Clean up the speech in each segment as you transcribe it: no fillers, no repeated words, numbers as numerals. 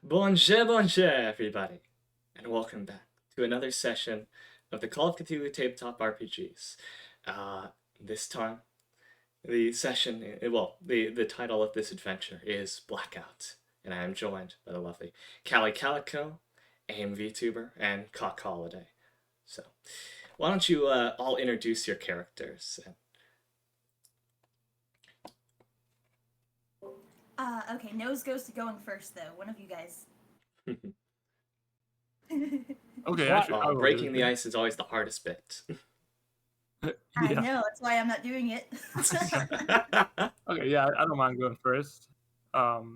Bonjour, everybody, and welcome back to another session of the Call of Cthulhu Tabletop RPGs. This time, the session, the title of this adventure is Blackout, and I am joined by the lovely CallieCalico, AimVTuber, and CocHolliday. So, why don't you all introduce your characters? Okay, nose goes to going first, though. One of you guys. Okay, Well, I will do breaking it the then. ice is always the hardest bit. I Yeah. know, that's why I'm not doing it. Okay, yeah, I don't mind going first. Well,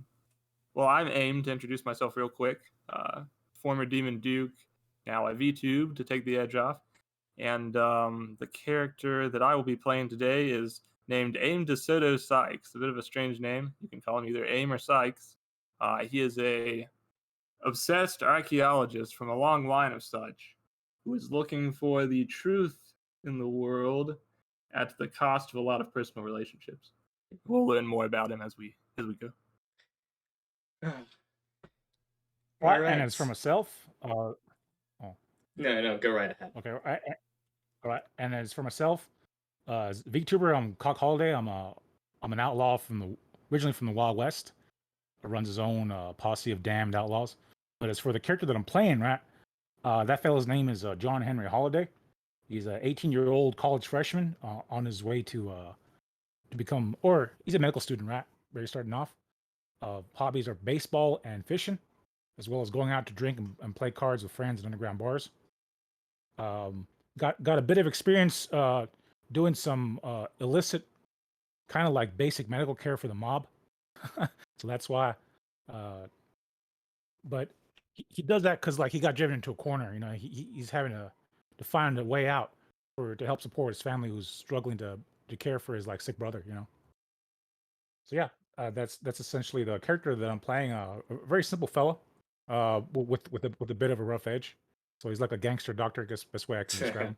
I'm Aim to introduce myself real quick. Former Demon Duke, now a VTube to take the edge off. And the character that I will be playing today is named Aim DeSoto Sykes. A bit of a strange name. You can call him either Aim or Sykes. He is a obsessed archaeologist from a long line of such who is looking for the truth in the world at the cost of a lot of personal relationships. We'll learn more about him as we go. All And right. it's for myself. No, go right ahead. Okay. All right. And it's for myself. As VTuber, I'm CocHolliday. I'm an outlaw originally from the Wild West. Who runs his own posse of damned outlaws. But as for the character that I'm playing, right? That fellow's name is John Henry Holiday. He's an 18-year-old college freshman on his way to become, or he's a medical student, right? Where he's starting off. Hobbies are baseball and fishing, as well as going out to drink and play cards with friends in underground bars. Got a bit of experience doing some illicit, kind of like basic medical care for the mob. So that's why. But he does that because like he got driven into a corner. You know, he's having to find a way out to help support his family who's struggling to care for his like sick brother. You know. So yeah, that's essentially the character that I'm playing. A very simple fella, with a bit of a rough edge. So he's like a gangster doctor. I guess best way I can describe him.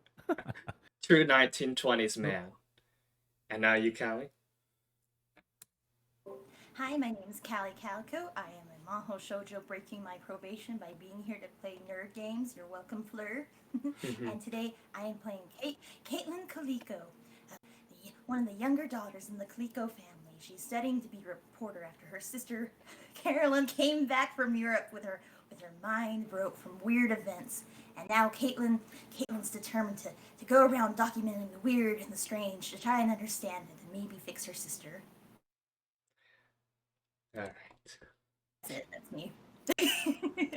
True 1920s man. And now you, Callie? Hi, my name is CallieCalico. I am a Maho Shoujo breaking my probation by being here to play nerd games. You're welcome, Fleur. And today I am playing CallieCalico, one of the younger daughters in the Calico family. She's studying to be a reporter after her sister Carolyn came back from Europe with her mind broke from weird events. And now Caitlin's determined to go around documenting the weird and the strange to try and understand it and maybe fix her sister. All right. That's it. That's me.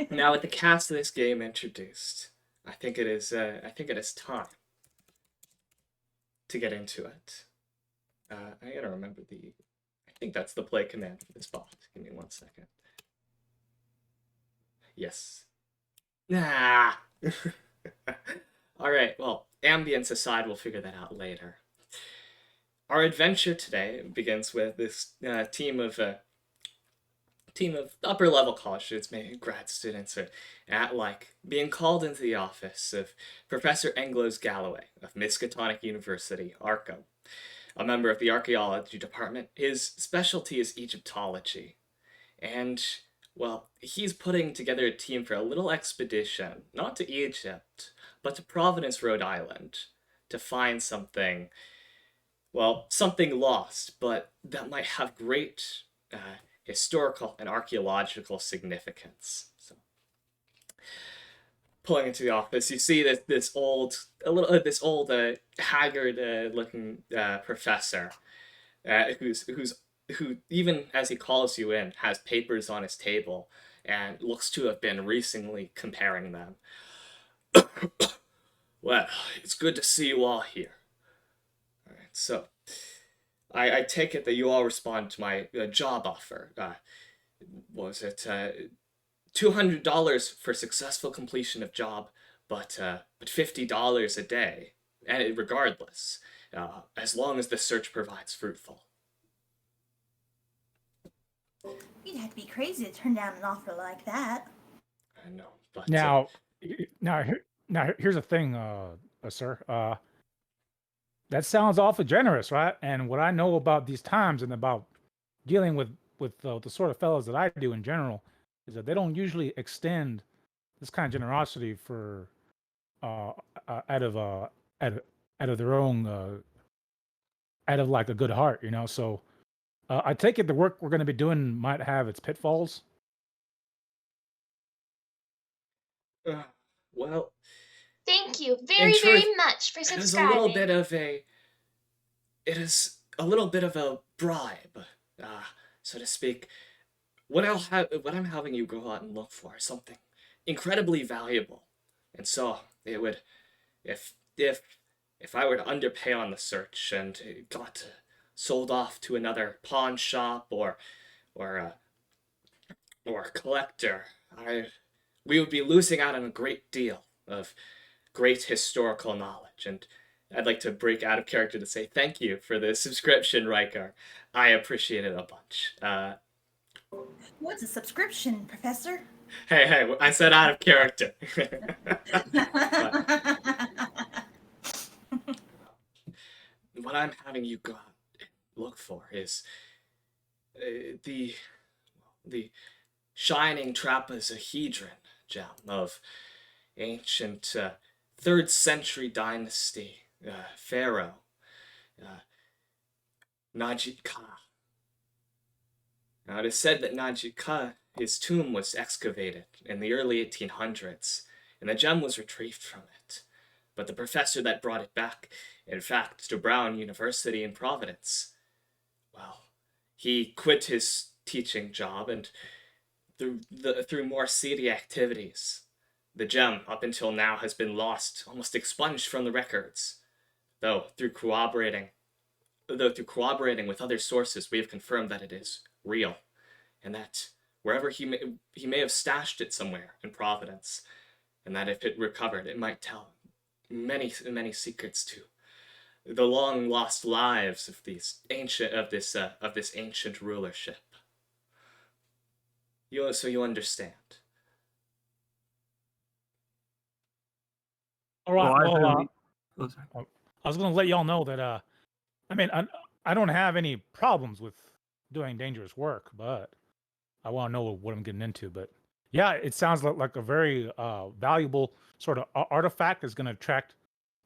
Now, with the cast of this game introduced, I think it is time to get into it. I gotta remember I think that's the play command for this bot. Give me 1 second. Yes. Ah. All right. Well, ambience aside, we'll figure that out later. Our adventure today begins with this team of upper level college students, maybe grad students, at being called into the office of Professor Anglos Galloway of Miskatonic University, Arkham, a member of the archaeology department. His specialty is Egyptology, and well, he's putting together a team for a little expedition, not to Egypt, but to Providence, Rhode Island, to find something lost, but that might have great historical and archaeological significance. So, pulling into the office, you see this old, haggard looking professor, who even as he calls you in has papers on his table and looks to have been recently comparing them. Well, it's good to see you all here. All right, so I take it that you all respond to my job offer. Was it $200 for successful completion of job, but $50 a day, and regardless, as long as the search provides fruitful. You'd have to be crazy to turn down an offer like that. I know, but Now here's the thing, sir. That sounds awfully generous, right? And what I know about these times and about dealing with the sort of fellows that I do in general, is that they don't usually extend this kind of generosity for uh, out of out of out of their own out of like a good heart, you know. So I take it the work we're going to be doing might have its pitfalls. Uh, well, Thank you in very, truth, very much for it is a little subscribing. bit of a it is a little bit of a bribe, so to speak. What I'm having you go out and look for is something incredibly valuable, and so it would, if I were to underpay on the search and it got sold off to another pawn shop or a or a collector, we would be losing out on a great deal of great historical knowledge. And I'd like to break out of character to say thank you for the subscription, Riker. I appreciate it a bunch. What's a subscription, Professor? Hey, I said out of character. What I'm having you go out and look for is the shining trapezohedron gem of ancient 3rd century dynasty pharaoh Najit Ka. Now it is said that Najit Ka, his tomb was excavated in the early 1800s, and the gem was retrieved from it. But the professor that brought it back, in fact, to Brown University in Providence, well, he quit his teaching job, and through more seedy activities, the gem, up until now, has been lost, almost expunged from the records. Though through corroborating with other sources, we have confirmed that it is real, and that wherever he may have stashed it somewhere in Providence, and that if it recovered, it might tell many secrets to the long lost lives of this ancient rulership. So you understand. All right. Well, Well, I was going to let y'all know that I mean, I don't have any problems with doing dangerous work, but I want to know what I'm getting into. But yeah, it sounds like a very valuable sort of artifact is going to attract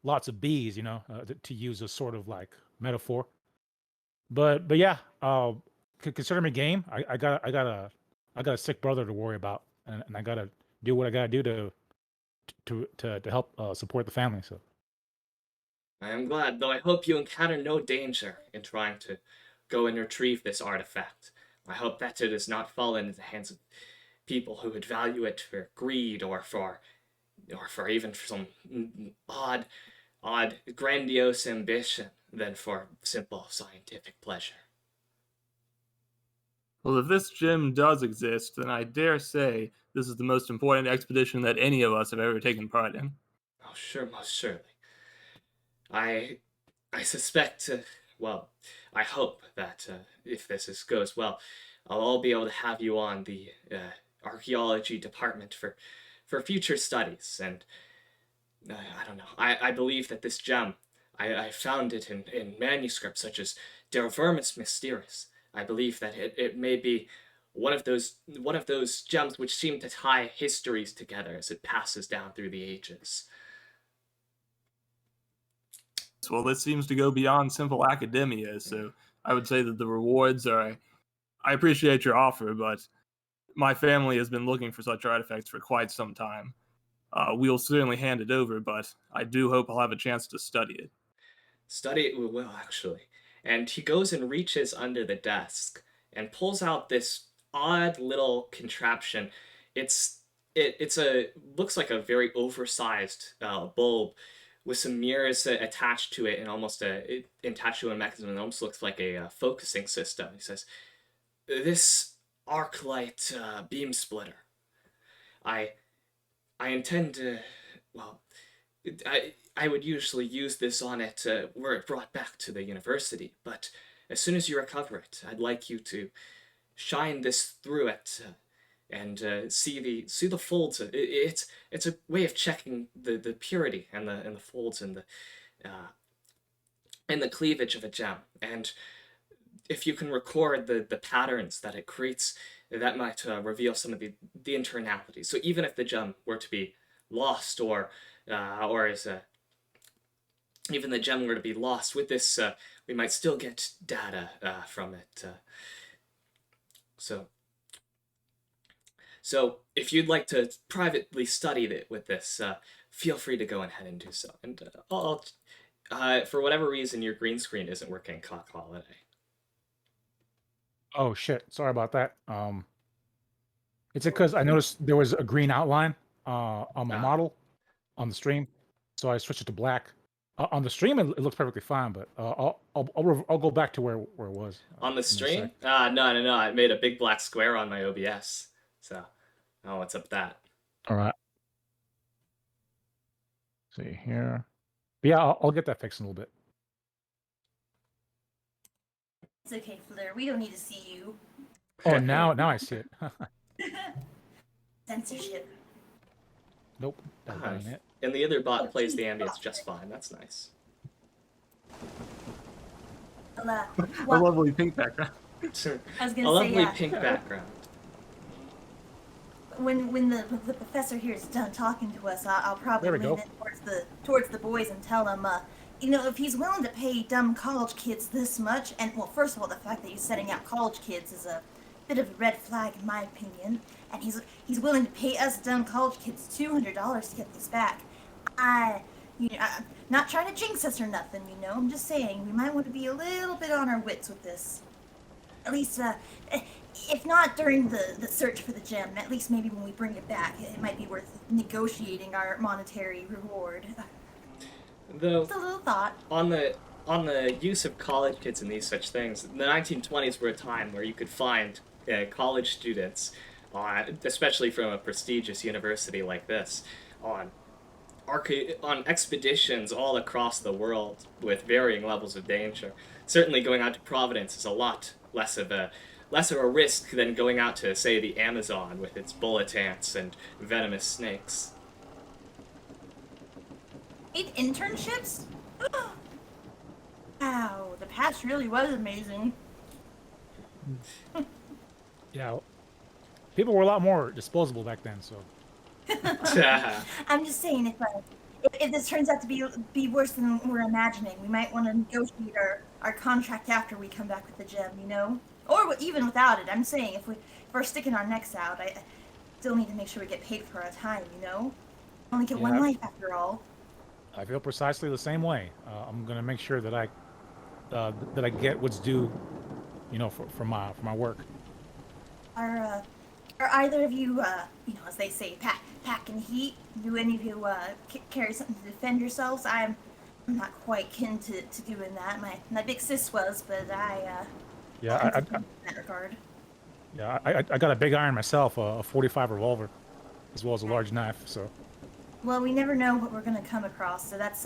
lots of bees, you know, to use a sort of like metaphor. But yeah, consider me game. I got a sick brother to worry about, and I got to do what I got to do to help support the family. So. I am glad, though I hope you encounter no danger in trying to go and retrieve this artifact. I hope that it does not fall into the hands of people who would value it for greed or for even for some odd, grandiose ambition than for simple scientific pleasure. Well, if this gem does exist, then I dare say this is the most important expedition that any of us have ever taken part in. Oh, sure, most surely. I suspect, well, I hope that if goes well, I'll be able to have you on the archaeology department for future studies. And I don't know. I believe that this gem, I found it in manuscripts such as Der Vermis Mysterious. I believe that it may be one of those gems which seem to tie histories together as it passes down through the ages. Well, this seems to go beyond simple academia, so I would say that the rewards are. I appreciate your offer, but my family has been looking for such artifacts for quite some time. We'll certainly hand it over, but I do hope I'll have a chance to study it. Study it we will, actually. And he goes and reaches under the desk and pulls out this odd little contraption. It's looks like a very oversized bulb with some mirrors attached to it and almost attached to a mechanism that almost looks like a focusing system. He says, "This arc light beam splitter. I intend to, well, I would usually use this on it were it brought back to the university, but as soon as you recover it, I'd like you to shine this through it and see the folds. It's a way of checking the purity and the folds and the cleavage of a gem. And if you can record the patterns that it creates, that might reveal some of the internalities. So even if the gem were to be lost, or is even the gem were to be lost with this, we might still get data from it. So if you'd like to privately study it with this, feel free to go ahead and do so. And for whatever reason, your green screen isn't working, CocHolliday. Oh shit! Sorry about that. It's because I noticed there was a green outline on my model on the stream, so I switched it to black. On the stream, it looks perfectly fine, but I'll go back to where it was. On the stream? No. I made a big black square on my OBS. So, what's up with that? All right. See here. But yeah, I'll get that fixed in a little bit. It's okay, Fleur. We don't need to see you. Oh, now I see it. Censorship. Nope. That's not it. And the other bot plays the ambience just fine. That's nice. A lovely pink background. I was gonna say, a lovely yeah. pink background. When the professor here is done talking to us, I'll probably lean it towards the boys and tell them, if he's willing to pay dumb college kids this much, and well, first of all, the fact that he's setting out college kids is a bit of a red flag in my opinion, and he's willing to pay us dumb college kids $200 to get this back. I'm not trying to jinx us or nothing, I'm just saying we might want to be a little bit on our wits with this. At least, if not during the search for the gem, at least maybe when we bring it back, it might be worth negotiating our monetary reward. Though, just a little thought. On the use of college kids in these such things, the 1920s were a time where you could find college students, especially from a prestigious university like this, on expeditions all across the world with varying levels of danger. Certainly going out to Providence is a lot less of a risk than going out to, say, the Amazon with its bullet ants and venomous snakes. Internships? Wow, the past really was amazing. Yeah, people were a lot more disposable back then, so. I'm just saying, if this turns out to be worse than we're imagining, we might want to negotiate our contract after we come back with the gem, Or even without it. I'm saying, if we're sticking our necks out, I still need to make sure we get paid for our time, Only get one life after all. I feel precisely the same way. I'm gonna make sure that I get what's due, for my work. Are either of you, as they say, packing heat? Do any of you carry something to defend yourselves? I'm not quite kin to doing that. My big sis was, but I in that regard. Yeah, I got a big iron myself, a 45 revolver, as well as a large knife. So. Well, we never know what we're gonna come across, so that's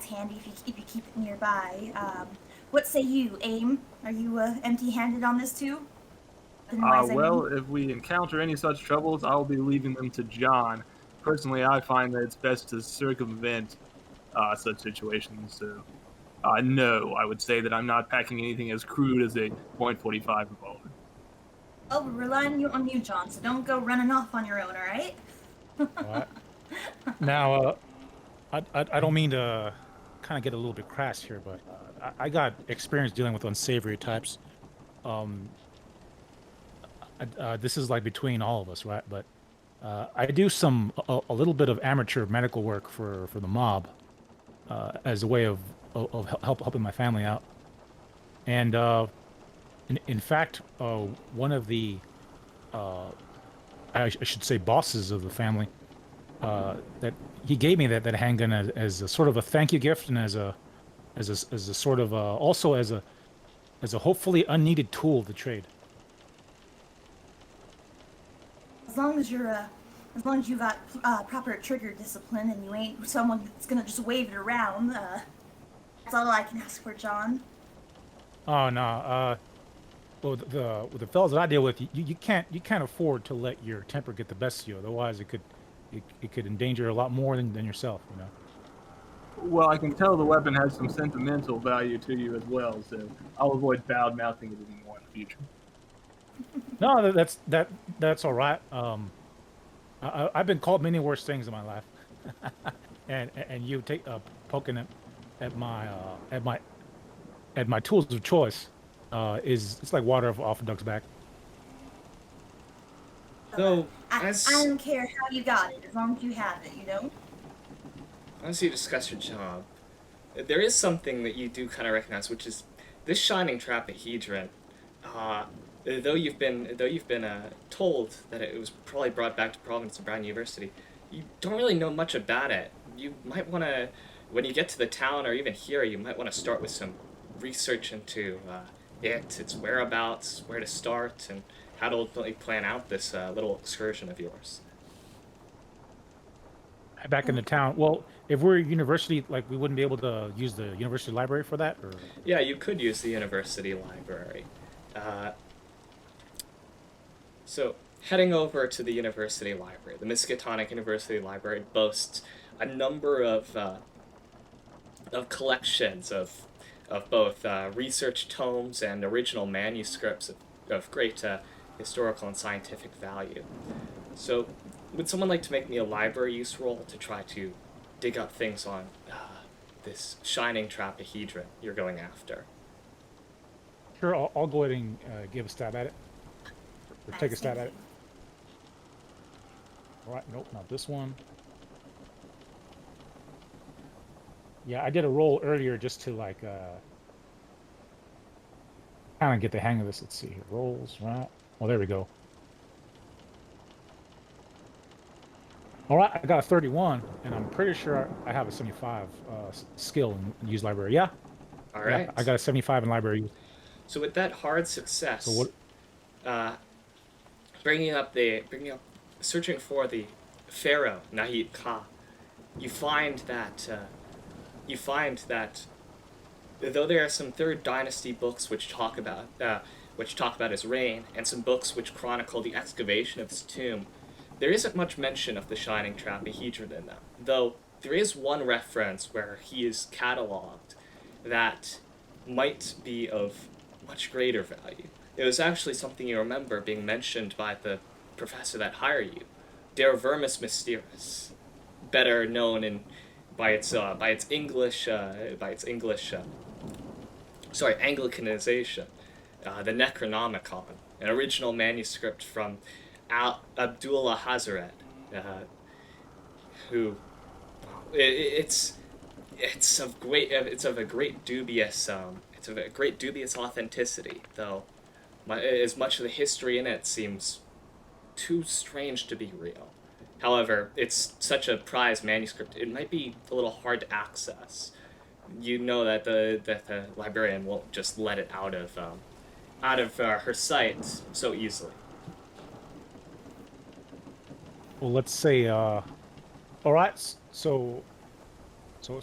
handy if you keep it nearby. What say you, Aim? Are you empty-handed on this too? Well, if we encounter any such troubles, I'll be leaving them to John. Personally, I find that it's best to circumvent such situations. So, no, I would say that I'm not packing anything as crude as a .45 revolver. Oh, we're relying on you, John, so don't go running off on your own, all right? What? Now, I don't mean to kind of get a little bit crass here, but I got experience dealing with unsavory types. This is like between all of us, right? But I do a little bit of amateur medical work for the mob as a way of helping my family out. And in fact, one of the I should say bosses of the family that he gave me that handgun as a sort of a thank you gift, and as a sort of also as a hopefully unneeded tool of the trade. As long as you got proper trigger discipline and you ain't someone that's gonna just wave it around, that's all I can ask for, John. Oh no, well with the fellas that I deal with, you can't afford to let your temper get the best of you. Otherwise, it could endanger a lot more than yourself, Well, I can tell the weapon has some sentimental value to you as well, so I'll avoid bad mouthing it anymore in the future. No, that's all right. I've been called many worse things in my life, and you take poking at my at my tools of choice is it's like water off a duck's back. So, I as don't care how you got it, as long as you have it, you know? as you discuss your job, there is something that you do kind of recognize, which is this shining trapahedron. Uh, though you've been told that it was probably brought back to Providence and Brown University, you don't really know much about it. You might want to, when you get to the town or even here, you might want to start with some research into its whereabouts, where to start, and how to ultimately plan out this little excursion of yours. Back in the town. Well, if we're a university, like we wouldn't be able to use the university library for that, or Yeah, you could use the university library. Uh, so, heading over to the university library, the Miskatonic University Library boasts a number of collections of both research tomes and original manuscripts of great historical and scientific value. So, would someone like to make me a library use roll to try to dig up things on this shining trapahedron you're going after? sure, I'll go ahead and give a stab at it, or take a stab at it. All right, nope, not this one. Yeah, I did a roll earlier just to like kind of get the hang of this. Let's see here, rolls, right? Well, there we go. All right, I got a 31, and I'm pretty sure I have a 75 skill in use library. Yeah, All yeah, right. I got a 75 in library use. So with that hard So success, what? uh, bringing up, searching for the pharaoh Nahid Ka, you find that though there are some Third Dynasty books which talk about his reign, and some books which chronicle the excavation of his tomb, there isn't much mention of the Shining Trapahedron in them. Though there is one reference where he is cataloged that might be of much greater value. It was actually something you remember being mentioned by the professor that hired you, Der Vermis Mysterious, better known in by its Anglicanization, the Necronomicon, an original manuscript from Abdullah Hazred, who it's it's of a great dubious authenticity, though as much of the history in it seems too strange to be real. However, it's such a prized manuscript, it might be a little hard to access. You know that the librarian won't just let it out of her sight so easily. Well, let's say. All right, so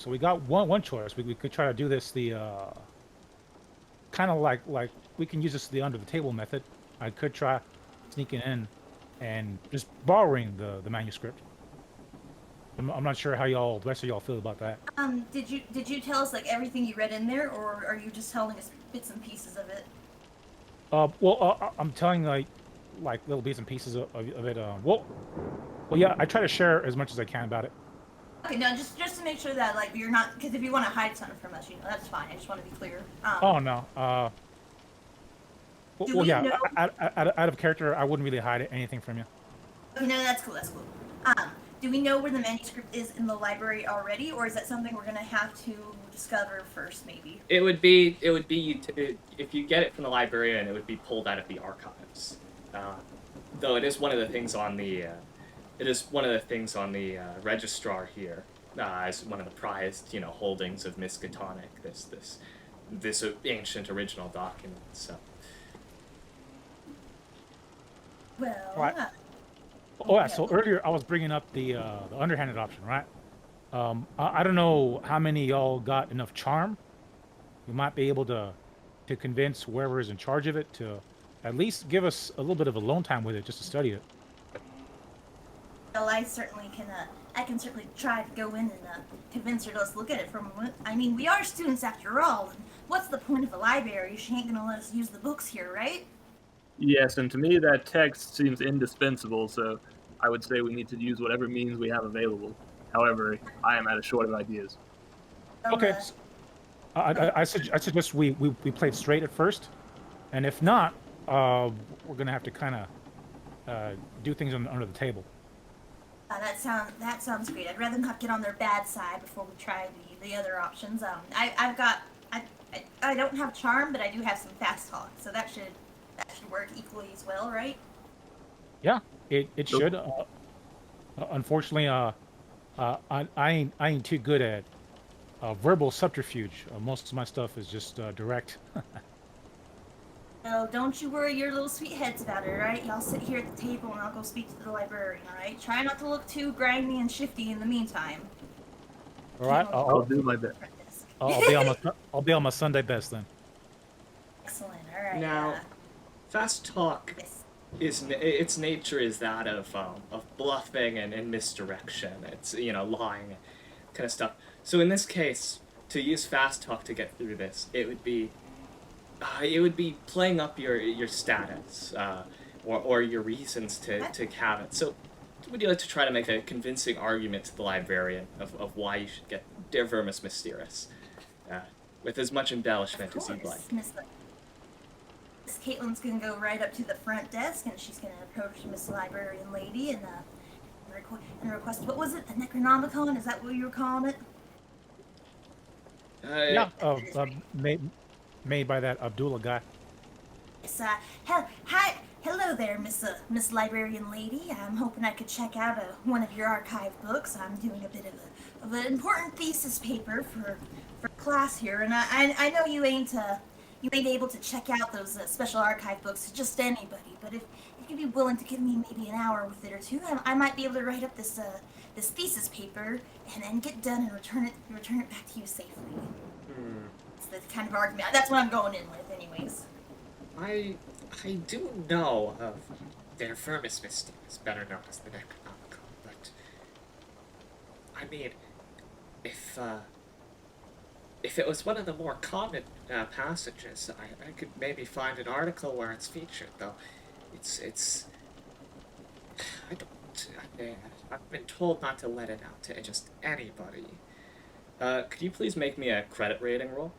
we got one choice. We could try to do this the kind of like we can use this the under the table method. I could try sneaking in and just borrowing the manuscript. I'm not sure how the rest of y'all feel about that. Did you tell us like everything you read in there, or are you just telling us bits and pieces of it? I'm telling like little bits and pieces of it. Well, yeah, I try to share as much as I can about it. Okay, no, just to make sure that like you're not, because if you want to hide something from us, you know, that's fine. I just want to be clear. Oh no. Do Well, we yeah, know? out of character, I wouldn't really hide anything from you. Okay, no, that's cool. That's cool. Do we know where the manuscript is in the library already, or is that something we're gonna have to discover first, maybe? If you get it from the librarian, it would be pulled out of the archives. Though it is one of the things on the registrar here, as one of the prized holdings of Miskatonic, this ancient original document. So Well, Right. Oh yeah. So earlier I was bringing up the underhanded option, right? I don't know how many y'all got enough charm. You might be able to convince whoever is in charge of it to at least give us a little bit of alone time with it just to study it. well, I certainly can. I can certainly try to go in and convince her to let's look at it for a moment. I mean, we are students after all. And what's the point of a library? She ain't gonna let us use the books here, right? Yes, and to me that text seems indispensable, so I would say we need to use whatever means we have available. However, I am at a short of ideas. So, Okay. I suggest we play it straight at first, and if not, we're gonna have to kind of do things under the table. that sounds great. I'd rather not get on their bad side before we try the other options. I don't have charm, but I do have some fast talk, so that should work equally as well, right? Yeah, it Nope. should. Unfortunately, I ain't too good at verbal subterfuge. Most of my stuff is just direct. Oh, don't you worry your little sweet heads about it, alright? Y'all sit here at the table and I'll go speak to the librarian, alright? Try not to look too grimy and shifty in the meantime. All right, I'll do my best. I'll be on my Sunday best then. Excellent, alright. Now, fast talk Yes. its nature is that of bluffing and misdirection. It's lying, kind of stuff. So in this case, to use fast talk to get through this, it would be playing up your status or your reasons to have it. So would you like to try to make a convincing argument to the librarian of why you should get Dear Vermis Mysterious, with as much embellishment as you'd like? Miss Caitlin's gonna go right up to the front desk and she's gonna approach Miss Librarian Lady and request, what was it, the Necronomicon? Is that what you were calling it? Yeah, made by that Abdullah guy. Yes, hello there, Miss Librarian Lady. I'm hoping I could check out one of your archive books. I'm doing a bit of an important thesis paper for class here, and I know you ain't able to check out those special archive books to just anybody. But if you'd be willing to give me maybe an hour with it or two, I might be able to write up this thesis paper and then get done and return it back to you safely. It's the kind of argument. That's what I'm going in with, anyways. I do know of Their Vermis Mysterious, better known as the Necronomicon, but I mean, if it was one of the more common passages, I could maybe find an article where it's featured, though. It's I've been told not to let it out to just anybody. Could you please make me a credit rating roll?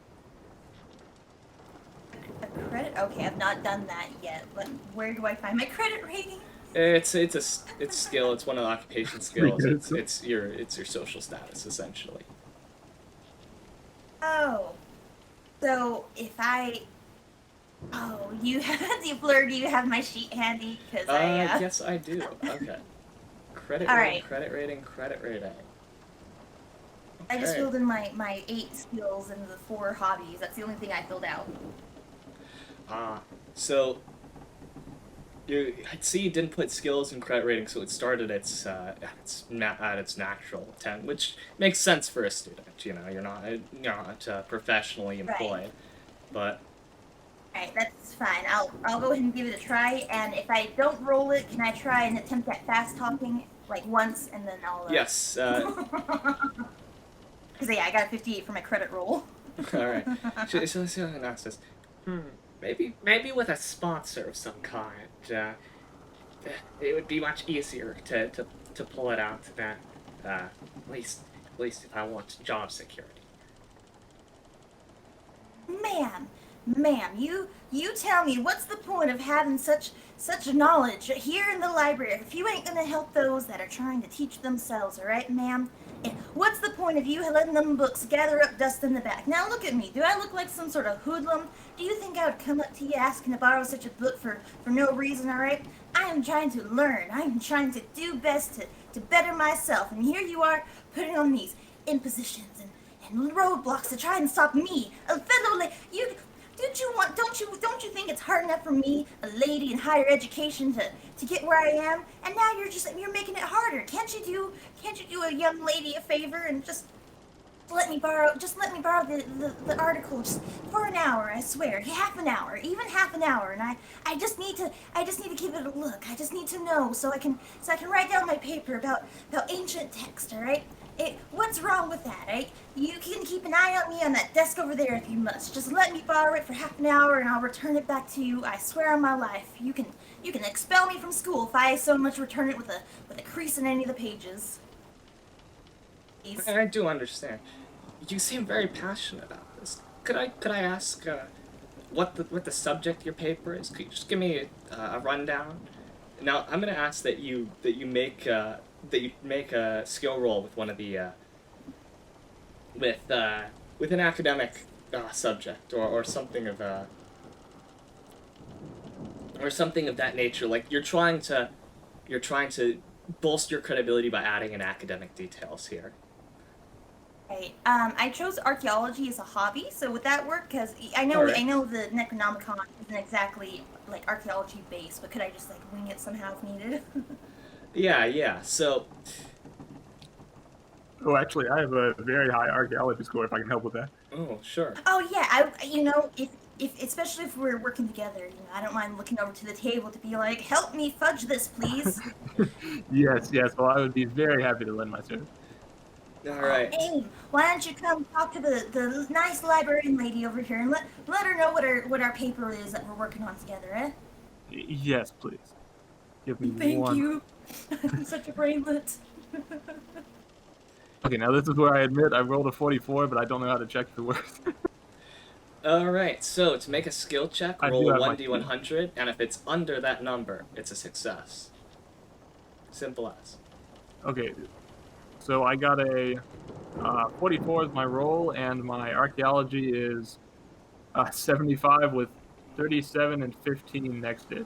A credit? Okay, I've not done that yet. But where do I find my credit rating? It's skill. It's one of the occupation skills. good. It's your social status essentially. Oh, so if you have Blur, do you have my sheet handy? Because Yes, I do. Okay. Credit All rating, right. credit rating. I just Okay. filled in my 8 skills and the 4 hobbies. That's the only thing I filled out. So I see you didn't put skills in credit rating, so it started at its natural 10, which makes sense for a student. You're not professionally employed, but Alright, that's fine. I'll go ahead and give it a try, and if I don't roll it, can I try and attempt at fast talking like once and then I'll yes. Because yeah, I got a 58 for my credit roll. All right. So let's see how it asks this. Maybe with a sponsor of some kind, it would be much easier to pull it out than at least if I want job security. Ma'am, you tell me, what's the point of having such knowledge here in the library if you ain't gonna help those that are trying to teach themselves, alright, ma'am? And what's the point of you letting them books gather up dust in the back? Now look at me. Do I look like some sort of hoodlum? Do you think I would come up to you asking to borrow such a book for no reason, alright? I am trying to learn. I am trying to do best to better myself. And here you are putting on these impositions and roadblocks to try and stop me, a fellow don't you think it's hard enough for me, a lady in higher education, to get where I am? And now you're making it harder. Can't you do a young lady a favor and just let me borrow the article just for an hour, I swear. Half an hour, even half an hour, and I just need to give it a look. I just need to know so I can write down my paper about ancient text, alright? What's wrong with that, eh? You can keep an eye on me on that desk over there if you must. Just let me borrow it for half an hour and I'll return it back to you. I swear on my life. You can expel me from school if I so much return it with a crease in any of the pages. Please. I do understand. You seem very passionate about this. Could I ask what the subject of your paper is? Could you just give me a rundown? Now I'm gonna ask that you make a skill roll with one of the with an academic subject or something of or something of that nature. Like you're trying to bolster your credibility by adding in academic details here. Right. I chose archaeology as a hobby, so would that work? Because I know Alright. I know the Necronomicon isn't exactly like archaeology based, but could I just like wing it somehow if needed? Yeah. So Oh, actually, I have a very high archaeology score. If I can help with that. oh sure. Oh yeah, if especially if we're working together, I don't mind looking over to the table to be like, help me fudge this, please. Yes. Well, I would be very happy to lend my service. All right. Hey, why don't you come talk to the nice librarian lady over here and let her know what our paper is that we're working on together, eh? Yes, please. Give me Thank one. you. I'm such a brainlet. Okay, now this is where I admit I rolled a 44, but I don't know how to check if it works. All right. So to make a skill check, I do roll a have my 1d100, and if it's under that number, it's a success. Simple as. Okay, so I got a 44 is my roll, and my archaeology is 75 with 37 and 15 next hits.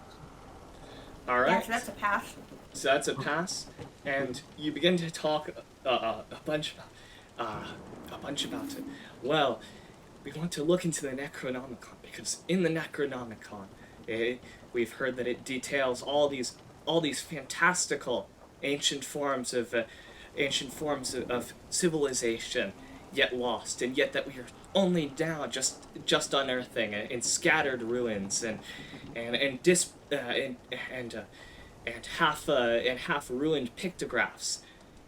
All right. Yeah, so that's a pass. So that's a pass, and you begin to talk a bunch about it. Well, we want to look into the Necronomicon because in the Necronomicon, we've heard that it details all these fantastical ancient forms of civilization, yet lost, and yet that we are only now just unearthing in scattered ruins and half ruined pictographs.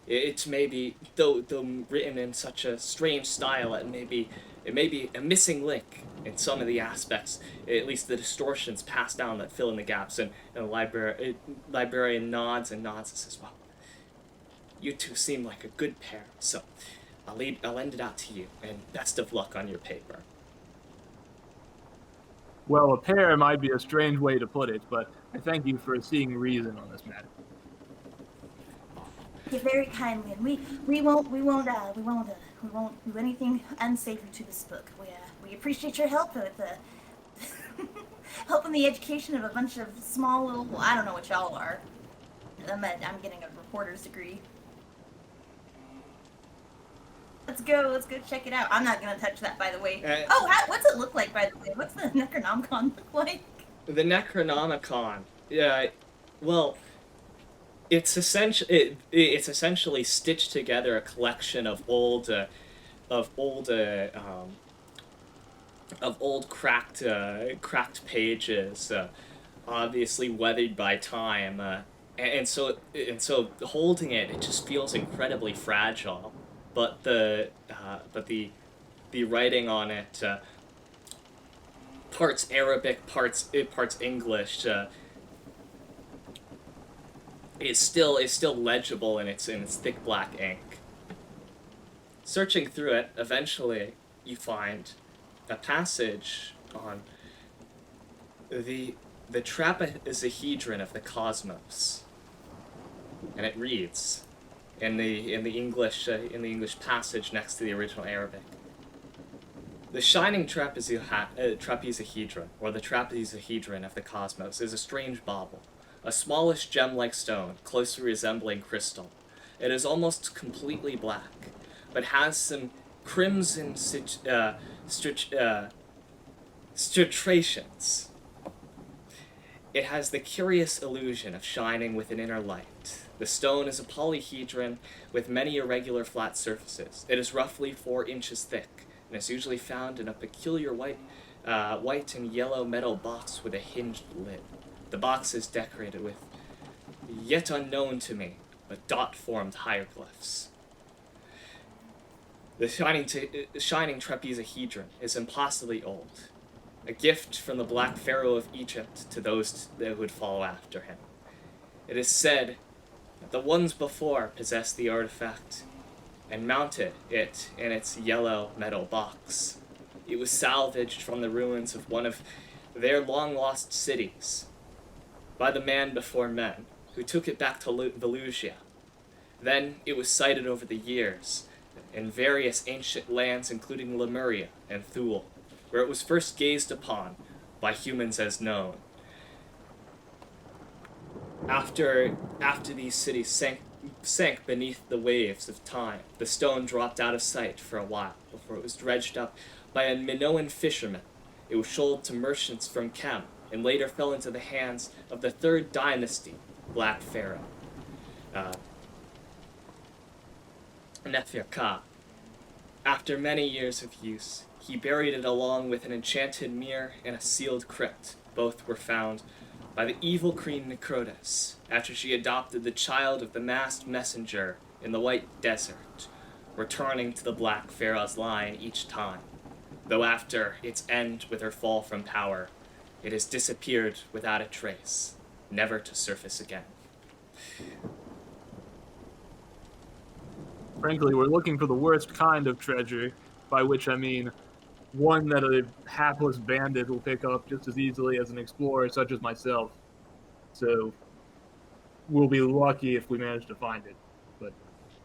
It's maybe though written in such a strange style, it may be a missing link in some of the aspects, at least the distortions passed down that fill in the gaps. And the librarian nods and says, "Well, you two seem like a good pair, so I'll lend it out to you, and best of luck on your paper." Well, a pair might be a strange way to put it, but I thank you for seeing reason on this matter. You're very kindly, and we won't do anything unsavory to this book. We appreciate your help with helping the education of a bunch of small little. Well, I don't know what y'all are. I'm getting a reporter's degree. Let's go check it out. I'm not gonna touch that, by the way. What's it look like, by the way? What's the Necronomicon look like? The Necronomicon, well, it's essentially stitched together a collection of old cracked pages, obviously weathered by time, and so holding it just feels incredibly fragile. But the writing on it, parts Arabic, parts English, is still legible in its thick black ink. Searching through it, eventually you find a passage on the trapezohedron of the cosmos, and it reads in the English passage next to the original Arabic. The shining trapezohedron, or the trapezohedron of the cosmos, is a strange bauble, a smallish gem-like stone, closely resembling crystal. It is almost completely black, but has some crimson striations. It has the curious illusion of shining with an inner light. The stone is a polyhedron with many irregular flat surfaces. It is roughly 4 inches thick, and is usually found in a peculiar white and yellow metal box with a hinged lid. The box is decorated with, yet unknown to me, but dot-formed hieroglyphs. The shining trapezahedron is impossibly old, a gift from the Black Pharaoh of Egypt to those that would follow after him. It is said that the ones before possessed the artifact and mounted it in its yellow metal box. It was salvaged from the ruins of one of their long-lost cities by the man before men, who took it back to Velusia. Then it was sighted over the years in various ancient lands, including Lemuria and Thule, where it was first gazed upon by humans as known. After these cities sank beneath the waves of time, the stone dropped out of sight for a while before it was dredged up by a Minoan fisherman. It was sold to merchants from Kem and later fell into the hands of the third dynasty, Black Pharaoh, Neferka. After many years of use, he buried it along with an enchanted mirror in a sealed crypt. Both were found by the evil queen Necrotis after she adopted the child of the masked messenger in the White Desert, returning to the Black Pharaoh's line each time, though after its end with her fall from power, it has disappeared without a trace, never to surface again. Frankly, we're looking for the worst kind of treasure, by which I mean one that a hapless bandit will pick up just as easily as an explorer such as myself. So we'll be lucky if we manage to find it. But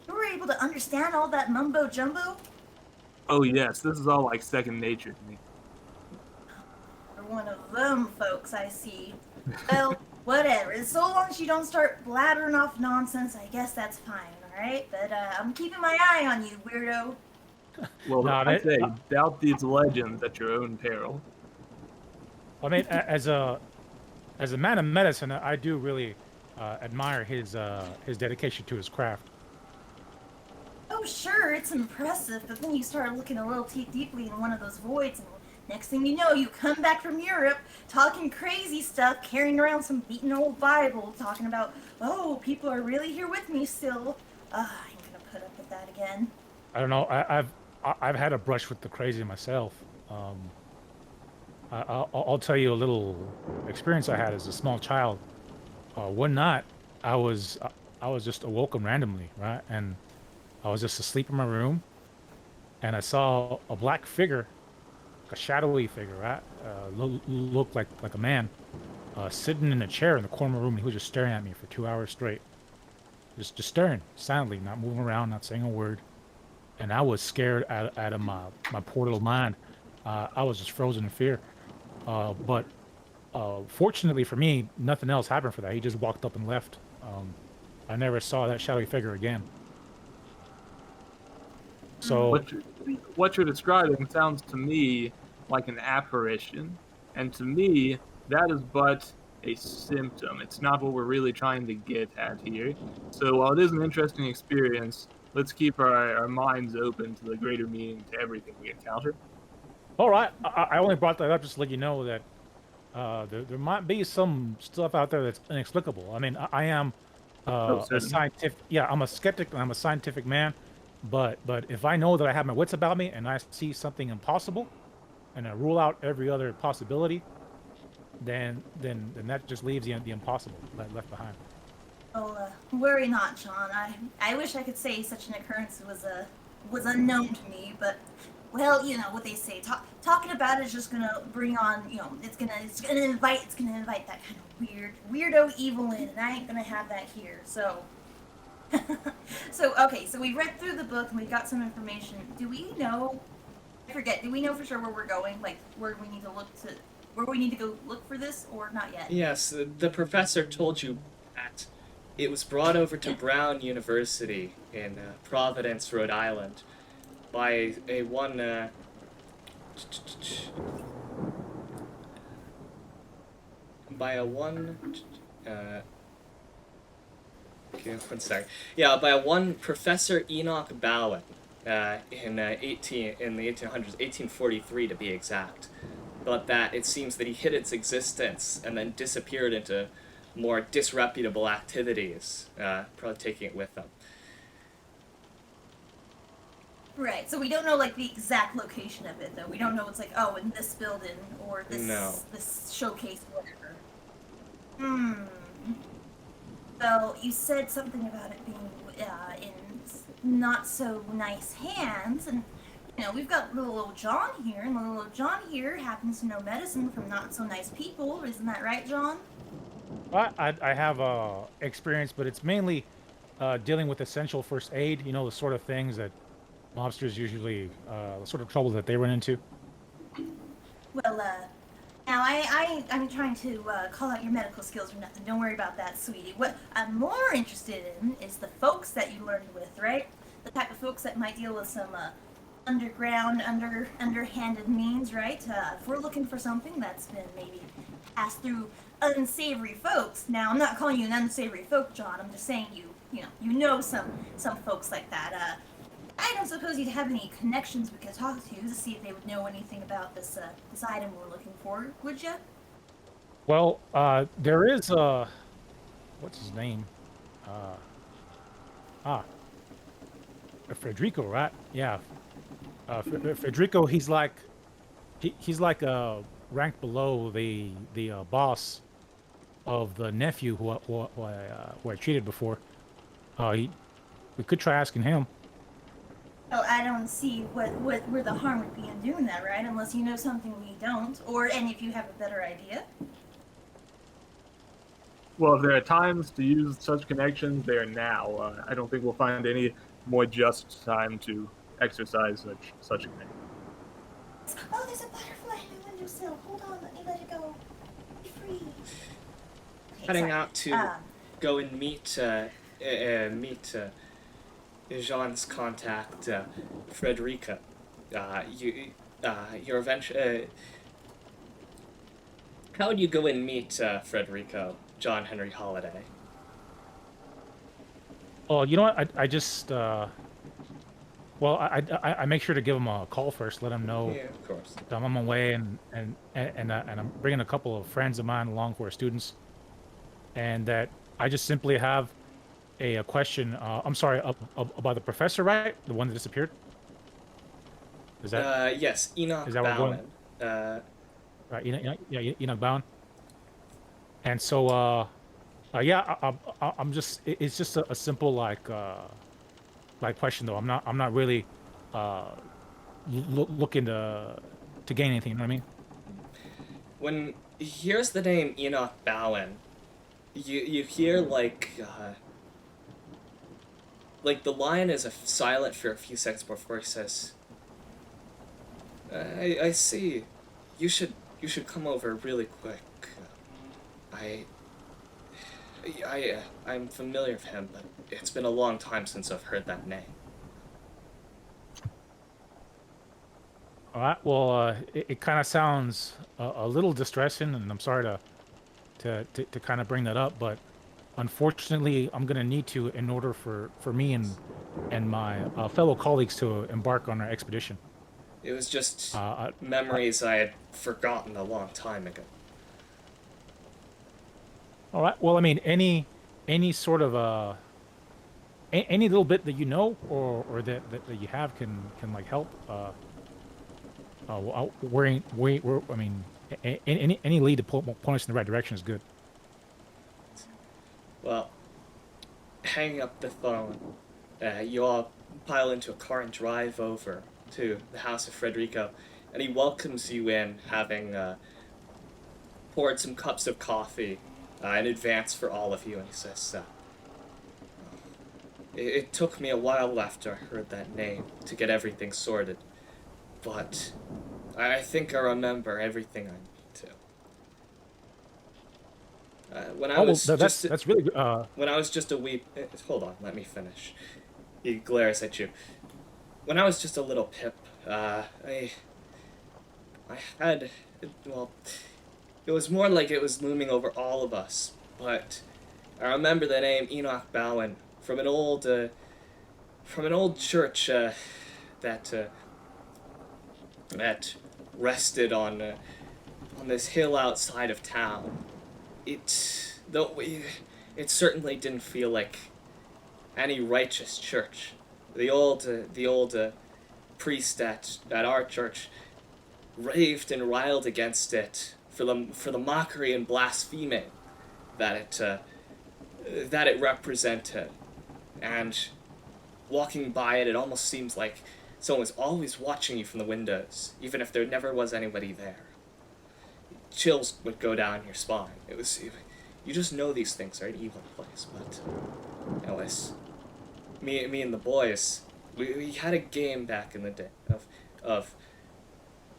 You were able to understand all that mumbo jumbo? oh yes, this is all like second nature to me. You're one of them folks, I see. Well, whatever. So long as you don't start blabbering off nonsense, I guess that's fine, alright? But I'm keeping my eye on you, weirdo. Well, No, I say, doubt these legends at your own peril. I mean, as a man of medicine, I do really admire his dedication to his craft. Oh, sure, it's impressive, but then you start looking a little too deeply in one of those voids, and next thing you know, you come back from Europe talking crazy stuff, carrying around some beaten old Bible, talking about, oh, people are really here with me still. I ain't gonna put up with that again. I don't know. I've had a brush with the crazy myself. I'll tell you a little experience I had as a small child. One night, I was just awoken randomly, right, and I was just asleep in my room, and I saw a black figure, a shadowy figure, right, looked like a man, sitting in a chair in the corner of the room. And he was just staring at me for 2 hours straight, just staring silently, not moving around, not saying a word. And I was scared out of my poor little mind. I was just frozen in fear. But fortunately for me, nothing else happened for that. He just walked up and left. I never saw that shadowy figure again. So What you're describing sounds to me like an apparition, and to me, that is but a symptom. It's not what we're really trying to get at here. So while it is an interesting experience, let's keep our minds open to the greater meaning to everything we encounter. all right, I only brought that up just to let you know that there might be some stuff out there that's inexplicable. I mean, I am a certainly. scientific. Yeah, I'm a skeptic and I'm a scientific man. But if I know that I have my wits about me and I see something impossible, and I rule out every other possibility, then that just leaves the impossible left behind. Oh, worry not, John. I wish I could say such an occurrence was unknown to me, but well, you know what they say. Talking about it is just gonna bring on, it's gonna invite that kind of weirdo evil in, and I ain't gonna have that here. So, okay, so we read through the book and we got some information. Do we know? I forget. Do we know for sure where we're going? Like where we need to go look for this, or not yet? Yes, the professor told you that it was brought over to Brown University in Providence, Rhode Island, by a one. Okay, one second. Yeah, by one Professor Enoch Bowen, in the 1800s, 1843 to be exact. But that it seems that he hid its existence and then disappeared into more disreputable activities, probably taking it with him. Right. So we don't know like the exact location of it though. We don't know it's like, oh, in this building or No. this showcase, whatever. Hmm. So you said something about it being in not so nice hands, and we've got little old John here, and little old John here happens to know medicine from not so nice people. Isn't that right, John? I have experience, but it's mainly dealing with essential first aid. You know, the sort of things that mobsters usually, the sort of trouble that they run into. Well, now I'm trying to call out your medical skills or nothing. Don't worry about that, sweetie. What I'm more interested in is the folks that you learned with, right? The type of folks that might deal with some underground, underhanded means, right? If we're looking for something that's been maybe passed through unsavory folks. Now, I'm not calling you an unsavory folk, John. I'm just saying you know some folks like that. I don't suppose you'd have any connections we could talk to see if they would know anything about this item we're looking for, would you? Well, there is what's his name? Uh, ah, Federico, right? Yeah, Federico. He's like ranked below the boss of the nephew who I treated before. We could try asking him. Oh, I don't see where the harm would be in doing that, right? Unless you know something we don't, or and if you have a better idea. Well, if there are times to use such connections, they are now. I don't think we'll find any more just time to exercise such a connection. Oh, there's a butterfly in the windowsill. Hold on, let me let it go. Be free. Okay, Heading sorry. out to go and meet Jean's contact, Frederica. You're eventually. How would you go and meet Frederico, John Henry Holiday? Oh, you know what? I just well, I make sure to give him a call first, let him know Yeah, of course. I'm on my way, and I'm bringing a couple of friends of mine along who are students, and that I just simply have a question. I'm sorry, about the professor, right? The one that disappeared. Is that Yes, Enoch is that where we're going? Bowen. Right, Enoch Bound. And so, yeah, I'm just it's just a simple like question though. I'm not really uh looking to gain anything. You know what I mean? When he hears the name Enoch Bowen, you hear like the line is silent for a few seconds before he says, I see. You should come over really quick. I I'm familiar with him, but it's been a long time since I've heard that name. All right. Well, it kind of sounds a little distressing, and I'm sorry to kind of bring that up, but unfortunately, I'm gonna need to in order for me and my fellow colleagues to embark on our expedition. It was just Uh, memories I had forgotten a long time ago. all right. Well, I mean, any sort of any little bit that you know or that you have can like help. We're I mean, any lead to point us in the right direction is good. Well, hanging up the phone, you all pile into a car and drive over to the house of Frederico, and he welcomes you in, having poured some cups of coffee in advance for all of you, and he says, it took me a while after I heard that name to get everything sorted, but I think I remember everything I need to. When I Oh well, was that's really good. when I was just a wee... Hold on, let me finish. He glares at you. When I was just a little pip, I had... Well, it was more like it was looming over all of us, but I remember the name Enoch Bowen from an old church that rested on this hill outside of town. It certainly didn't feel like any righteous church. The old priest at our church raved and riled against it for the mockery and blaspheming that it represented. And walking by it, it almost seems like someone was always watching you from the windows, even if there never was anybody there. Chills would go down your spine. You just know these things are an evil place. But anyways, me and the boys, we had a game back in the day of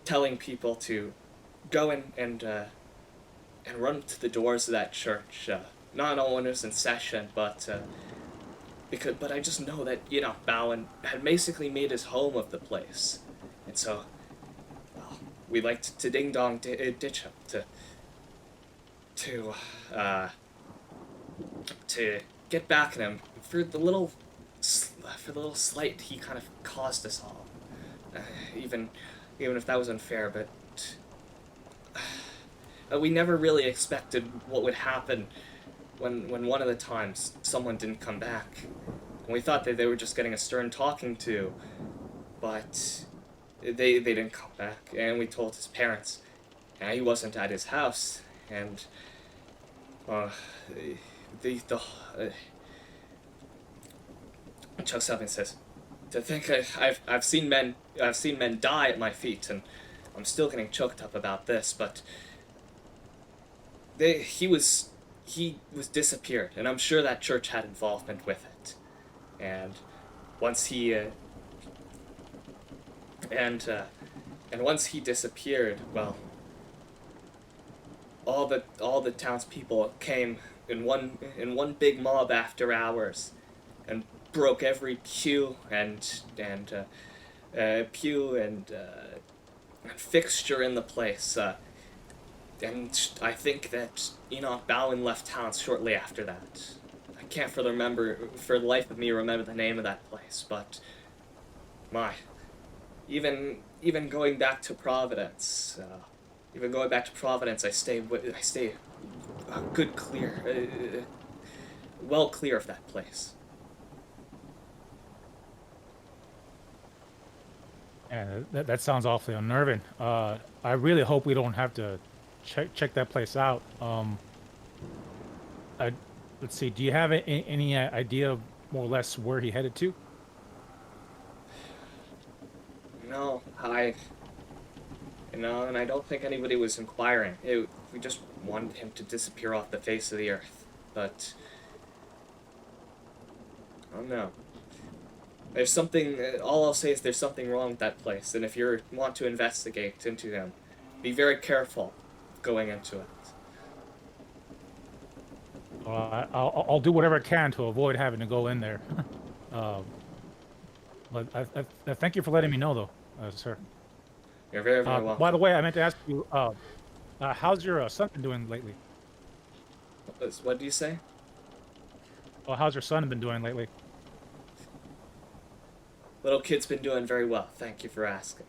telling people to go and run to the doors of that church. Not all when it was in session, but I just know that Bowen had basically made his home of the place, and so we liked to ding dong ditch him to get back at him for the little slight he kind of caused us all. Even if that was unfair, but we never really expected what would happen when one of the times someone didn't come back. And we thought that they were just getting a stern talking to, but they didn't come back. And we told his parents, and he wasn't at his house. And chokes up and says, "To think I've seen men die at my feet, and I'm still getting choked up about this, but he was disappeared, and I'm sure that church had involvement with it. And once he disappeared, well, all the townspeople came in one big mob after hours, and broke every pew and fixture in the place. And I think that Enoch Bowen left town shortly after that. I can't for the life of me remember the name of that place, but even going back to Providence, I stay well clear of that place. Yeah, that sounds awfully unnerving. I really hope we don't have to check that place out. Let's see. Do you have any idea, more or less, where he headed to? No, and I don't think anybody was inquiring. We just wanted him to disappear off the face of the earth. But I don't know. There's something. All I'll say is there's something wrong with that place, and if you want to investigate into them, be very careful going into it. I'll do whatever I can to avoid having to go in there. But I thank you for letting me know, though, sir. You're very, very welcome. By the way, I meant to ask you, how's your son been doing lately? What do you say? Well, how's your son been doing lately? Little kid's been doing very well. Thank you for asking.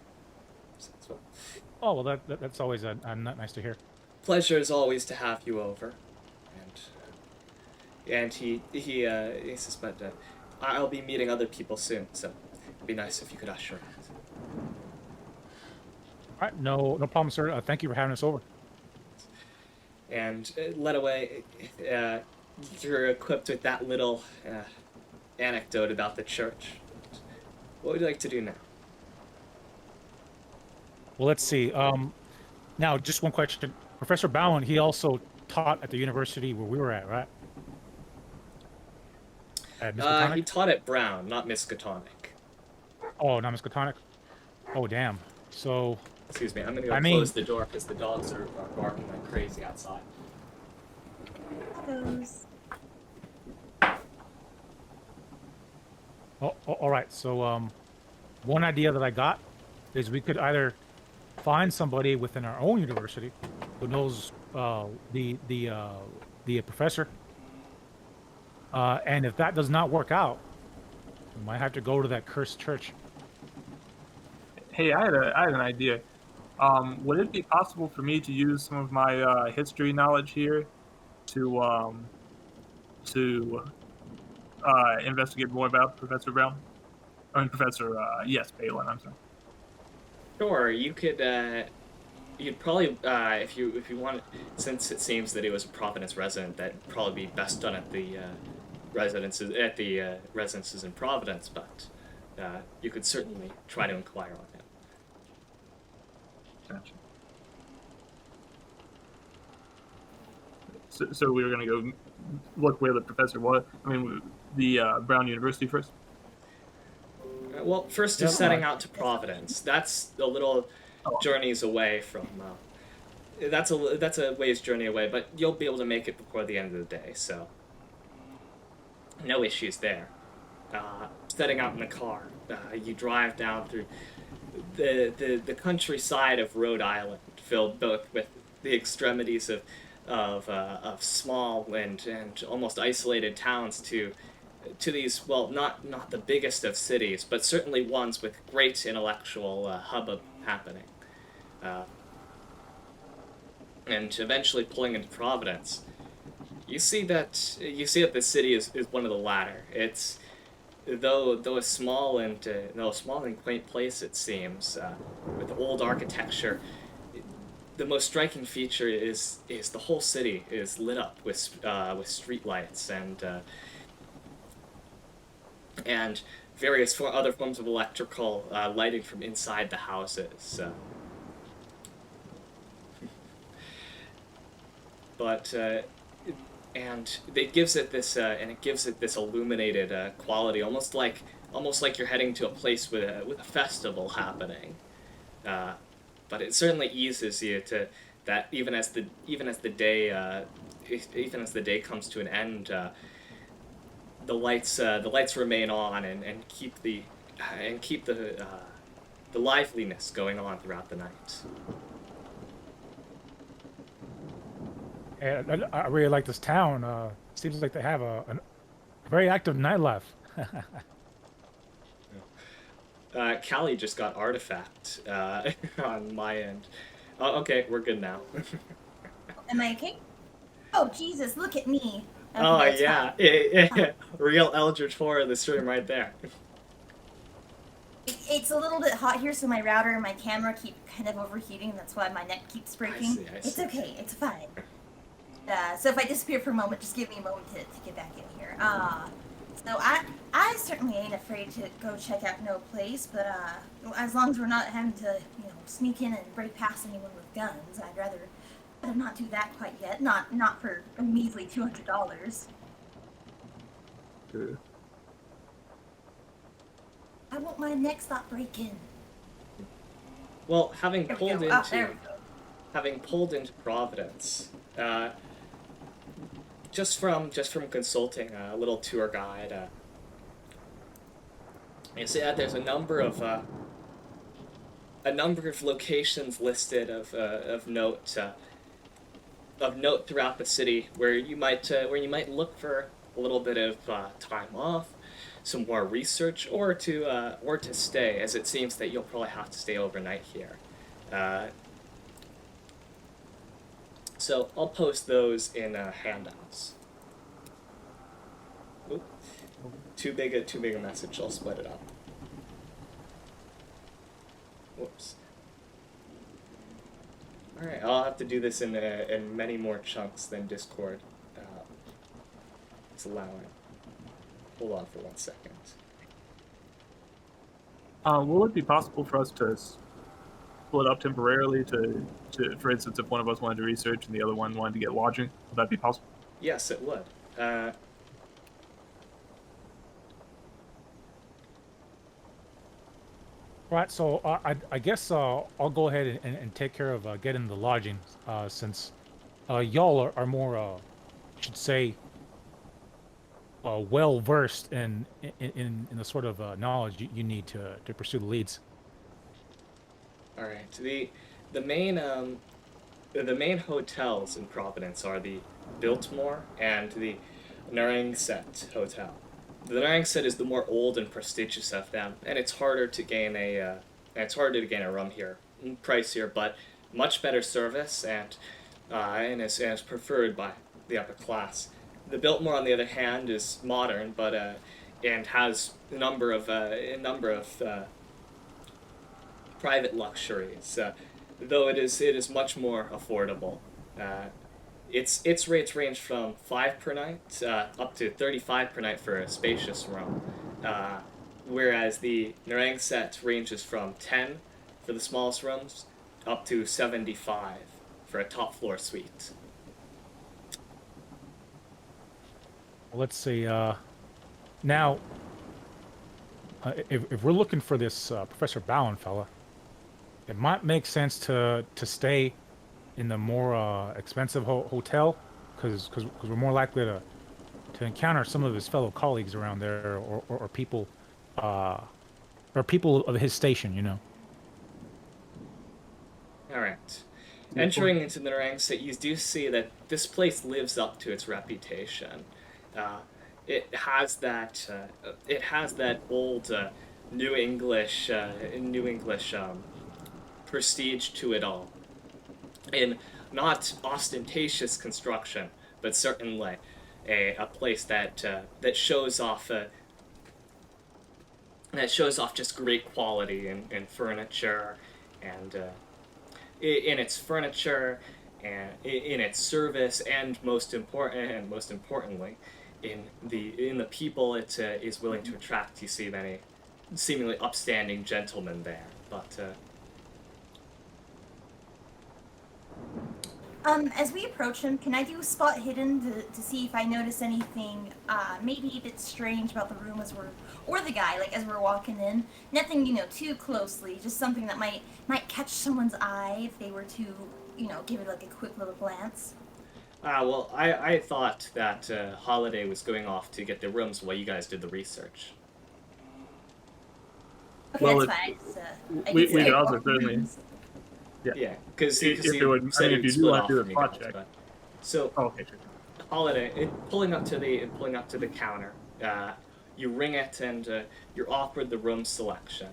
Oh, well, that's always nice to hear. Pleasure is always to have you over. And he says, but I'll be meeting other people soon, so it'd be nice if you could usher out. All right, no problem, sir. Thank you for having us over. And led away, you're equipped with that little anecdote about the church. What would you like to do now? Well, let's see. Now, just one question. Professor Bowen, he also taught at the university where we were at, right? At Miskatonic? He taught at Brown, not Miskatonic. Oh, not Miskatonic? Oh, damn. So... Excuse me, I'm going to go close the door because the dogs are barking like crazy outside. Those. Oh, all right. So, one idea that I got is we could either find somebody within our own university who knows the professor, and if that does not work out, we might have to go to that cursed church. Hey, I had an idea. Would it be possible for me to use some of my history knowledge here to investigate more about Professor Brown? Professor. Yes, Balin. I'm sorry. Sure, you could. You'd probably, if you want, since it seems that he was a Providence resident, that'd probably be best done at the residences in Providence. But you could certainly try to inquire on him. Gotcha. So we were gonna go look where the professor was. I mean, the Brown University first. Well, first is setting out to Providence. That's a little journeys away from. That's a ways journey away, but you'll be able to make it before the end of the day, so no issues there. Setting out in the car, you drive down through the countryside of Rhode Island, filled both with the extremities of small and almost isolated towns to these, well, not the biggest of cities, but certainly ones with great intellectual hubbub happening. And eventually pulling into Providence, you see that the city is one of the latter. It's though a small and quaint place it seems, with old architecture. The most striking feature is the whole city is lit up with streetlights and various other forms of electrical lighting from inside the houses. But and it gives it this illuminated quality, almost like you're heading to a place with a festival happening. But it certainly eases you to that even as the day comes to an end. The lights remain on and keep the liveliness going on throughout the night. And I really like this town. Seems like they have a very active nightlife. Callie just got artifact on my end. Oh, okay, we're good now. Am I okay? Oh, Jesus, look at me. Okay, Oh that's yeah, fine. real Eldritch horror of the stream right there. It's a little bit hot here, so my router and my camera keep kind of overheating. That's why my neck keeps breaking. I It's see. okay. It's fine. So if I disappear for a moment, just give me a moment to get back in here. So I certainly ain't afraid to go check out no place, but as long as we're not having to, sneak in and break past anyone with guns, I'd rather not do that quite yet. Not for a measly $200. Good. I want my neck stop breaking. Well, having There we pulled go. into Oh, there we go. Providence, just from consulting a little tour guide, you see that there's a number of locations listed of note throughout the city where you might look for a little bit of time off, some more research, or to stay, as it seems that you'll probably have to stay overnight here. So I'll post those in handouts. Oop. Too big a message. I'll split it up. Whoops. All right, I'll have to do this in many more chunks than Discord is allowing. Hold on for 1 second. Will it be possible for us to split up temporarily to, for instance, if one of us wanted to research and the other one wanted to get lodging? Would that be possible? Yes, it would. Right, so I guess I'll go ahead and take care of getting the lodging, since y'all are more, I should say, well versed in the sort of knowledge you need to pursue the leads. All right. The main hotels in Providence are the Biltmore and the Narragansett Hotel. The Narragansett is the more old and prestigious of them, and it's harder to gain a room here, pricier, but much better service and is preferred by the upper class. The Biltmore, on the other hand, is modern, but and has a number of private luxuries, though it is much more affordable. Its rates range from 5 per night up to 35 per night for a spacious room, whereas the Narangset ranges from 10 for the smallest rooms up to 75 for a top floor suite. Let's see. Now, if we're looking for this Professor Bowen fella, it might make sense to stay in the more expensive hotel, because we're more likely to encounter some of his fellow colleagues around there, or people, or people of his station, you know. All right. Entering into the Narangset, you do see that this place lives up to its reputation. It has that old New English prestige to it all, in not ostentatious construction, but certainly a place that shows off just great quality in furniture, and in its furniture, and in its service, and most importantly, in the people it is willing to attract. You see many seemingly upstanding gentlemen there, but As we approach him, can I do a spot hidden to see if I notice anything, maybe a bit strange about the room or the guy, like as we're walking in? Nothing, too closely, just something that might catch someone's eye if they were to, give it like a quick little glance. well, I thought that Holiday was going off to get the rooms while you guys did the research. Okay, Well, that's fine. we could also certainly. Yeah, because If you it would, said I mean, if you you'd do split want off to do from the you plot guys, check. but so Oh, okay, sure. Holiday, pulling up to the counter, you ring it and you're offered the room selection.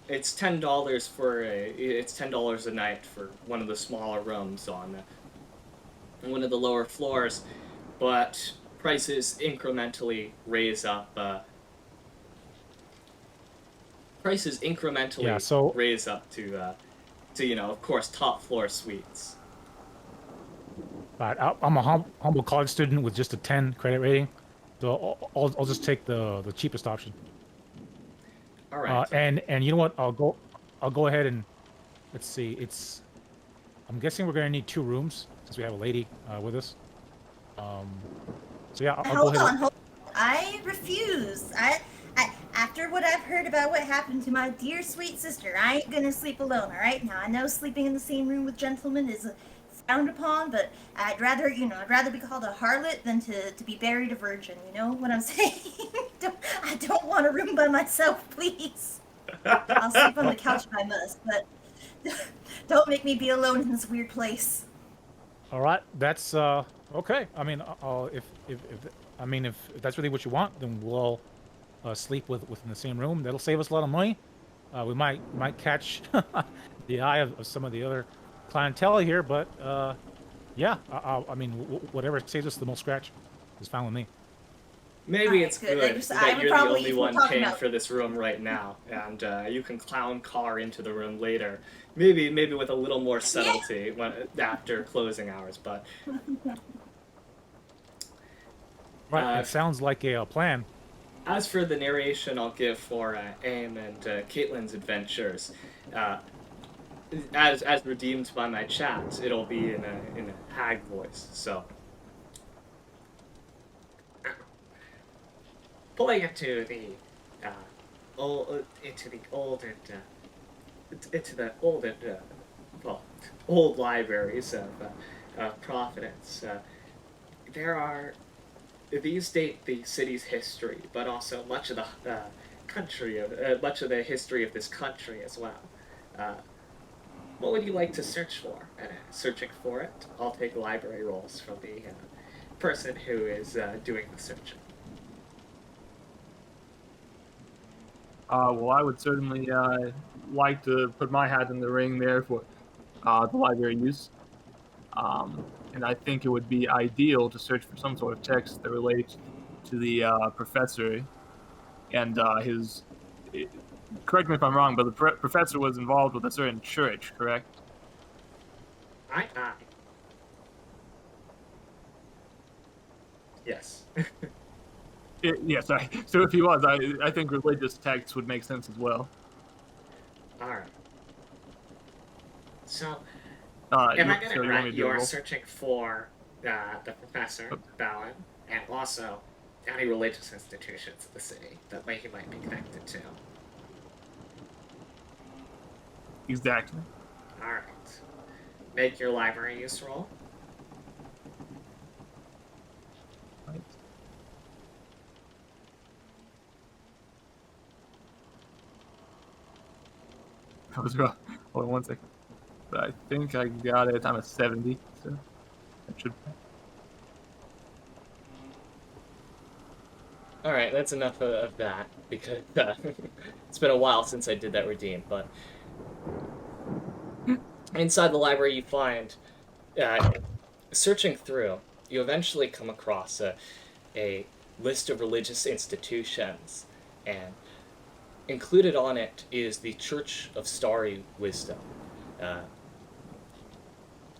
It's $10 a night for one of the smaller rooms on one of the lower floors, but prices incrementally raise up. Yeah, so raise up to of course top floor suites. right, I'm a humble college student with just a 10 credit rating, so I'll just take the cheapest option. All right. And you know what? I'll go ahead and let's see. I'm guessing we're gonna need 2 rooms since we have a lady with us. So yeah, I'll go Hold ahead. on. I refuse. After what I've heard about what happened to my dear sweet sister, I ain't gonna sleep alone. All right. Now I know sleeping in the same room with gentlemen is frowned upon, but I'd rather be called a harlot than to be buried a virgin. You know what I'm saying? I don't want a room by myself, please. I'll sleep on the couch if I must, but don't make me be alone in this weird place. All right, that's okay. I mean, if that's really what you want, then we'll sleep within the same room. That'll save us a lot of money. We might catch the eye of some of the other clientele here, but yeah, I mean, whatever saves us the most scratch is fine with me. Maybe it's good. good that you're the only one paying about for this room right now, and you can clown Carr into the room later. Maybe with a little more subtlety after closing hours, but Right, it sounds like a plan. as for the narration I'll give for Aim and Caitlin's adventures, as redeemed by my chat, it'll be in a hag voice. So, pulling into the old libraries of Providence, there are. These date the city's history, but also much of the much of the history of this country as well. What would you like to search for? Searching for it, I'll take library rolls from the person who is doing the searching. Well, I would certainly like to put my hat in the ring there for the library use. And I think it would be ideal to search for some sort of text that relates to the professor and his. Correct me if I'm wrong, but the professor was involved with a certain church, correct? Aye. Yes. Yeah, sorry. So if he was, I think religious texts would make sense as well. Alright. So, Uh, if you, I get so it you want me right, to do you a are roll? searching for the professor, Ballard, and also any religious institutions of the city that he might be connected to. Exactly. Alright. Make your library use roll. Right. That was rough. Hold on one second. But I think I got it. I'm at 70, so that should. Alright, that's enough of that, because it's been a while since I did that redeem, but inside the library you find, searching through, you eventually come across a list of religious institutions, and included on it is the Church of Starry Wisdom.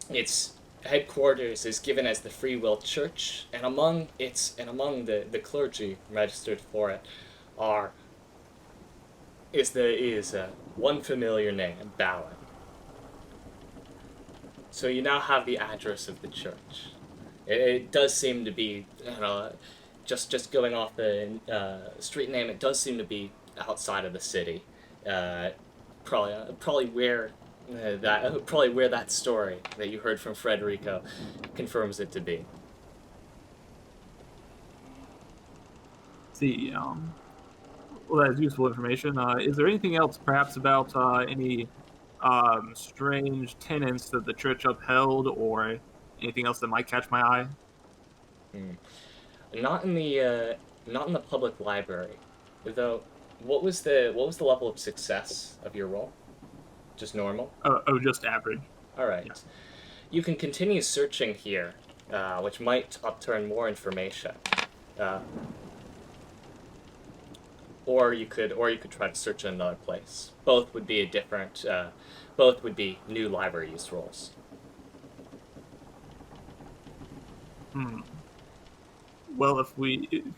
Its headquarters is given as the Free Will Church, and among the clergy registered for it is one familiar name, Ballard. So you now have the address of the church. It does seem to be, just going off the street name, it does seem to be outside of the city. Probably where that story that you heard from Frederico confirms it to be. See, well, that is useful information. Is there anything else, perhaps, about any strange tenets that the church upheld, or anything else that might catch my eye? Not in the public library, though. What was the level of success of your roll? Just normal? Oh, just average. All right. Yeah. You can continue searching here, which might upturn more information. Or you could try to search in another place. Both would be both would be new library use rolls. Well,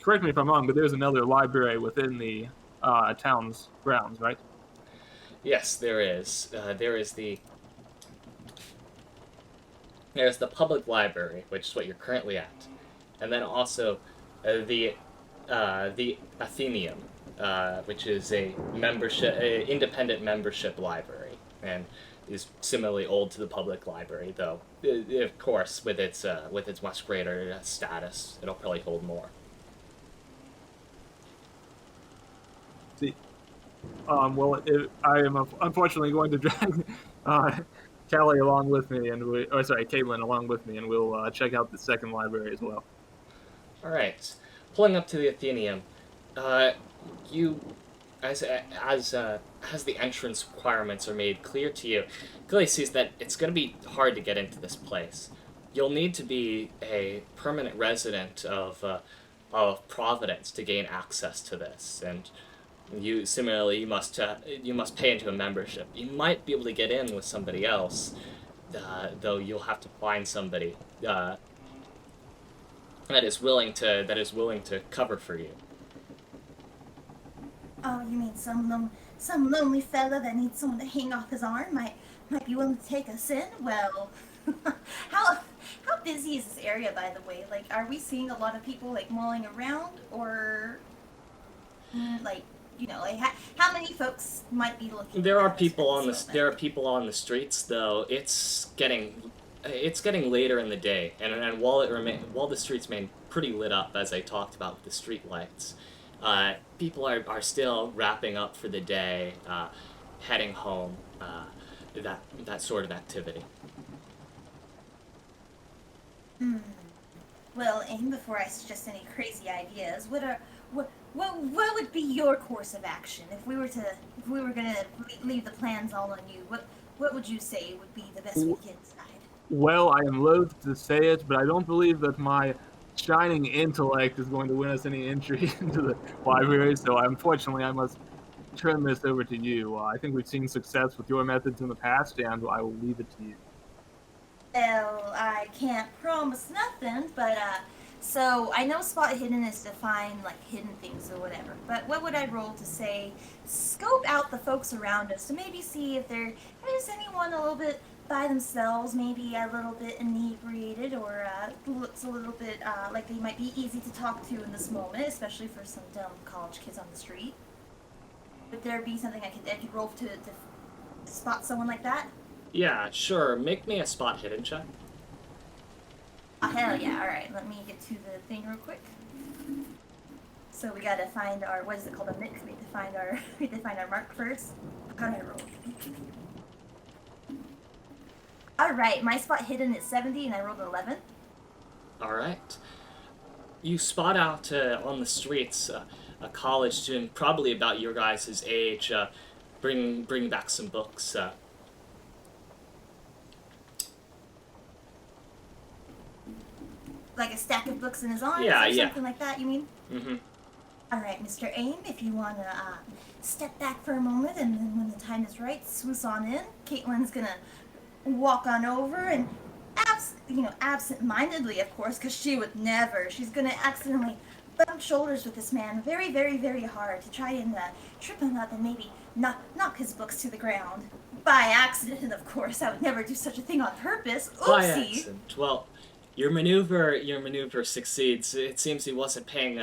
correct me if I'm wrong, but there's another library within the town's grounds, right? Yes, there is. There's the public library, which is what you're currently at, and then also the Athenaeum, which is a independent membership library, and is similarly old to the public library, though of course with its much greater status, it'll probably hold more. See, well, I am unfortunately going to drag Callie along with me, and Caitlin along with me, and we'll check out the second library as well. All right, pulling up to the Athenaeum, you, as the entrance requirements are made clear to you, clearly sees that it's going to be hard to get into this place. You'll need to be a permanent resident of Providence to gain access to this, and you must pay into a membership. You might be able to get in with somebody else, though you'll have to find somebody that is willing to cover for you. Oh, you mean some lonely fella that needs someone to hang off his arm might be willing to take us in? Well, how busy is this area, by the way? Like, are we seeing a lot of people like mulling around, or like, how many folks might be looking? There are people on the streets, though. It's getting later in the day, and while the streets remain pretty lit up, as I talked about with the street lights, people are still wrapping up for the day, heading home, that sort of activity. Well, Aim, before I suggest any crazy ideas, what would be your course of action if we were gonna leave the plans all on you? What would you say would be the best weekend side? Well, I am loath to say it, but I don't believe that my shining intellect is going to win us any entry into the library. So unfortunately, I must turn this over to you. I think we've seen success with your methods in the past, and I will leave it to you. Well, I can't promise nothing, but so I know spot hidden is to find like hidden things or whatever. But what would I roll to say scope out the folks around us to maybe see if there is anyone a little bit by themselves, maybe a little bit inebriated, or looks a little bit like they might be easy to talk to in this moment, especially for some dumb college kids on the street. Would there be something I could roll to spot someone like that? Yeah, sure. Make me a spot hidden check. Oh, hell yeah. Alright, let me get to the thing real quick. So we gotta find our, what is it called, a mix? We have to find our mark first. How did I roll? Alright, my spot hidden is 70 and I rolled an 11. All right. You spot out on the streets a college student, probably about your guys' age, bring back some books. Like a stack of books in his arms Yeah, or yeah. something like that, you mean? Mm-hmm. Alright, Mr. Aim, if you want to step back for a moment, and then when the time is right, swoosh on in. Caitlin's gonna walk on over and, absent-mindedly, of course, because she would never. She's gonna accidentally bump shoulders with this man very, very, very hard to try and trip him up and maybe knock his books to the ground. By accident, of course. I would never do such a thing on purpose. By Oopsie! accident. Well, your maneuver succeeds. It seems he wasn't paying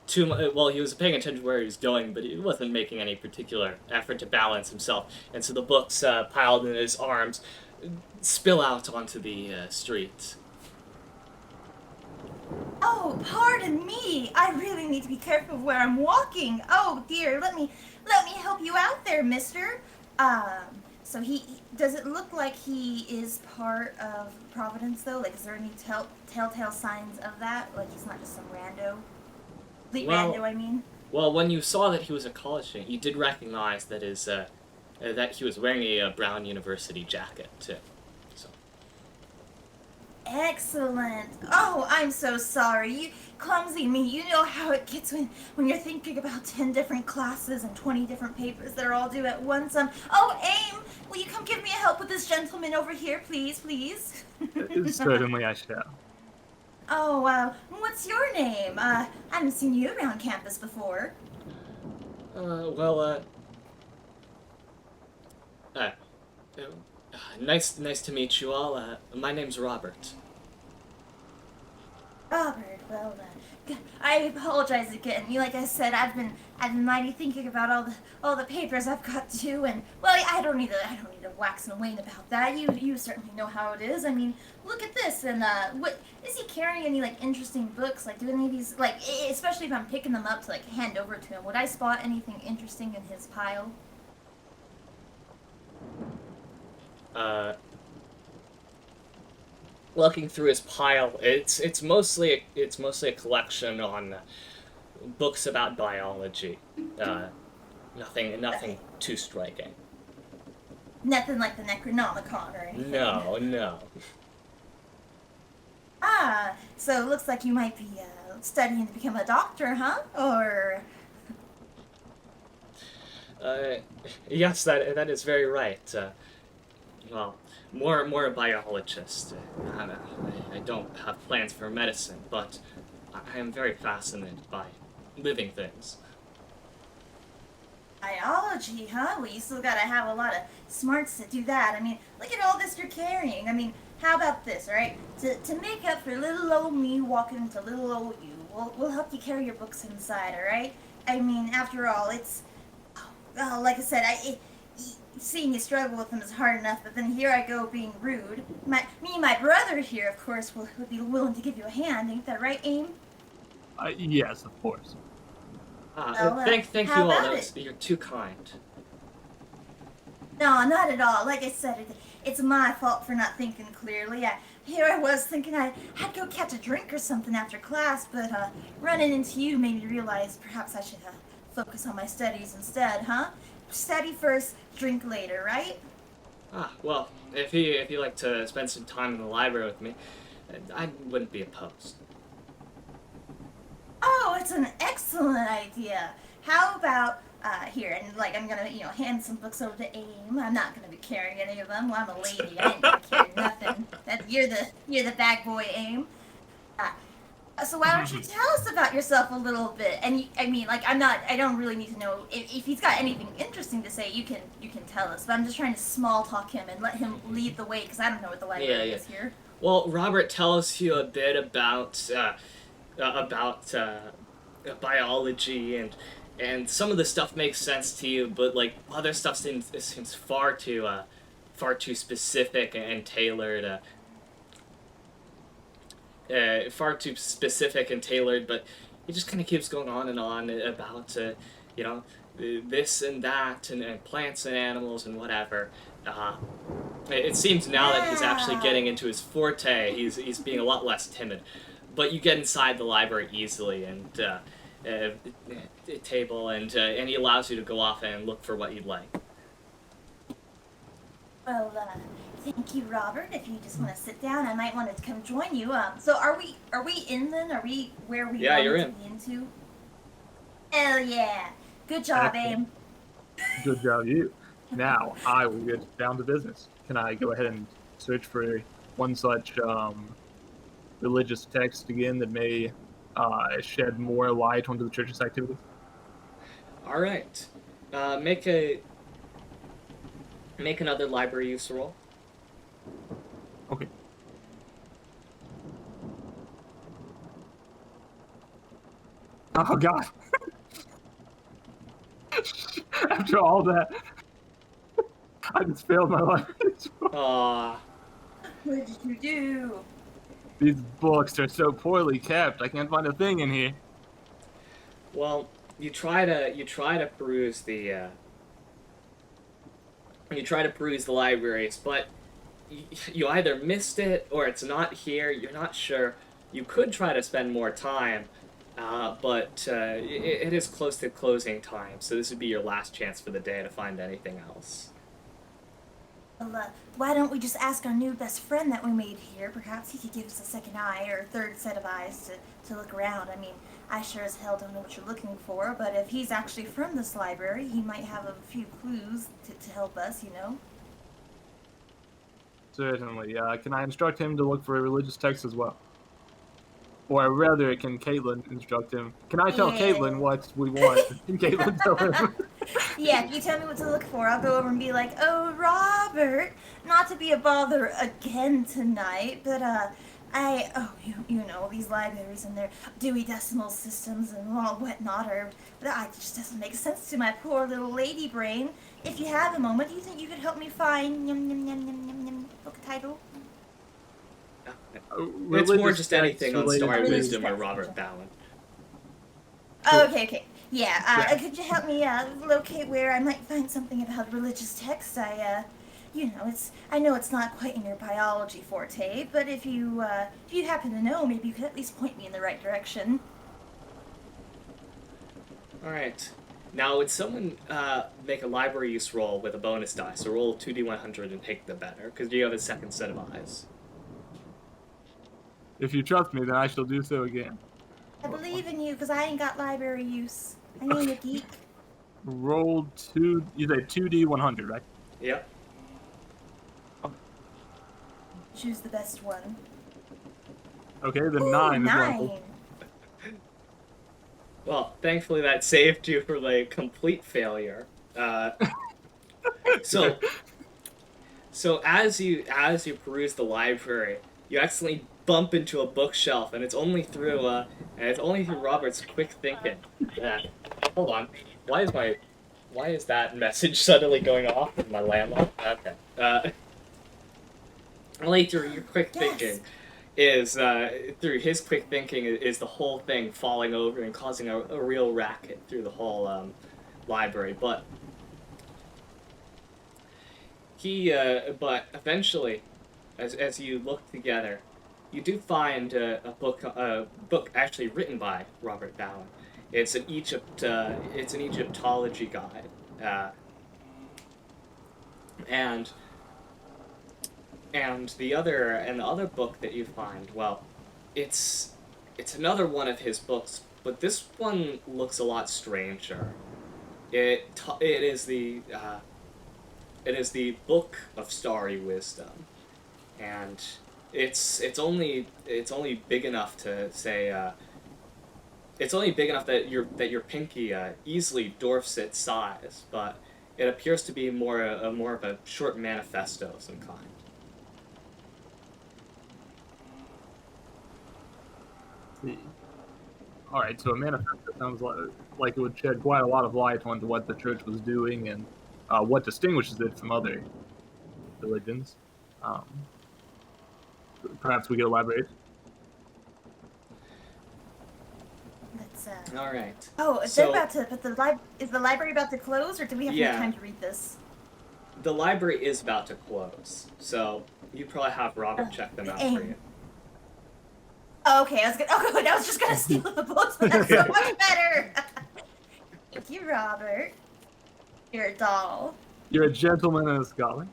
too much. Well, he was paying attention to where he was going, but he wasn't making any particular effort to balance himself. And so the books piled in his arms spill out onto the street. Oh, pardon me. I really need to be careful of where I'm walking. Oh dear, let me help you out there, mister. So he does it look like he is part of Providence though? Like, is there any telltale signs of that? Like he's not just some rando? Well- Rando, I mean. Well, when you saw that he was a college student, you did recognize that that he was wearing a Brown University jacket too. So. Excellent. Oh, I'm so sorry. You clumsy me. You know how it gets when you're thinking about 10 different classes and 20 different papers that are all due at once. Oh, Aim, will you come give me a help with this gentleman over here, please, please? Certainly I shall. Oh, what's your name? I haven't seen you around campus before. Nice to meet you all. My name's Robert. Robert, well, I apologize again. Like I said, I've been mighty thinking about all the papers I've got to do, and well, I don't need to wax and wane about that. You certainly know how it is. I mean, look at this, and what is he carrying? Any like interesting books? Like, do any of these especially if I'm picking them up to like hand over to him? Would I spot anything interesting in his pile? Looking through his pile, it's mostly a collection on books about biology. Nothing too striking. Nothing like the Necronomicon or anything. No. So it looks like you might be studying to become a doctor, huh? Or Yes, that is very right. Well, more a biologist. I don't have plans for medicine, but I am very fascinated by living things. biology, huh? Well, you still gotta have a lot of smarts to do that. I mean, look at all this you're carrying. I mean, how about this, alright? To make up for little old me walking into little old you, we'll help you carry your books inside, alright? I mean, after all, it's... Oh, like I said, seeing you struggle with them is hard enough, but then here I go being rude. Me and my brother here, of course, would be willing to give you a hand. Ain't that right, Aim? Yes, of course. Well, Thank you how all. about it? You're too kind. No, not at all. Like I said, it's my fault for not thinking clearly. Here I was thinking I'd go catch a drink or something after class, but running into you made me realize perhaps I should focus on my studies instead, huh? Study first, drink later, right? Well, if you like to spend some time in the library with me, I wouldn't be opposed. that's an excellent idea. How about here, and like I'm gonna, hand some books over to Aim. I'm not gonna be carrying any of them. Well, I'm a lady. I ain't gonna carry nothing. You're the bag boy, Aim. So why don't you tell us about yourself a little bit? And I mean, like, I don't really need to know if he's got anything interesting to say. You can tell us. But I'm just trying to small talk him and let him lead the way because I don't know what the library is here. Well, Robert tells you a bit about biology, and some of the stuff makes sense to you, but like other stuff seems far too specific and tailored. Far too specific and tailored, but he just kind of keeps going on and on about this and that and plants and animals and whatever. It seems now that he's actually getting into his forte. He's being a lot less timid, but you get inside the library easily and table and he allows you to go off and look for what you'd like. Well, thank you, Robert. If you just want to sit down, I might want to come join you. So are we in then? Are we where we Yeah, want you're to in. be into? Hell yeah! Good job, Aim. Good job, you. Now, I will get down to business. Can I go ahead and search for one such religious text again that may shed more light onto the church's activities? All right, make another library use roll. Okay. Oh, God. After all that, I just failed my life. Aww. What did you do? These books are so poorly kept. I can't find a thing in here. Well, you try to peruse the libraries, but you either missed it or it's not here. You're not sure. You could try to spend more time, but it is close to closing time, so this would be your last chance for the day to find anything else. Well, why don't we just ask our new best friend that we made here? Perhaps he could give us a second eye or a third set of eyes to look around. I mean, I sure as hell don't know what you're looking for, but if he's actually from this library, he might have a few clues to help us, Certainly. Can I instruct him to look for a religious text as well? Or rather, can Caitlin instruct him? Can I tell Caitlin what we want? Can Caitlin tell him? Yeah, if you tell me what to look for, I'll go over and be like, "Oh, Robert, not to be a bother again tonight, but you know, these libraries and their Dewey Decimal Systems and all whatnot that just doesn't make sense to my poor little lady brain. If you have a moment, do you think you could help me find book title?" It's more just anything on related Starry to- Wisdom or Robert Bowen. Oh, okay. Yeah, could you help me locate where I might find something about religious text? I know it's not quite in your biology forte, but if you happen to know, maybe you could at least point me in the right direction. Alright. Now, would someone make a library use roll with a bonus die? So roll 2d100 and take the better, because you have a second set of eyes. If you trust me, then I shall do so again. I believe in you, because I ain't got library use. I ain't a geek. Roll 2, you say 2d100, right? Yep. Choose the best one. Okay, then Ooh, 9 is nine. one. Well, thankfully that saved you from a complete failure. So as you peruse the library, you accidentally bump into a bookshelf, and it's only through Robert's quick thinking. Hold on, why is that message suddenly going off in my landline? Okay. Only through your quick thinking is through his quick thinking is the whole thing falling over and causing a real racket through the whole library, but but eventually, as you look together, you do find a book actually written by Robert Bowen. It's an Egyptology guide, and the other book that you find, well, it's another one of his books, but this one looks a lot stranger. It is the Book of Starry Wisdom, and it's only big enough to say. It's only big enough that your pinky easily dwarfs its size, but it appears to be more of a short manifesto of some kind. See. All right, so a manifesto sounds like it would shed quite a lot of light onto what the church was doing and what distinguishes it from other religions. Um, Perhaps we could elaborate. Let's, All right. Oh, is So- it about to? But is the library about to close, or do we have Yeah. more time to read this? The library is about to close, so you probably have Robert check them out for you. Oh, okay, I was just gonna steal the books, but that's so much better. Thank you, Robert. You're a doll. You're a gentleman and a scholar.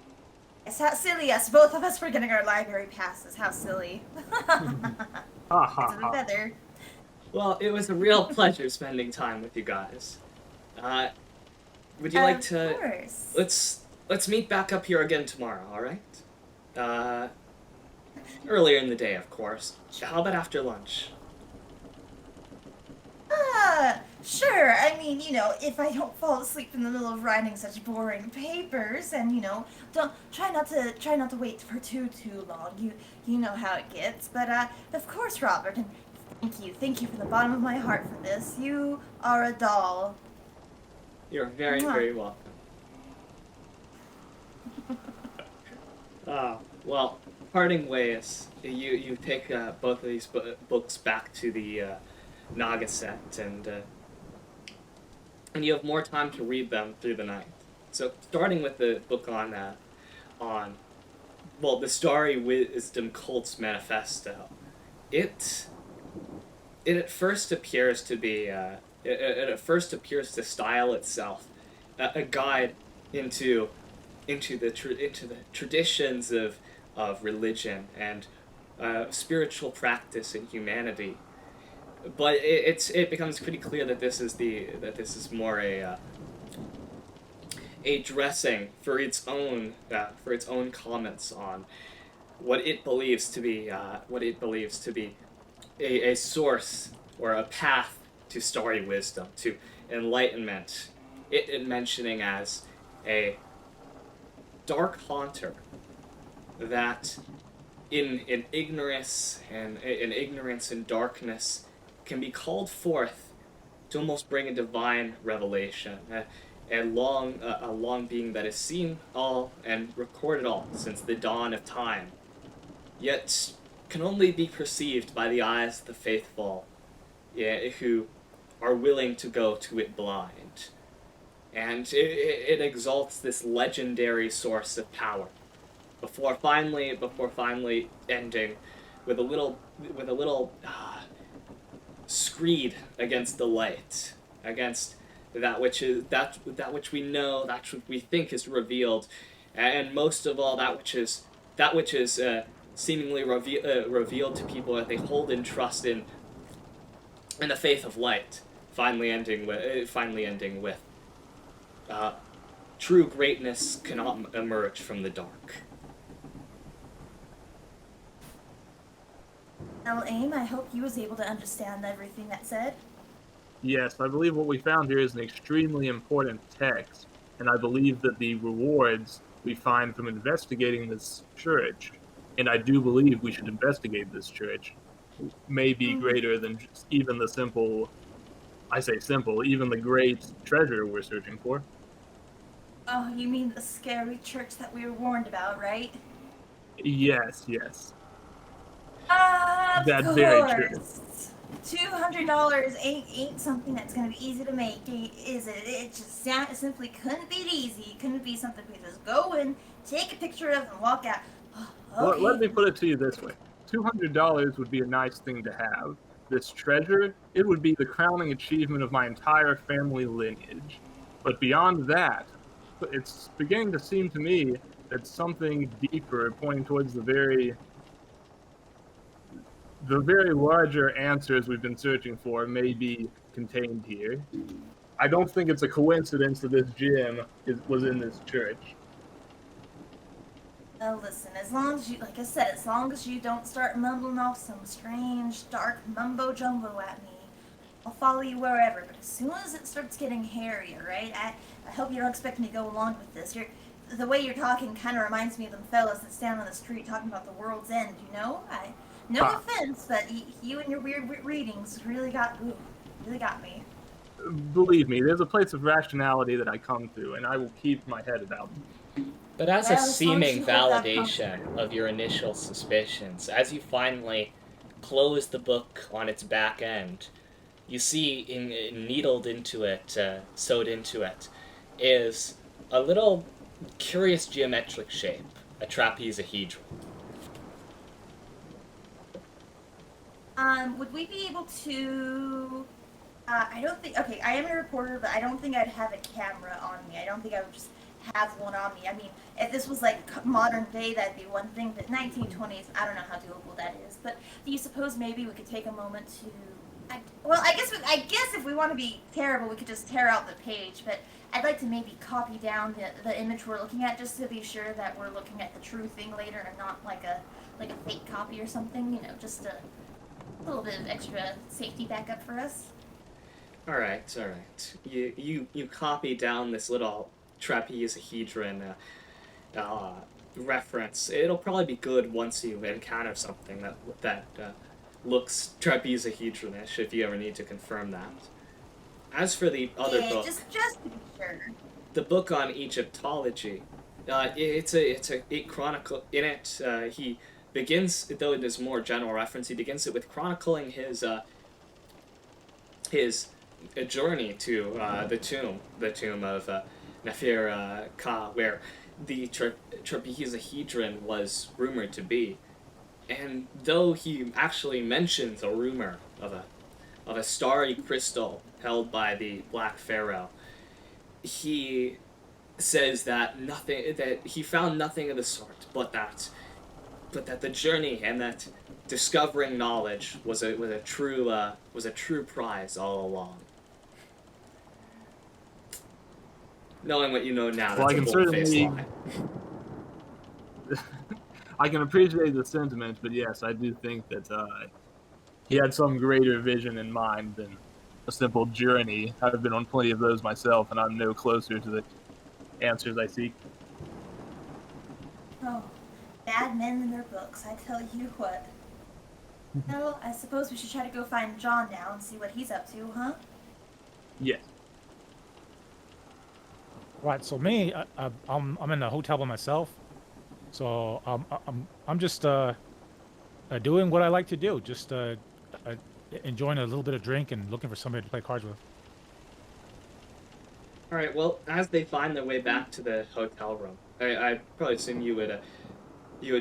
Yes, how silly us. Both of us were getting our library passes. How silly. Ha ha It's a ha. feather. Well, it was a real pleasure spending time with you guys. Would you like Of to? course. Let's meet back up here again tomorrow. All right? Earlier in the day, of course. How about after lunch? Sure. I mean, if I don't fall asleep in the middle of writing such boring papers, and don't try not to wait for too long. You know how it gets. But of course, Robert, and thank you from the bottom of my heart for this. You are a doll. You're very, Mwah. very welcome. Well, parting ways. You take both of these books back to the Naga set, and you have more time to read them through the night. So, starting with the book on the Starry Wisdom Cult's Manifesto, it at first appears to be it at first appears to style itself a guide into the traditions of religion and spiritual practice and humanity, but it becomes pretty clear that this is more a dressing for its own comments on what it believes to be a source or a path to starry wisdom, to enlightenment. It mentioning as a dark haunter that in ignorance and darkness can be called forth to almost bring a divine revelation, a long being that has seen all and recorded all since the dawn of time, yet can only be perceived by the eyes of the faithful, who are willing to go to it blind. And it exalts this legendary source of power, before finally ending with a little screed against the light, against that which we know, that which we think is revealed, and most of all that which is seemingly revealed to people that they hold in trust in the faith of light. Finally ending with true greatness cannot emerge from the dark. Well, Aim, I hope you was able to understand everything that said. Yes, I believe what we found here is an extremely important text, and I believe that the rewards we find from investigating this church, and I do believe we should investigate this church, may be greater than just even the simple, I say simple, even the great treasure we're searching for. Oh, you mean the scary church that we were warned about, right? Yes. Of That's course. very true. $200 ain't something that's gonna be easy to make, is it? It just simply couldn't be easy. It couldn't be something we just go in, take a picture of, and walk out. Okay. Let me put it to you this way. $200 would be a nice thing to have. This treasure, it would be the crowning achievement of my entire family lineage. But beyond that, it's beginning to seem to me that something deeper, pointing towards the the very larger answers we've been searching for may be contained here. I don't think it's a coincidence that this gym was in this church. Oh, listen, as long as you, like I said, as long as you don't start mumbling off some strange, dark mumbo-jumbo at me, I'll follow you wherever. But as soon as it starts getting hairier, right? I hope you don't expect me to go along with this. The way you're talking kind of reminds me of them fellas that stand on the street talking about the world's end, you know? No offense, but you and your weird readings really got me. Believe me, there's a place of rationality that I come to, and I will keep my head about it. But as Well, a as long as seeming you hold that validation comfort. of your initial suspicions, as you finally close the book on its back end, you see needled into it, sewed into it, is a little curious geometric shape, a trapezohedron. Would we be able to? I don't think. Okay, I am a reporter, but I don't think I'd have a camera on me. I don't think I would just have one on me. I mean, if this was like modern day, that'd be one thing. But 1920s, I don't know how doable that is. But do you suppose maybe we could take a moment to? I guess if we want to be terrible, we could just tear out the page. But I'd like to maybe copy down the image we're looking at, just to be sure that we're looking at the true thing later, and not like a fake copy or something. You know, just a little bit of extra safety backup for us. All right. You copy down this little trapezohedron reference. It'll probably be good once you encounter something that looks trapezohedronish, if you ever need to confirm that. As for the other book, just to be sure. the book on Egyptology, it chronicle in it. He begins, though it is more general reference. He begins it with chronicling his journey to the tomb of Nefer Ka, where the trapezohedron was rumored to be. And though he actually mentions a rumor of a starry crystal held by the Black Pharaoh, he says that he found nothing of the sort, but that the journey and that discovering knowledge was a true prize all along. Knowing what you know now, that's a bold-faced lie. I can appreciate the sentiment, but yes, I do think that he had some greater vision in mind than a simple journey. I've been on plenty of those myself, and I'm no closer to the answers I seek. Oh, bad men and their books, I tell you what. Well, I suppose we should try to go find John now and see what he's up to, huh? Yes. Right. So me, I'm in the hotel by myself. So I'm just doing what I like to do. Just enjoying a little bit of drink and looking for somebody to play cards with. All right. Well, as they find their way back to the hotel room, I probably assume you would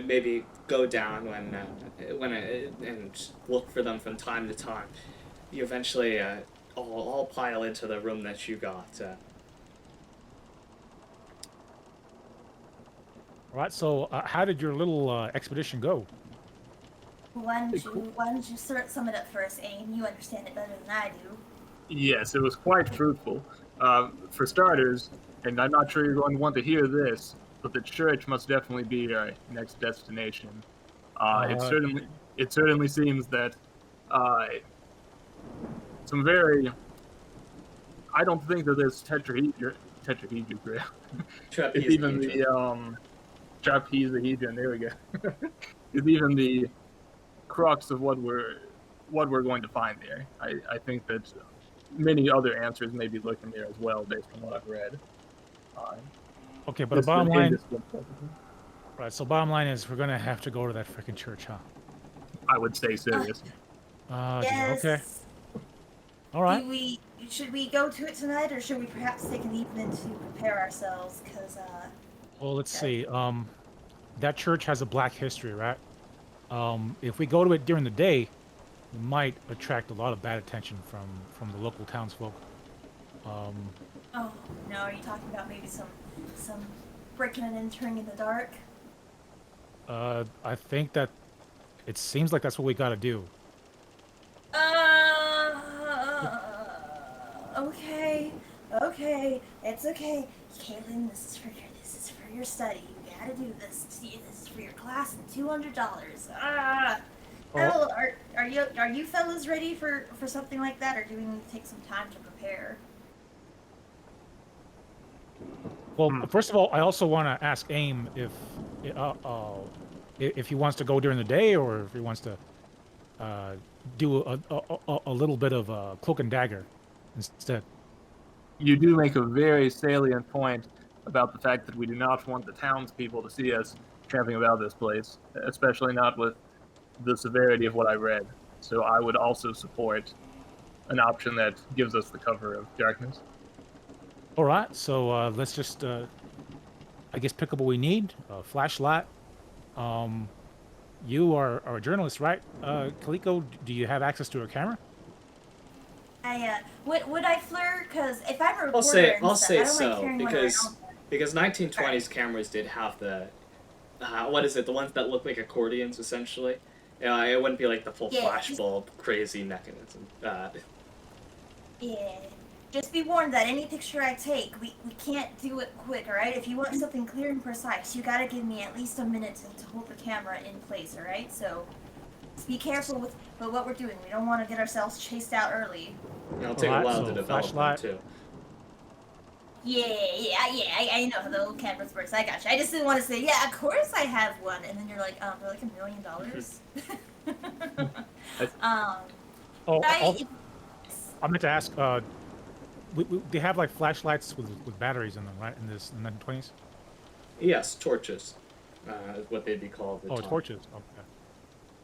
maybe go down and look for them from time to time. You eventually all pile into the room that you got. All right. So how did your little expedition go? Why don't you sum it up for us, Aim? You understand it better than I do. Yes, it was quite fruitful. For starters, and I'm not sure you're going to want to hear this, but the church must definitely be our next destination. It certainly seems that some very. I don't think that this tetrahedron. It's even the trapezohedron. There we go. It's even the crux of what we're going to find there. I think that many other answers may be looking there as well, based on what I've read. Okay, but the bottom line. Right. So bottom line is we're gonna have to go to that freaking church, huh? I would say so. Yes. Yes. Okay. All right. Should we go to it tonight, or should we perhaps take an evening to prepare ourselves? Well, let's see. That church has a black history, right? If we go to it during the day, we might attract a lot of bad attention from the local townsfolk. Oh no, are you talking about maybe some breaking and entering in the dark? I think that It seems like that's what we got to do. Okay, it's okay. Caitlin, this is for your study. You gotta do this. This is for your class and $200. Oh. Are you fellas ready for something like that, or do we need to take some time to prepare? Well, first of all, I also want to ask Aim if he wants to go during the day or if he wants to do a little bit of cloak and dagger instead. You do make a very salient point about the fact that we do not want the townspeople to see us tramping about this place, especially not with the severity of what I read. So I would also support an option that gives us the cover of darkness. All right, so let's just, I guess, pick up what we need. Flashlight. You are a journalist, right? Calico, do you have access to a camera? Would I flare? Because if I'm a reporter, I'll say I don't so like carrying one because around. 1920s cameras did have the what is it? The ones that look like accordions, essentially. Yeah, it wouldn't be like the full flash bulb crazy mechanism. Yeah. Just be warned that any picture I take, we can't do it quick, alright? If you want something clear and precise, you gotta give me at least a minute to hold the camera in place, alright? So, just be careful with what we're doing. We don't want to get ourselves chased out early. It'll take a while to develop them, too. Yeah, I know how the old cameras works. I gotcha. I just didn't want to say, yeah, of course I have one, and then you're like, for like $1 million? I meant to ask, they have like flashlights with batteries in them, right? In the 1920s. Yes, torches, is what they'd be called. Torches. Okay.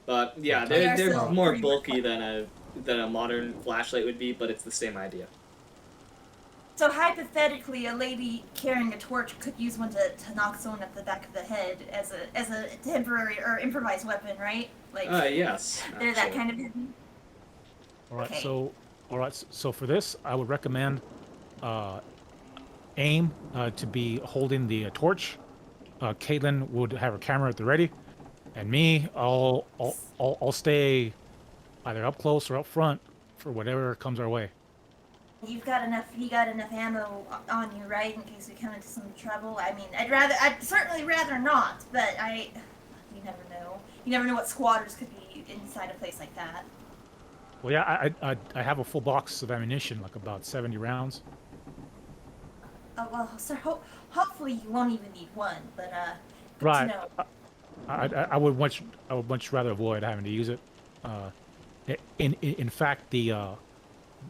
But yeah, they're more bulky than a modern flashlight would be, but it's the same idea. So hypothetically, a lady carrying a torch could use one to knock someone up the back of the head as a temporary or improvised weapon, right? Like yes. They're that kind of hidden. All right. So for this, I would recommend Aim to be holding the torch. Caitlin would have her camera at the ready, and me, I'll stay either up close or up front for whatever comes our way. You got enough ammo on you, right? In case we come into some trouble. I mean, I'd certainly rather not, but you never know. You never know what squatters could be inside a place like that. Well, yeah, I have a full box of ammunition, like about 70 rounds. Oh well, sir. Hopefully you won't even need one, but good right. to know. I would much rather avoid having to use it. In fact, the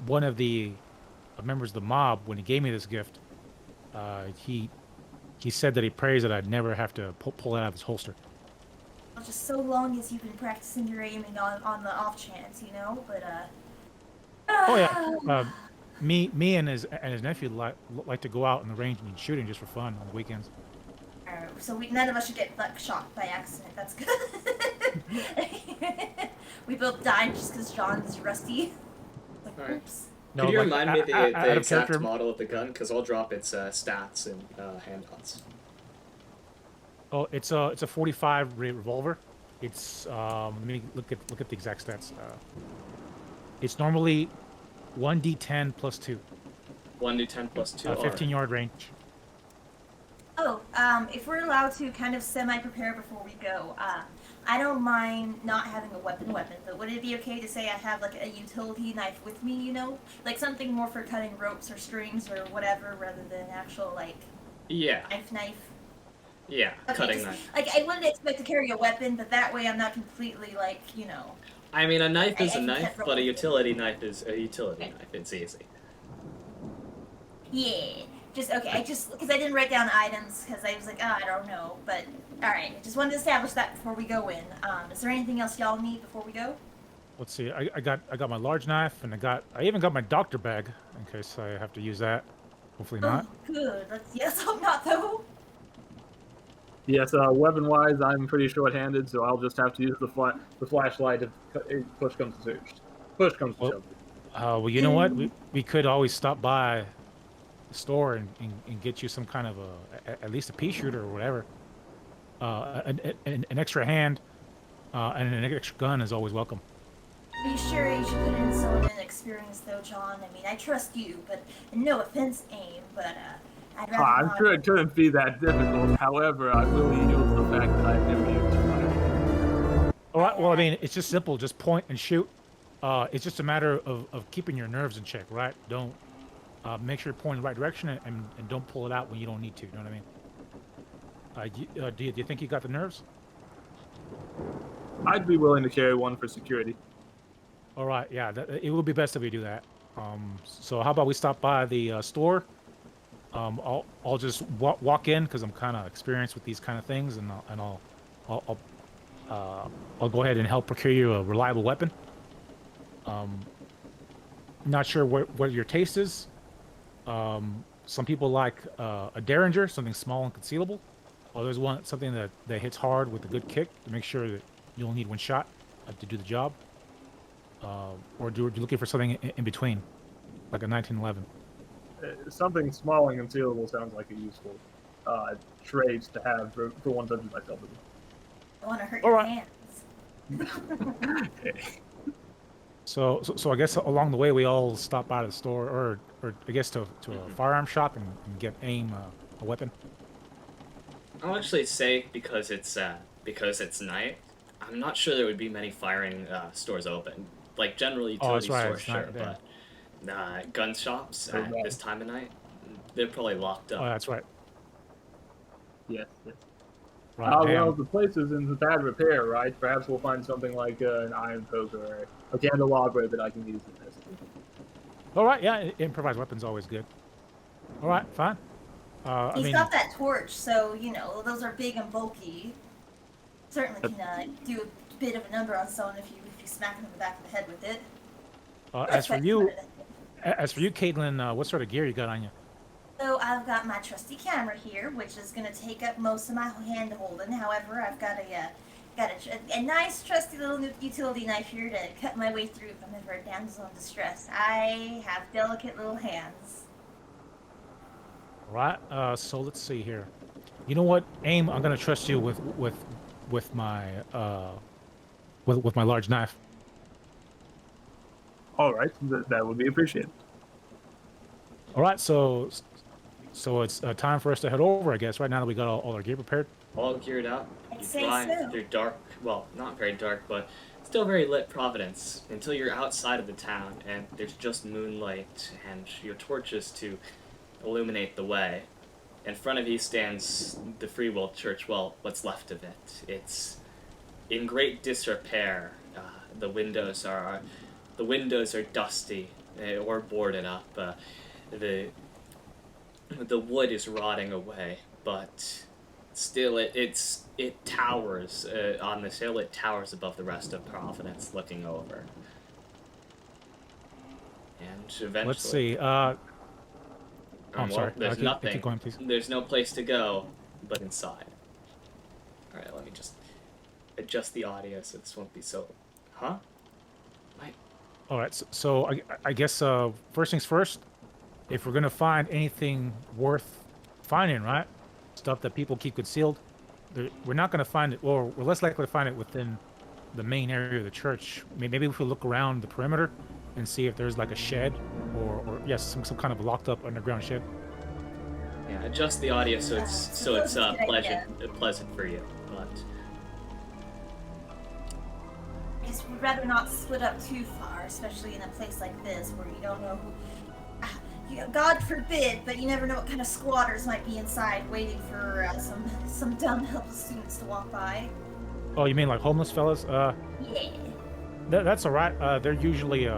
one of the members of the mob, when he gave me this gift, he said that he prays that I'd never have to pull it out of his holster. Well, just so long as you've been practicing your aiming on the off chance, you know. But Oh yeah. Me and his nephew like to go out in the range and shooting just for fun on the weekends. So none of us should get shot by accident. That's good. We both died just because John's rusty. Like, oops. Could you remind me the exact model of the gun? Because I'll drop its stats and handouts. Oh, it's a 45 revolver. It's let me look at the exact stats. It's normally 1d10 plus 2. 1d10 plus 2. 15-yard range. Oh, if we're allowed to kind of semi-prepare before we go, I don't mind not having a weapon, but would it be okay to say I have like a utility knife with me, you know? Like something more for cutting ropes or strings or whatever rather than actual like knife? Yeah, okay, cutting knife. Like I wouldn't expect to carry a weapon, but that way I'm not completely like, you know. I mean, a knife is a knife, but a utility knife is a utility knife. It's easy. Yeah. Because I didn't write down items because I was like, I don't know. But, alright, just wanted to establish that before we go in. Is there anything else y'all need before we go? Let's see, I got my large knife, and I even got my doctor bag in case I have to use that. Hopefully not. Oh, good. Let's hope not, though. Yes, weapon-wise, I'm pretty short-handed, so I'll just have to use the flashlight if push comes to shove. Well, you know what? We could always stop by the store and get you some kind of at least a pea shooter or whatever. An extra hand and an extra gun is always welcome. Are you sure you should put in someone inexperienced though, John? I mean, I trust you, but no offense, Aim, but I'd rather I'm not. sure it couldn't be that difficult. However, I will yield to the fact that I've never used fire. All right. Well, I mean, it's just simple. Just point and shoot. It's just a matter of keeping your nerves in check, right? Don't make sure you're pointing the right direction and don't pull it out when you don't need to. You know what I mean? Do you think you got the nerves? I'd be willing to carry one for security. All right. Yeah. It would be best if we do that. So how about we stop by the store? I'll just walk in because I'm kind of experienced with these kind of things, and I'll go ahead and help procure you a reliable weapon. Not sure what your taste is. Some people like a Derringer, something small and concealable. Others want something that hits hard with a good kick to make sure that you'll need one shot to do the job. Or do you looking for something in between, like a 1911? Something small and concealable sounds like a useful trait to have for one such as myself. I want to hurt All your right. hands. So I guess along the way we all stop by the store, or I guess to a firearm shop and get Aim a weapon. I'll actually say because it's night, I'm not sure there would be many firing stores open. Like generally utility right, stores, it's sure, night, yeah. but gun shops Oh, at no. this time of night, they're probably locked up. Oh, that's right. Yes. Right. Well, damn. the place is in bad repair, right? Perhaps we'll find something like an iron poker or a candelabra that I can use in this. All right. Yeah. Improvised weapons always good. All right. Fine. I He's mean, got that torch, so those are big and bulky. Certainly can do a bit of a number on someone if you smack him in the back of the head with it. as for you, Caitlin, what sort of gear you got on you? So I've got my trusty camera here, which is going to take up most of my hand holding. However, I've got a nice trusty little utility knife here to cut my way through if I'm ever a damsel in distress. I have delicate little hands. All right. So let's see here. You know what, Aim? I'm gonna trust you with my with my large knife. All right, that would be appreciated. All right. So it's time for us to head over, I guess. Right now that we got all our gear prepared. All geared up. I'd You say drive so. through dark, well, not very dark, but still very lit Providence until you're outside of the town and there's just moonlight and your torches to illuminate the way. In front of you stands the Free Will Church, well, what's left of it. It's in great disrepair. The windows are dusty or boarded up. The wood is rotting away, but still it towers on this hill. It towers above the rest of Providence, looking over. And eventually, Let's see. I'm sorry. There's nothing. Keep going, please. There's no place to go but inside. All right, let me just adjust the audio so this won't be so. Huh? All right. So I guess first things first. If we're gonna find anything worth finding, right? Stuff that people keep concealed, we're not gonna find it, or we're less likely to find it within the main area of the church. Maybe if we look around the perimeter and see if there's like a shed, or yes, some kind of locked up underground shed. Yeah, adjust the audio so it's That's a good idea. pleasant for you. But I just would rather not split up too far, especially in a place like this where you don't know who. God forbid, but you never know what kind of squatters might be inside waiting for some dumb helpless students to walk by. Oh, you mean like homeless fellas? Yeah. That's all right. They're usually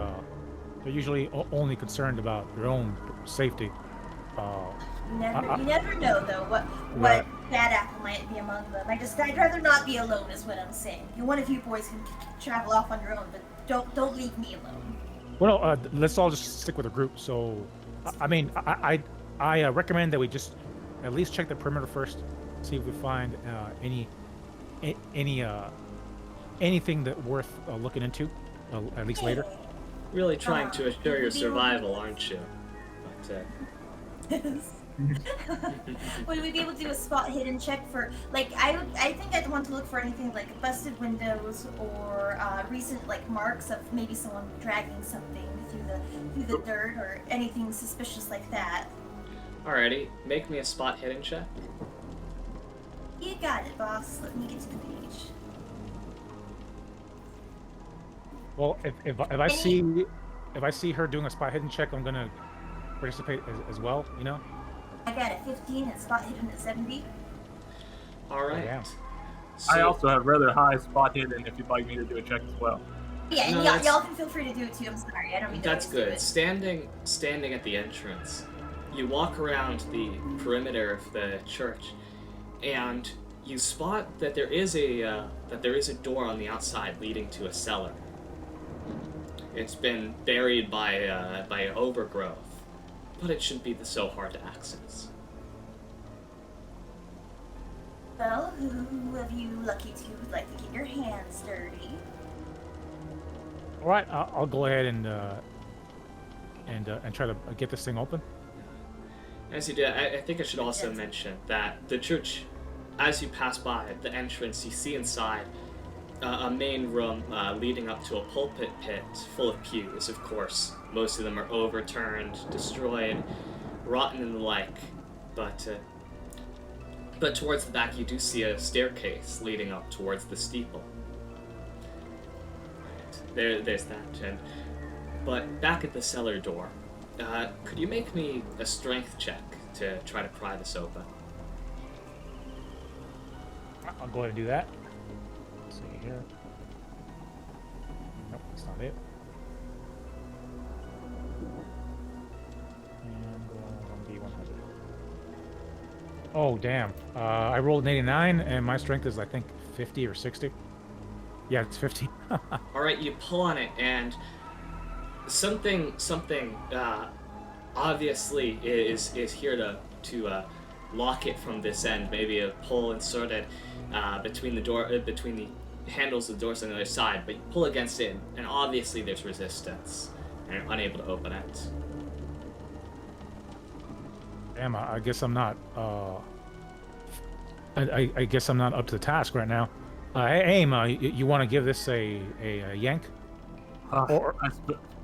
only concerned about their own safety. You never know though what bad apple might be among them. I'd rather not be alone, is what I'm saying. One of you boys can travel off on your own, but don't leave me alone. Well, no, let's all just stick with a group. So, I mean, I recommend that we just at least check the perimeter first, see if we find anything that worth looking into, at least later. really trying to assure your survival, aren't you? But Would we be able to do a spot hidden check for like I think I'd want to look for anything like busted windows or recent like marks of maybe someone dragging something through the dirt or anything suspicious like that. Alrighty, make me a spot hidden check. You got it, boss. Let me get to the page. Well, if I see her doing a spot hidden check, I'm gonna participate as well. You know. I got a 15 and spot hidden at 70. Alright. Damn. I also have rather high spot hidden if you'd like me to do a check as well. Yeah, and No, y'all can feel free to do it too. I'm sorry, I don't mean to That's always do good. it. Standing at the entrance, you walk around the perimeter of the church, and you spot that there is a door on the outside leading to a cellar. It's been buried by overgrowth, but it shouldn't be so hard to access. Well, who of you lucky two would like to get your hands dirty? All right, I'll go ahead and try to get this thing open. As you do, I think I should also mention that the church, as you pass by the entrance, you see inside a main room leading up to a pulpit pit full of pews. Of course, most of them are overturned, destroyed, rotten, and the like. But towards the back, you do see a staircase leading up towards the steeple. There's that. But back at the cellar door, could you make me a strength check to try to pry this open? I'll go ahead and do that. Let's see here. Nope, that's not it. And 1D100. Oh, damn. I rolled an 89, and my strength is, I think, 50 or 60. Yeah, it's 50. Alright, you pull on it, and something obviously is here to lock it from this end. Maybe a pull inserted between the handles of the doors on the other side, but you pull against it, and obviously there's resistance, and you're unable to open it. Damn, I guess I'm not. I guess I'm not up to the task right now. Hey, Aim, you want to give this a yank? Or-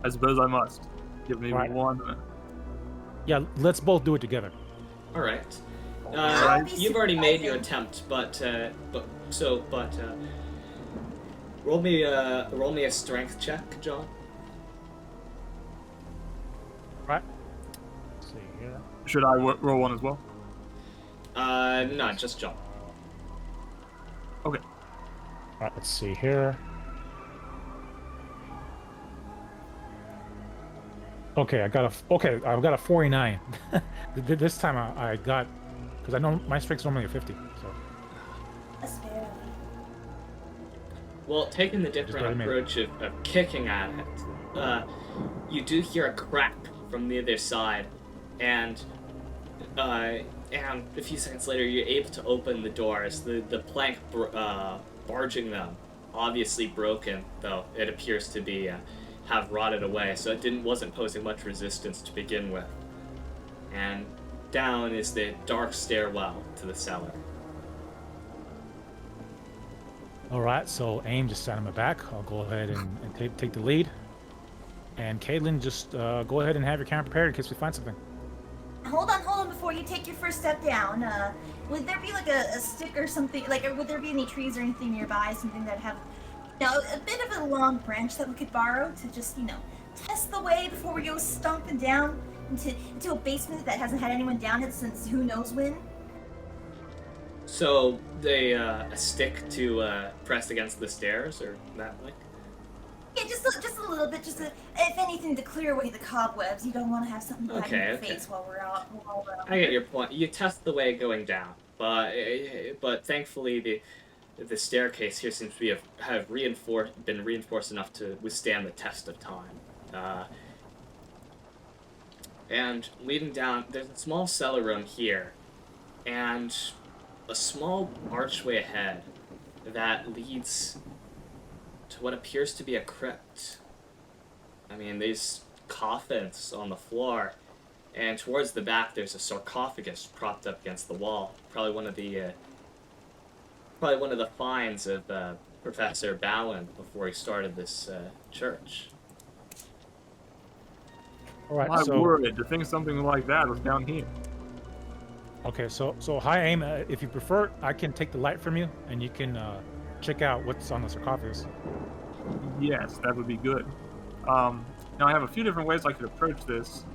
I suppose I must. Give me Right. 1 minute. Yeah, let's both do it together. Alright. I'll be You've already made your supervising. attempt, but roll me a strength check, John. Right. Let's see here. Should I roll one as well? No, just John. Okay. All right, let's see here. Okay, I've got a 49. This time I got, because I know my strength's normally a 50. So That's barely. Well, taking the different barely made it. approach of kicking at it, you do hear a crack from the other side, and a few seconds later, you're able to open the doors. The plank barging them, obviously broken, though it appears to be have rotted away, so it wasn't posing much resistance to begin with. And down is the dark stairwell to the cellar. all right, so Aim just sat on my back. I'll go ahead and take the lead. And Caitlin, just go ahead and have your camera prepared in case we find something. Hold on before you take your first step down. Would there be like a stick or something, like, or would there be any trees or anything nearby, something that have, a bit of a long branch that we could borrow to just, test the way before we go stomping down into a basement that hasn't had anyone down it since who knows when? So a stick to press against the stairs, or that like? Yeah, just a little bit, if anything, to clear away the cobwebs. You don't want to have something back in your face while we're out. I get your point. You test the way going down, but thankfully the staircase here seems to have been reinforced enough to withstand the test of time. And leading down, there's a small cellar room here, and a small archway ahead that leads to what appears to be a crypt. I mean, these coffins on the floor, And towards the back, there's a sarcophagus propped up against the wall. Probably one of the finds of Professor Ballin before he started this church. All right. My So word, to think something like that was down here. okay. So hi aim. If you prefer, I can take the light from you, and you can check out what's on the sarcophagus. Yes, that would be good. Now, I have a few different ways I could approach this.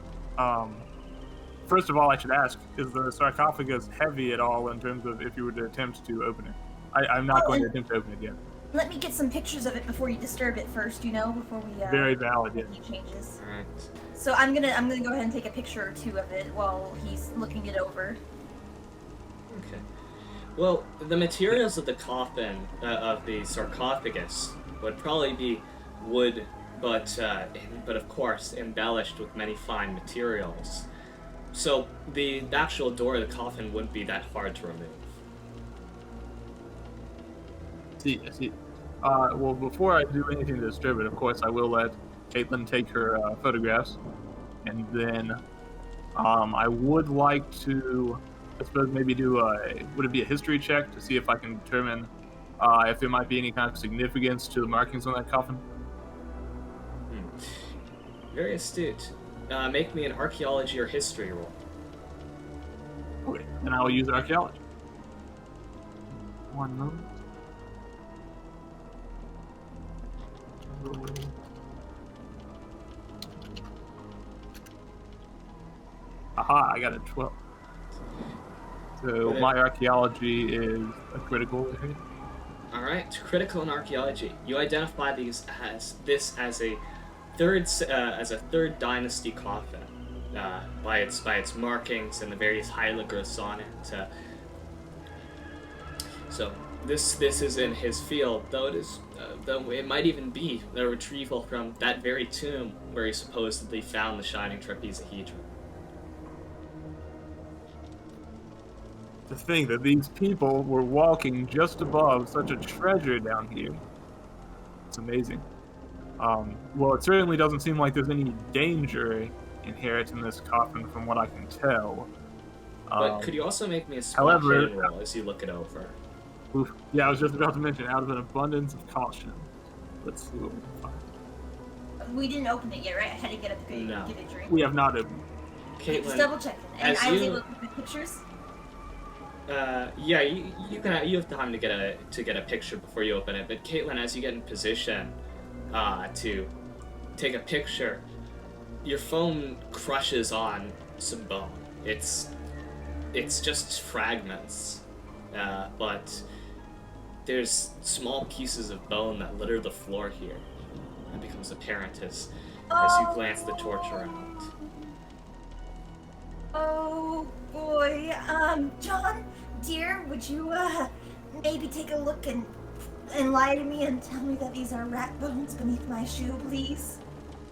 First of all, I should ask, is the sarcophagus heavy at all in terms of if you were to attempt to open it? I'm not going to attempt to open it yet. Let me get some pictures of it before you disturb it first, before we Very valid, yes. make changes. Alright. So I'm gonna go ahead and take a picture or two of it while he's looking it over. Okay. Well, the materials of the coffin, of the sarcophagus, would probably be wood, but of course embellished with many fine materials. So the actual door of the coffin wouldn't be that hard to remove. I see. Well, before I do anything to disturb it, of course, I will let Caitlin take her photographs, and then I would like to, I suppose, maybe do would it be a history check to see if I can determine if there might be any kind of significance to the markings on that coffin? Very astute. Make me an archaeology or history roll. Okay, then I will use archaeology. 1 moment. Aha, I got a 12. So my archaeology is a critical. Alright, critical in archaeology. You identify these as a third dynasty coffin, by its markings and the various hieroglyphs on it. So this is in his field, though it might even be a retrieval from that very tomb where he supposedly found the shining trapezahedron. To think that these people were walking just above such a treasure down here. It's amazing. Well, it certainly doesn't seem like there's any danger inherent in this coffin from what I can tell. But could you also make me a spot however- hidden roll as you look it over? Oof. Yeah, I was just about to mention, out of an abundance of caution. Let's see what we can find. We didn't open it yet, right? I had to get up to No. get a drink. We have not opened. Just Caitlin, double checking. And as I was you- able to take pictures. yeah, you have time to get a picture before you open it. But Caitlin, as you get in position to take a picture, your phone crushes on some bone. It's just fragments, but there's small pieces of bone that litter the floor here. It becomes apparent as you glance the torch around. Oh boy. John, dear, would you maybe take a look and lie to me and tell me that these are rat bones beneath my shoe, please?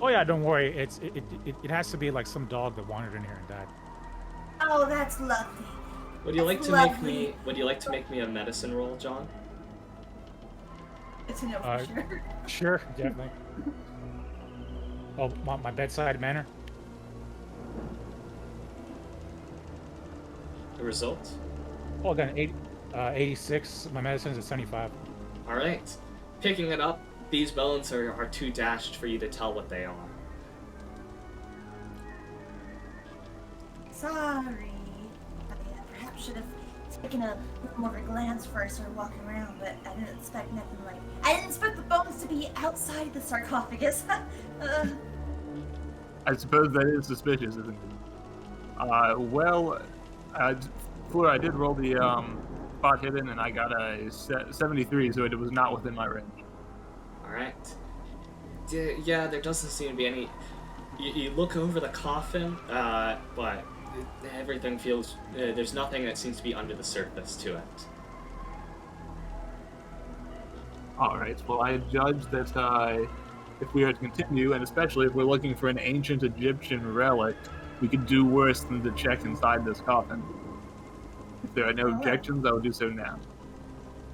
Oh yeah, don't worry. It has to be like some dog that wandered in here and died. Oh, that's lovely. Would you like That's to make lovely. me? Would you like to make me a medicine roll, John? Good to know for sure. Sure, definitely. Oh, my bedside manner. The result? Oh, I got an 86. My medicine's at 75. All right. Picking it up, these bones are too dashed for you to tell what they are. Sorry. I perhaps should have taken a little more of a glance first or walking around, but I didn't expect nothing like. I didn't expect the bones to be outside the sarcophagus. I suppose that is suspicious, isn't it? Well, Fleur, I did roll the spot hidden, and I got a 73, so it was not within my range. All right. Yeah, there doesn't seem to be any. You look over the coffin, but everything feels. There's nothing that seems to be under the surface to it. All right. Well, I judge that if we are to continue, and especially if we're looking for an ancient Egyptian relic, we could do worse than to check inside this coffin. If there are no objections, I will do so now.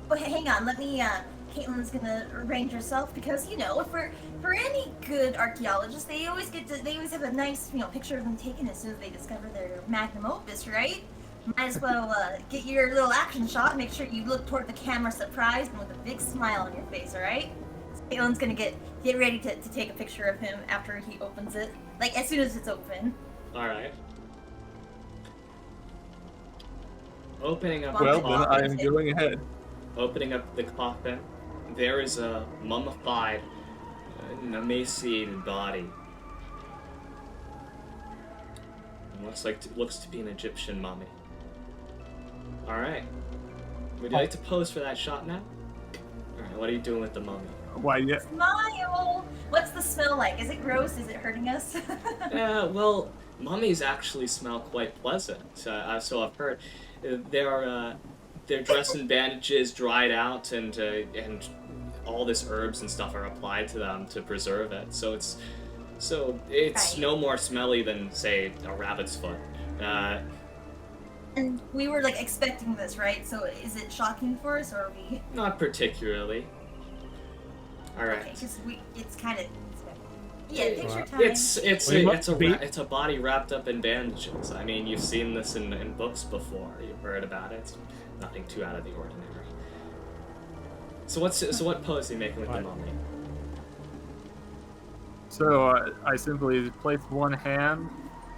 Oh, hang on. Let me Caitlin's gonna arrange herself because for any good archaeologist, they always have a nice picture of them taken as soon as they discover their magnum opus, right? Might as well get your little action shot. Make sure you look toward the camera surprised and with a big smile on your face, all right? So Caitlin's gonna get ready to take a picture of him after he opens it, like as soon as it's open. All right. Opening up. Well, the then I coffin, am going ahead. Opening up the coffin, there is a mummified, an emaciated body. It looks to be an Egyptian mummy. All right. Would you like to pose for that shot now? All right. What are you doing with the mummy? Why, yeah. Smile. What's the smell like? Is it gross? Is it hurting us? Well, mummies actually smell quite pleasant. So I've heard. They're dressed in bandages, dried out, and all this herbs and stuff are applied to them to preserve it. So it's Right. no more smelly than, say, a rabbit's foot. And we were like expecting this, right? So is it shocking for us, or are we? Not particularly. All right. Okay, just it's kind of. Yeah, picture Alright. time. It's a body wrapped up in bandages. I mean, you've seen this in books before. You've heard about it. It's nothing too out of the ordinary. So what pose are you making with the Right. mummy? So I simply place one hand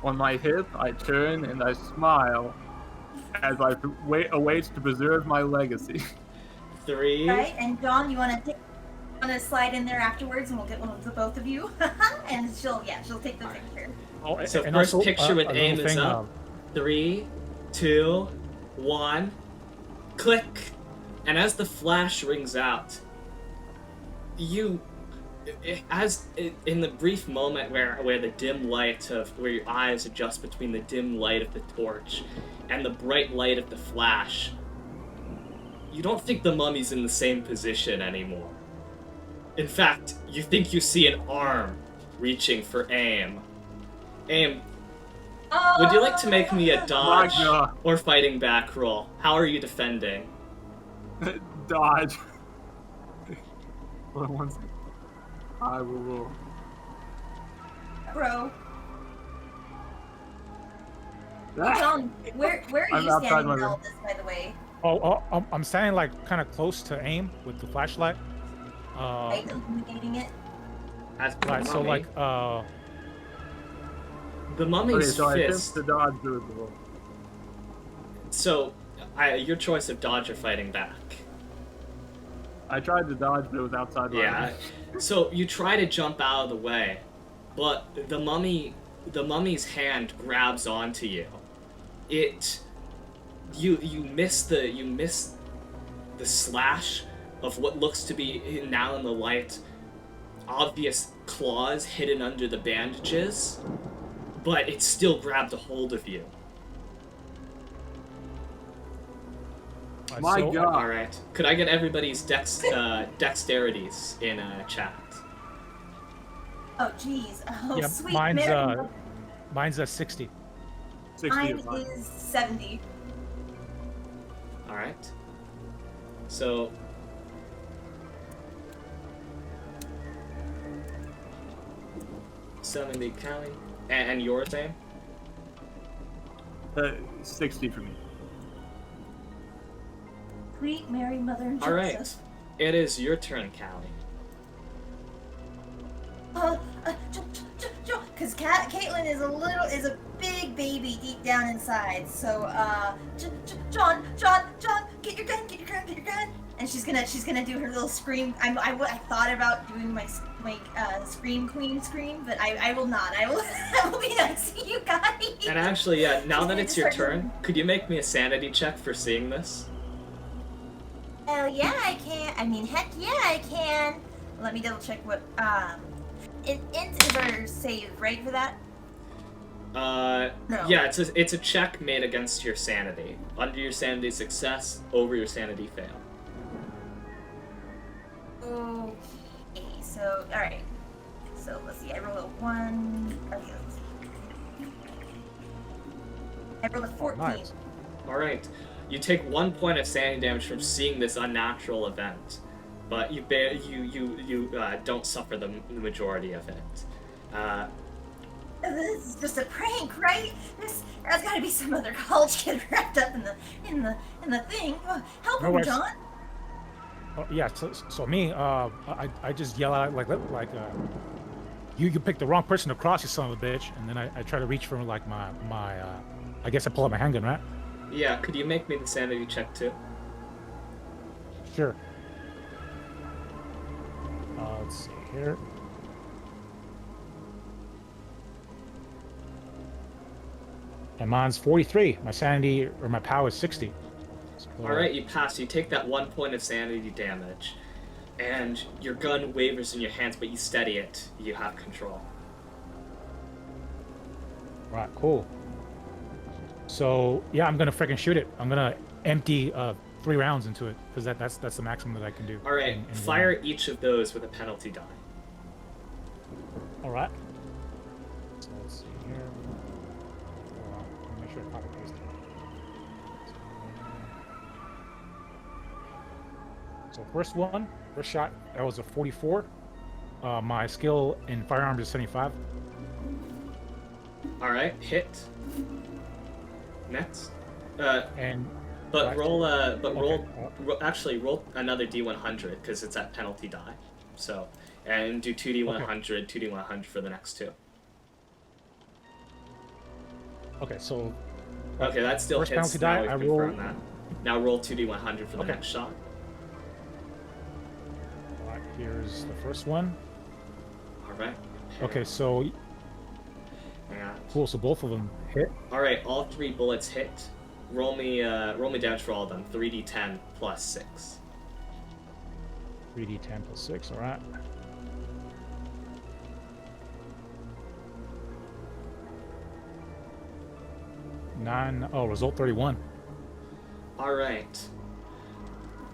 on my hip, I turn, and I smile as I await to preserve my legacy. 3. Right, and John, you want to slide in there afterwards, and we'll get one of the both of you, and she'll take the picture. Oh, So and first also, picture with a little aim is thing, up. 3, 2, 1, click. And as the flash rings out, in the brief moment where the dim light where your eyes adjust between the dim light of the torch and the bright light of the flash, you don't think the mummy's in the same position anymore. In fact, you think you see an arm reaching for aim. Aim, would you like to make me a dodge My God. or fighting back roll? How are you defending? Dodge. Hold on one second. I will roll. Bro, Ah! John, where are I'm you outside standing my in all room. this, by the way? I'm standing like kind of close to aim with the flashlight. Right, illuminating it. As for Right, the so mummy, like the Okay, mummy's so I attempt fist. to dodge the roll. So, your choice of dodge or fighting back. I tried to dodge, but it was outside my Yeah. range. So you try to jump out of the way, but the mummy's hand grabs onto you. You miss the slash of what looks to be, now in the light, obvious claws hidden under the bandages, but it still grabbed a hold of you. My so, God. All right. Could I get everybody's dexterities in chat? Oh, jeez. Oh, Yeah, sweet. mine's a 60. 60 Mine is mine. is 70. All right. So. $70 Callie. And yours, Aim? 60 for me. Sweet Mary, Mother, and Joseph. All right. It is your turn, Callie. Because Caitlin is a big baby deep down inside. So, John, get your gun. And she's gonna do her little scream. I thought about doing my scream queen scream, but I will not. I will be nice to you guys. And actually, yeah, now She's that gonna it's your start turn, could you make me a sanity check for seeing this? Hell yeah, I can. I mean, heck yeah, I can. Let me double check what int is our save, right, for that? No. Yeah, it's a check made against your sanity. Under your sanity success, over your sanity fail. Okay, so alright. So let's see, I rolled a 1. Okay, let's see. I rolled a 14. Nice. All right. You take 1 point of sanity damage from seeing this unnatural event, but you don't suffer the majority of it. This is just a prank, right? There's got to be some other college kid wrapped up in the thing. Help No him, worries. John. Oh, yeah. So me, I just yell out like you picked the wrong person to cross, you son of a bitch, and then I try to reach for like my I guess I pull out my handgun, right? Yeah, could you make me the sanity check too? Sure. Let's see here. And mine's 43. My sanity or my power is 60. So, Alright, you pass. You take that 1 point of sanity damage, and your gun wavers in your hands, but you steady it. You have control. Right, cool. So yeah, I'm gonna freaking shoot it. I'm gonna empty 3 rounds into it because that's the maximum that I can do. Alright, in fire each of those with a penalty die. All right. So let's see here. Hold on. Let me make sure I copy paste it. So first shot, that was a 44. My skill in firearms is 75. Alright, hit. Next. And But right. roll Okay. actually roll another D100 because it's at penalty die. So, and do 2D100, 2D100 for the next 2. Okay, so Okay, that still first hits. penalty Now die, we've I roll. confirmed that. Now roll 2D100 for the Okay. next shot. All right, here's the first one. Alright. Okay, so Yeah. cool. So both of them hit. Alright, all 3 bullets hit. Roll me damage for all of them. 3D10 plus 6. 3d10 plus 6. All right. Nine. Oh, result 31. Alright.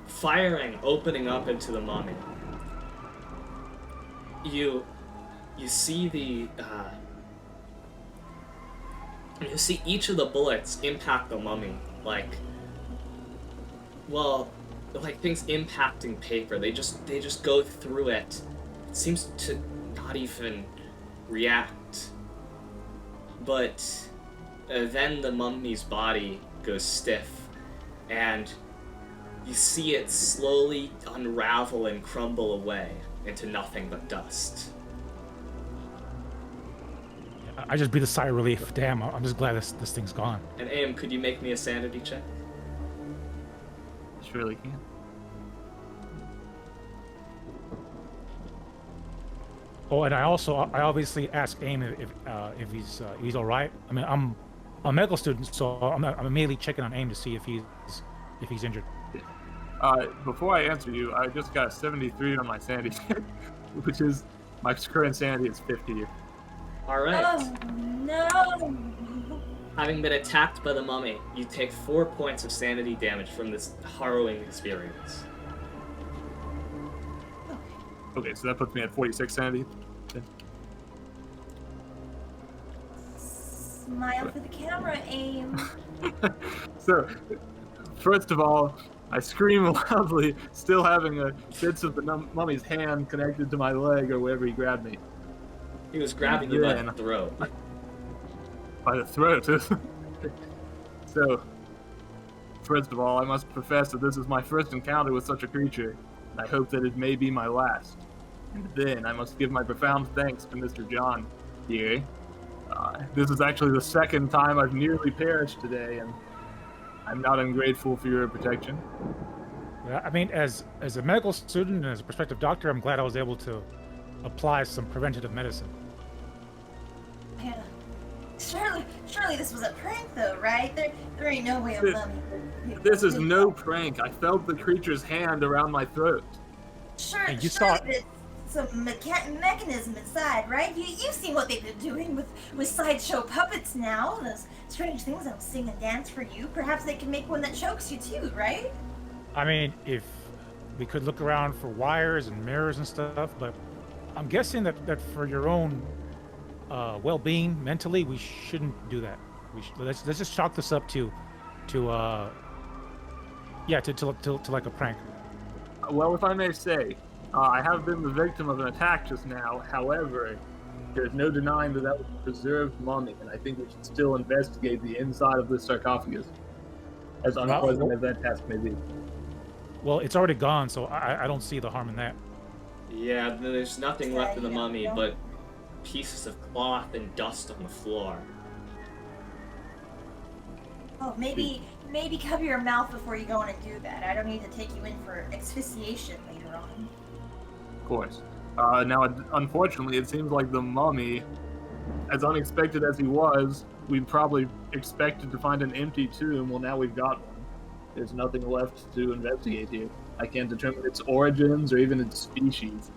Firing, opening up into the mummy. You see the you see each of the bullets impact the mummy like things impacting paper. They just go through it. It seems to not even react. But then the mummy's body goes stiff, and you see it slowly unravel and crumble away into nothing but dust. I just breathe a sigh of relief. Damn, I'm just glad this thing's gone. And Aim, could you make me a sanity check? Surely can. Oh, and I obviously ask Aim if he's all right. I mean, I'm a medical student, so I'm immediately checking on Aim to see if he's injured. Before I answer you, I just got a 73 on my sanity check, which is my current sanity is 50. Alright. Oh no! Having been attacked by the mummy, you take 4 points of sanity damage from this harrowing experience. Okay, so that puts me at 46 sanity. Smile for the camera, Aim. So, first of all, I scream loudly, still having a bits of the mummy's hand connected to my leg or wherever he grabbed me. He was grabbing you by Yeah. the throat. By the throat. So, first of all, I must profess that this is my first encounter with such a creature, and I hope that it may be my last. And then I must give my profound thanks to Mr. John here. This is actually the second time I've nearly perished today, and I'm not ungrateful for your protection. Yeah, I mean, as a medical student and as a prospective doctor, I'm glad I was able to apply some preventative medicine. Yeah. Surely this was a prank, though, right? There ain't no way a mummy could. This is no prank. I felt the creature's hand around my throat. Sure, Hey, you surely saw- there's some mechanism inside, right? You've seen what they've been doing with sideshow puppets now. Those strange things that'll sing and dance for you. Perhaps they can make one that chokes you too, right? I mean, if we could look around for wires and mirrors and stuff, but I'm guessing that for your own well-being mentally, we shouldn't do that. Let's just chalk this up to like a prank. Well, if I may say, I have been the victim of an attack just now. However, there's no denying that was a preserved mummy, and I think we should still investigate the inside of this sarcophagus, as unpleasant as that task may be. Well, it's already gone, so I don't see the harm in that. Yeah, there's nothing left of the mummy don't- but pieces of cloth and dust on the floor. Oh, maybe cover your mouth before you go in and do that. I don't need to take you in for asphyxiation later on. Of course. Now, unfortunately, it seems like the mummy, as unexpected as he was, we probably expected to find an empty tomb. Well, now we've got one. There's nothing left to investigate here. I can't determine its origins or even its species.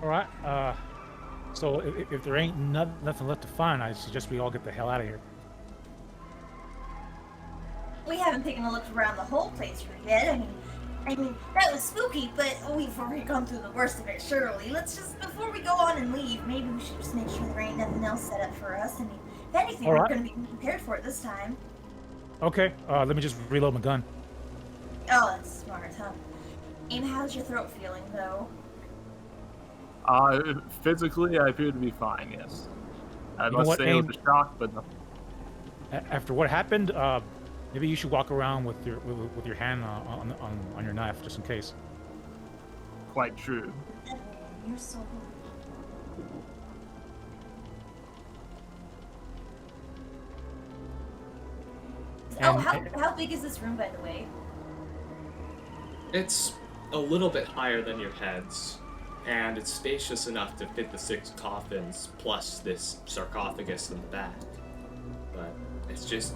All right. So if there ain't nothing left to find, I suggest we all get the hell out of here. We haven't taken a look around the whole place yet. I mean that was spooky, but we've already gone through the worst of it. Surely, let's just before we go on and leave, maybe we should just make sure there ain't nothing else set up for us. I mean, if anything, we're going to be prepared for it this time. Okay. Let me just reload my gun. Oh, that's smart, huh? Aim, how's your throat feeling though? Physically, I appear to be fine, yes. I You know must what, say it Aim? was a shock, but no. After what happened, maybe you should walk around with your hand on your knife, just in case. Quite true. You're so And- how big is this room, by the way? It's a little bit higher than your heads, and it's spacious enough to fit the 6 coffins plus this sarcophagus in the back. But it's just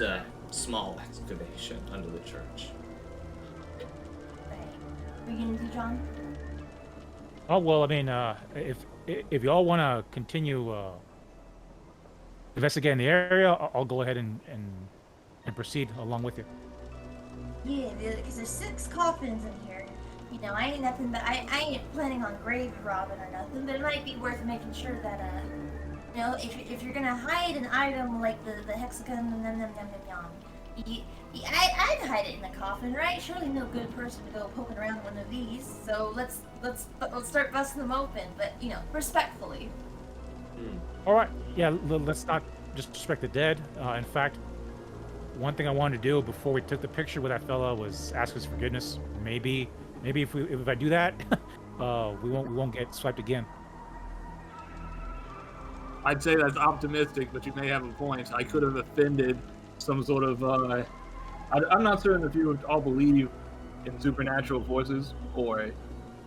a small excavation under the church. Right. What are you gonna do, John? Oh well, I mean, if y'all want to continue investigating the area, I'll go ahead and proceed along with you. Yeah, because there's 6 coffins in here. You know, I ain't nothing but I ain't planning on grave robbing or nothing, but it might be worth making sure that you know, if you're gonna hide an item like the hexagon and I'd hide it in the coffin, right? Surely no good person to go poking around one of these. So let's start busting them open, but you know, respectfully. All right, yeah, let's not just respect the dead. In fact, one thing I wanted to do before we took the picture with that fella was ask his forgiveness. Maybe if I do that, we won't get swiped again. I'd say that's optimistic, but you may have a point. I could have offended some sort of. I'm not certain if you all believe in supernatural forces or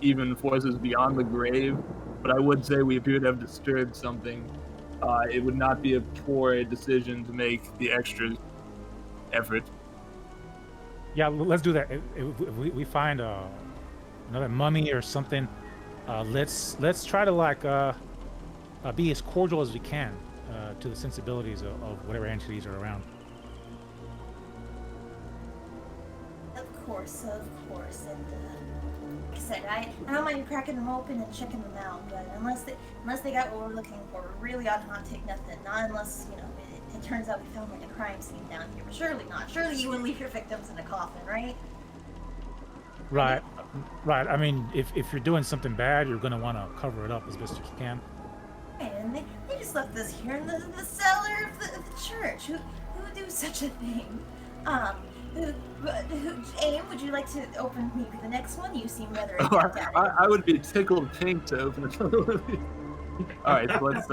even forces beyond the grave, but I would say we appear to have disturbed something. It would not be a poor decision to make the extra effort. Yeah, let's do that. If we find another mummy or something, let's try to be as cordial as we can to the sensibilities of whatever entities are around. Of course, and like I said, I don't mind cracking them open and checking them out, but unless they got what we're looking for, we really ought not take nothing. Not unless, you know, it turns out we found like a crime scene down here, but surely not. Surely you wouldn't leave your victims in a coffin, right? Right. I mean, if you're doing something bad, you're gonna want to cover it up as best as you can. And they just left this here in the cellar of the church. Who would do such a thing? Aim, would you like to open maybe the next one? You seem rather adept at it. I would be tickled pink to open another one of these. All right, so let's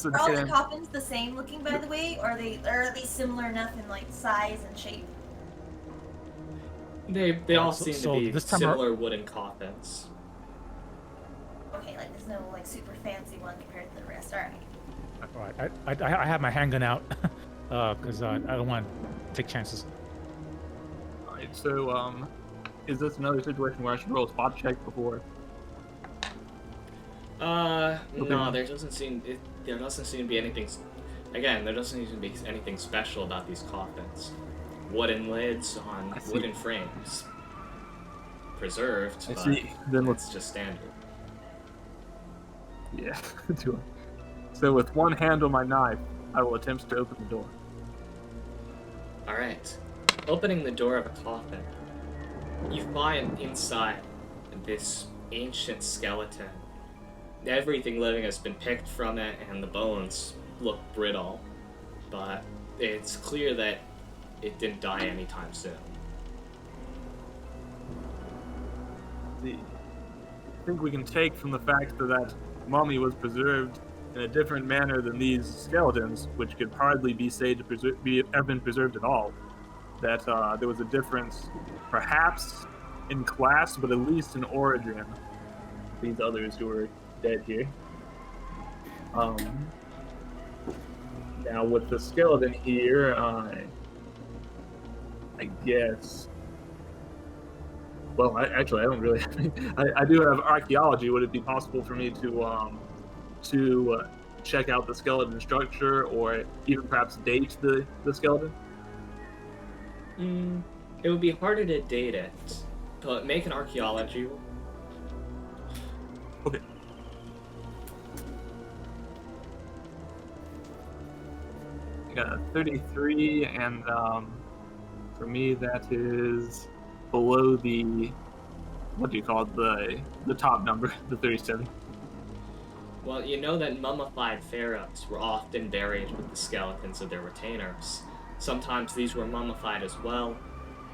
Are all the attempt. coffins the same looking, by the way? Or are they similar enough in like size and shape? They all So- seem so to be this time similar wooden coffins. Okay, like there's no like super fancy one compared to the rest. All right. All right. I have my handgun out because I don't want to take chances. All right, so is this another situation where I should roll a spot check before? No, there doesn't seem to be anything. Again, there doesn't seem to be anything special about these coffins. Wooden lids on wooden frames, preserved, I but see. Then let's. it's just standard. Yeah. So with one hand on my knife, I will attempt to open the door. Alright. Opening the door of a coffin, you find inside this ancient skeleton. Everything living has been picked from it, and the bones look brittle, but it's clear that it didn't die anytime soon. I think we can take from the fact that that mummy was preserved in a different manner than these skeletons, which could hardly be said to have been preserved at all, that there was a difference, perhaps in class, but at least in origin. These others who were dead here. Now with the skeleton here, I guess. Well, I don't really. I do have archaeology. Would it be possible for me to check out the skeleton structure, or even perhaps date the skeleton? It would be harder to date it, but make an archaeology roll. Okay. I got a 33, and for me that is below the, what do you call it, the top number, the 37. Well, you know that mummified pharaohs were often buried with the skeletons of their retainers. Sometimes these were mummified as well,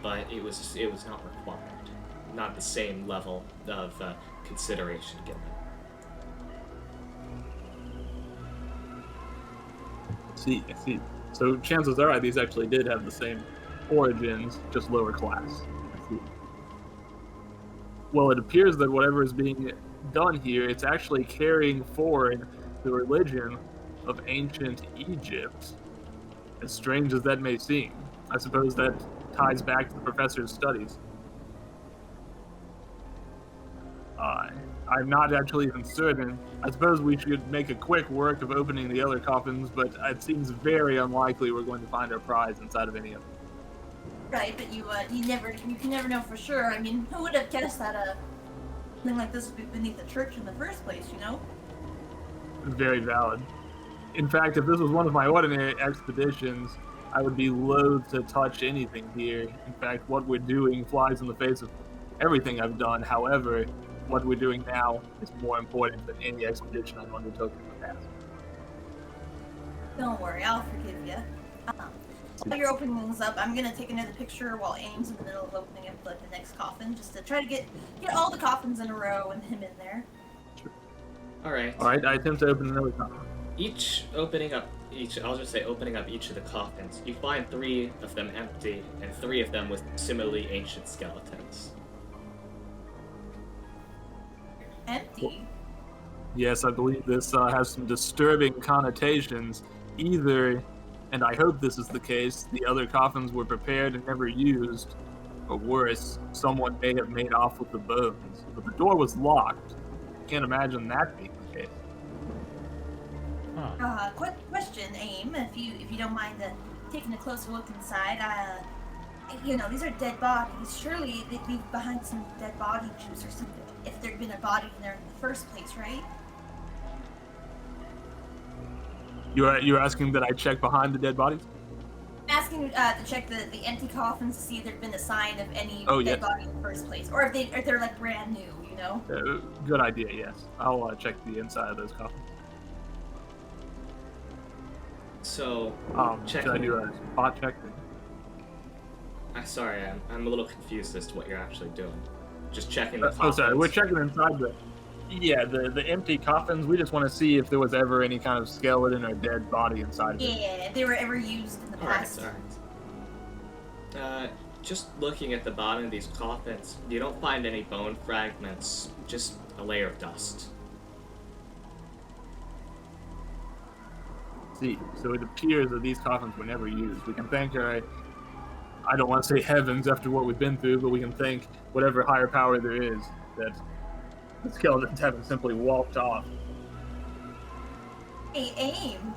but it was not required. Not the same level of consideration given. I see. So chances are these actually did have the same origins, just lower class. I see. Well, it appears that whatever is being done here, it's actually carrying forward the religion of ancient Egypt. As strange as that may seem, I suppose that ties back to the professor's studies. I'm not actually even certain. I suppose we should make a quick work of opening the other coffins, but it seems very unlikely we're going to find our prize inside of any of them. Right, but you can never know for sure. I mean, who would have guessed that something like this would be beneath the church in the first place, you know? Very valid. In fact, if this was one of my ordinary expeditions, I would be loath to touch anything here. In fact, what we're doing flies in the face of everything I've done. However, what we're doing now is more important than any expedition I've undertook in the past. Don't worry, I'll forgive you. While you're opening things up, I'm gonna take another picture while Aim's in the middle of opening up the next coffin, just to try to get all the coffins in a row and him in there. Sure. Alright. Alright, I attempt to open another coffin. Opening up each of the coffins, you find 3 of them empty, and 3 of them with similarly ancient skeletons. Empty? Yes, I believe this has some disturbing connotations. Either, and I hope this is the case, the other coffins were prepared and never used, or worse, someone may have made off with the bones. But the door was locked. Can't imagine that being the case. Quick question, Aim, if you don't mind taking a closer look inside. These are dead bodies. Surely they'd leave behind some dead body juice or something, if there'd been a body in there in the first place, right? You're asking that I check behind the dead bodies? I'm asking to check the empty coffins to see if there'd been a sign of any dead body in the first place, or if they're like brand new, you know? Good idea. Yes, I'll check the inside of those coffins. So, should I do a spot check? Sorry, I'm a little confused as to what you're actually doing. Just checking the coffins. Oh, sorry, we're checking inside the empty coffins. We just want to see if there was ever any kind of skeleton or dead body inside of it. Yeah, if they were ever used in the past. Alright. Just looking at the bottom of these coffins, you don't find any bone fragments, just a layer of dust. See, so it appears that these coffins were never used. We can thank I don't want to say heavens after what we've been through, but we can thank whatever higher power there is that the skeletons haven't simply walked off. Hey, Aim,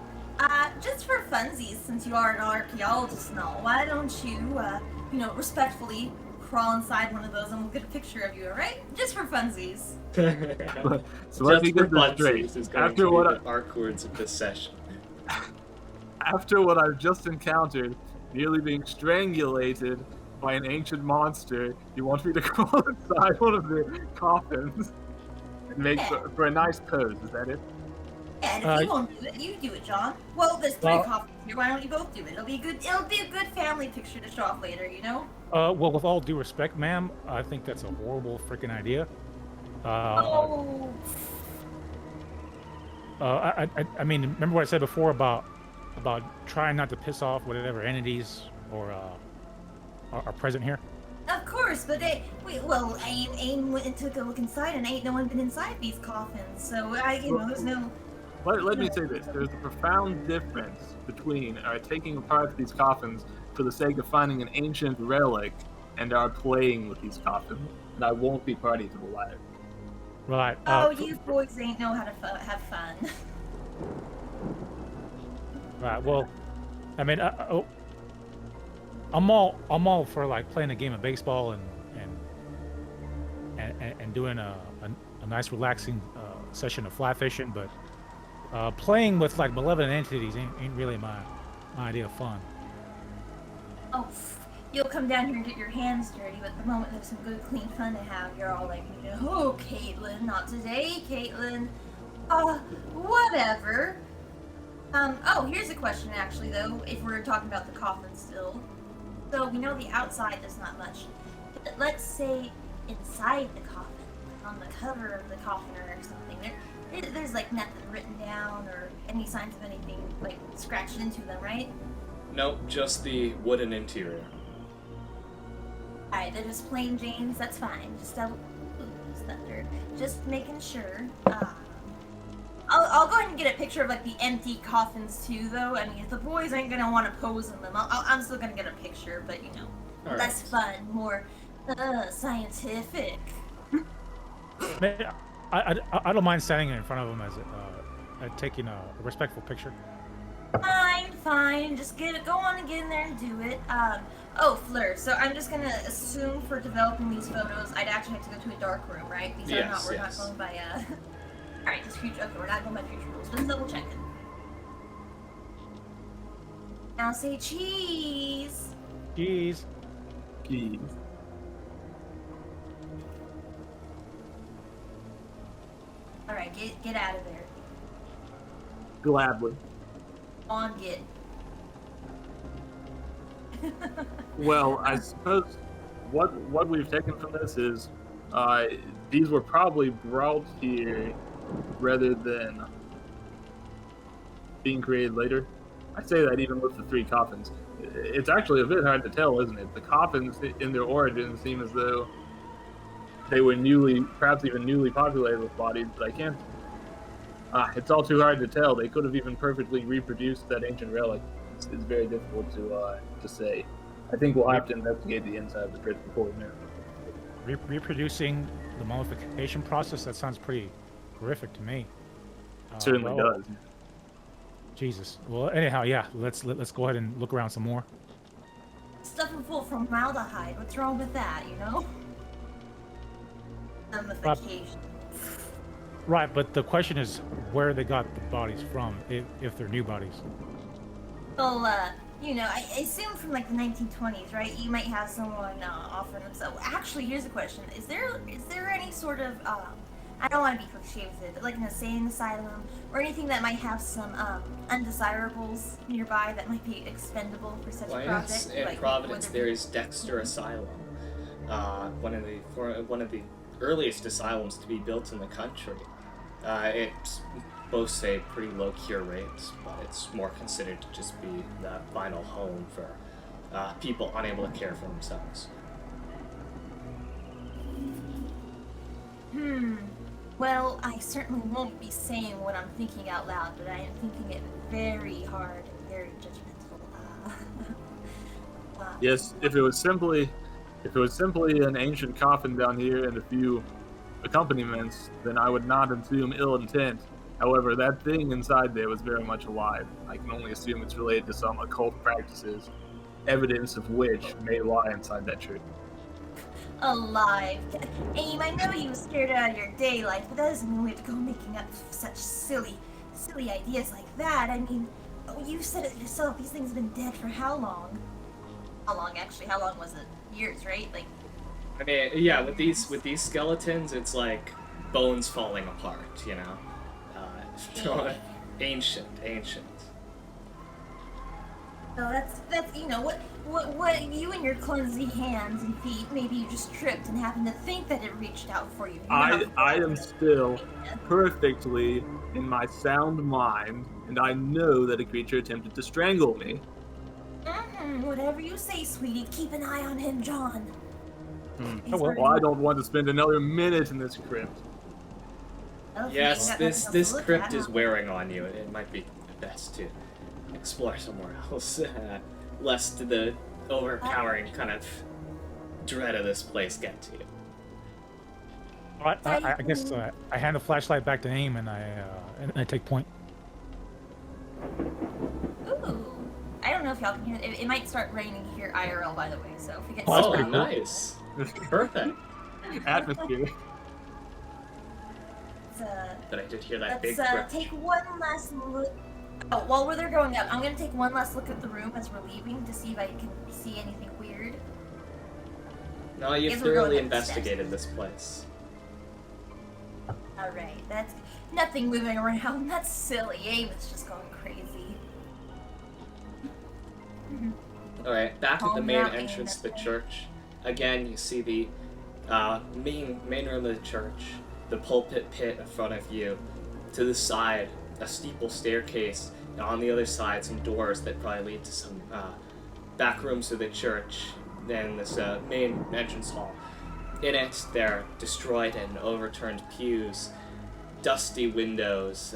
just for funsies, since you are an archaeologist and all, why don't you, respectfully crawl inside one of those and we'll get a picture of you, alright? Just for funsies. So let me get this straight. After what arc words of this session. After what I've just encountered, nearly being strangulated by an ancient monster. You want me to crawl inside one of the coffins and make for a nice pose? Is that it? Yeah, and if you won't do it, you do it, John. Well, there's three coffins here. Why don't you both do it? It'll be a good family picture to show off later, you know? Well, with all due respect, ma'am, I think that's a horrible freaking idea. I mean, remember what I said before about trying not to piss off whatever entities or are present here? Of course, but Aim went and took a look inside, and ain't no one been inside these coffins. So there's no. Let me say this: there's a profound difference between taking apart these coffins for the sake of finding an ancient relic and playing with these coffins. And I won't be party to the latter. Right. You boys ain't know how to have fun. Right. Well, I mean, I'm all for like playing a game of baseball and doing a nice relaxing session of fly fishing, but playing with like malevolent entities ain't really my idea of fun. Oh, you'll come down here and get your hands dirty, but the moment there's some good clean fun to have, you're all like, oh, Caitlin, not today, Caitlin. Whatever. Here's a question actually though, if we're talking about the coffin still. So we know the outside there's not much, but let's say inside the coffin, on the cover of the coffin or something, there's like nothing written down or any signs of anything like scratched into them, right? Nope, just the wooden interior. Alright, they're just plain Janes, that's fine. Just making sure. I'll go ahead and get a picture of like the empty coffins too, though. I mean, if the boys ain't gonna want to pose in them, I'm still gonna get a picture, but All less fun, more scientific. Man, I don't mind standing in front of them as taking a respectful picture. Fine. Just go on and get in there and do it. Fleur. So I'm just gonna assume for developing these photos, I'd actually have to go to a dark room, right? We're not going by Alright, just future. Okay, we're not going by future rules. Just double checking. Now say cheese. Cheese. Cheese. Alright, get out of there. Gladly. On get. Well, I suppose what we've taken from this is these were probably brought here rather than being created later. I say that even with the three coffins. It's actually a bit hard to tell, isn't it? The coffins in their origin seem as though they were perhaps even newly populated with bodies, but I can't. It's all too hard to tell. They could have even perfectly reproduced that ancient relic. It's very difficult to say. I think we'll have to investigate the inside of the crypt before we know. Reproducing the mummification process? That sounds pretty horrific to me. It certainly does. Jesus. Well, anyhow, yeah. Let's go ahead and look around some more. Stuffing full of formaldehyde. What's wrong with that? Mummification. Right, but the question is where they got the bodies from, if they're new bodies. Well, I assume from like the 1920s, right? You might have someone offering them. So, actually, here's a question: Is there any sort of I don't want to be cliche with it, but like an insane asylum or anything that might have some undesirables nearby that might be expendable for such a project? In Providence, there is Dexter Asylum, one of the earliest asylums to be built in the country. It boasts a pretty low cure rate, but it's more considered to just be the final home for people unable to care for themselves. Well, I certainly won't be saying what I'm thinking out loud, but I am thinking it very hard and very judgmental. Yes, if it was simply an ancient coffin down here and a few accompaniments, then I would not assume ill intent. However, that thing inside there was very much alive. I can only assume it's related to some occult practices, evidence of which may lie inside that tree. Alive. Aim, I know you were scared out of your daylight, but that doesn't mean we have to go making up such silly ideas like that. I mean, you said it yourself, these things have been dead for how long? How long, actually? How long was it? Years, right? Like, I mean, yeah, with these skeletons, it's like bones falling apart, you know. Yeah. Ancient. so that's what you and your clumsy hands and feet, maybe you just tripped and happened to think that it reached out for you. You know how I am fast it still is. perfectly in my sound mind, and I know that a creature attempted to strangle me. Whatever you say, sweetie. Keep an eye on him, John. He's Oh, well. Well, I don't want to spend another minute in this crypt. Well, if you Yes, ain't got nothing else this to look crypt at, is huh? wearing on you. It might be best to explore somewhere else, lest the overpowering kind of dread of this place get to you. All right, I guess I hand the flashlight back to Aim, and I take point. Ooh. I don't know if y'all can hear it. It might start raining here IRL, by the way, so if we get Oh, that's Oh, pretty cool. nice. Perfect. Atmosphere. But I did hear that let's big crypt. take one last look. Oh, while we're there going up, I'm gonna take one last look at the room as we're leaving to see if I can see anything weird. No, you've Guess we're going thoroughly up the steps. investigated this place. Alright, that's nothing moving around. That's silly. It's just going crazy. Alright, back at the Calm main down, entrance to the Aim. church. Again, you see the main room of the church, the pulpit pit in front of you. To the side, a steeple staircase, and on the other side, some doors that probably lead to some back rooms of the church. Then this main entrance hall. In it, there are destroyed and overturned pews, dusty windows,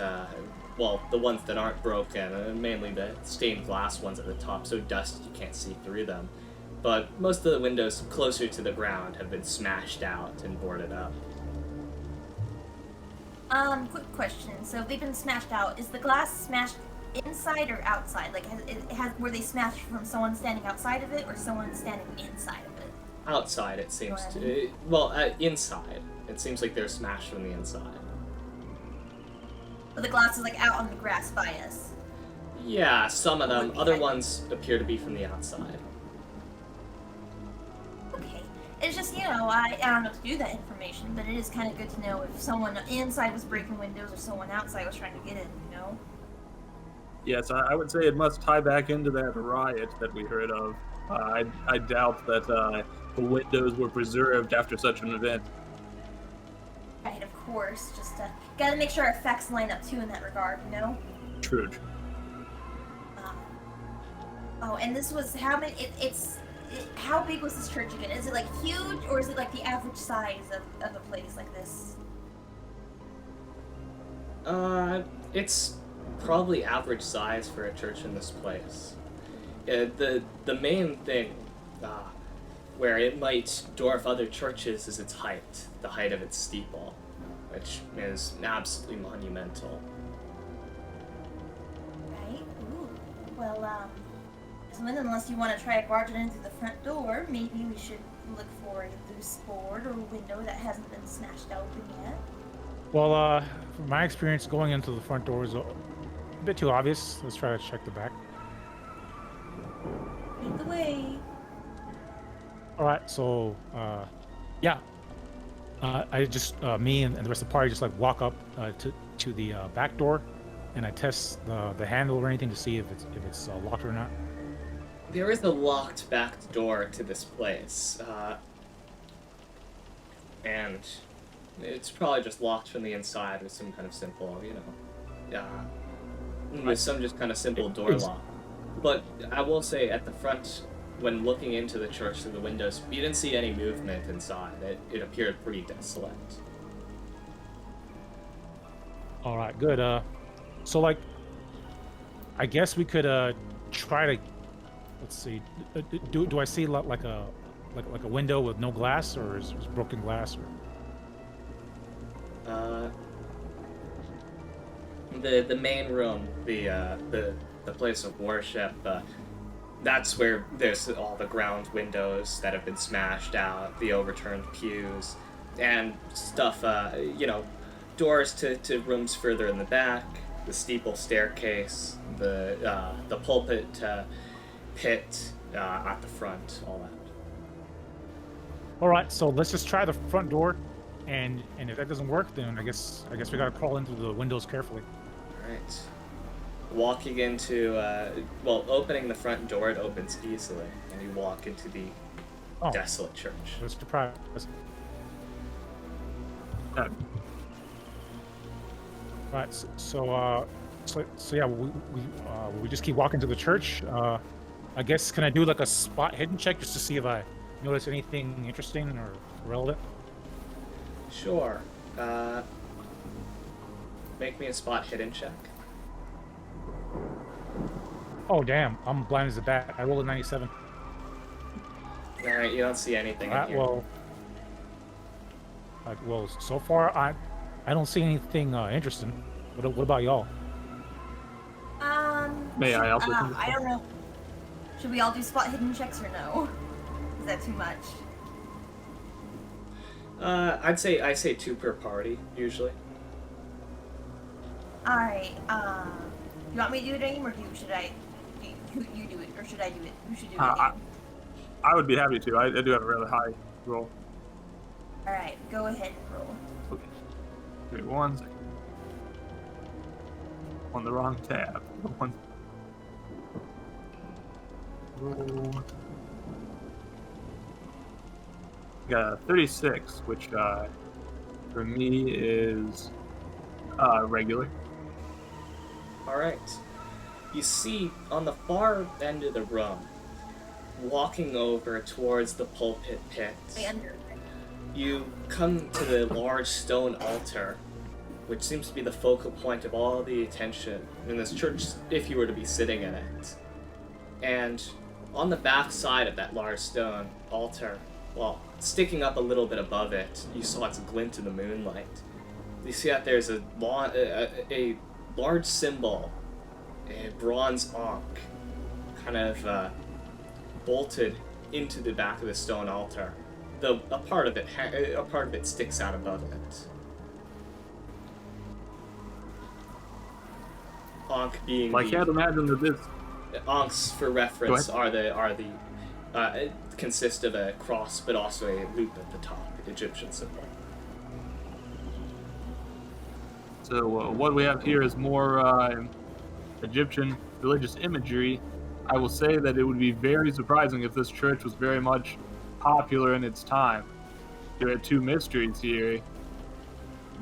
well, the ones that aren't broken, mainly the stained glass ones at the top, so dusty you can't see through them. But most of the windows closer to the ground have been smashed out and boarded up. Quick question. So they've been smashed out. Is the glass smashed inside or outside? Like, were they smashed from someone standing outside of it or someone standing inside of it? Outside, it seems What? to. Inside. It seems like they're smashed from the inside. But the glass is like out on the grass by us. Yeah, some of them. Would be Other like- ones appear to be from the outside. Okay. It's just, I don't know to do that information, but it is kind of good to know if someone inside was breaking windows or someone outside was trying to get in, you know? Yes, I would say it must tie back into that riot that we heard of. I doubt that the windows were preserved after such an event. Right, of course. Just gotta make sure our facts line up too in that regard, you know? True. Oh, and this was how many? How big was this church again? Is it like huge, or is it like the average size of a place like this? It's probably average size for a church in this place. The main thing, where it might dwarf other churches, is its height, the height of its steeple, which is absolutely monumental. Right? Ooh. Well, so then unless you want to try barging in through the front door, maybe we should look for a loose board or a window that hasn't been smashed open yet. Well, from my experience, going into the front door is a bit too obvious. Let's try to check the back. Lead the way. All right, so yeah, I just me and the rest of the party just like walk up to the back door, and I test the handle or anything to see if it's locked or not. There is a locked back door to this place, and it's probably just locked from the inside with some kind of simple, with some just kind of simple door lock. But I will say, at the front, when looking into the church through the windows, you didn't see any movement inside. It appeared pretty desolate. All right, good. So like, I guess we could try to. Let's see. Do I see like a window with no glass, or is broken glass? Or... The main room, the place of worship, that's where there's all the ground windows that have been smashed out, the overturned pews, and stuff, doors to rooms further in the back, the steeple staircase, the pulpit pit, at the front, all that. All right, so let's just try the front door, and if that doesn't work, then I guess we gotta crawl into the windows carefully. All right. Walking into, opening the front door, it opens easily, and you walk into the desolate church. Let's surprise. Uh, Right, so yeah, we just keep walking to the church. I guess, can I do like a spot hidden check just to see if I notice anything interesting or relevant? Sure. Make me a spot hidden check. Oh damn, I'm blind as a bat. I rolled a 97. Alright, you don't see anything in Alright, here. well, so far I don't see anything interesting. What about y'all? May I also? I don't know. Should we all do spot hidden checks or no? Is that too much? I say 2 per party usually. All right. You want me to do it, Aim, or should I? You do it, or should I do it? Who should do it? Aim? I would be happy to. I do have a rather high roll. All right, go ahead and roll. Okay. Give me 1 second. On the wrong tab. Roll. Got a 36, which for me is regular. Alright. You see, on the far end of the room, walking over towards the pulpit pit, you come to the large stone altar, which seems to be the focal point of all the attention in this church if you were to be sitting in it. And on the back side of that large stone altar, well, sticking up a little bit above it, you saw its glint in the moonlight. You see that there's a large symbol, a bronze ankh, kind of bolted into the back of the stone altar. Though a part of it sticks out above it. Ankh being Well, I can't imagine that this. Ankhs, for reference, consist of a cross, but also a loop at the top, Egyptian symbol. So what we have here is more Egyptian religious imagery. I will say that it would be very surprising if this church was very much popular in its time. There are 2 mysteries here.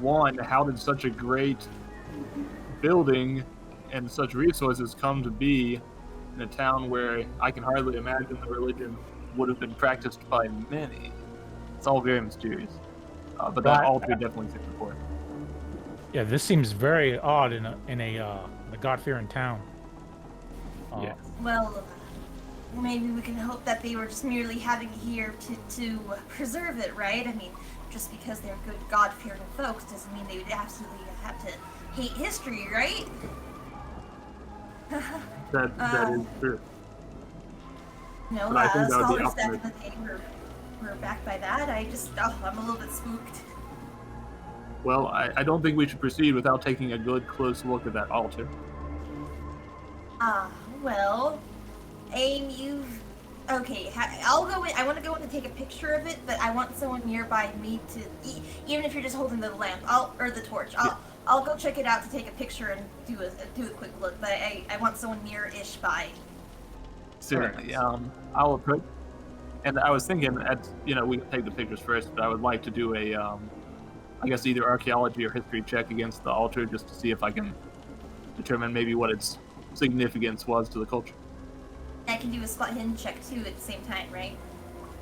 One, how did such a great building and such resources come to be in a town where I can hardly imagine the religion would have been practiced by many? It's all very mysterious. But that altar definitely seems important. Yeah, this seems very odd in a God-fearing town. Yeah. Well, maybe we can hope that they were just merely having it here to preserve it, right? I mean, just because they're good God-fearing folks doesn't mean they would absolutely have to hate history, right? That is true. No, But I think that would be scholars opposite. definitely were backed by that. I'm a little bit spooked. Well, I don't think we should proceed without taking a good close look at that altar. Well, Aim, okay, I'll go in. I want to go in and take a picture of it, but I want someone nearby me to, even if you're just holding the lamp, or the torch, I'll go check it out to take a picture and do a quick look, but I want someone near-ish by. Certainly. I'll approach. And I was thinking, we can take the pictures first, but I would like to do a, I guess either archaeology or history check against the altar just to see if I can determine maybe what its significance was to the culture. I can do a spot hidden check too at the same time, right?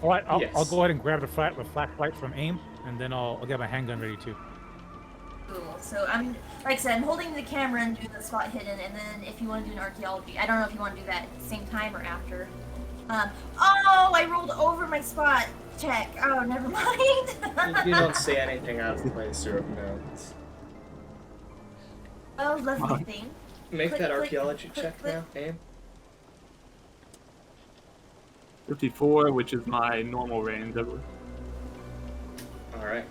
All right, I'll Yes. go ahead and grab the flashlight from Aim, and then I'll get my handgun ready too. Cool. So like I said, I'm holding the camera and do the spot hidden, and then if you want to do an archaeology, I don't know if you want to do that at the same time or after. I rolled over my spot check. Oh, never mind. You don't see anything out of place or of note. Oh, lovely thing. Make Click, that click, archaeology click, check click. now, Aim. 54, which is my normal range, I believe. Alright.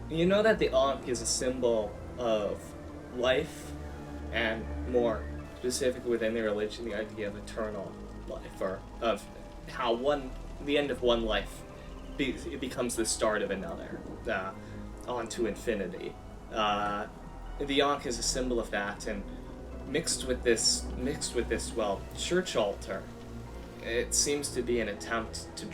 You know that the Ankh is a symbol of life and more, specifically within the religion, the idea of eternal life, or of how the end of one life it becomes the start of another, on to infinity. The Ankh is a symbol of that, and mixed with this, well, church altar, it seems to be an attempt to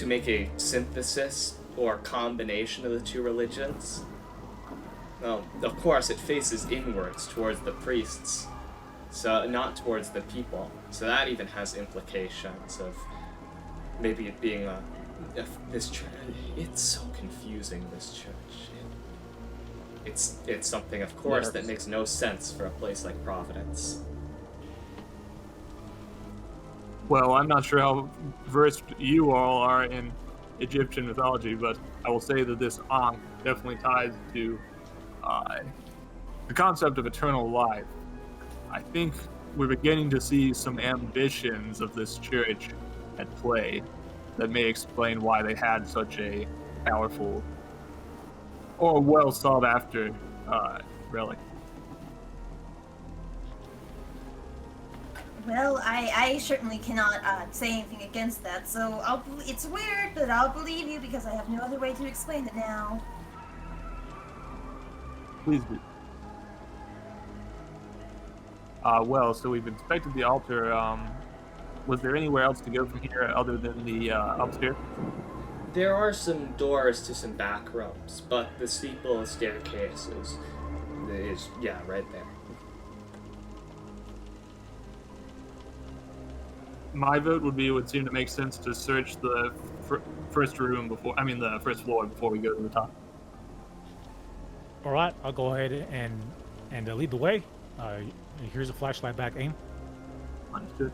make a synthesis or combination of the two religions. Well, of course, it faces inwards towards the priests, so not towards the people. So that even has implications of maybe it being this church. It's so confusing, this church. It's something, of course, that makes no sense for a place like Providence. Well, I'm not sure how versed you all are in Egyptian mythology, but I will say that this Ankh definitely ties to the concept of eternal life. I think we're beginning to see some ambitions of this church at play that may explain why they had such a powerful or well sought after relic. Well, I certainly cannot say anything against that, so it's weird, but I'll believe you because I have no other way to explain it now. Please do. Well, so we've inspected the altar. Was there anywhere else to go from here other than the upstairs? There are some doors to some back rooms, but the steeple staircase is right there. My vote would seem to make sense to search the first room the first floor before we go to the top. All right, I'll go ahead and lead the way. Here's a flashlight back, aim. Understood.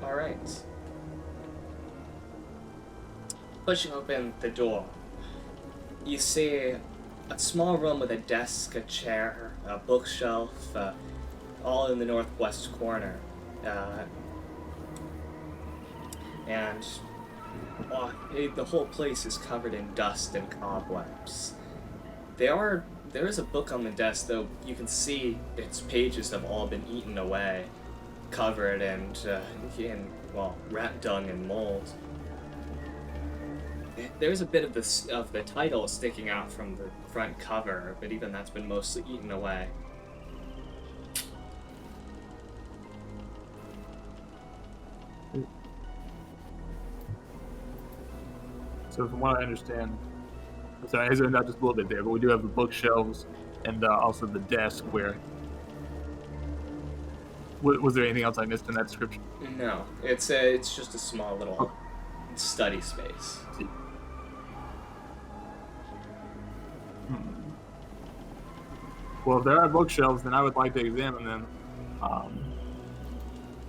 All right. Pushing open the door, you see a small room with a desk, a chair, a bookshelf, all in the northwest corner. And the whole place is covered in dust and cobwebs. There is a book on the desk, though you can see its pages have all been eaten away, covered in rat dung and mold. There's a bit of the title sticking out from the front cover, but even that's been mostly eaten away. So from what I understand, sorry, I zoned out just a little bit there, but we do have the bookshelves and also the desk where... Was there anything else I missed in that description? No, it's just a small little study space. Well, if there are bookshelves, then I would like to examine them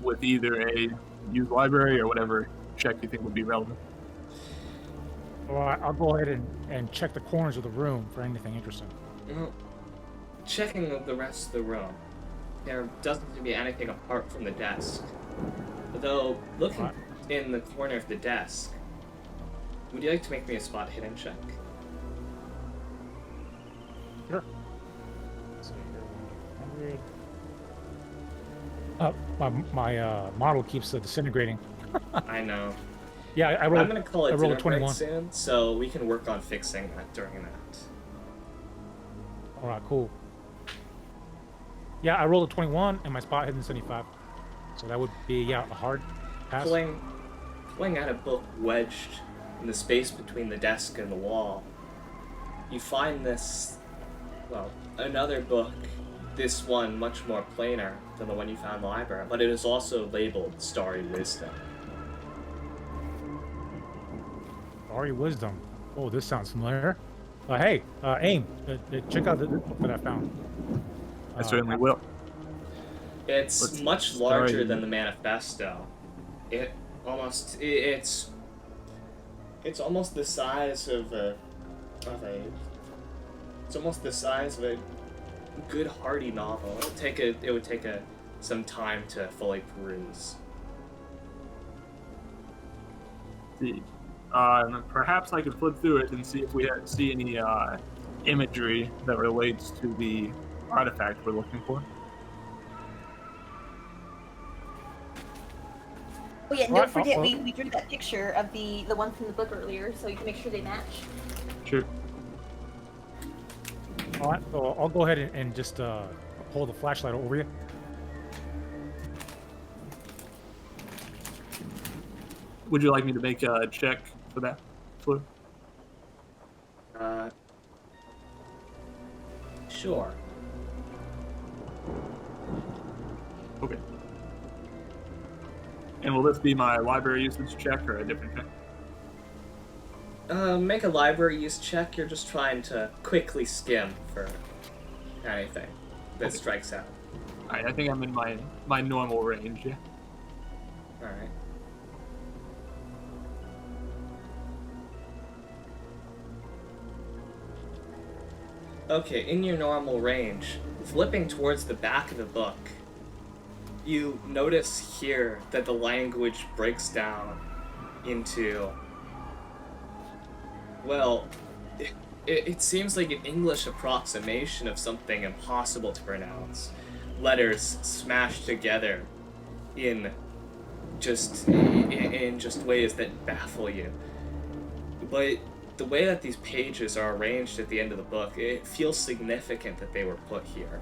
with either a used library or whatever check you think would be relevant. All right, I'll go ahead and check the corners of the room for anything interesting. Well, checking the rest of the room, there doesn't seem to be anything apart from the desk. Though, looking in the corner of the desk, would you like to make me a spot hidden check? Sure. Let's see here, 100. My model keeps disintegrating. I know. Yeah, I rolled. I'm gonna call it I rolled a dinner break 21. soon, so we can work on fixing that during that. All right, cool. Yeah, I rolled a 21 and my spot hidden 75. So that would be a hard pass. Pulling out a book wedged in the space between the desk and the wall, you find another book. This one much more plainer than the one you found in the library, but it is also labeled Starry Wisdom. Starry Wisdom. Oh, this sounds familiar. Hey, Aim, check out the book that I found. I certainly will. It's much larger than the manifesto. It's almost the size of a good hearty novel. It would take some time to fully peruse. See. Perhaps I could flip through it and see if we see any imagery that relates to the artifact we're looking for. Oh yeah, All don't right, forget we drew that picture of the one from the book earlier, so you can make sure they match. Sure. All right, so I'll go ahead and just hold the flashlight over you. Would you like me to make a check for that, Fleur? Sure. Okay. And will this be my library usage check or a different check? Make a library use check. You're just trying to quickly skim for anything that strikes out. Alright, I think I'm in my normal range, yeah. Alright. Okay, in your normal range, flipping towards the back of the book, you notice here that the language breaks down into, well, it seems like an English approximation of something impossible to pronounce. Letters smashed together in just ways that baffle you. But the way that these pages are arranged at the end of the book, it feels significant that they were put here.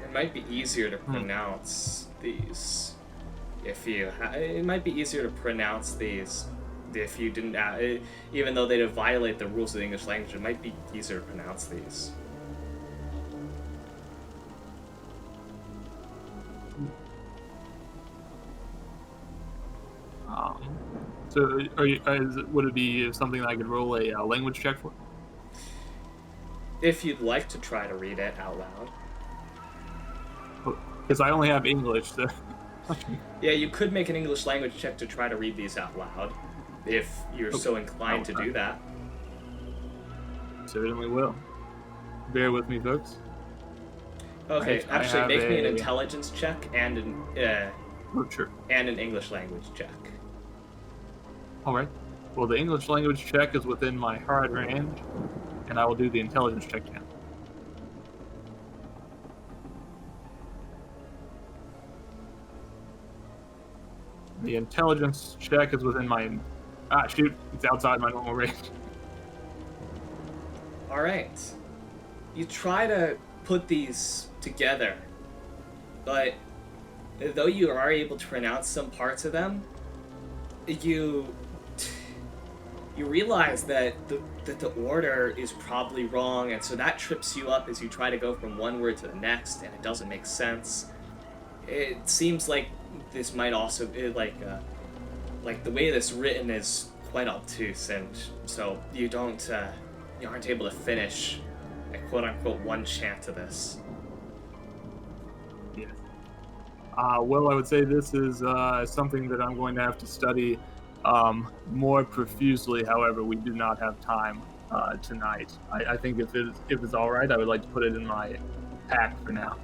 It might be easier to pronounce these if you. It might be easier to pronounce these if you didn't. Even though they violate the rules of the English language, it might be easier to pronounce these. So, would it be something that I could roll a language check for? If you'd like to try to read it out loud. Because I only have English, so... Yeah, you could make an English language check to try to read these out loud, if you're so inclined to do that. Certainly will. Bear with me, folks. Okay, I actually, have make me an a- intelligence check and an Sure. and an English language check. Alright. Well, the English language check is within my hard range, and I will do the intelligence check now. The intelligence check is within my... shoot. It's outside my normal range. Alright. You try to put these together, but though you are able to pronounce some parts of them, you realize that the order is probably wrong, and so that trips you up as you try to go from one word to the next, and it doesn't make sense. It seems like this might also be like the way this written is quite obtuse, and so you aren't able to finish a quote-unquote one chant of this. Yes. Well, I would say this is something that I'm going to have to study more profusely. However, we do not have time tonight. I think if it's all right, I would like to put it in my pack for now.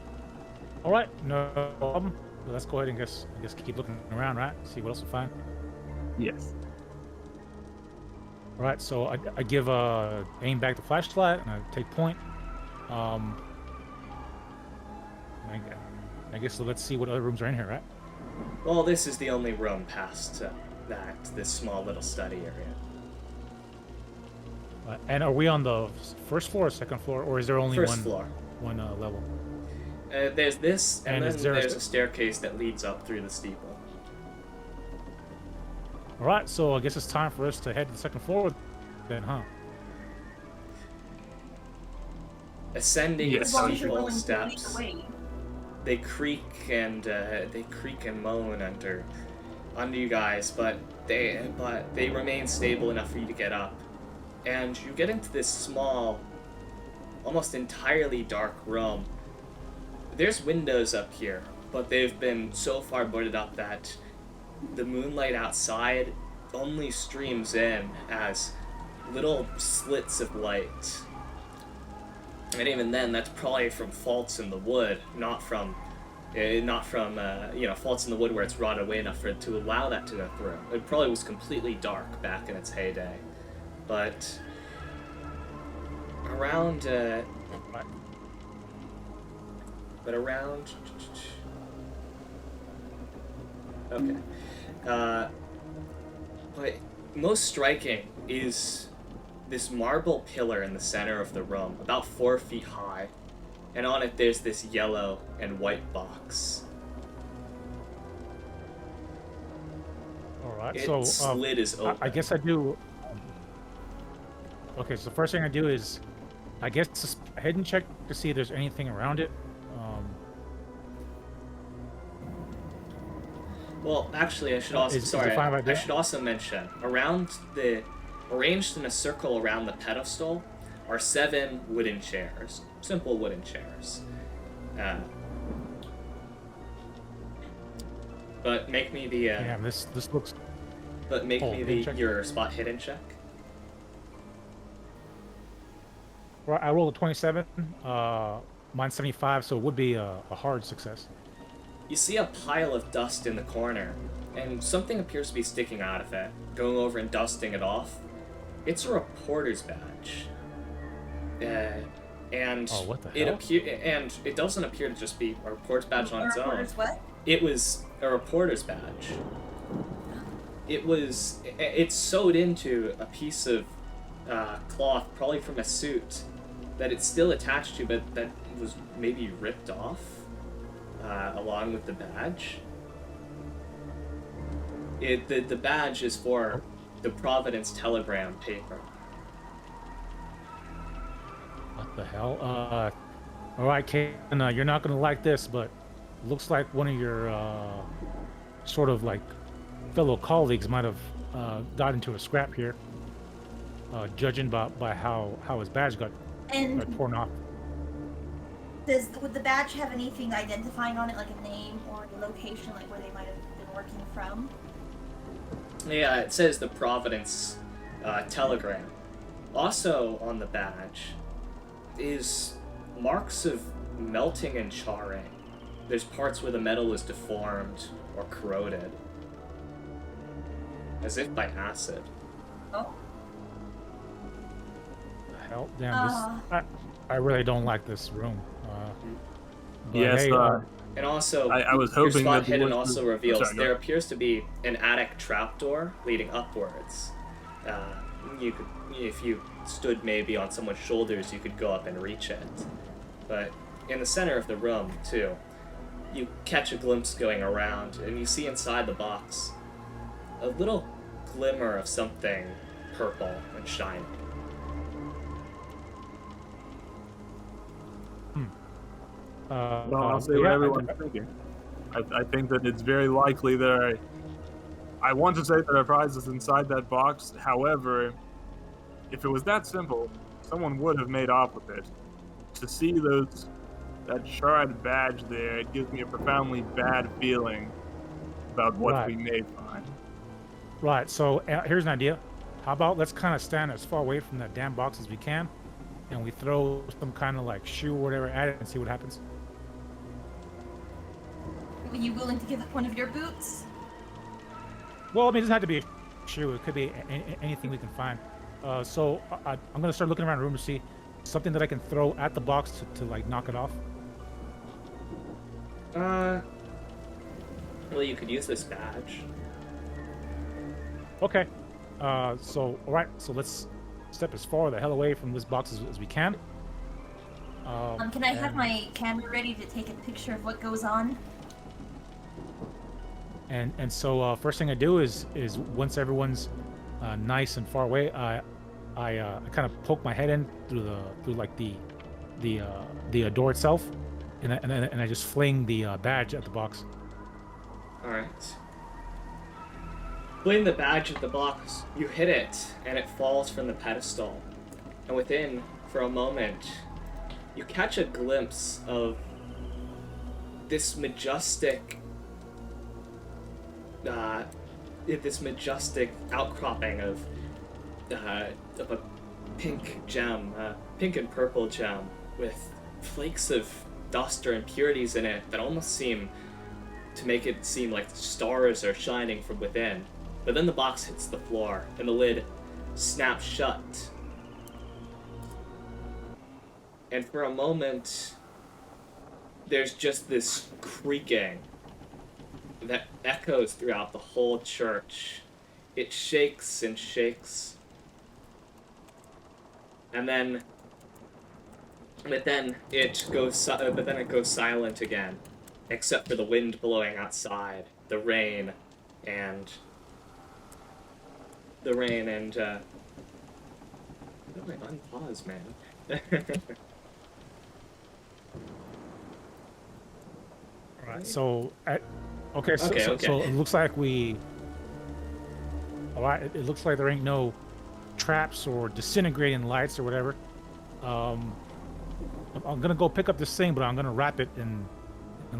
All right, no problem. Well, let's go ahead and I guess keep looking around, right? See what else we find. Yes. All right, so I give aim back the flashlight and I take point. I guess let's see what other rooms are in here, right? Well, this is the only room past this small little study area. And are we on the first floor or second floor, or is there only First floor. one level? There's this, and then there's a staircase that leads up through the steeple. All right, so I guess it's time for us to head to the second floor then, huh? Ascending Yes. the As long as you're steeple willing to lead steps, the way. they creak and moan under you guys, but they remain stable enough for you to get up, and you get into this small, almost entirely dark room. There's windows up here, but they've been so far boarded up that the moonlight outside only streams in as little slits of light. And even then, that's probably from faults in the wood, not from faults in the wood where it's rotted away enough for it to allow that to go through. It probably was completely dark back in its heyday, but around Okay. But most striking is this marble pillar in the center of the room, about 4 feet high, and on it there's this yellow and white box. All right. Its lid is open. I guess I do. Okay, so the first thing I do is, I guess, just head and check to see if there's anything around it. Well, actually, I should also I should also mention arranged in a circle around the pedestal are 7 wooden chairs, simple wooden chairs. But make me the. Yeah, this looks. But make me your spot hidden check. Well, I rolled a 27. Mine's 75, so it would be a hard success. You see a pile of dust in the corner, and something appears to be sticking out of it. Going over and dusting it off, it's a reporter's badge. And oh, what the hell? And it doesn't appear to just be a reporter's badge on its own. What? It was a reporter's badge. It's sewed into a piece of cloth, probably from a suit, that it's still attached to, but that was maybe ripped off. Along with the badge. The badge is for the Providence Telegram paper. What the hell? All right, Kate, you're not gonna like this, but it looks like one of your sort of like fellow colleagues might have got into a scrap here, judging by how his badge got torn off. Would the badge have anything identifying on it, like a name or a location, like where they might have been working from? Yeah, it says the Providence Telegram. Also on the badge is marks of melting and charring. There's parts where the metal is deformed or corroded, as if by acid. Oh. The hell? Damn, I really don't like this room. Yes, hey, and also, I was your hoping spot that hidden also reveals there no. appears to be an attic trapdoor leading upwards. You could, if you stood maybe on someone's shoulders, you could go up and reach it. But in the center of the room, too, you catch a glimpse going around, and you see inside the box a little glimmer of something purple and shining. Well, I'll say what everyone's thinking. I think that it's very likely that I want to say that our prize is inside that box. However, if it was that simple, someone would have made off with it. To see that charred badge there, it gives me a profoundly bad feeling about what we may find. Right, so here's an idea. How about let's kind of stand as far away from that damn box as we can, and we throw some kind of like shoe or whatever at it and see what happens. Were you willing to give up one of your boots? Well, I mean, it doesn't have to be a shoe. It could be anything we can find. So I'm going to start looking around the room to see something that I can throw at the box to like knock it off. Well, you could use this badge. Okay. So, all right. So let's step as far the hell away from this box as we can. Can I have my camera ready to take a picture of what goes on? And so first thing I do is once everyone's nice and far away, I kind of poke my head in through the door itself, and I just fling the badge at the box. All right. Fling the badge at the box. You hit it, and it falls from the pedestal. And within, for a moment, you catch a glimpse of this majestic outcropping of a pink gem, pink and purple gem, with flakes of dust or impurities in it that almost seem to make it seem like stars are shining from within. But then the box hits the floor, and the lid snaps shut. And for a moment, there's just this creaking that echoes throughout the whole church. It shakes and shakes. And then but then it goes silent again, except for the wind blowing outside, the rain and how do I unpause, man? Alright, so okay, so Okay. it looks like it looks like there ain't no traps or disintegrating lights or whatever. I'm gonna go pick up this thing, but I'm gonna wrap it in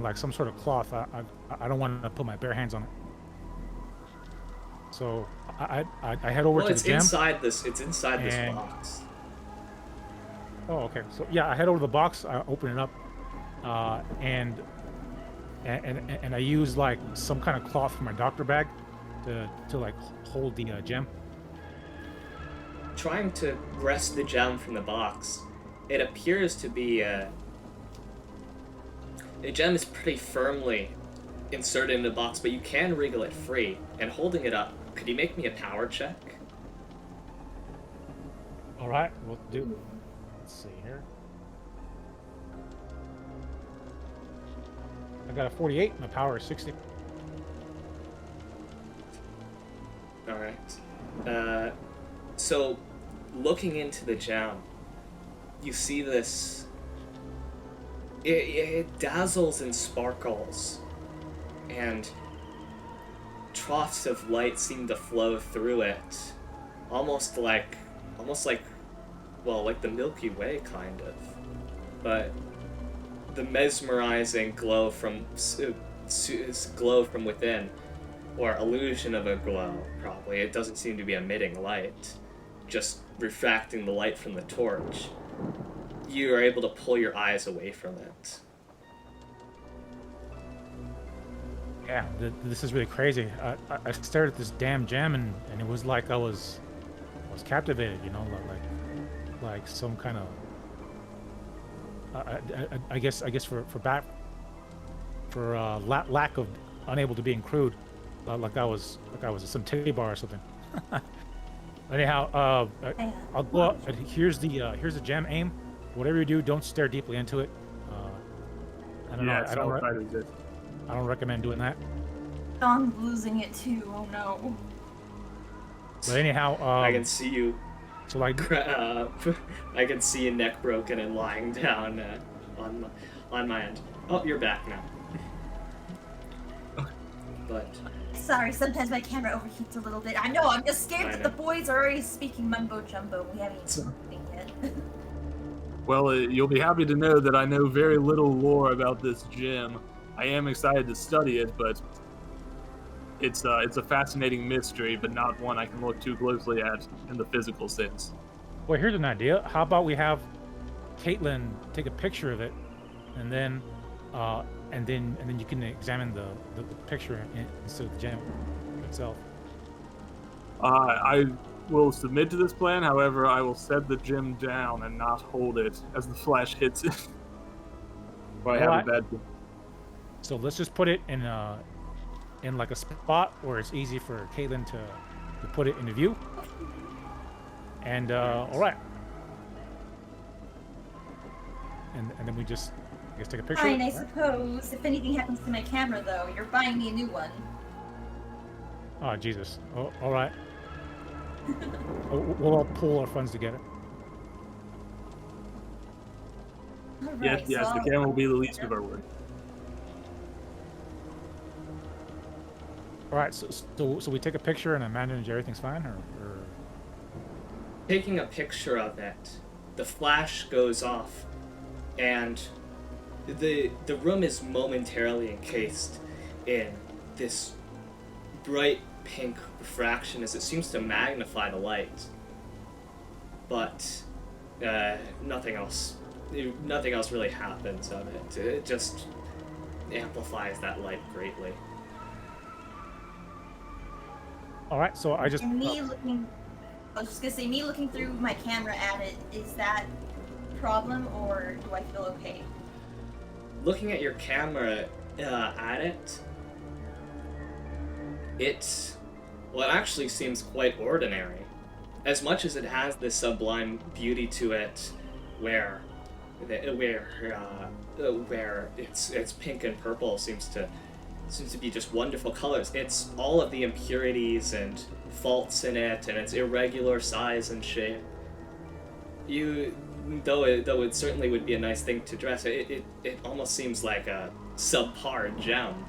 like some sort of cloth. I don't want to put my bare hands on it. So I head over to the gym. It's inside this box. Oh, okay. So yeah, I head over to the box. I open it up, and I use like some kind of cloth from my doctor bag to like hold the gem. Trying to wrest the gem from the box, it appears to be the gem is pretty firmly inserted in the box, but you can wriggle it free. And holding it up, could you make me a power check? All right, we'll do. Let's see here. I got a 48. My power is 60. All right. So, looking into the gem, you see this. It dazzles and sparkles, and troughs of light seem to flow through it, almost like, well, like the Milky Way, kind of. But the mesmerizing glow from within, or illusion of a glow, probably. It doesn't seem to be emitting light, just refracting the light from the torch. You are able to pull your eyes away from it. Yeah, this is really crazy. I stared at this damn gem, and it was like I was captivated, you know, like some kind of I guess for lack of unable to be crude, like I was some titty bar or something. Anyhow, I'll go up. Here's the gem. Aim. Whatever you do, don't stare deeply into it. I don't know. I don't recommend doing that. I'm losing it too. Oh no. But anyhow, I can see you. So like, I can see your neck broken and lying down on my end. Oh, you're back now. But Sorry, sometimes my camera overheats a little bit. I know. I'm just scared that the boys are already speaking mumbo jumbo. We haven't even spoken yet. Well, you'll be happy to know that I know very little lore about this gem. I am excited to study it, but it's a fascinating mystery, but not one I can look too closely at in the physical sense. well, here's an idea. How about we have Caitlin take a picture of it, and then you can examine the picture instead of the gem itself. I will submit to this plan. However, I will set the gem down and not hold it as the flash hits it. Or I have a bad. So let's just put it in like a spot where it's easy for Caitlin to put it into view. And all right. And then we just, I guess, take a picture. Fine, I suppose. If anything happens to my camera, though, you're buying me a new one. Oh, Jesus. Oh, all right. We'll all pull our funds together. All right, Yes, the camera will be the least of our work. All right, so we take a picture and imagine everything's fine, or... Taking a picture of it, the flash goes off, and the room is momentarily encased in this bright pink refraction as it seems to magnify the light. But nothing else really happens of it. It just amplifies that light greatly. All right, so I just... And me looking... I was just gonna say, me looking through my camera at it, is that a problem, or do I feel okay? Looking at your camera at it, Well, it actually seems quite ordinary. As much as it has this sublime beauty to it, where it's pink and purple seems to be just wonderful colors. It's all of the impurities and faults in it, and its irregular size and shape. Though it certainly would be a nice thing to dress, it almost seems like a subpar gem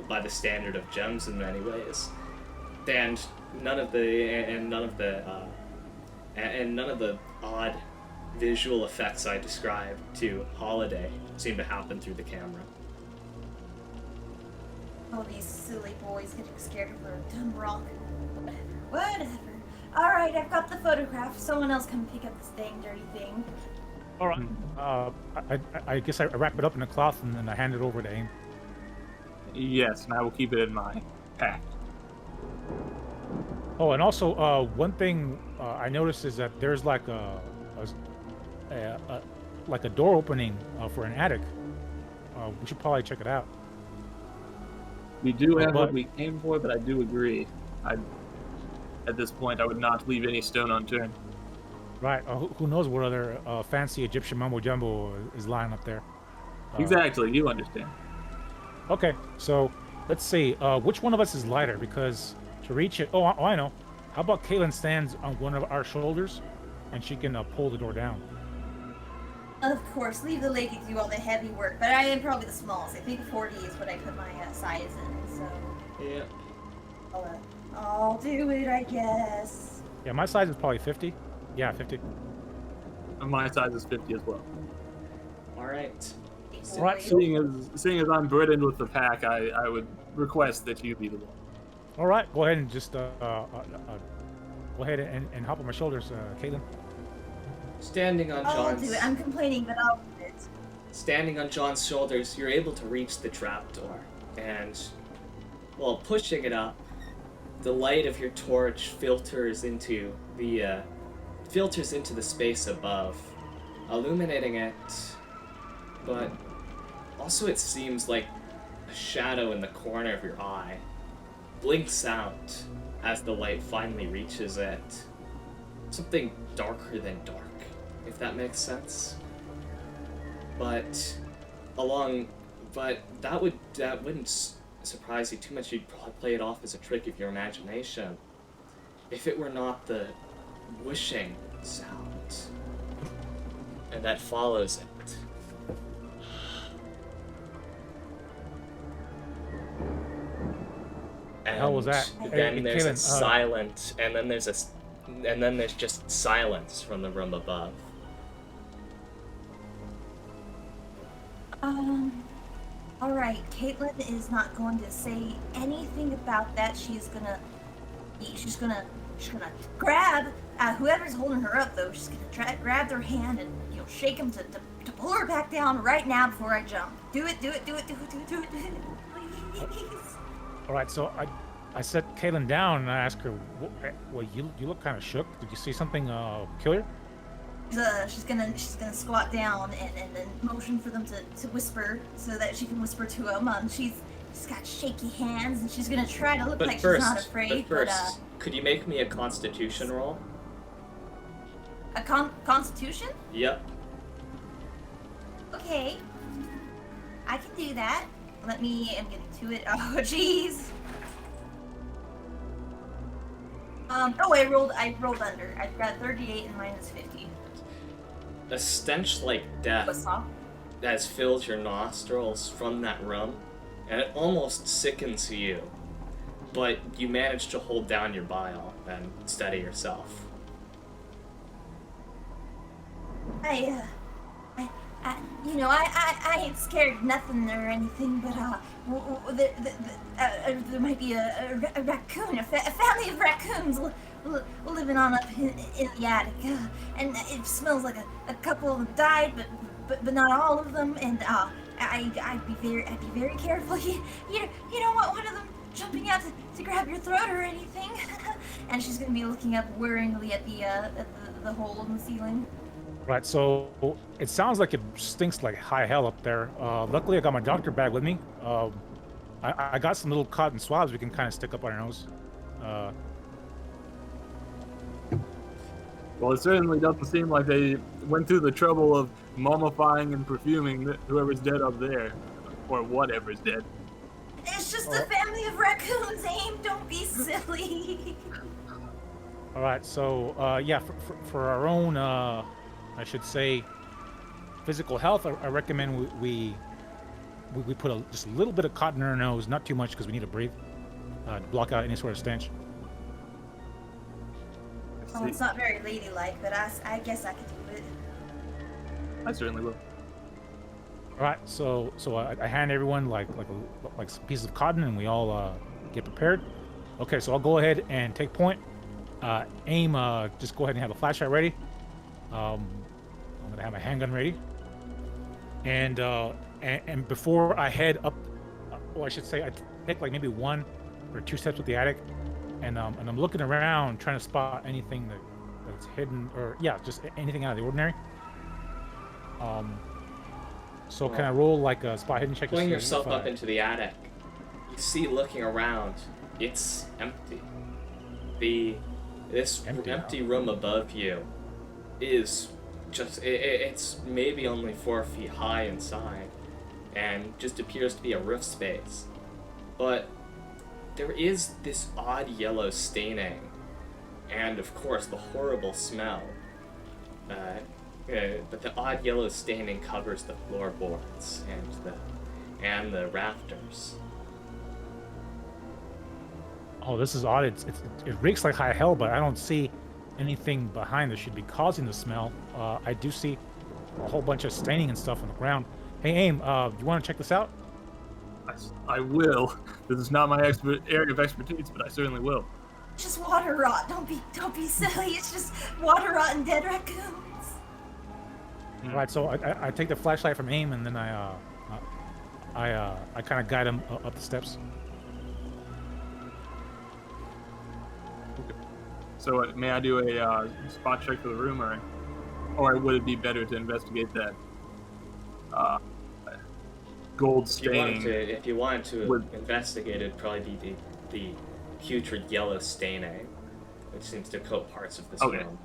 by the standard of gems in many ways, and none of the odd visual effects I described to Holiday seem to happen through the camera. Oh, these silly boys getting scared of a dumb rock. Whatever. Alright, I've got the photograph. Someone else come pick up this dang dirty thing. All right. I guess I wrap it up in a cloth and then I hand it over to Aim. Yes, and I will keep it in my pack. Oh, and also one thing I noticed is that there's like a door opening for an attic. We should probably check it out. We do have what we came for, but I do agree. At this point, I would not leave any stone unturned. Right. Who knows what other fancy Egyptian mumbo jumbo is lying up there? Exactly. You understand. Okay. So let's see. Which one of us is lighter? Because to reach it. Oh, I know. How about Caitlin stands on one of our shoulders, and she can pull the door down. Of course, leave the lady do all the heavy work, but I am probably the smallest. I think 40 is what I put my size in, so... Yeah. I'll do it, I guess. Yeah, my size is probably 50. Yeah, 50. And my size is 50 as well. Alright. Right, Seeing as I'm burdened with the pack, I would request that you be the one. All right, go ahead and just go ahead and hop on my shoulders, Caitlin. Standing on I'll John's... do it. I'm complaining, but I'll do it. Standing on John's shoulders, you're able to reach the trapdoor, and while pushing it up, the light of your torch filters into the space above, illuminating it. But also, it seems like a shadow in the corner of your eye blinks out as the light finally reaches it. Something darker than dark, if that makes sense. But that wouldn't surprise you too much. You'd probably play it off as a trick of your imagination, if it were not the whooshing sound and that follows it. The hell was that? Then there's Caitlin, a silent, and then there's just silence from the room above. Alright, Caitlin is not going to say anything about that. She's gonna grab whoever's holding her up, though. She's gonna grab their hand and shake them to pull her back down right now before I jump. Do it, please. All right, so I set Caitlin down and I asked her, well, you look kind of shook. Did you see something kill her? She's gonna squat down and then motion for them to whisper so that she can whisper to them. She's got shaky hands and she's gonna try to look like she's not afraid. But first, could you make me a Constitution roll? A Constitution? Yep. Okay, I can do that. I'm getting to it. Oh, jeez. I rolled under. I've got 38 and minus 50. A stench like death What's up? has filled your nostrils from that room, and it almost sickens you. But you manage to hold down your bile and steady yourself. I ain't scared of nothing or anything, but there might be a raccoon, a family of raccoons living on up in the attic, and it smells like a couple of them died, but not all of them, and I'd be very careful. You don't want one of them jumping out to grab your throat or anything. And she's gonna be looking up worryingly at the hole in the ceiling. Right, so it sounds like it stinks like high hell up there. Luckily, I got my doctor bag with me. I I got some little cotton swabs we can kind of stick up our nose. Well, it certainly doesn't seem like they went through the trouble of mummifying and perfuming whoever's dead up there, or whatever's dead. It's just a family of raccoons, Aim. Don't be silly. All right, so yeah, for our own, I should say, physical health, I recommend we put just a little bit of cotton in our nose, not too much because we need to breathe, to block out any sort of stench. Well, it's not very ladylike, but I guess I could do it. I certainly will. All right, so I hand everyone like some pieces of cotton, and we all get prepared. Okay, so I'll go ahead and take point. Aim, just go ahead and have a flashlight ready. I'm gonna have my handgun ready. And before I head up, well, I should say I take like maybe 1 or 2 steps with the attic, and I'm looking around trying to spot anything that's hidden, or yeah, just anything out of the ordinary. So can I roll like a spot hidden check? Pulling yourself up into the attic, you see looking around, it's empty. This empty room above you is just, it's maybe only 4 feet high inside, and just appears to be a roof space. But there is this odd yellow staining, and of course the horrible smell. But the odd yellow staining covers the floorboards and the rafters. Oh, this is odd. It reeks like high hell, but I don't see anything behind that should be causing the smell. I do see a whole bunch of staining and stuff on the ground. Hey, Aim, you want to check this out? I will. This is not my area of expertise, but I certainly will. Just water rot. Don't be silly. It's just water rot and dead raccoons. All right, so I take the flashlight from Aim, and then I kind of guide him up the steps. Okay. So may I do a spot check for the room, or would it be better to investigate that gold staining? If you wanted to investigate, it'd probably be the putrid yellow staining, which seems to coat parts of this room.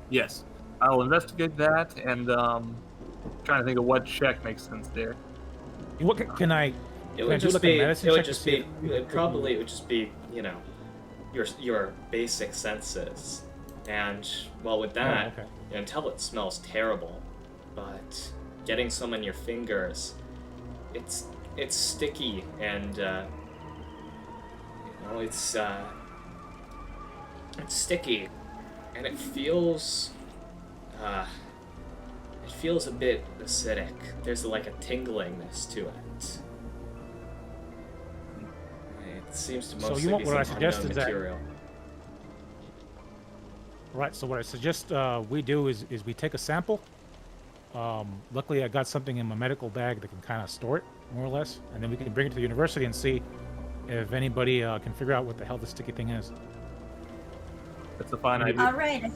Yes. I'll investigate that, and trying to think of what check makes sense there. What can I? It would just be. It would just be. It would just be. You know, your basic senses, and well, with that, you can tell it smells terrible, but getting some on your fingers, it's sticky, and it's sticky, and it feels a bit acidic. There's like a tinglingness to it. It seems to mostly be some unknown material. Right, so what I suggest we do is we take a sample. Luckily I got something in my medical bag that can kind of store it, more or less, and then we can bring it to the university and see if anybody can figure out what the hell this sticky thing is. That's a fine idea. All right.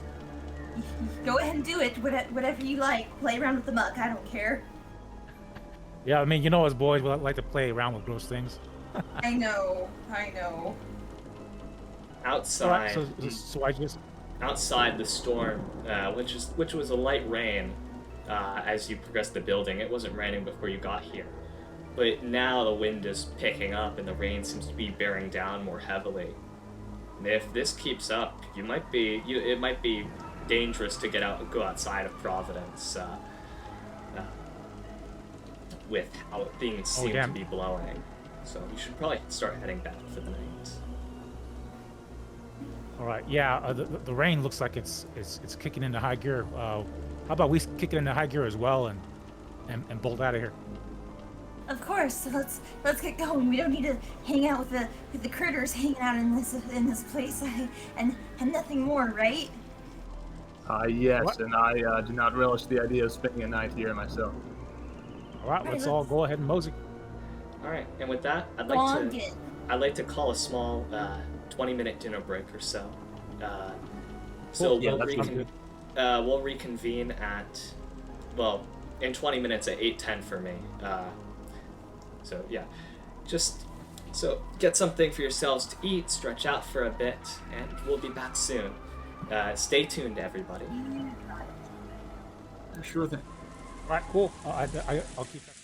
Go ahead and do it. Whatever you like. Play around with the muck. I don't care. Yeah, I mean, you know, as boys, we like to play around with gross things. I know. Outside. Right, so I just. Outside the storm, which was a light rain, as you progressed the building. It wasn't raining before you got here, but now the wind is picking up and the rain seems to be bearing down more heavily. And if this keeps up, it might be dangerous to go outside of Providence with how things seem to be blowing. So you should probably start heading back for the night. All right, yeah, the rain looks like it's kicking into high gear. How about we kick it into high gear as well and bolt out of here? Of course. So let's get going. We don't need to hang out with the critters hanging out in this place and nothing more, right? Yes, what? And I do not relish the idea of spending a night here myself. All right, let's all go ahead and mosey. All right, and with that, I'd like to call a small 20-minute dinner break or so. We'll reconvene at, well, in 20 minutes at 8:10 for me. So yeah, just so get something for yourselves to eat, stretch out for a bit, and we'll be back soon. Stay tuned, everybody. Sure thing. All right, cool. I'll keep that.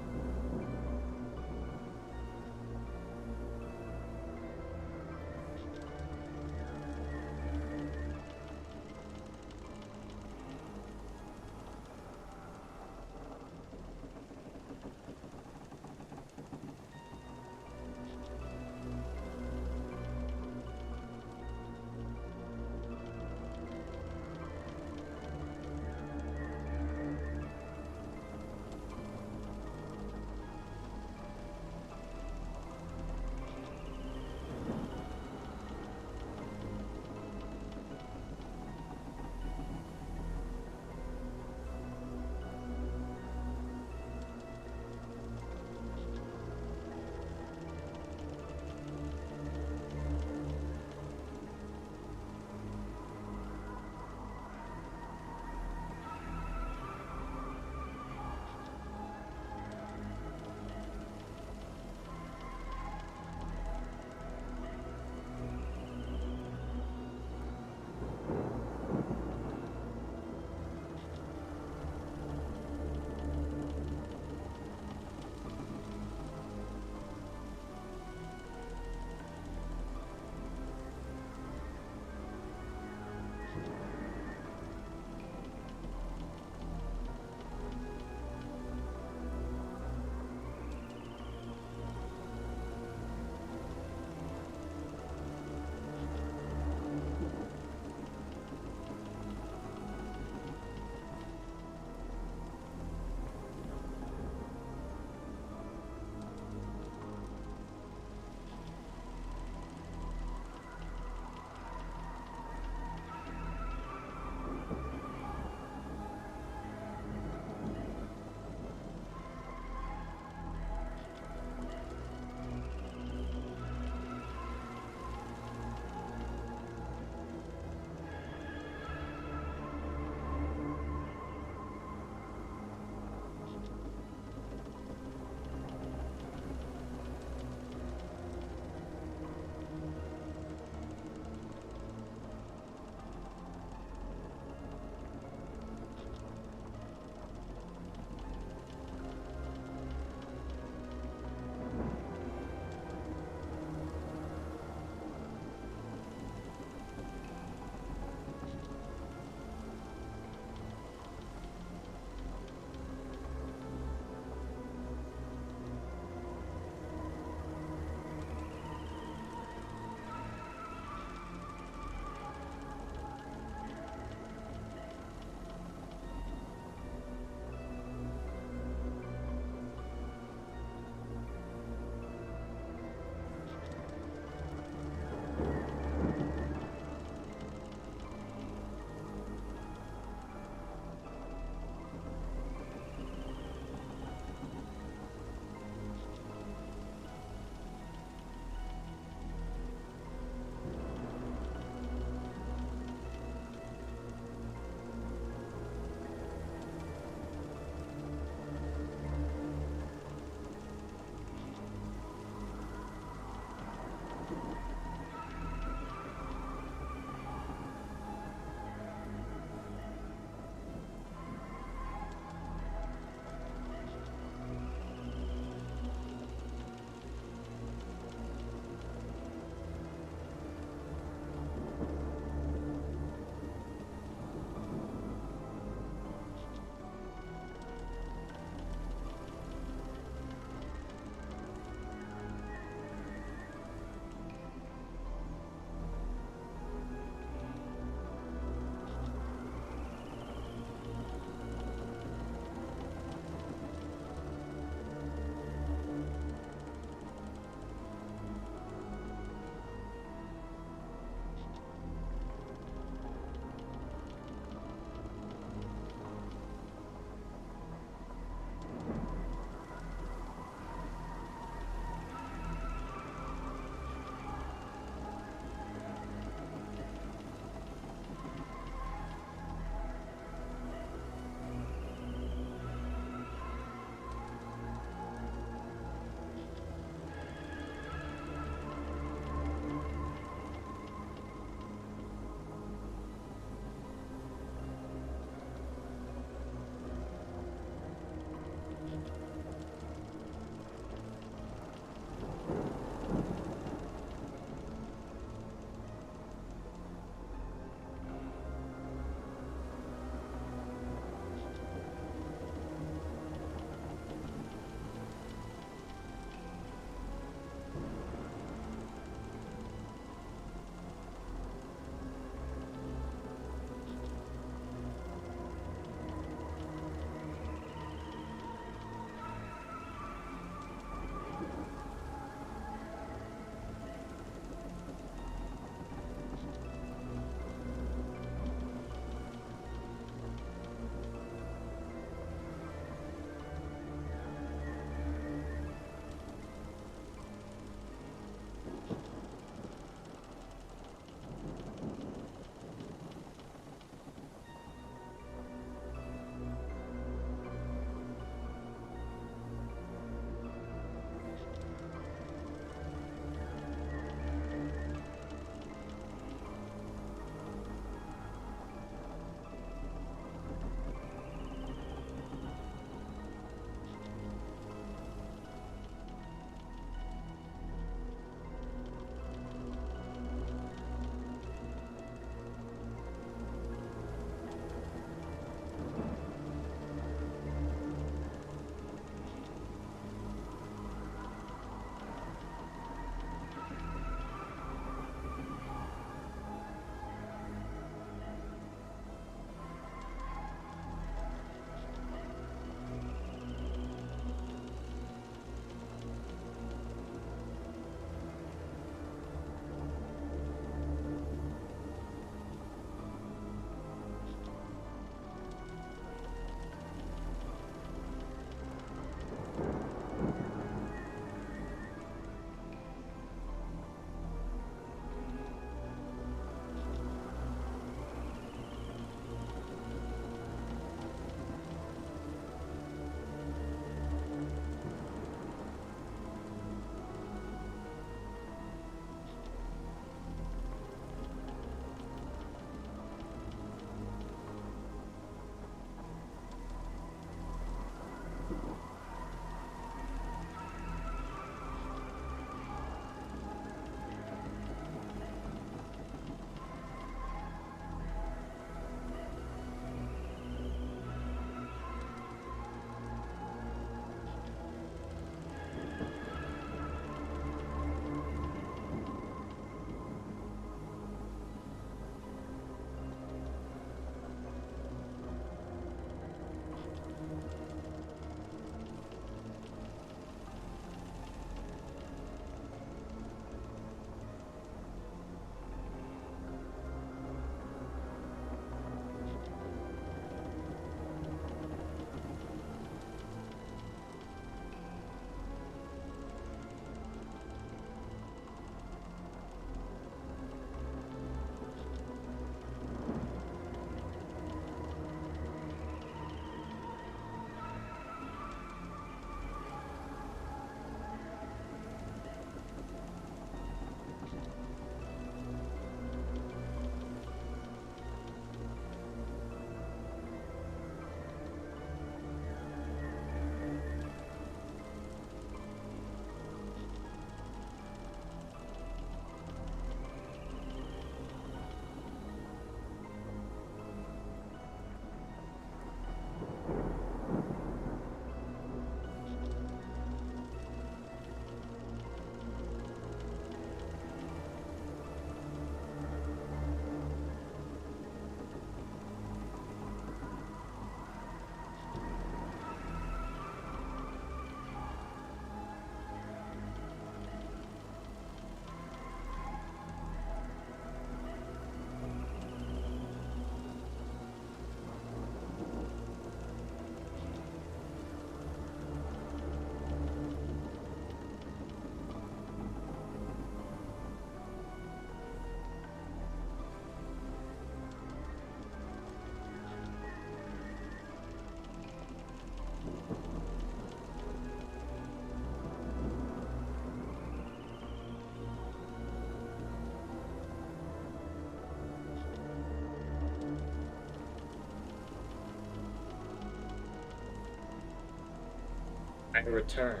I return.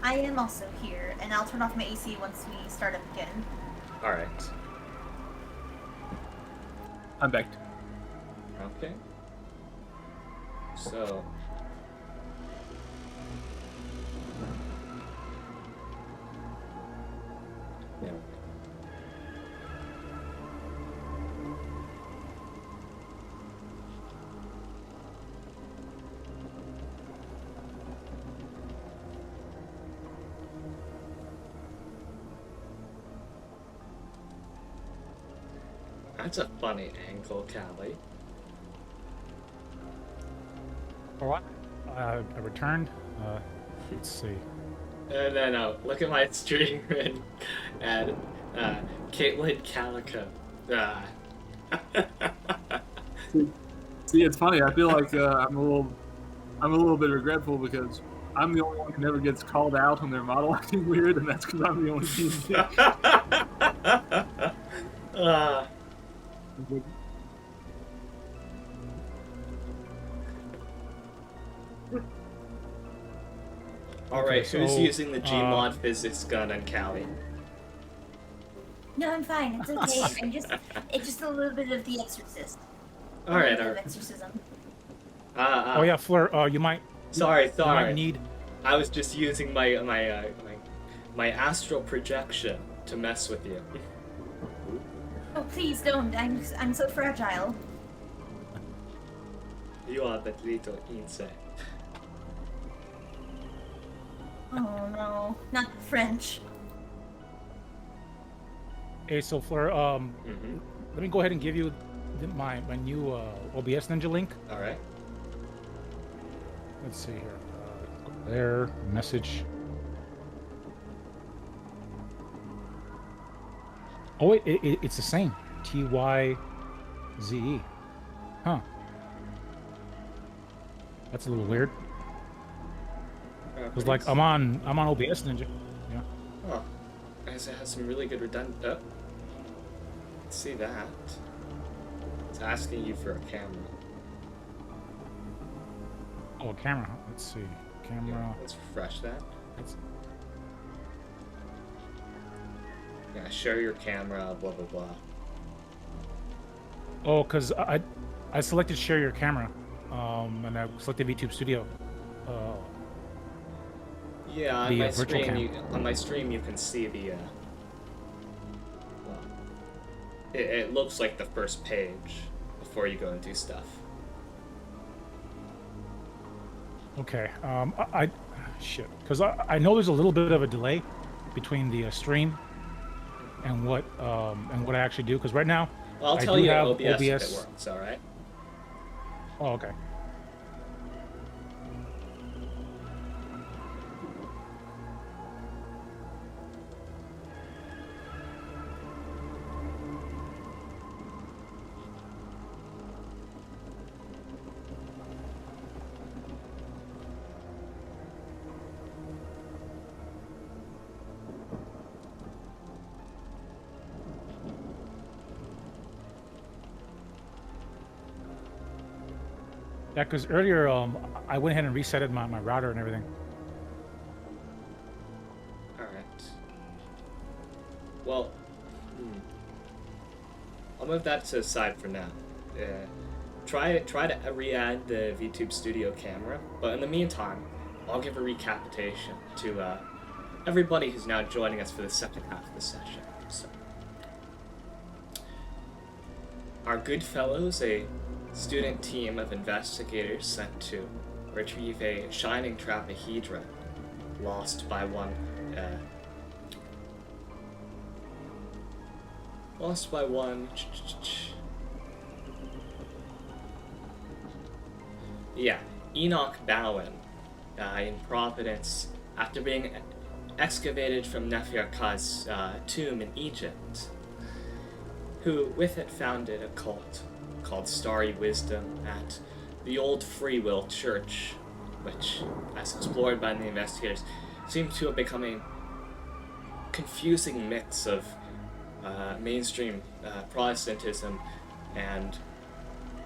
I am also here, and I'll turn off my AC once we start up again. Alright. I'm back. Okay. So. Yeah. That's a funny angle, Callie. All right. I returned. Let's see. No. Look at my stream and CallieCalico. See, it's funny. I feel like I'm a little bit regretful because I'm the only one who never gets called out on their model acting weird, and that's because I'm the only team. Alright, Okay, who's so, using the Gmod physics gun on Callie? No, I'm fine. It's okay. It's just a little bit of The Exorcist. Alright, A little bit of alright. exorcism. Oh yeah, Fleur. You might Sorry. need. I was just using my astral projection to mess with you. Oh, please don't. I'm so fragile. You are that little insect. Oh no, not French. Hey, so Fleur. Mm-hmm. Let me go ahead and give you my new OBS Ninja link. Alright. Let's see here. There, message. Oh wait, it's the same. TYZE. Huh. That's a little weird. Cause like I'm on OBS Ninja. Yeah. Oh, I guess it has some really good redundant. Oh. Let's see that. It's asking you for a camera. Oh, a camera. Huh? Let's see. Camera. Yeah, let's refresh that. That's... Yeah, share your camera. Blah blah blah. Oh, cause I selected share your camera, and I selected VTube Studio. Yeah, on The, my virtual stream, cam. on my stream you can see the. Well, it looks like the first page before you go and do stuff. Okay. Shit. Cause I know there's a little bit of a delay between the stream and what I actually do. Cause right now. Well, I'll I tell do you have OBS if OBS. it works. All right. Oh, okay. Yeah, because earlier I went ahead and resetted my router and everything. Alright. Well, I'll move that to the side for now. Try to re-add the VTube Studio camera, but in the meantime, I'll give a recapitation to everybody who's now joining us for the second half of the session. So, our good fellows, a student team of investigators sent to retrieve a shining trapahedron lost by one Enoch Bowen in Providence after being excavated from Neferkha's tomb in Egypt, who with it founded a cult called Starry Wisdom at the Old Free Will Church, which, as explored by the investigators, seemed to have become a confusing mix of mainstream Protestantism and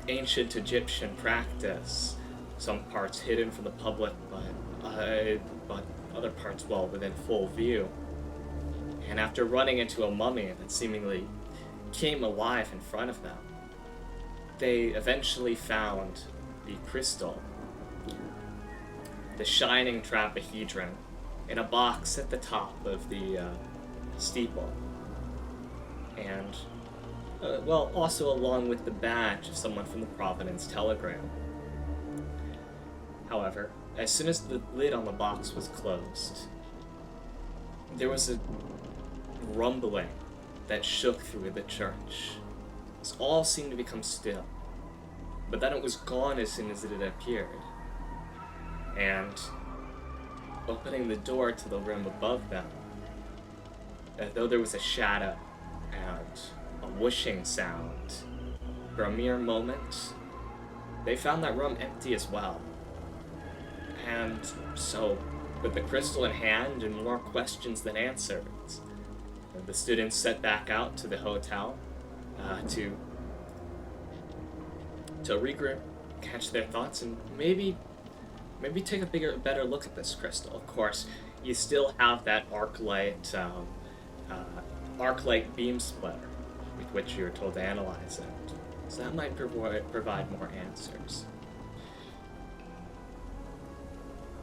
ancient Egyptian practice, some parts hidden from the public, but other parts, well, within full view. And after running into a mummy that seemingly came alive in front of them, they eventually found the crystal, the shining trapahedron, in a box at the top of the steeple. And, also along with the badge of someone from the Providence Telegram. However, as soon as the lid on the box was closed, there was a rumbling that shook through the church. All seemed to become still, but then it was gone as soon as it had appeared. And opening the door to the room above them, as though there was a shadow and a whooshing sound, for a mere moment, they found that room empty as well. And so, with the crystal in hand and more questions than answers, the students set back out to the hotel to regroup, catch their thoughts, and maybe take a better look at this crystal. Of course, you still have that arc-light beam splitter with which you're told to analyze it, so that might provide more answers.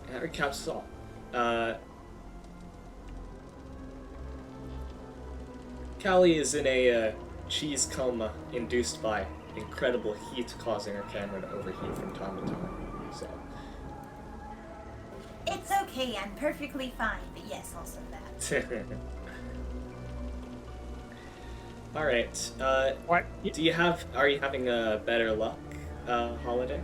And that recaps all. Callie is in a cheese coma induced by incredible heat, causing her camera to overheat from time to time. So. It's okay, I'm perfectly fine, but yes, also that. All right. What? Are you having better luck, Holiday?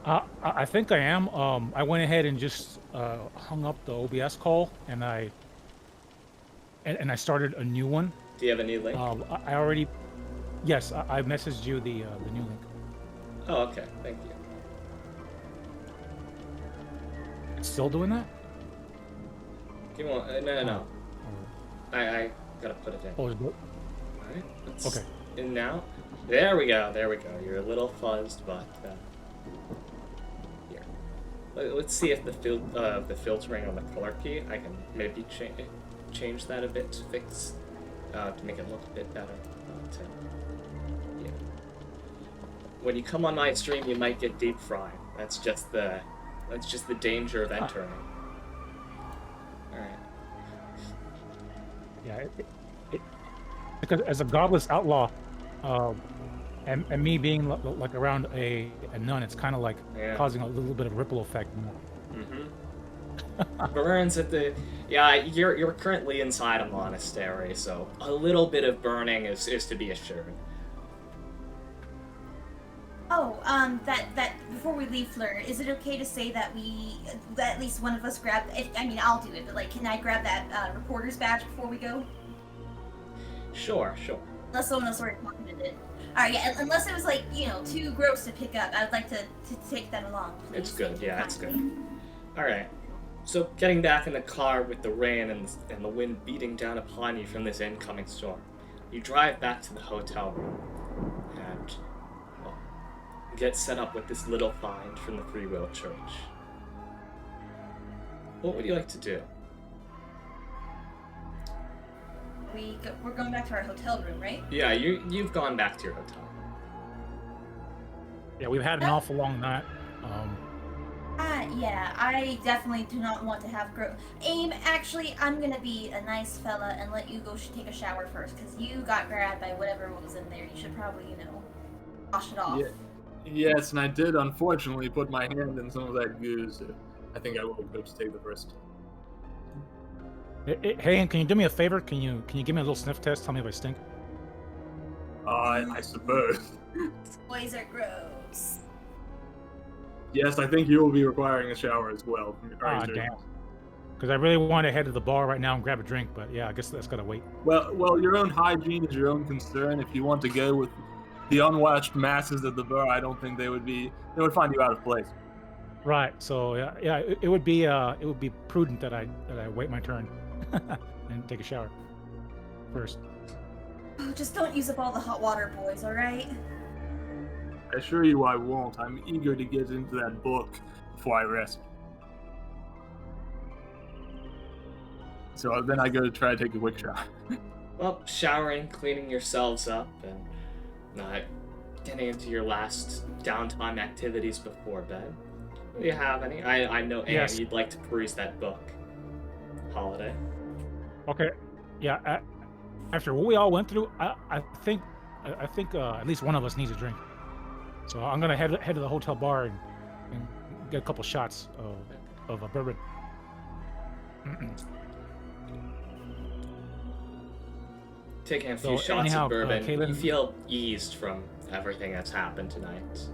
I think I am. I went ahead and just hung up the OBS call, and I started a new one. Do you have a new link? I already, yes, I messaged you the new link. Oh, okay. Thank you. Still doing that? Give me one. No. I gotta put it in. Oh, is it? Alright. Okay. And now, there we go. You're a little fuzzed, but here. Let's see if the filtering on the color key, I can maybe change that a bit to fix to make it look a bit better. But, yeah. When you come on my stream, you might get deep fried. That's just the danger of entering. All right. Yeah, because as a godless outlaw, and me being like around a nun, it's kind of like causing a little bit of ripple effect more. Mm-hmm. Burns at the you're currently inside a monastery, so a little bit of burning is to be assured. Oh, that before we leave, Fleur, is it okay to say that that at least one of us grab? I mean, I'll do it, but like, can I grab that reporter's badge before we go? Sure. Unless someone else already pocketed it. All right, yeah. Unless it was like too gross to pick up, I'd like to take that along. Please. It's good. Yeah, it's good. All right. So getting back in the car with the rain and the wind beating down upon you from this incoming storm, you drive back to the hotel room and get set up with this little find from the Free Will Church. What would you like to do? We're going back to our hotel room, right? Yeah, you've gone back to your hotel. Yeah, we've had an awful long night. Yeah, I definitely do not want to have Aim, actually, I'm gonna be a nice fella and let you go take a shower first, because you got grabbed by whatever was in there. You should probably, wash it off. Yeah. Yes, and I did unfortunately put my hand in some of that goo, so I think I will go to take the first. Hey, and can you do me a favor? Can you give me a little sniff test? Tell me if I stink. I suppose. Boys are gross. Yes, I think you will be requiring a shower as well. Damn. Because I really want to head to the bar right now and grab a drink, but yeah, I guess that's gotta wait. Well, your own hygiene is your own concern. If you want to go with the unwashed masses at the bar, I don't think they would find you out of place. Right. So yeah, it would be prudent that I wait my turn and take a shower first. Oh, just don't use up all the hot water, boys. All right. I assure you I won't. I'm eager to get into that book before I rest. So then I go to try to take a quick shower. Well, showering, cleaning yourselves up, and getting into your last downtime activities before bed. Do you have any? I know, Anne, Yes. you'd like to peruse that book. Holiday. Okay. Yeah. After what we all went through, I think at least one of us needs a drink. So I'm gonna head to the hotel bar and get a couple shots of a bourbon. Taking a few So shots anyhow, of bourbon, Caitlin- you feel eased from everything that's happened tonight.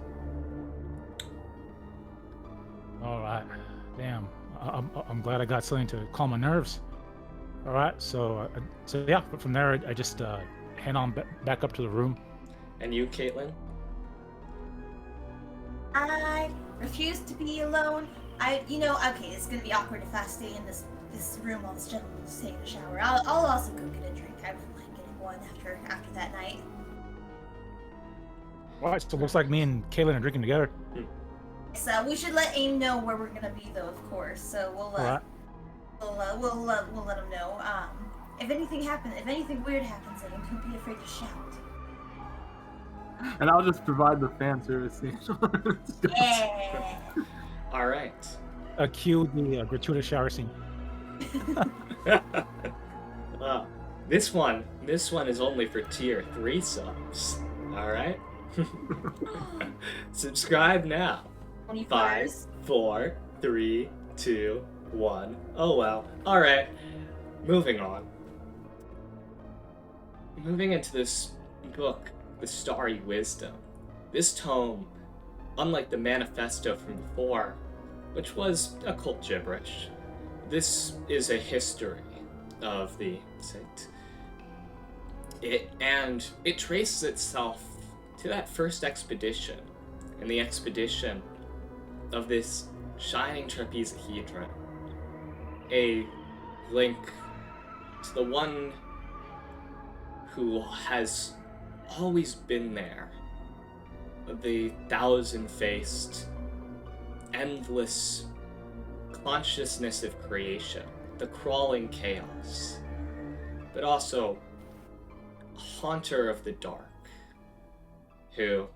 All right. Damn. I'm glad I got something to calm my nerves. All right. So yeah. From there, I just head on back up to the room. And you, Caitlin? I refuse to be alone. Okay, it's gonna be awkward if I stay in this room while this gentleman's taking a shower. I'll also go get a drink. I wouldn't mind getting one after that night. All right. So it looks like me and Kaylin are drinking together. So we should let AIM know where we're gonna be, though, of course. So All right. we'll let him know. If anything weird happens, AIM, don't be afraid to shout. And I'll just provide the fan service scene. Yeah. All right. Cue the gratuitous shower scene. This one is only for tier 3 subs. All right. Subscribe now. 5, 24. 4, 3, 2, 1. Oh well. All right. Moving on. Moving into this book, The Starry Wisdom. This tome, unlike the manifesto from before, which was occult gibberish, this is a history of the sect. It traces itself to that first expedition, and the expedition of this shining trapezahedron, a link to the one who has always been there, the thousand-faced, endless consciousness of creation, the crawling chaos, but also a haunter of the dark, who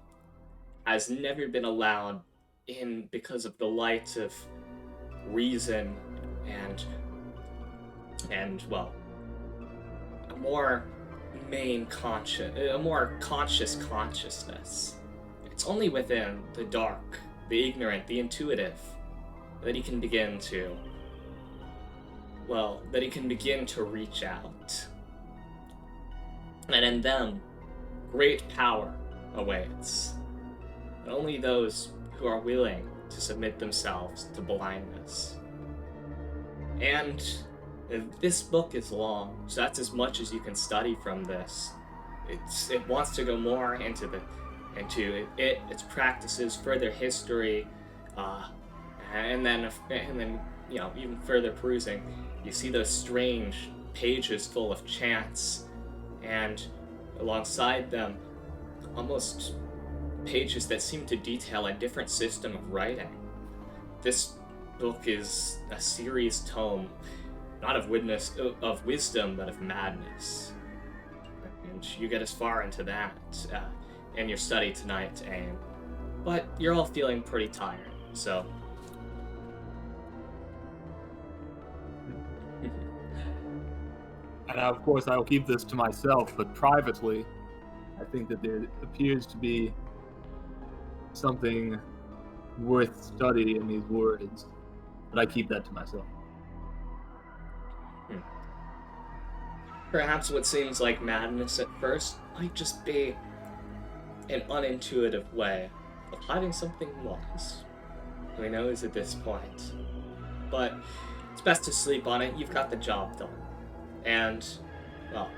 has never been allowed in because of the light of reason and well, a more conscious consciousness. It's only within the dark, the ignorant, the intuitive, that he can begin to reach out. And in them, great power awaits. And only those who are willing to submit themselves to blindness. And this book is long, so that's as much as you can study from this. It wants to go more into its practices, further history, and then even further perusing, you see those strange pages full of chants, and alongside them, almost pages that seem to detail a different system of writing. This book is a serious tome, not of wisdom, but of madness. And you get as far into that in your study tonight, AIM. But you're all feeling pretty tired, so... And of course, I will keep this to myself, but privately, I think that there appears to be something worth study in these words, but I keep that to myself. Perhaps what seems like madness at first might just be an unintuitive way of hiding something wise. Who knows at this point? But it's best to sleep on it. You've got the job done. And, well,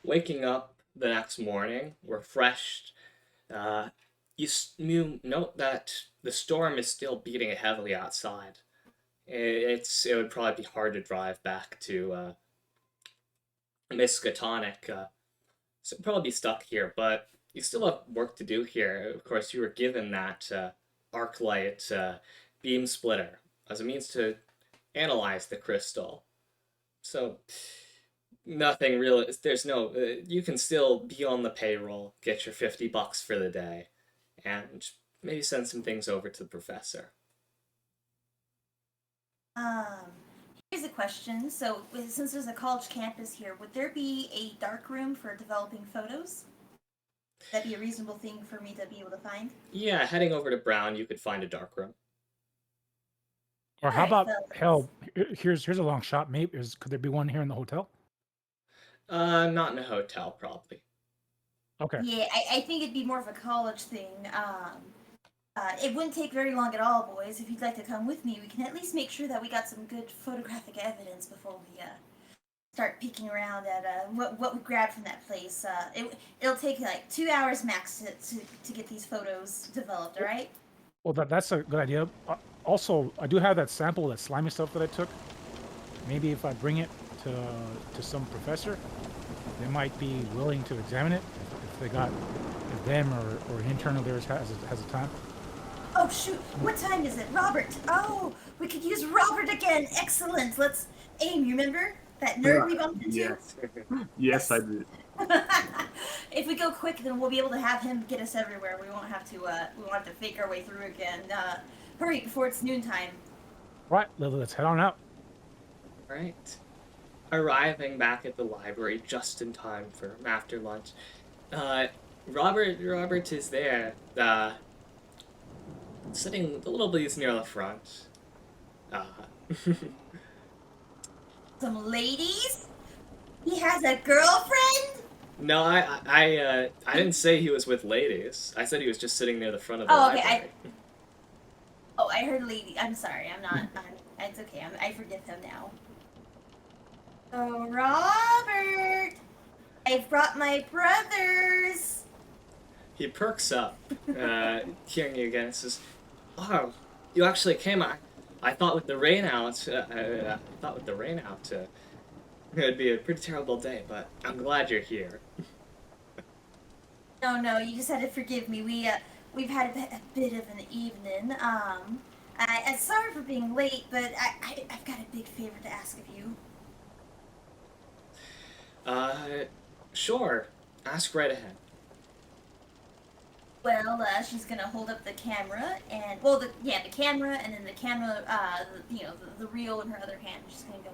waking up the next morning, refreshed, you note that the storm is still beating heavily outside, it would probably be hard to drive back to Miskatonic, so you'd probably be stuck here. But you still have work to do here. Of course, you were given that arc light beam splitter as a means to analyze the crystal. So nothing really. There's no. You can still be on the payroll, get your $50 for the day, and maybe send some things over to the professor. Here's a question. So, since there's a college campus here, would there be a dark room for developing photos? Would that be a reasonable thing for me to be able to find? Yeah, heading over to Brown, you could find a dark room. Or how Alright, about fellas. here's a long shot. Maybe could there be one here in the hotel? Not in a hotel, probably. Okay. Yeah, I think it'd be more of a college thing. It wouldn't take very long at all, boys. If you'd like to come with me, we can at least make sure that we got some good photographic evidence before we start peeking around at what we grabbed from that place. It'll take like 2 hours max to get these photos developed. All right? Well, that's a good idea. Also, I do have that sample, that slimy stuff that I took. Maybe if I bring it to some professor, they might be willing to examine it if they got if them or an intern of theirs has a time. Oh shoot! What time is it, Robert? Oh, we could use Robert again. Excellent. Let's aim. You remember that nerd we bumped into? Yes. Yes, I did. If we go quick, then we'll be able to have him get us everywhere. We won't have to fake our way through again. Hurry before it's noontime. Right, let's head on out. Right. Arriving back at the library just in time for after lunch, Robert is there, sitting a little bit near the front. Some ladies? He has a girlfriend? No, I didn't say he was with ladies. I said he was just sitting near the front of the Oh, okay, library. I heard lady. I'm sorry. I'm not. It's okay. I forgive him now. Oh, Robert! I've brought my brothers. He perks up, hearing you again, and says, "Oh, you actually came. I thought with the rain out, it'd be a pretty terrible day, but I'm glad you're here." No, you just had to forgive me. We've had a bit of an evening. I'm sorry for being late, but I've got a big favor to ask of you. Sure. Ask right ahead. Well, she's gonna hold up the camera, and the camera, and then the camera, the reel in her other hand. She's gonna go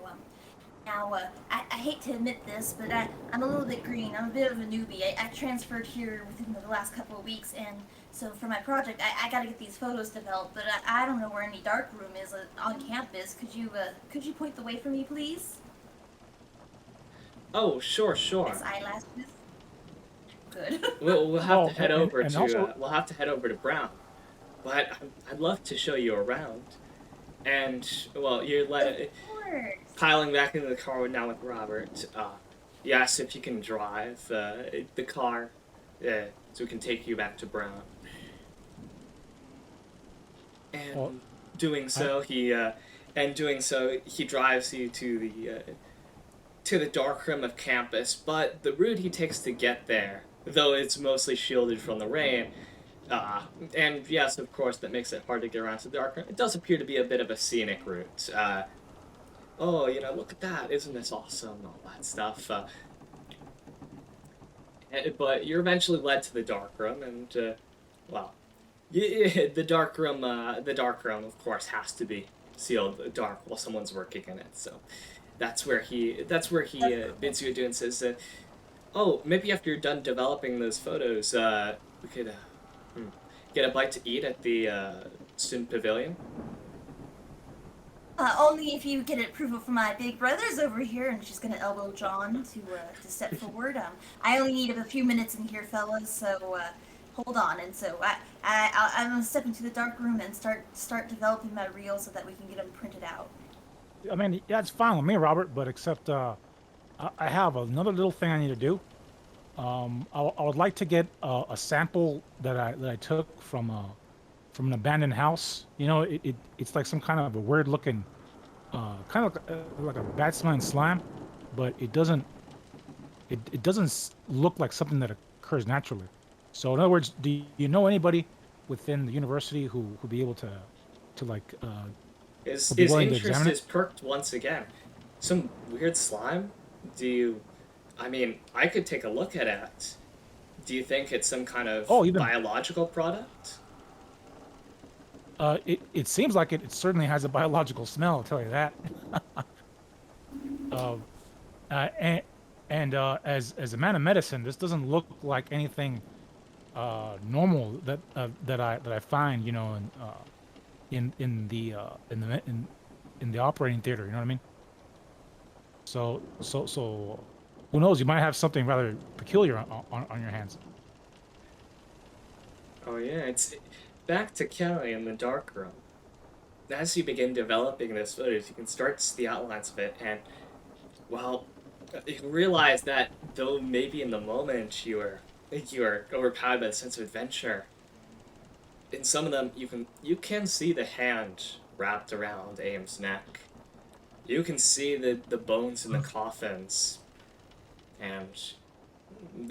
Now, I hate to admit this, but I'm a little bit green. I'm a bit of a newbie. I transferred here within the last couple of weeks, and so for my project, I gotta get these photos developed. But I don't know where any dark room is on campus. Could you point the way for me, please? Oh, sure. Yes, eyelashes. Good. We'll have to head over and to also- we'll have to head over to Brown, but I'd love to show you around. And well, you're Of course. piling back into the car now with Robert. You asked if you can drive the car, so we can take you back to Brown. And Well, doing so, he drives you to the darkroom of campus. But the route he takes to get there, though it's mostly shielded from the rain, and yes, of course, that makes it hard to get around to the darkroom. It does appear to be a bit of a scenic route. Oh, look at that! Isn't this awesome? All that stuff. But you're eventually led to the darkroom, and the darkroom, of course, has to be sealed dark while someone's working in it. So that's where he bids you adieu and says, "Oh, maybe after you're done developing those photos, we could get a bite to eat at the student pavilion." Only if you get approval from my big brothers over here, and she's gonna elbow John to step forward. I only need a few minutes in here, fellas, so hold on. And so I'm gonna step into the dark room and start developing my reel so that we can get them printed out. I mean, yeah, it's fine with me, Robert, but except I have another little thing I need to do. I would like to get a sample that I took from an abandoned house. It's like some kind of a weird looking kind of like a bad smelling slime, but it doesn't look like something that occurs naturally. So in other words, do you know anybody within the university who be able to like His would be his willing to interest examine it? is perked once again. Some weird slime? Do you? I mean, I could take a look at it. Do you think it's some kind of Oh, even biological product? it seems like it certainly has a biological smell. I'll tell you that. uh, and as a man of medicine, this doesn't look like anything normal that I find, you know, in the operating theater. You know what I mean? So, who knows? You might have something rather peculiar on your hands. Oh yeah, it's back to Kelly in the dark room. As you begin developing this footage, you can start to see the outlines of it, and well, you can realize that though maybe in the moment you are overpowered by the sense of adventure, in some of them you can see the hand wrapped around Aim's neck. You can see the bones in the coffins, and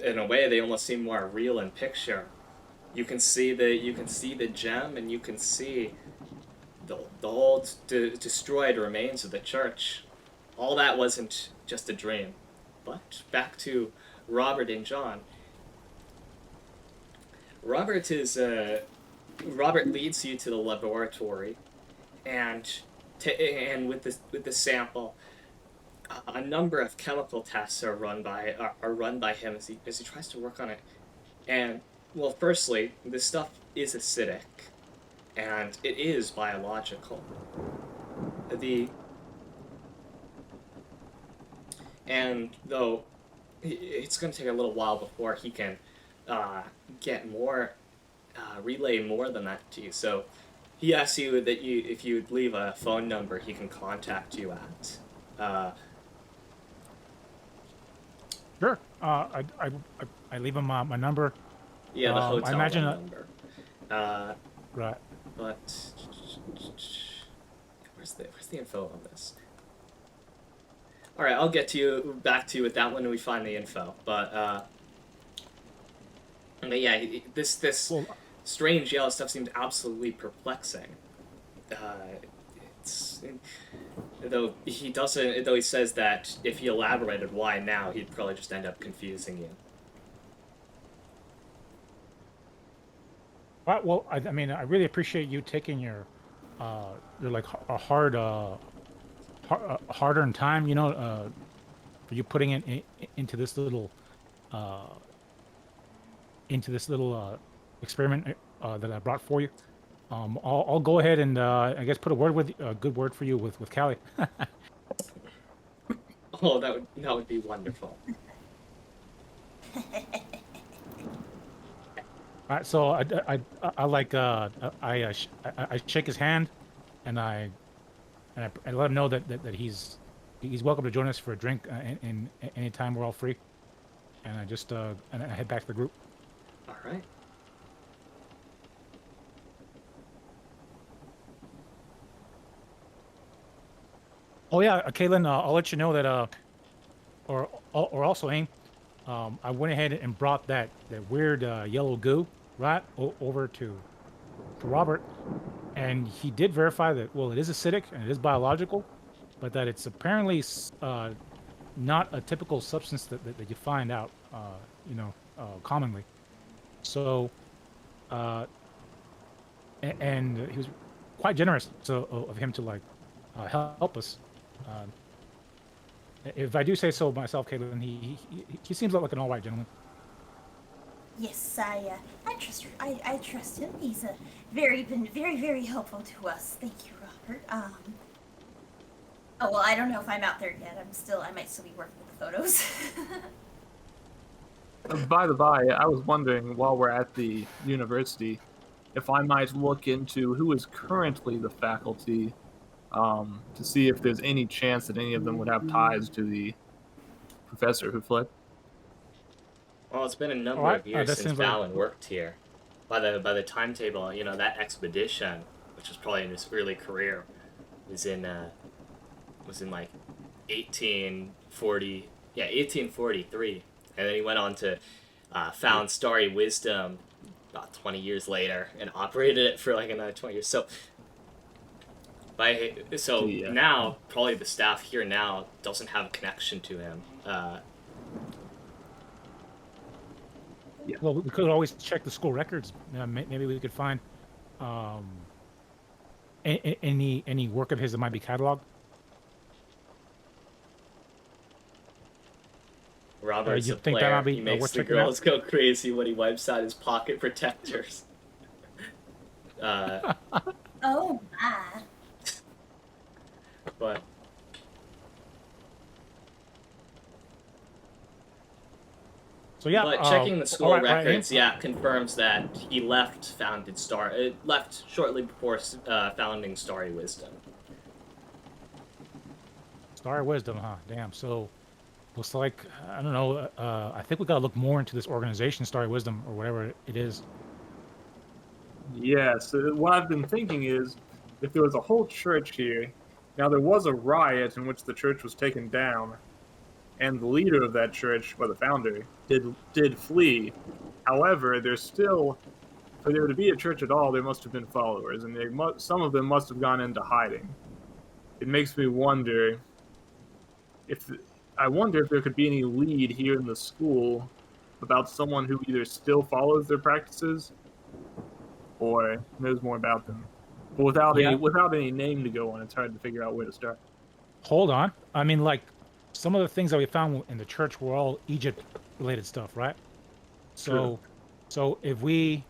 in a way they almost seem more real in picture. You can see the gem, and you can see the whole destroyed remains of the church. All that wasn't just a dream. But back to Robert and John. Robert is Robert leads you to the laboratory, and and with the sample, a number of chemical tests are run by him as he tries to work on it. And well, firstly, this stuff is acidic, and it is biological. The and though it's going to take a little while before he can uh, get more, relay more than that to you. So he asks you that you if you would leave a phone number he can contact you at. Sure. I leave him my number. Yeah, the I hotel imagine room number. Uh, right. but where's the info on this? All right, I'll get to you back to you with that when we find the info. But yeah, this Well, strange yellow stuff seemed absolutely perplexing. Uh, it's though he says that if he elaborated why now, he'd probably just end up confusing you. right, well, I mean, I really appreciate you taking your like a hard-earned time, you know, for you putting it into this little, uh, experiment that I brought for you. I'll go ahead and I guess put a good word for you with Callie. Oh, that would be wonderful. All right, so I like I shake his hand, and I let him know that he's welcome to join us for a drink in any time we're all free, and I head back to the group. All right. Oh yeah, Caitlin, I'll let you know that or also Aim, I went ahead and brought that weird yellow goo right over to Robert, and he did verify that well it is acidic and it is biological, but that it's apparently not a typical substance that you find out you know commonly. So and he was quite generous of him to like help us. Uh, if I do say so myself, Caitlin, he seems like an all right gentleman. Yes, I trust him. He's been very helpful to us. Thank you, Robert. Oh well, I don't know if I'm out there yet. I might still be working with the photos. By the by, I was wondering while we're at the university if I might look into who is currently the faculty to see if there's any chance that any of them would have ties to the professor who fled. Well, it's been a All number right, of years that since seems like Valen worked here. By the timetable, that expedition, which was probably in his early career, was in was in like 1843, and then he went on to found Starry Wisdom about 20 years later and operated it for like another 20 years. So Yeah. now probably the staff here now doesn't have a connection to him. Well, we could always check the school records. Maybe we could find any work of his that might be cataloged. Robert's you a think that player. might be He makes worth the checking out? girls go crazy when he wipes out his pocket protectors. Oh my. But So yeah, but checking the school all right, records, confirms that he left left shortly before founding Starry Wisdom. Starry Wisdom, huh? Damn. So looks like I don't know. I think we gotta look more into this organization, Starry Wisdom, or whatever it is. Yes. What I've been thinking is, if there was a whole church here, now there was a riot in which the church was taken down, and the leader of that church, or the founder, did flee. However, there's still, for there to be a church at all, there must have been followers, and some of them must have gone into hiding. It makes me wonder if there could be any lead here in the school about someone who either still follows their practices or knows more about them. But without any name to go on, it's hard to figure out where to start. Hold on. I mean, like some of the things that we found in the church were all Egypt-related stuff, right? So, so if we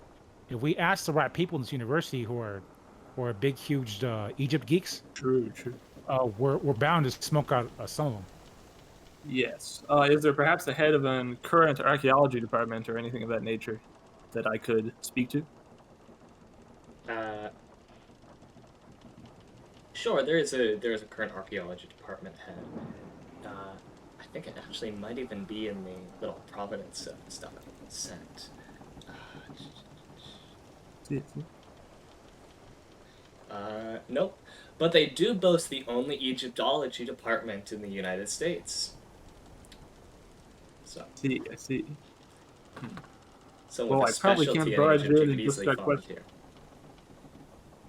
ask the right people in this university who are big, huge Egypt geeks, True. we're bound to smoke out some of them. Yes. Is there perhaps the head of a current archaeology department or anything of that nature that I could speak to? Sure, there is a current archaeology department head. I think it actually might even be in the little Providence stuff I sent. Nope. But they do boast the only Egyptology department in the United States. So. I see. So well, with I probably specialty can't barge in Egypt, you in could and just easily start volunteer.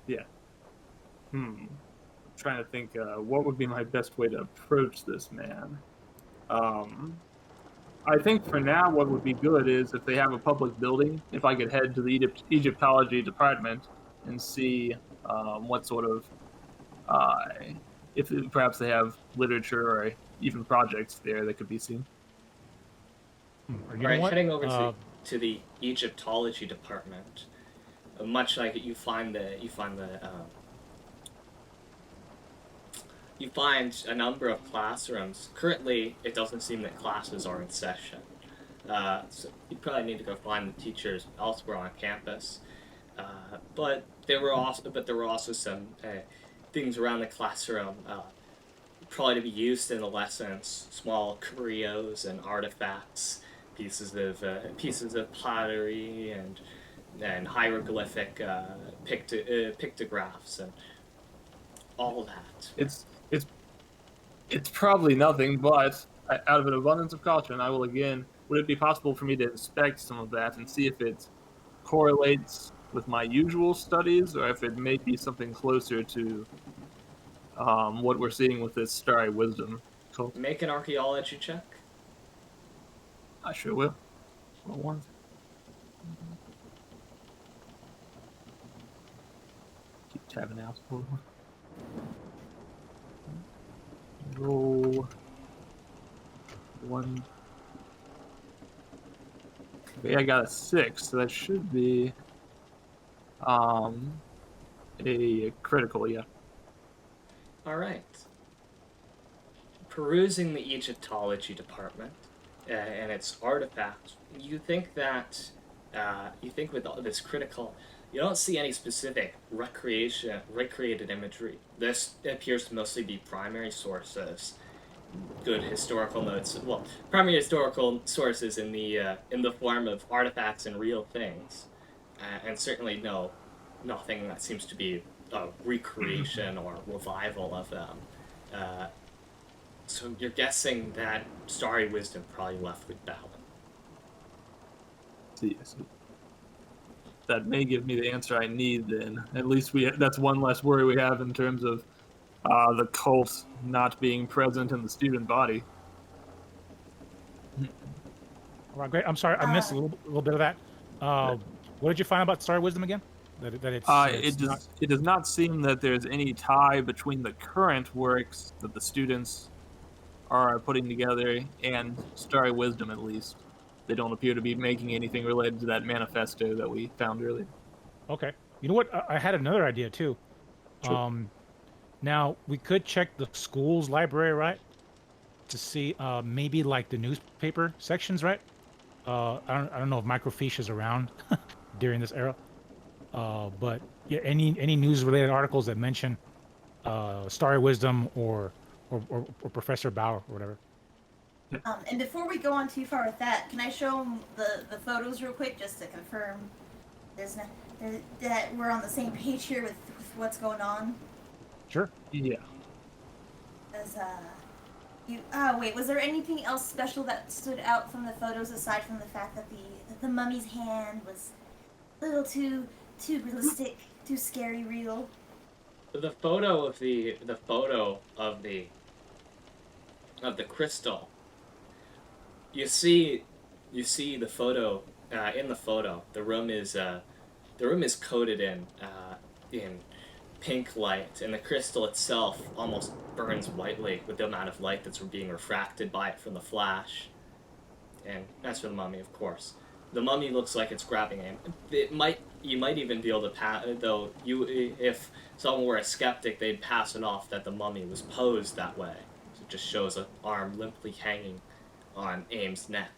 Yeah. Trying to think what would be my best way to approach this man. I think for now what would be good is if they have a public building, if I could head to the Egyptology department and see what sort of, if perhaps they have literature or even projects there that could be seen. All right, heading over to the Egyptology department, much like it, you find a number of classrooms. Currently, it doesn't seem that classes are in session. So you probably need to go find the teachers elsewhere on campus. But there were also some things around the classroom probably to be used in the lessons. Small curios and artifacts, pieces of pottery and hieroglyphic pictographs and all that. It's probably nothing, but out of an abundance of caution, I will again. Would it be possible for me to inspect some of that and see if it correlates with my usual studies, or if it may be something closer to what we're seeing with this Starry Wisdom? Cool. Make an archaeology check. I sure will. Roll one. Keep tabbing out. Roll one. Okay, I got a 6, so that should be a critical, yeah. All right. Perusing the Egyptology department and its artifacts, you think with all this critical, you don't see any specific recreated imagery. This appears to mostly be primary sources, good historical notes. Well, primary historical sources in the form of artifacts and real things, and certainly nothing that seems to be a recreation or revival of them. So you're guessing that Starry Wisdom probably left with Balin. See. That may give me the answer I need. Then at least that's one less worry we have in terms of the cult not being present in the student body. All right, great. I'm sorry, I missed a little bit of that. What did you find about Star Wisdom again? That It does not seem that there's any tie between the current works that the students are putting together and Starry Wisdom, at least. They don't appear to be making anything related to that manifesto that we found earlier. Okay. You know what? I had another idea too. Sure. Now we could check the school's library, right, to see maybe like the newspaper sections, right? I don't know if microfiche is around during this era, but yeah, any news related articles that mention Starry Wisdom or Professor Bauer or whatever. And before we go on too far with that, can I show them the photos real quick just to confirm that we're on the same page here with what's going on? Sure. Yeah. Wait, was there anything else special that stood out from the photos aside from the fact that the mummy's hand was a little too realistic, too scary real? The photo of the crystal. You see the photo. In the photo, the room is coated in pink light, and the crystal itself almost burns whitely with the amount of light that's being refracted by it from the flash. And that's for the mummy, of course. The mummy looks like it's grabbing him. You might even be able to pass, though. If someone were a skeptic, they'd pass it off that the mummy was posed that way. So it just shows an arm limply hanging on Aim's neck,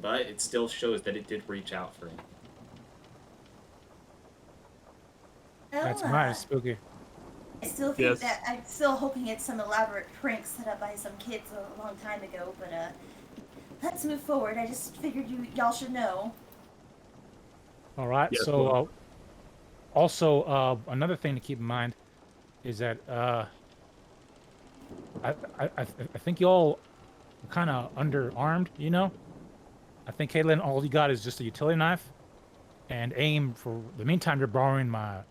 but it still shows that it did reach out for him. That's nice, spooky. I still think that I'm still hoping it's some elaborate prank set up by some kids a long time ago. But let's move forward. I just figured y'all should know. All right. Yes, So, well. also another thing to keep in mind is that I think y'all kind of underarmed. You know, I think Caitlin, all you got is just a utility knife, and Aim. For the meantime, you're borrowing my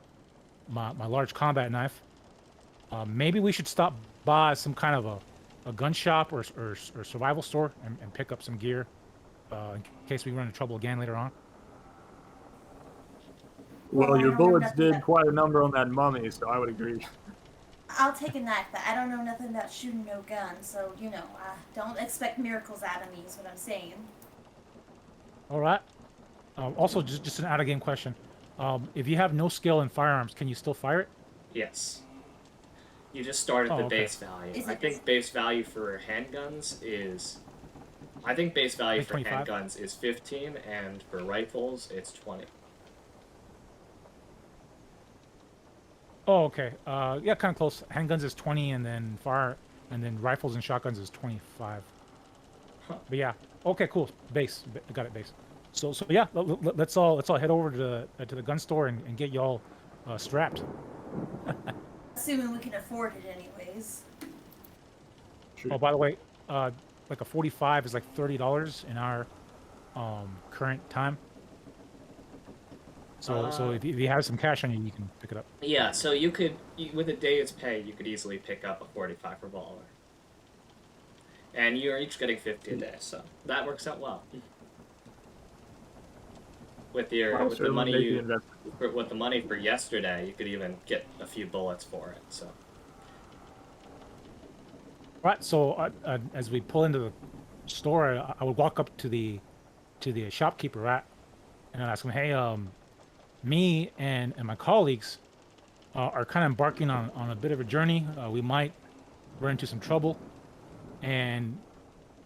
large combat knife. Maybe we should stop by some kind of a gun shop or survival store and pick up some gear in case we run into trouble again later on. Well, your bullets did quite a number on that mummy, so I would agree. I'll take a knife, but I don't know nothing about shooting no gun, so, don't expect miracles out of me is what I'm saying. All right. Also, just an out-of-game question. If you have no skill in firearms, can you still fire it? Yes. You just start at the okay. base value. I think base value for handguns is... I think base value for 25? handguns is 15, and for rifles, it's 20. Oh, okay. Yeah, kind of close. Handguns is 20, and then rifles and shotguns is 25. Huh. But yeah, okay, cool. Base, got it. Base. So yeah, let's all head over to the gun store and get y'all strapped. Assuming we can afford it anyways. Sure. Oh, by the way, like a 45 is like $30 in our current time. So if you have some cash on you, you can pick it up. Yeah, so you could, with a day's pay, you could easily pick up a 45 revolver. And you're each getting 50 a day, so that works out well. With the money for yesterday, you could even get a few bullets for it. So. Right. So as we pull into the store, I would walk up to the shopkeeper, right, and I'd ask him, "Hey, me and my colleagues are kind of embarking on a bit of a journey. We might run into some trouble, and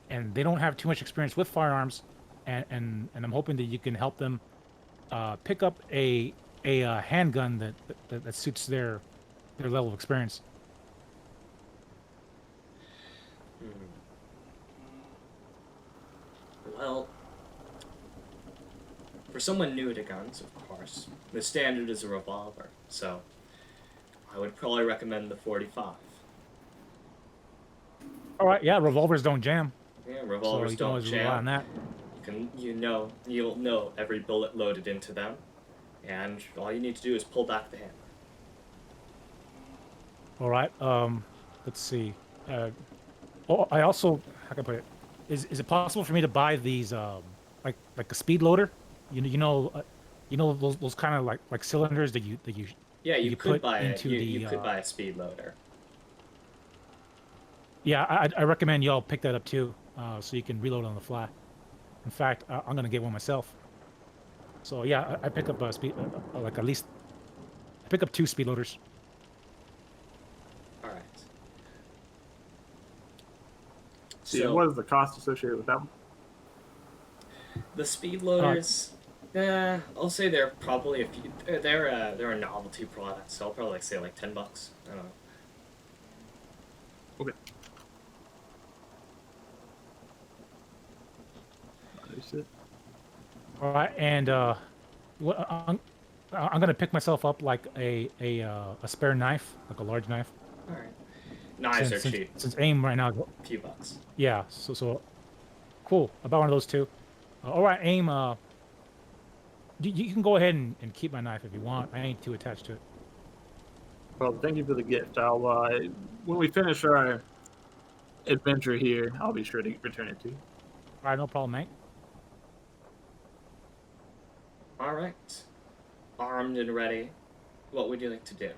they don't have too much experience with firearms, and I'm hoping that you can help them pick up a handgun that suits their level of experience." Well, for someone new to guns, of course, the standard is a revolver, so I would probably recommend the 45. All right, yeah, revolvers don't jam, Yeah, so revolvers you can don't always rely on jam. that. You'll know every bullet loaded into them, and all you need to do is pull back the hammer. All right. Let's see. Uh, oh, I also, how can I put it? Is it possible for me to buy these like a speed loader? You know those kind of like cylinders Yeah, that you you could put buy it. into You the could buy a speed loader. yeah. I recommend y'all pick that up too, so you can reload on the fly. In fact, I'm gonna get one myself. So yeah, I pick up a speed like at least I pick up 2 speed loaders. All right. See, So what is the cost associated with that one? the speed Uh, loaders, I'll say they're probably a few. They're a novelty product, so I'll probably say like $10. I don't know. Okay. Understood. all right, and what I'm gonna pick myself up like a spare knife, like a large knife. All right. Knives are cheap. Since aim right now, A few bucks. yeah. So cool. About one of those two. All right, aim. You can go ahead and keep my knife if you want. I ain't too attached to it. Well, thank you for the gift. I'll when we finish our adventure here, I'll be sure to return it to you. All right, no problem, mate. All right. Armed and ready. What would you like to do?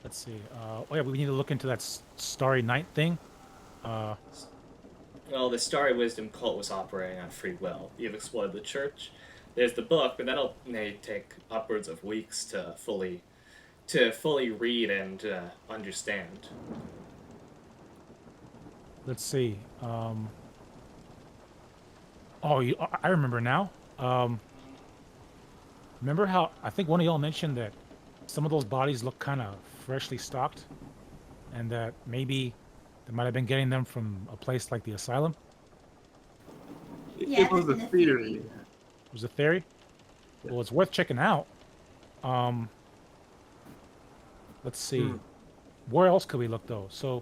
Let's see. Oh yeah, we need to look into that Starry Night thing. Uh, Well, the Starry Wisdom cult was operating on free will. You've explored the church. There's the book, but that'll may take upwards of weeks to fully read and understand. let's see. Oh, I remember now. Remember how I think one of y'all mentioned that some of those bodies look kind of freshly stocked, and that maybe they might have been getting them from a place like the asylum. Yeah, It was a there's been a theory. It was a theory. Yeah. Well, it's worth checking out. Um, let's see. Hmm. Where else could we look though? So,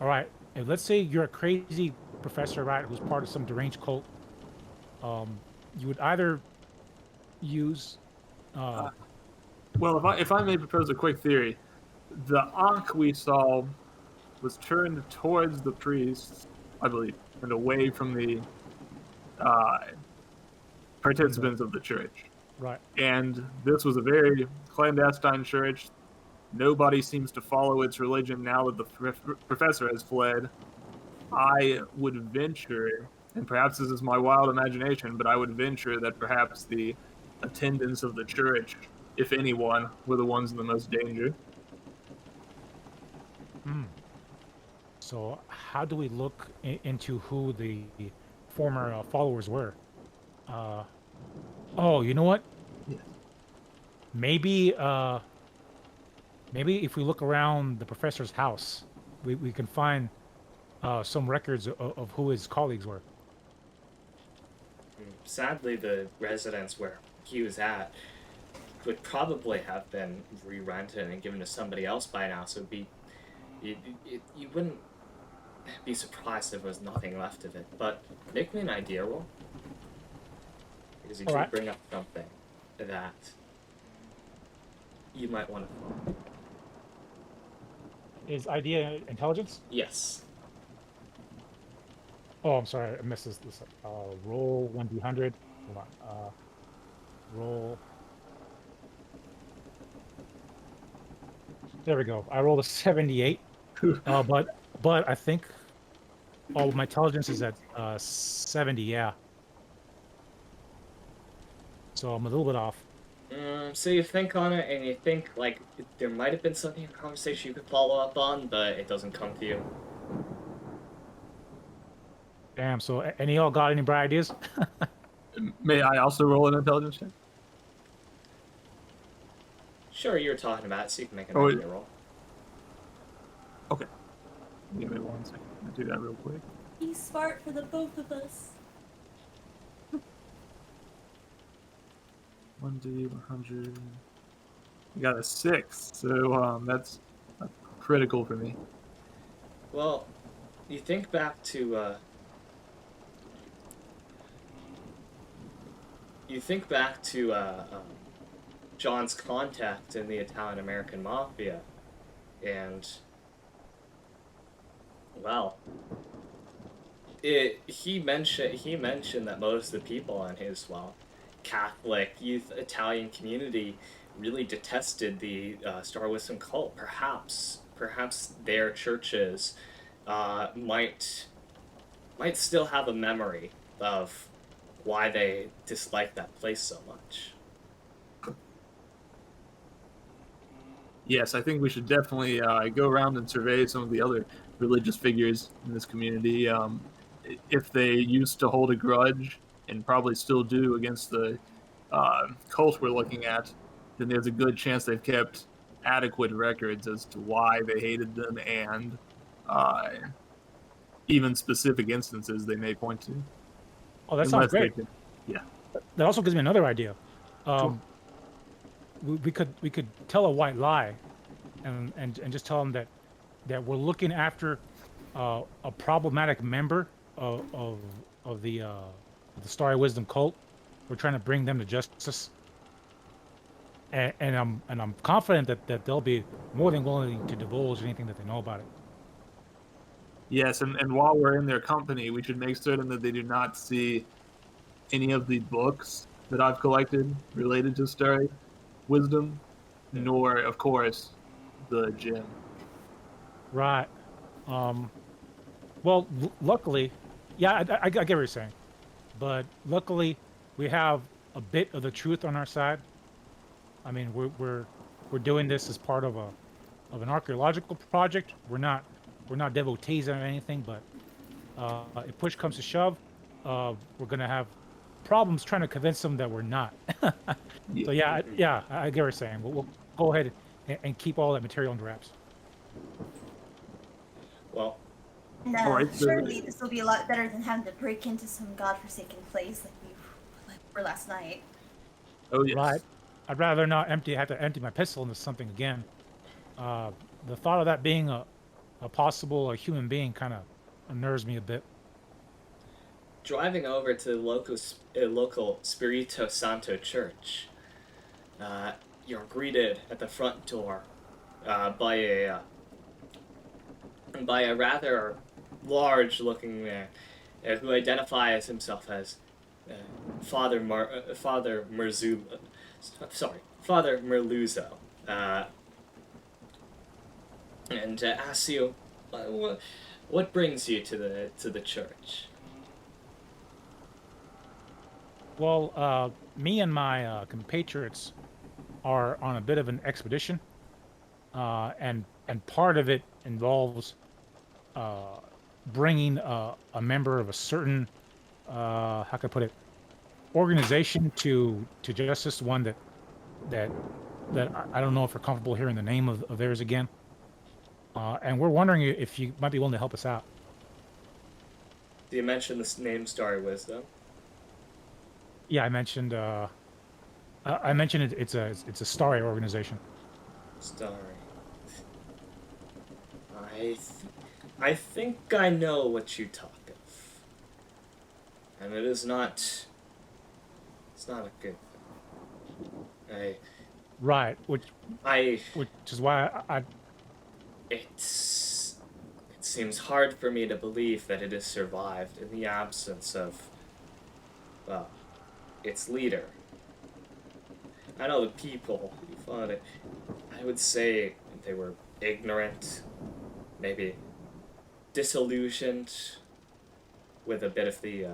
all right. If let's say you're a crazy professor, right, who's part of some deranged cult. You would either use. Well, if I may propose a quick theory, the Ankh we saw was turned towards the priests, I believe, and away from the uh, participants of the church. Right. And this was a very clandestine church. Nobody seems to follow its religion now that the professor has fled. I would venture, and perhaps this is my wild imagination, but I would venture that perhaps the attendants of the church, if anyone, were the ones in the most danger. Hmm. So, how do we look into who the former followers were? Uh, oh, you know what? Yes. Maybe, maybe if we look around the professor's house, we can find some records of who his colleagues were. Sadly, the residence where he was at would probably have been re-rented and given to somebody else by now, so you wouldn't be surprised if there was nothing left of it. But make me an idea roll, because you All did right. bring up something that you might want to find. Is idea intelligence? Yes. Oh, I'm sorry, I missed this. Roll 1d100. Hold on. Roll. There we go. I rolled a 78. But I think my intelligence is at 70. Yeah. So I'm a little bit off. So you think on it, and you think like there might have been something in the conversation you could follow up on, but it doesn't come to you. Damn. So any of y'all got any bright ideas? May I also roll an intelligence check? Sure, you were talking about it, so you can make an Oh, idea roll. Okay. Give me 1 second. I'll do that real quick. He's smart for the both of us. 1d 100. You got a 6, so that's critical for me. Well, you think back to John's contact in the Italian American Mafia, and well, he mentioned that most of the people in his Catholic youth Italian community really detested the Star Wisdom cult. Perhaps their churches might still have a memory of why they dislike that place so much. Yes, I think we should definitely go around and survey some of the other religious figures in this community. If they used to hold a grudge, and probably still do, against the cult we're looking at, then there's a good chance they've kept adequate records as to why they hated them, and even specific instances they may point to. Oh, that sounds Unless they great. can, yeah. That also gives me another idea. Sure. We could tell a white lie, and just tell them that we're looking after a problematic member of the Starry Wisdom cult. We're trying to bring them to justice, and I'm confident that they'll be more than willing to divulge anything that they know about it. Yes, and while we're in their company, we should make certain that they do not see any of the books that I've collected related to Starry Wisdom, nor, of course, the gem. Right. Well, luckily, yeah, I get what you're saying, but luckily we have a bit of the truth on our side. I mean, we're doing this as part of an archaeological project. We're not devotees or anything, but if push comes to shove, we're gonna have problems trying to convince them that we're not. So yeah, I get what you're saying. We'll go ahead and keep all that material under wraps. Well, And Alright, so- surely this will be a lot better than having to break into some godforsaken place like we were last night. Oh, yes. Right. I'd rather not have to empty my pistol into something again. The thought of that being a possible human being kind of unnerves me a bit. driving over to the local Spirito Santo church, you're greeted at the front door by a rather large-looking man who identifies himself as Father Merluzzo, and asks you, what brings you to the church? Well, me and my compatriots are on a bit of an expedition, and part of it involves bringing a member of a certain how can I put it, organization to justice. One that I don't know if we're comfortable hearing the name of theirs again, and we're wondering if you might be willing to help us out. Do you mention this name Starry Wisdom? Yeah, I mentioned it's a Starry organization. Starry. I think I know what you talk of. And it's not a good thing. Right, which is why It seems hard for me to believe that it has survived in the absence of, well, its leader. I know the people who fought it, I would say they were ignorant, maybe disillusioned with a bit of the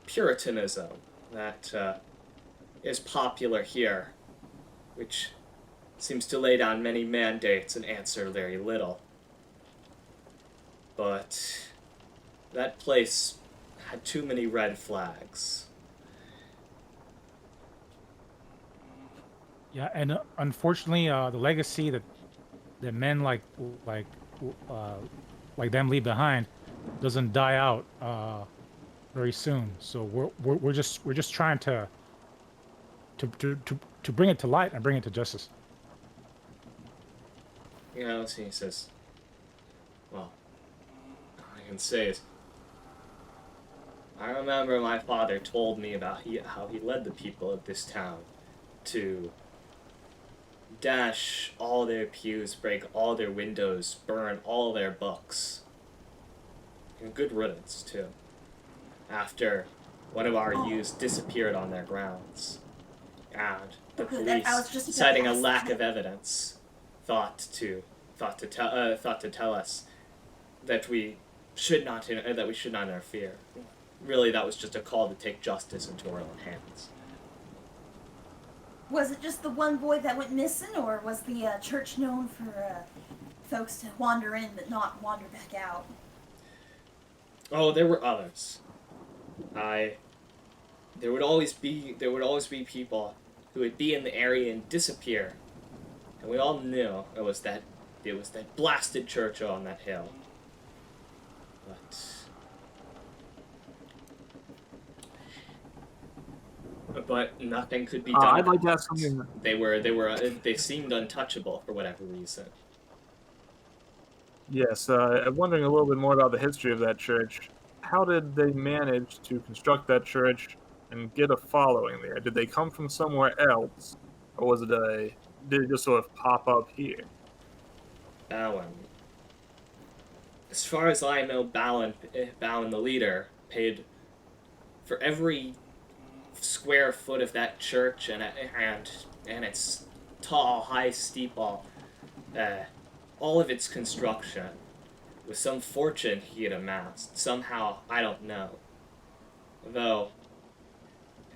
Puritanism that is popular here, which seems to lay down many mandates and answer very little. But that place had too many red flags. yeah, and unfortunately, the legacy that men like them leave behind doesn't die out very soon. So we're just trying to bring it to light and bring it to justice. You know, he says, well, all I can say is, I remember my father told me about how he led the people of this town to dash all their pews, break all their windows, burn all their books. And good riddance, too. After one of our youths disappeared on their grounds. And the police, citing a lack of evidence, thought to tell us that we should not interfere. Really, that was just a call to take justice into our own hands. Was it just the one boy that went missing, or was the church known for folks to wander in but not wander back out? Oh, there were others. There would always be people who would be in the area and disappear, and we all knew it was that blasted church on that hill. But nothing could be done. I'd like to ask something. They seemed untouchable for whatever reason. Yes, I'm wondering a little bit more about the history of that church. How did they manage to construct that church and get a following there? Did they come from somewhere else, or did it just sort of pop up here? Bowen. As far as I know, Bowen the leader, paid for every square foot of that church and its tall, high steeple, all of its construction, with some fortune he had amassed. Somehow, I don't know. Though,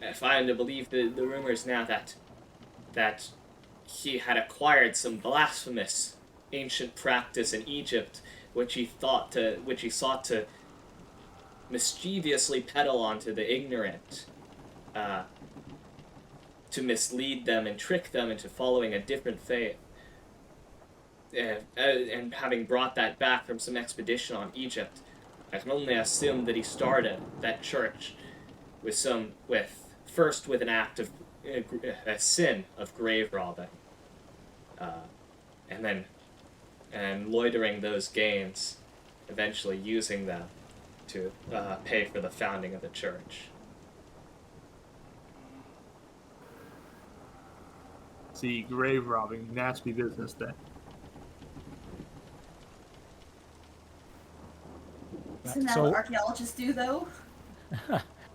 if I am to believe the rumors now that he had acquired some blasphemous ancient practice in Egypt, which he sought to mischievously peddle onto the ignorant, to mislead them and trick them into following a different faith. And having brought that back from some expedition on Egypt, I can only assume that he started that church first with an act of a sin of grave robbing, and loitering those gains, eventually using them to pay for the founding of the church. See, grave robbing, nasty business then. Isn't that what archaeologists do, though?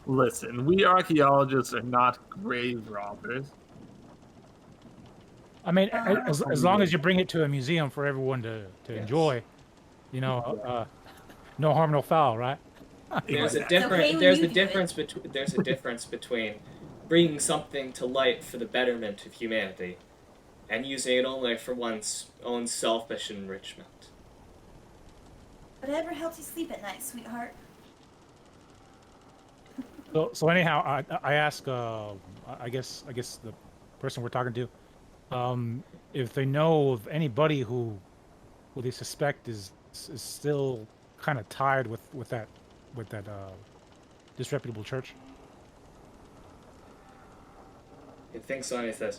Listen, we archaeologists are not grave robbers. I mean, as long as you bring it to a museum for everyone to enjoy, no harm, no foul, right? There's a difference between bringing something to light for the betterment of humanity and using it only for one's own selfish enrichment. Whatever helps you sleep at night, sweetheart. So anyhow, I ask, I guess the person we're talking to, if they know of anybody who they suspect is still kind of tied with that disreputable church. He thinks on it, says,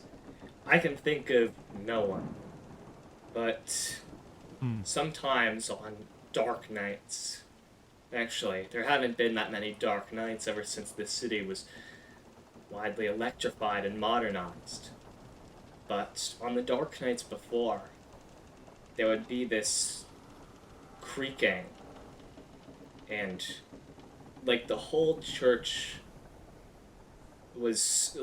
I can think of no one, but sometimes on dark nights, actually, there haven't been that many dark nights ever since the city was widely electrified and modernized. But on the dark nights before, there would be this creaking, and like the whole church was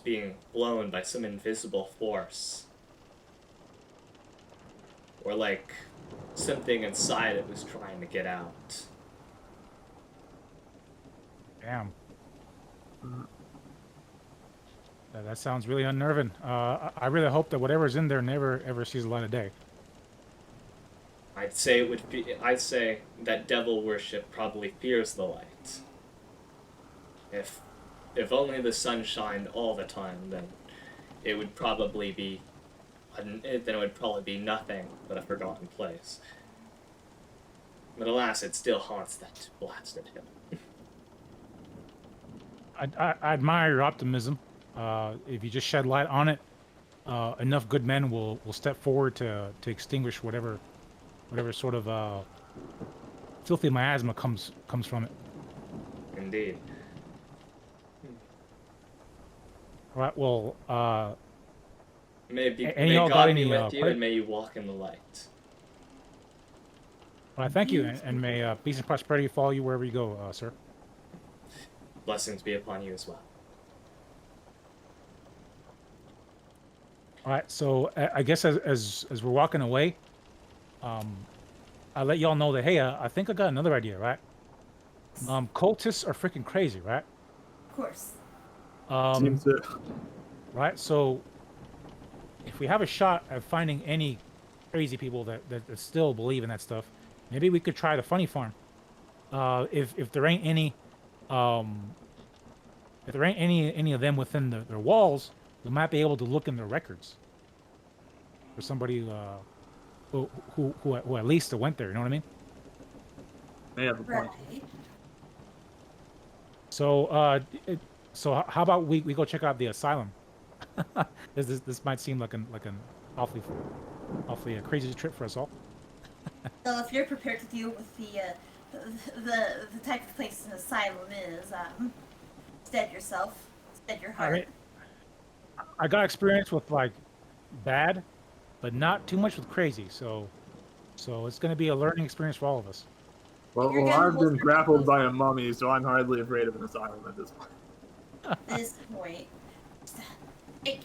being blown by some invisible force, or like something inside it was trying to get out. Damn. That sounds really unnerving. I really hope that whatever's in there never ever sees the light of day. I'd say that devil worship probably fears the light. If only the sun shined all the time, then it would probably be nothing but a forgotten place. But alas, it still haunts that blasted hill. I admire your optimism. If you just shed light on it, enough good men will step forward to extinguish whatever sort of filthy miasma comes from it. Indeed. All right. Well, May any y'all got God any be with you, que- and may you walk in the light. well, thank you, and may peace and prosperity follow you wherever you go, sir. Blessings be upon you as well. All right. So I guess as we're walking away, I let y'all know that hey, I think I got another idea, right? Cultists are freaking crazy, right? Of course. Seems to. Right. So if we have a shot at finding any crazy people that still believe in that stuff, maybe we could try the funny farm. If there ain't any, if there ain't any of them within their walls, we might be able to look in their records for somebody who at least went there. You know what I mean? They have a point. Right. So so how about we go check out the asylum? This might seem like an awfully crazy trip for us all. Well, if you're prepared to deal with the type of place an asylum is, stead yourself, stead your heart. All right. I got experience with like bad, but not too much with crazy. So it's going to be a learning experience for all of us. Well, You're getting I've been closer grappled to by a mummy, so I'm hardly afraid of an asylum at this point. At this point. Just,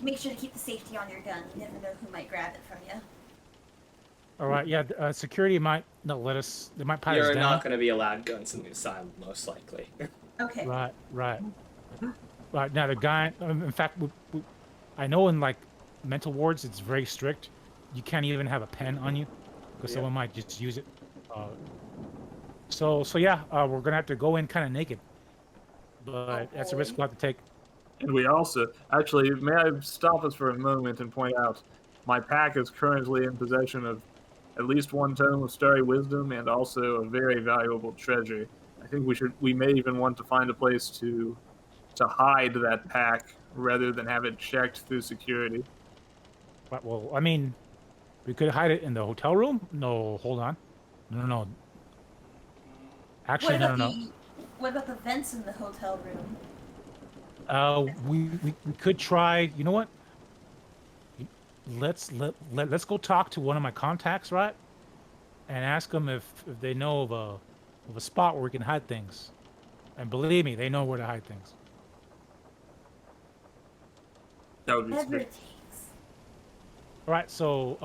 make sure to keep the safety on your gun. You never know who might grab it from you. All right. Yeah. Security might not let us. They might pat us You're down. not going to be allowed guns in the asylum, most likely. Okay. Right. Now the guy. In fact, I know in like mental wards, it's very strict. You can't even have a pen on you because Yeah. someone might just use it. So yeah, we're gonna have to go in kind of naked, but that's a risk we'll have to take. And we also, actually, may I stop us for a moment and point out, my pack is currently in possession of at least one tome of Starry Wisdom and also a very valuable treasure. I think we may even want to find a place to hide that pack rather than have it checked through security. But, well, I mean, we could hide it in the hotel room. No, hold on. No. Actually, no. What about the vents in the hotel room? We could try. You know what? Let's go talk to one of my contacts, right? And ask them if they know of a spot where we can hide things. And believe me, they know where to hide things. That would be Whatever scary. it takes. All right, so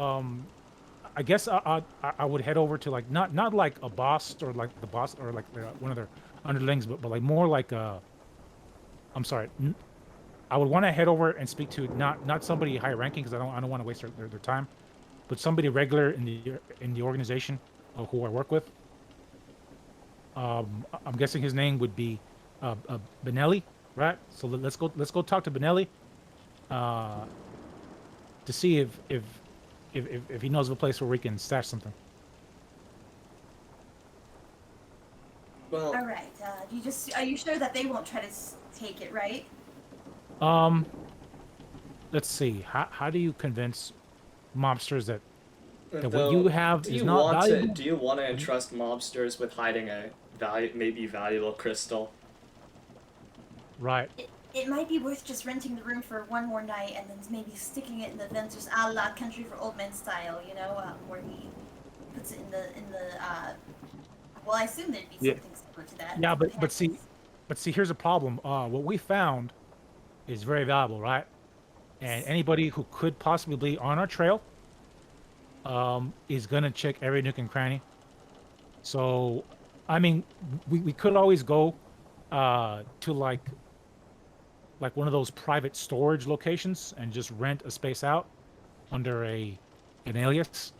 I guess I would head over to like not like a boss or like the boss or like one of their underlings, but like more like I'm sorry. I would want to head over and speak to not somebody high ranking because I don't want to waste their time, but somebody regular in the organization who I work with. I'm guessing his name would be Benelli, right? So let's go talk to Benelli to see if he knows of a place where we can stash something. Well, All right. Are you sure that they won't try to take it, right? Let's see. How do you convince mobsters that what though, you have is not valuable? Do you want to entrust mobsters with hiding a maybe valuable crystal? Right. It might be worth just renting the room for one more night and then maybe sticking it in the vents, just a la Country for Old Men style, where he puts it in the well, I assume there'd be something similar to that. Yeah, but see, here's a problem. What we found is very valuable, right? And anybody who could possibly be on our trail, is gonna check every nook and cranny. So, I mean, we could always go, to like one of those private storage locations and just rent a space out under an alias.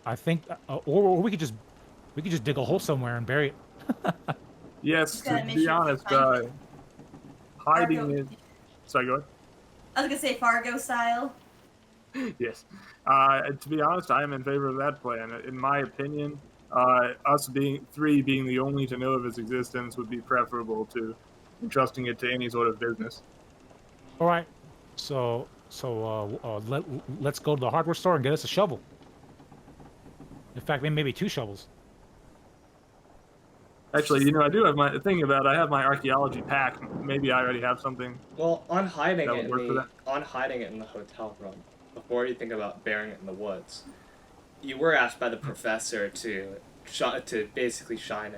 I think, or we could just dig a hole somewhere and bury it. Yes, Just to gotta make be sure you honest, find it. hiding Fargo- it. Sorry, go ahead. I was gonna say Fargo style. Yes. To be honest, I am in favor of that plan. In my opinion, us being the only to know of its existence would be preferable to entrusting it to any sort of business. All right. So So let's go to the hardware store and get us a shovel. In fact, maybe 2 shovels. Actually, I do have my thing about I have my archaeology pack. Maybe I already have something Well, on hiding that it would work for that. in the hotel room, before you think about burying it in the woods, you were asked by the professor to basically shine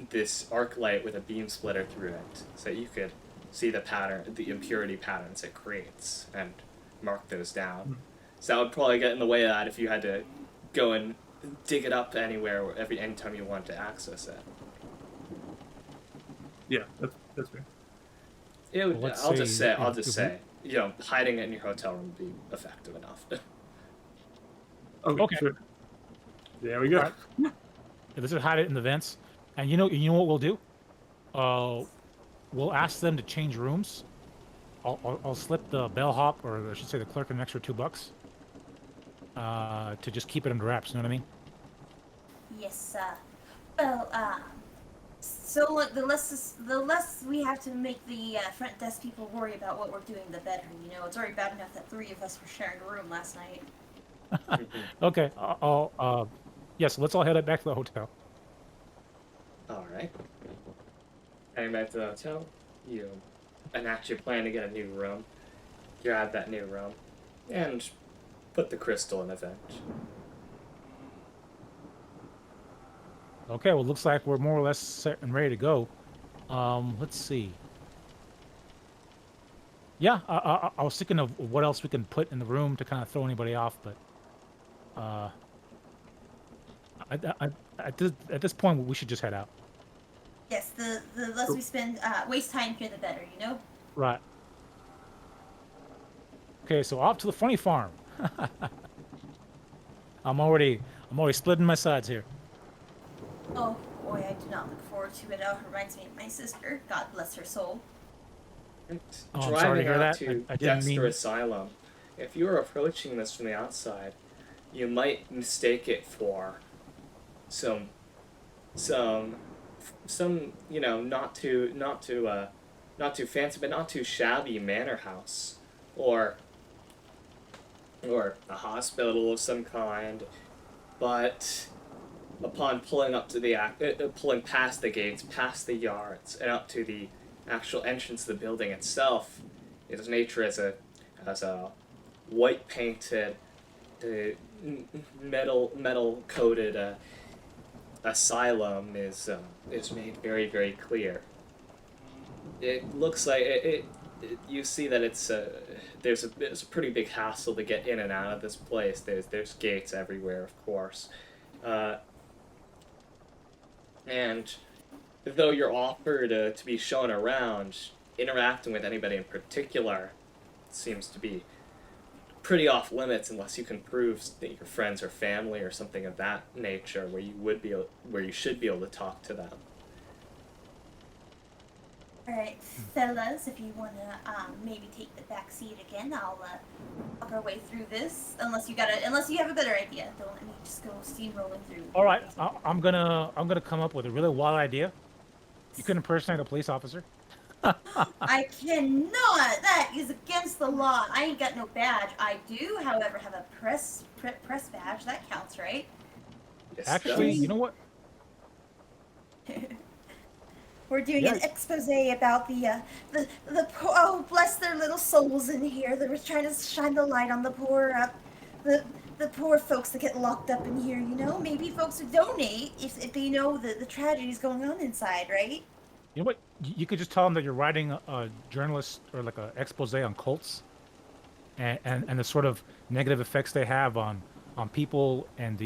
this arc light with a beam splitter through it, so that you could see the impurity patterns it creates, and mark those down. So that would probably get in the way of that if you had to go and dig it up anywhere anytime you wanted to access it. Yeah, that's fair. It would, Well, let's I'll just say, say, hiding it in your hotel room would be effective enough. Okay, sure. There we go. Alright. Let's just hide it in the vents. And you know what we'll do? We'll ask them to change rooms. I'll slip the bellhop, or I should say the clerk, an extra $2. To just keep it under wraps. You know what I mean? Yes, well, so the less we have to make the front desk people worry about what we're doing, the better. It's already bad enough that 3 of us were sharing a room last night. Okay. Yes. Let's all head back to the hotel. All right. Heading back to the hotel, you enact your plan to get a new room. Grab that new room, and put the crystal in the vent. Okay. Well, looks like we're more or less set and ready to go. Let's see. Yeah, I was thinking of what else we can put in the room to kind of throw anybody off, but at this point we should just head out. Yes, the less we spend waste time here, the better. Right. Okay, so off to the funny farm. I'm already splitting my sides here. Oh boy, I do not look forward to it. It reminds me of my sister. God bless her soul. And Oh, I'm driving sorry to hear out that. to I didn't Dexter mean. Asylum, if you were approaching this from the outside, you might mistake it for some not too fancy but not too shabby manor house, or a hospital of some kind. But upon pulling past the gates, past the yards, and up to the actual entrance of the building itself, its nature as a white painted, metal coated asylum is made very, very clear. It looks like you see that there's a pretty big hassle to get in and out of this place. There's gates everywhere, of course, and though you're offered to be shown around, interacting with anybody in particular seems to be pretty off limits unless you can prove that you're friends or family or something of that nature, where you should be able to talk to them. Alright, fellas, if you want to maybe take the back seat again, I'll walk our way through this. Unless you have a better idea. Don't let me just go steamrolling through. All right, I'm gonna come up with a really wild idea. You could impersonate a police officer. I cannot! That is against the law. I ain't got no badge. I do, however, have a press badge. That counts, right? Yes, Actually, does. you know what? We're doing an expose about the oh, bless their little souls in here. They were trying to shine the light on the poor folks that get locked up in here. Maybe folks would donate if they know the tragedies going on inside, right? You know what? You could just tell them that you're writing a journalist or like an expose on cults, and the sort of negative effects they have on people and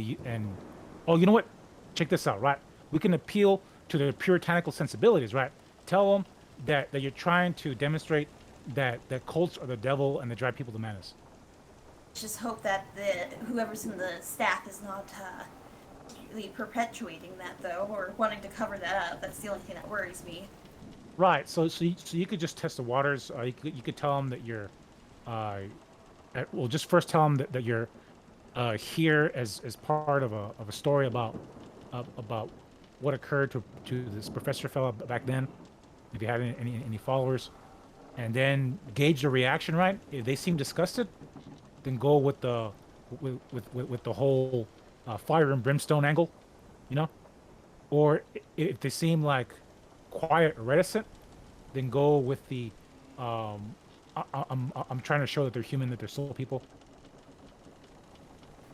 oh, you know what? Check this out, right? We can appeal to their puritanical sensibilities, right? Tell them that you're trying to demonstrate that cults are the devil and they drive people to madness. Just hope that whoever's in the staff is not really perpetuating that, though, or wanting to cover that up. That's the only thing that worries me. Right. So you could just test the waters. You could tell them that you're, well, just first tell them that you're here as part of a story about what occurred to this professor fellow back then. If you had any followers, and then gauge the reaction. Right, if they seem disgusted, then go with the with the whole fire and brimstone angle, you know. Or if they seem like quiet or reticent, then go with the I'm trying to show that they're human, that they're still people.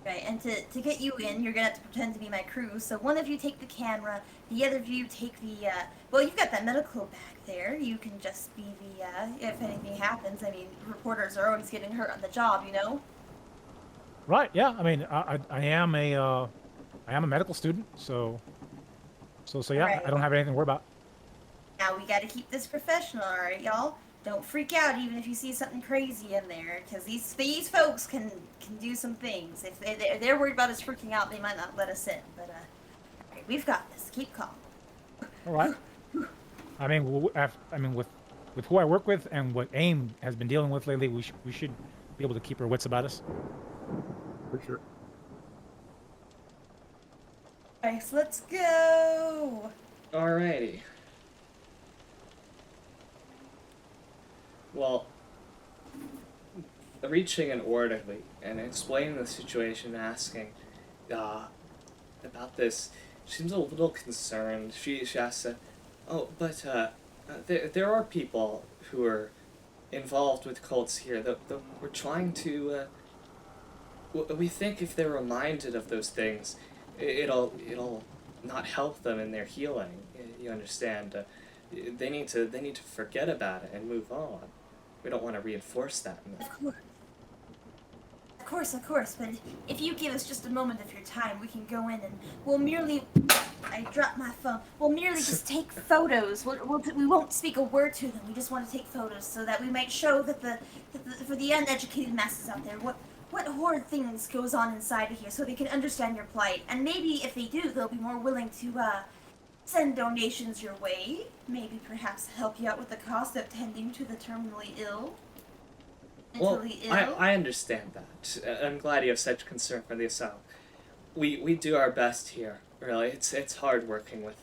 Right, and to get you in, you're gonna have to pretend to be my crew. So one of you take the camera, the other of you take the. Well, you've got that medical bag there. You can just be the. If anything happens, I mean, reporters are always getting hurt on the job, you know. Right? Yeah. I mean, I am a medical student, so yeah. Right. I don't have anything to worry about. Now we gotta keep this professional, all right, y'all. Don't freak out even if you see something crazy in there, because these folks can do some things. If they're worried about us freaking out, they might not let us in. But all right, we've got this. Keep calm. All right. I mean, with who I work with and what AIM has been dealing with lately, we should be able to keep our wits about us. For sure. Alright, so let's go. Alrighty. Well, reaching an orderly and explaining the situation, asking about this, she seems a little concerned. She asks, "Oh, but there are people who are involved with cults here that we're trying to. We think if they're reminded of those things, it'll not help them in their healing. You understand? They need to forget about it and move on. We don't want to reinforce that." Of course, but if you give us just a moment of your time, we can go in and we'll merely. I dropped my phone. We'll merely just take photos. We won't speak a word to them. We just want to take photos so that we might show that for the uneducated masses out there what horrid things goes on inside of here, so they can understand your plight. And maybe if they do, they'll be more willing to send donations your way. Maybe perhaps help you out with the cost of tending to the terminally ill. Well, I understand that. I'm glad you have such concern for the asylum. We do our best here. Really, it's hard working with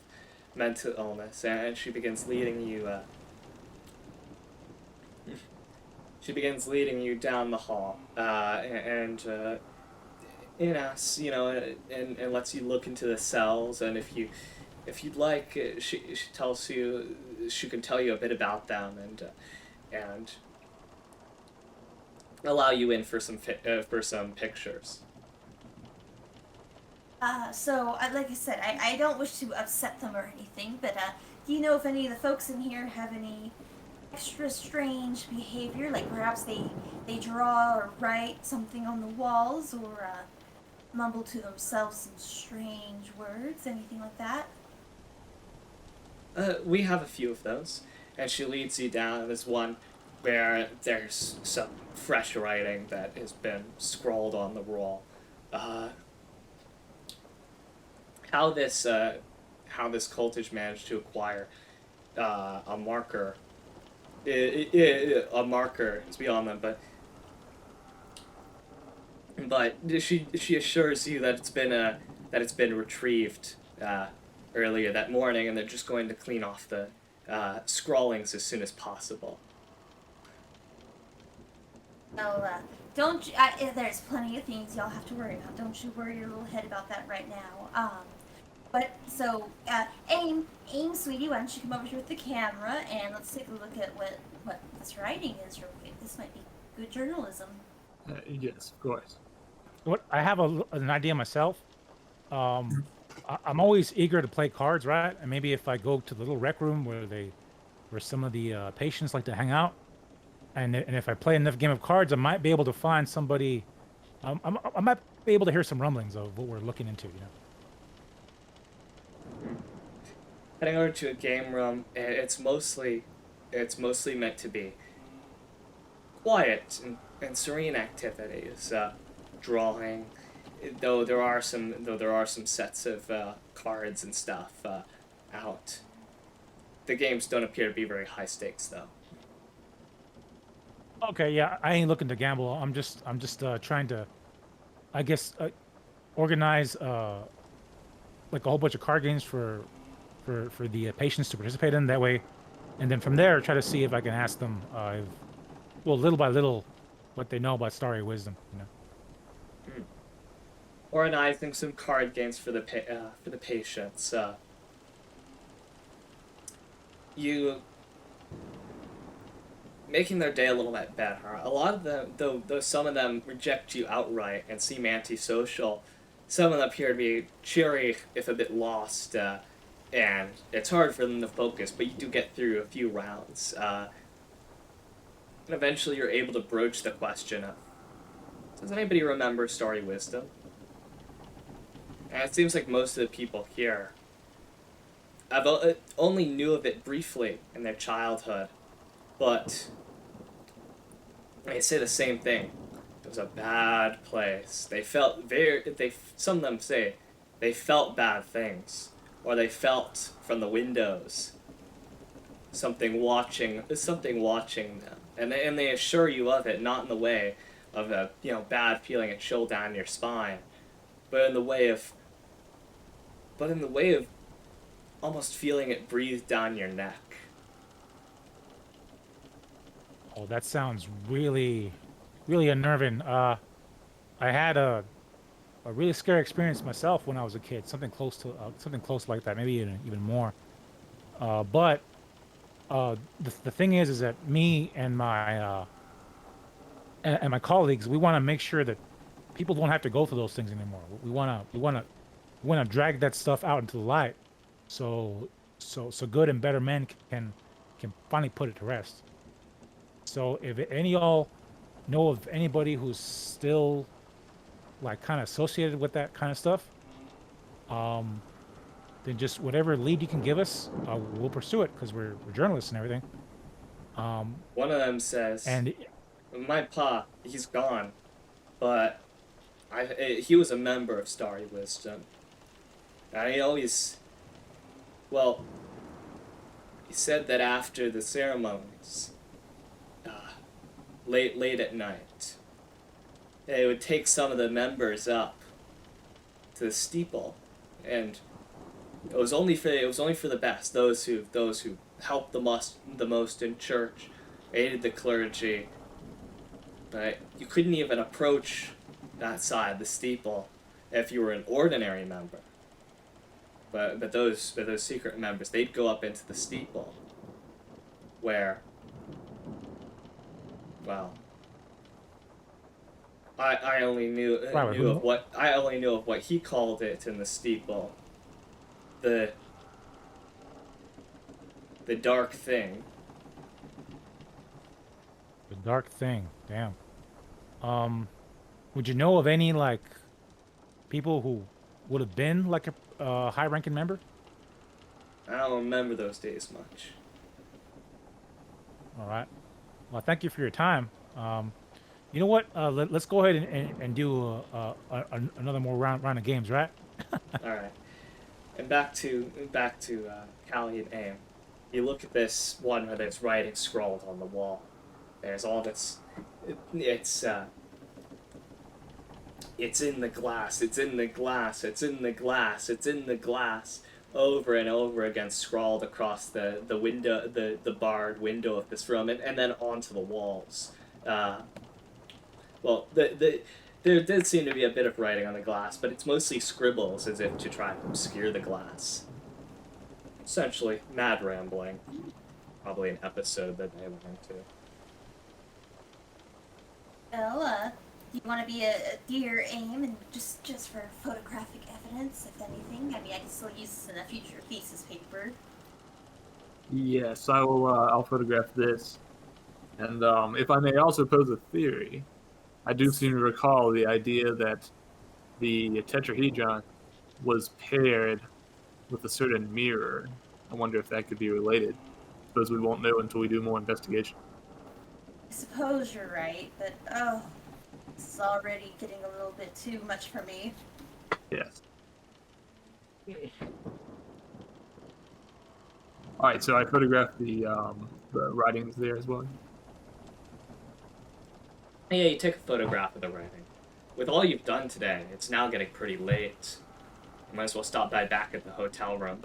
mental illness, and she begins leading you. She begins leading you down the hall, and asks, and lets you look into the cells, and if you'd like, she tells you she can tell you a bit about them, and allow you in for some pictures. So, like I said, I don't wish to upset them or anything, but do you know if any of the folks in here have any extra strange behavior? Like perhaps they draw or write something on the walls, or mumble to themselves some strange words, anything like that? We have a few of those, and she leads you down this one where there's some fresh writing that has been scrawled on the wall. How this cultist managed to acquire a marker. A marker is beyond them, but she assures you that it's been retrieved earlier that morning, and they're just going to clean off the scrawlings as soon as possible. No, don't you, there's plenty of things y'all have to worry about. Don't you worry your little head about that right now. But so, Aim, sweetie, why don't you come over here with the camera and let's take a look at what this writing is real quick. This might be good journalism. Yes, of course. What I have an idea myself. I'm always eager to play cards, right? And maybe if I go to the little rec room where some of the patients like to hang out, and if I play enough game of cards, I might be able to find somebody. I might be able to hear some rumblings of what we're looking into, Heading over to a game room, it's mostly meant to be quiet and serene activities, drawing. Though there are some sets of cards and stuff out. The games don't appear to be very high stakes, though. Okay, yeah, I ain't looking to gamble. I'm just trying to, I guess, organize like a whole bunch of card games for the patients to participate in. That way, and then from there try to see if I can ask them, little by little, what they know about Starry Wisdom. Organizing some card games for the patients. You making their day a little bit better. A lot of them, though some of them reject you outright and seem antisocial, some of them appear to be cheery if a bit lost, and it's hard for them to focus, but you do get through a few rounds. And eventually you're able to broach the question of, does anybody remember Starry Wisdom? And it seems like most of the people here only knew of it briefly in their childhood, but they say the same thing. It was a bad place. They felt some of them say they felt bad things, or they felt from the windows something watching them, and they assure you of it, not in the way of a bad feeling, a chill down your spine, but in the way of almost feeling it breathe down your neck. Oh, that sounds really, really unnerving. I had a really scary experience myself when I was a kid. Something close like that, maybe even more. But the thing is that me and my colleagues, we want to make sure that people don't have to go through those things anymore. We want to drag that stuff out into the light, so good and better men can finally put it to rest. So if any of y'all know of anybody who's still like kind of associated with that kind of stuff, then just whatever lead you can give us, we'll pursue it because we're journalists and everything. One of them says, and my pa, he's gone, but he was a member of Starry Wisdom. And he said that after the ceremonies, late at night, they would take some of the members up to the steeple, and it was only for the best, those who helped the most in church, aided the clergy. But you couldn't even approach that side, the steeple, if you were an ordinary member. But those secret members, they'd go up into the steeple, where, well, I only knew of what he called it in the steeple. The dark thing. The dark thing, damn. Would you know of any like people who would have been like a high-ranking member? I don't remember those days much. All right. Well, thank you for your time. You know what? Let's go ahead and do another more round of games, right? All right. And back to Callie and Aim. You look at this one where there's writing scrawled on the wall. There's all this. It's in the glass. It's in the glass. It's in the glass. It's in the glass. Over and over again, scrawled across the window, the barred window of this room, and then onto the walls. There did seem to be a bit of writing on the glass, but it's mostly scribbles as if to try to obscure the glass. Essentially, mad rambling. Probably an episode that they went into. Well, do you want to be a dear Aim and just for photographic evidence, if anything? I mean, I can still use this in a future thesis paper. Yes, I will. I'll photograph this, and if I may also pose a theory, I do seem to recall the idea that the tetrahedron was paired with a certain mirror. I wonder if that could be related. I suppose we won't know until we do more investigation. I suppose you're right, but this is already getting a little bit too much for me. Yes. All right, so I photographed the writings there as well. Yeah, you take a photograph of the writing. With all you've done today, it's now getting pretty late. You might as well stop by back at the hotel room.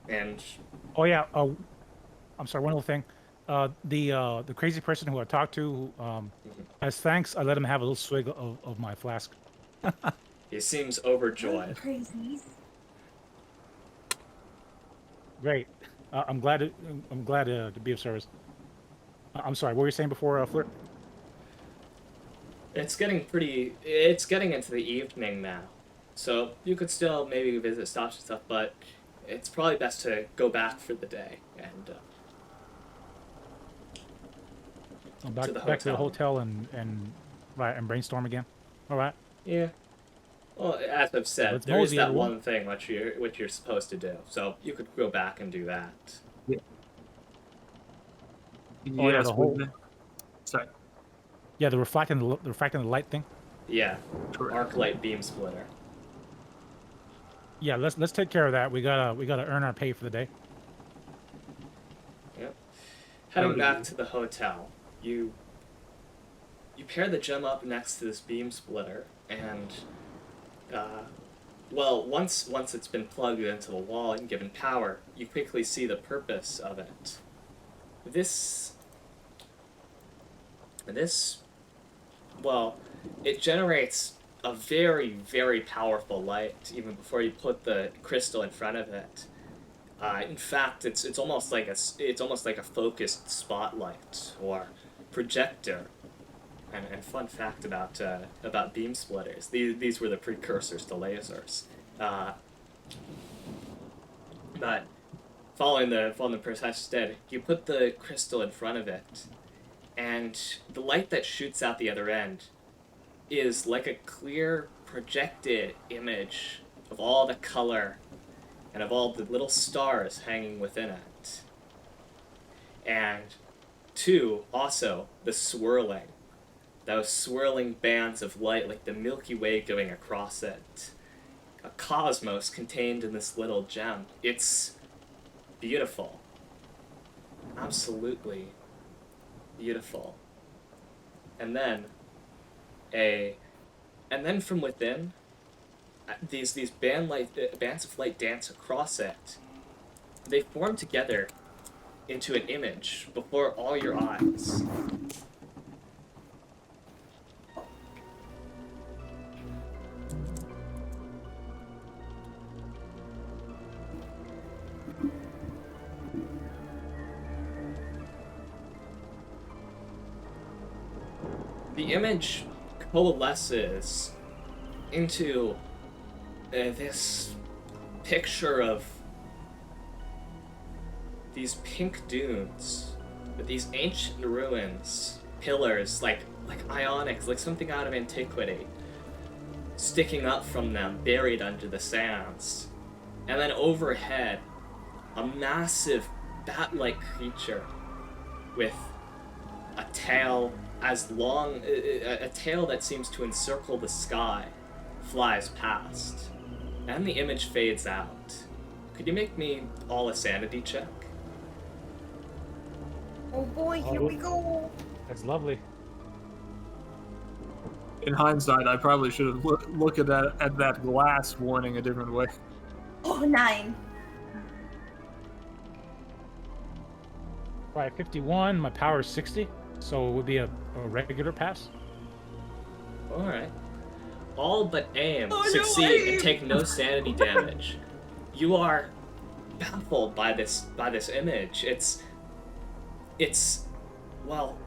And Oh yeah. I'm sorry. One little thing. The crazy person who I talked to, as thanks, I let him have a little swig of my flask. He seems Oh, overjoyed. crazies. Great. I'm glad to be of service. I'm sorry. What were you saying before, Flirt? It's getting into the evening now. So you could still maybe visit stops and stuff, but it's probably best to go back for the day and Back to the back to the hotel. hotel and right and brainstorm again. All right. Yeah. Well, as I've said, Let's there is mosey, that everyone. one thing which you're supposed to do. So you could go back and do that. Yeah. Oh yeah, Yes, the whole sorry. the reflecting the light thing. Yeah. Correct. Arc light beam splitter. Yeah, let's take care of that. We gotta earn our pay for the day. Yep. Heading would back be- to the hotel, you pair the gem up next to this beam splitter, and well, once it's been plugged into the wall and given power, you quickly see the purpose of it. This, well, it generates a very, very powerful light even before you put the crystal in front of it. In fact, it's almost like a focused spotlight or projector. And fun fact about beam splitters: these were the precursors to lasers. But following the process instead, you put the crystal in front of it, and the light that shoots out the other end is like a clear projected image of all the color and of all the little stars hanging within it. And two, also the swirling. Those swirling bands of light like the Milky Way going across it. A cosmos contained in this little gem. It's beautiful. Absolutely beautiful. And then from within, these bands of light dance across it. They form together into an image before all your eyes. The image coalesces into this picture of these pink dunes with these ancient ruins, pillars like ionics, like something out of antiquity, sticking up from them, buried under the sands. And then overhead, a massive bat-like creature with a tail as long, a tail that seems to encircle the sky, flies past. And the image fades out. Could you make me all a sanity check? Oh boy, here we go. That's lovely. In hindsight, I probably should have looked at that glass warning a different way. Oh, 9. Right, 51. My power is 60, so it would be a regular pass. Alright. All but Aim Oh, no, succeed Aim! and take no sanity damage. You are baffled by this image. It's well,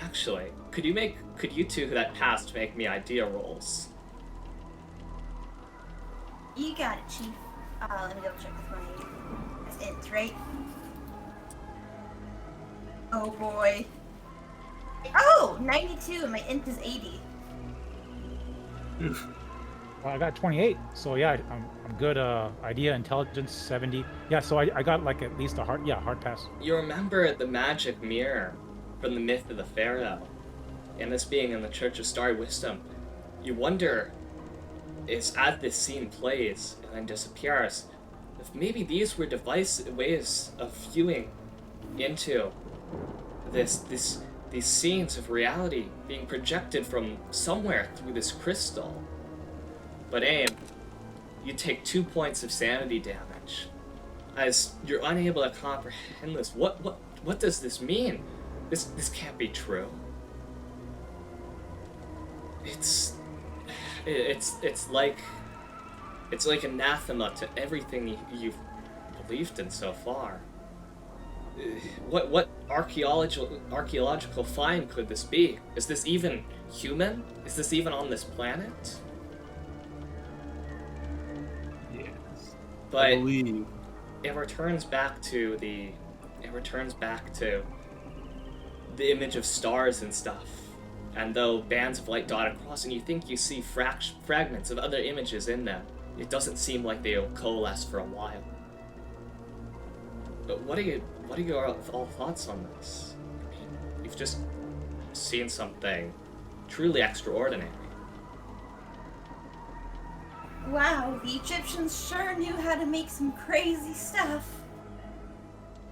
actually, could you two that passed make me idea rolls? You got it, Chief. Let me double check with my... That's int, right? Oh boy. Oh! 92 and my int is 80. Well, I got 28, so yeah, I'm good. Idea, intelligence, 70. Yeah, so I got like at least a hard pass. You remember the magic mirror from the myth of the Pharaoh, and this being in the Church of Starry Wisdom. You wonder, as this scene plays and then disappears, if maybe these were ways of viewing into these scenes of reality being projected from somewhere through this crystal. But Aim, you take 2 points of sanity damage. as you're unable to comprehend this. What does this mean? This can't be true. It's like anathema to everything you've believed in so far. What archaeological find could this be? Is this even human? Is this even on this planet? Yes. But I believe. it returns back to the image of stars and stuff. And though bands of light dot across, and you think you see fragments of other images in them, it doesn't seem like they'll coalesce for a while. But what are your all thoughts on this? I mean, you've just seen something truly extraordinary. Wow, the Egyptians sure knew how to make some crazy stuff.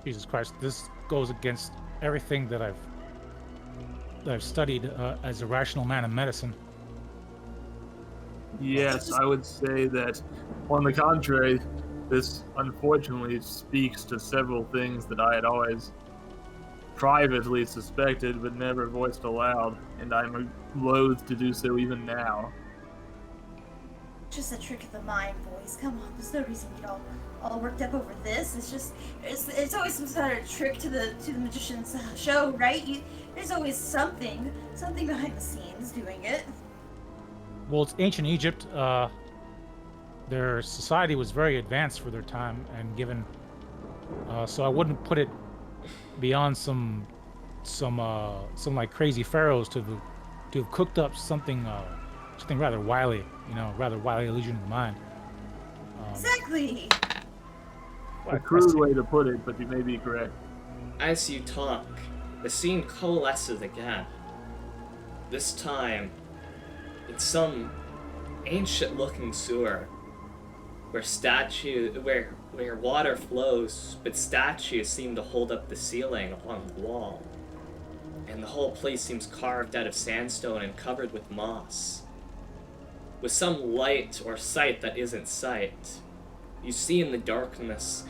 Jesus Christ, this goes against everything that I've studied as a rational man in medicine. Yes, I would say that, on the contrary, this unfortunately speaks to several things that I had always privately suspected but never voiced aloud, and I'm loath to do so even now. Just a trick of the mind, boys. Come on, there's no reason to get all worked up over this. It's always some sort of trick to the magician's show, right? There's always something behind the scenes doing it. Well, it's ancient Egypt. Their society was very advanced for their time and given. So I wouldn't put it beyond some like crazy pharaohs to have cooked up something rather wily, rather wily illusion of the mind. Exactly. A crude way to put it, but you may be correct. As you talk, the scene coalesces again. This time, it's some ancient-looking sewer where water flows, but statues seem to hold up the ceiling along the wall, and the whole place seems carved out of sandstone and covered with moss. With some light or sight that isn't sight, you see in the darkness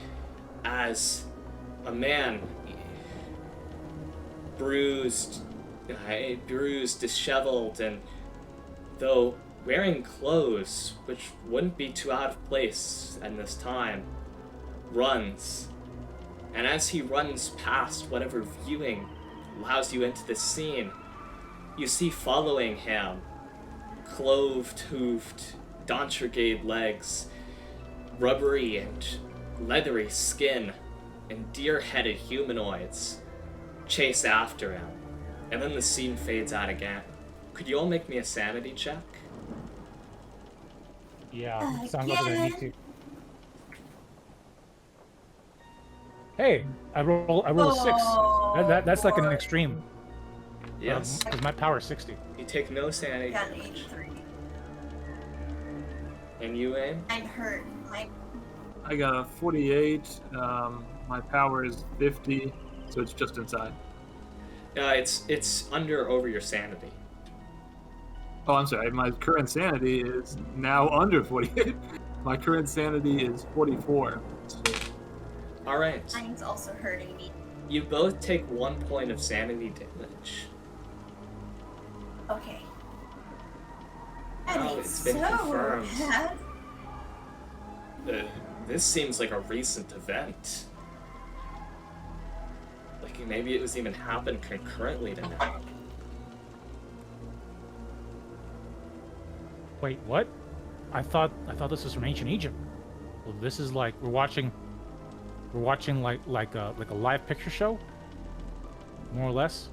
as a man, bruised, disheveled, and though wearing clothes which wouldn't be too out of place in this time, runs. And as he runs past whatever viewing allows you into this scene, you see following him cloved-hoofed, dontrigade legs, rubbery and leathery skin, and deer-headed humanoids chase after him. And then the scene fades out again. Could you all make me a sanity check? Yeah, sounds like I need to. Hey, I roll a 6. That's like an extreme. Yes. Because my power is 60. You take no sanity Got an damage. 83. And you, Aim? I'm hurt. I got a 48. My power is 50, so it's just inside. It's under or over your sanity. Oh, I'm sorry. My current sanity is now under 48. My current sanity is 44. Alright. Mine's also hurting me. You both take 1 point of sanity damage. Okay. Oh, And it's been confirmed. bad. This seems like a recent event. Like maybe it was even happened concurrently to now. Wait, what? I thought this was from ancient Egypt. Well, this is like we're watching like a live picture show, more or less.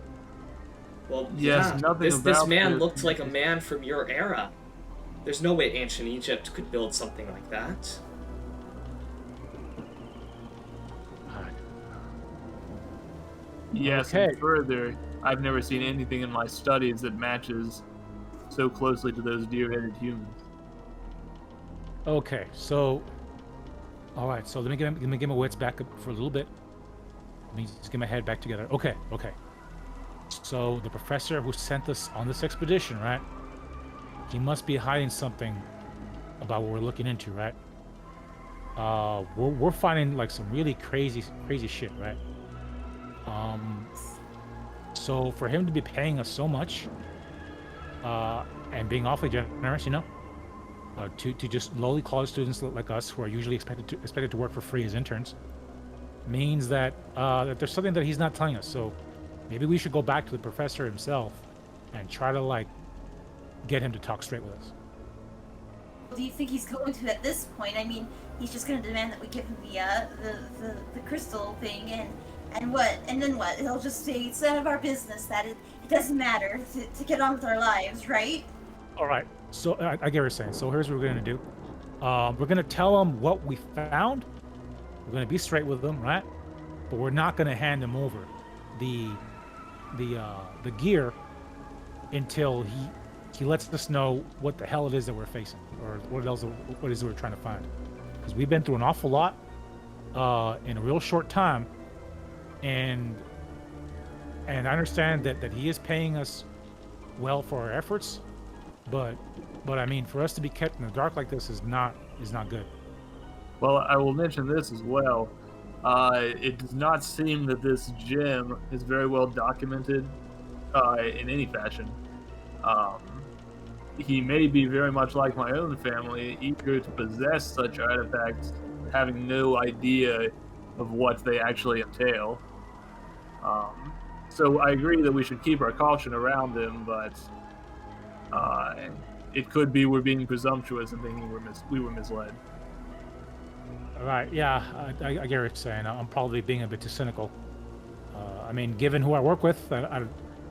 Well, Yes, yeah, nothing this about man this. looked like a man from your era. There's no way ancient Egypt could build something like that. Yes, Okay. and further, I've never seen anything in my studies that matches so closely to those deer-headed humans. Okay, so all right, so let me get my wits back up for a little bit. Let me just get my head back together. Okay. So the professor who sent us on this expedition, right? He must be hiding something about what we're looking into, right? we're finding like some really crazy shit, right? So for him to be paying us so much, and being awfully generous, to just lowly college students like us who are usually expected to work for free as interns, means that that there's something that he's not telling us. So maybe we should go back to the professor himself and try to like get him to talk straight with us. Do you think he's going to at this point? I mean, he's just going to demand that we give him the crystal thing, and what? And then what? He'll just say it's none of our business. That it doesn't matter to get on with our lives, right? All right. So I get what you're saying. So here's what we're gonna do. We're gonna tell him what we found. We're gonna be straight with him, right? But we're not gonna hand him over the gear until he lets us know what the hell it is that we're facing, or what it is that we're trying to find. Because we've been through an awful lot in a real short time, and I understand that he is paying us well for our efforts, but I mean, for us to be kept in the dark like this is not good. Well, I will mention this as well. It does not seem that this gem is very well documented in any fashion. He may be very much like my own family, eager to possess such artifacts, having no idea of what they actually entail. So I agree that we should keep our caution around him, but it could be we're being presumptuous and thinking we were misled. All right, yeah, I get what you're saying. I'm probably being a bit too cynical. I mean, given who I work with, I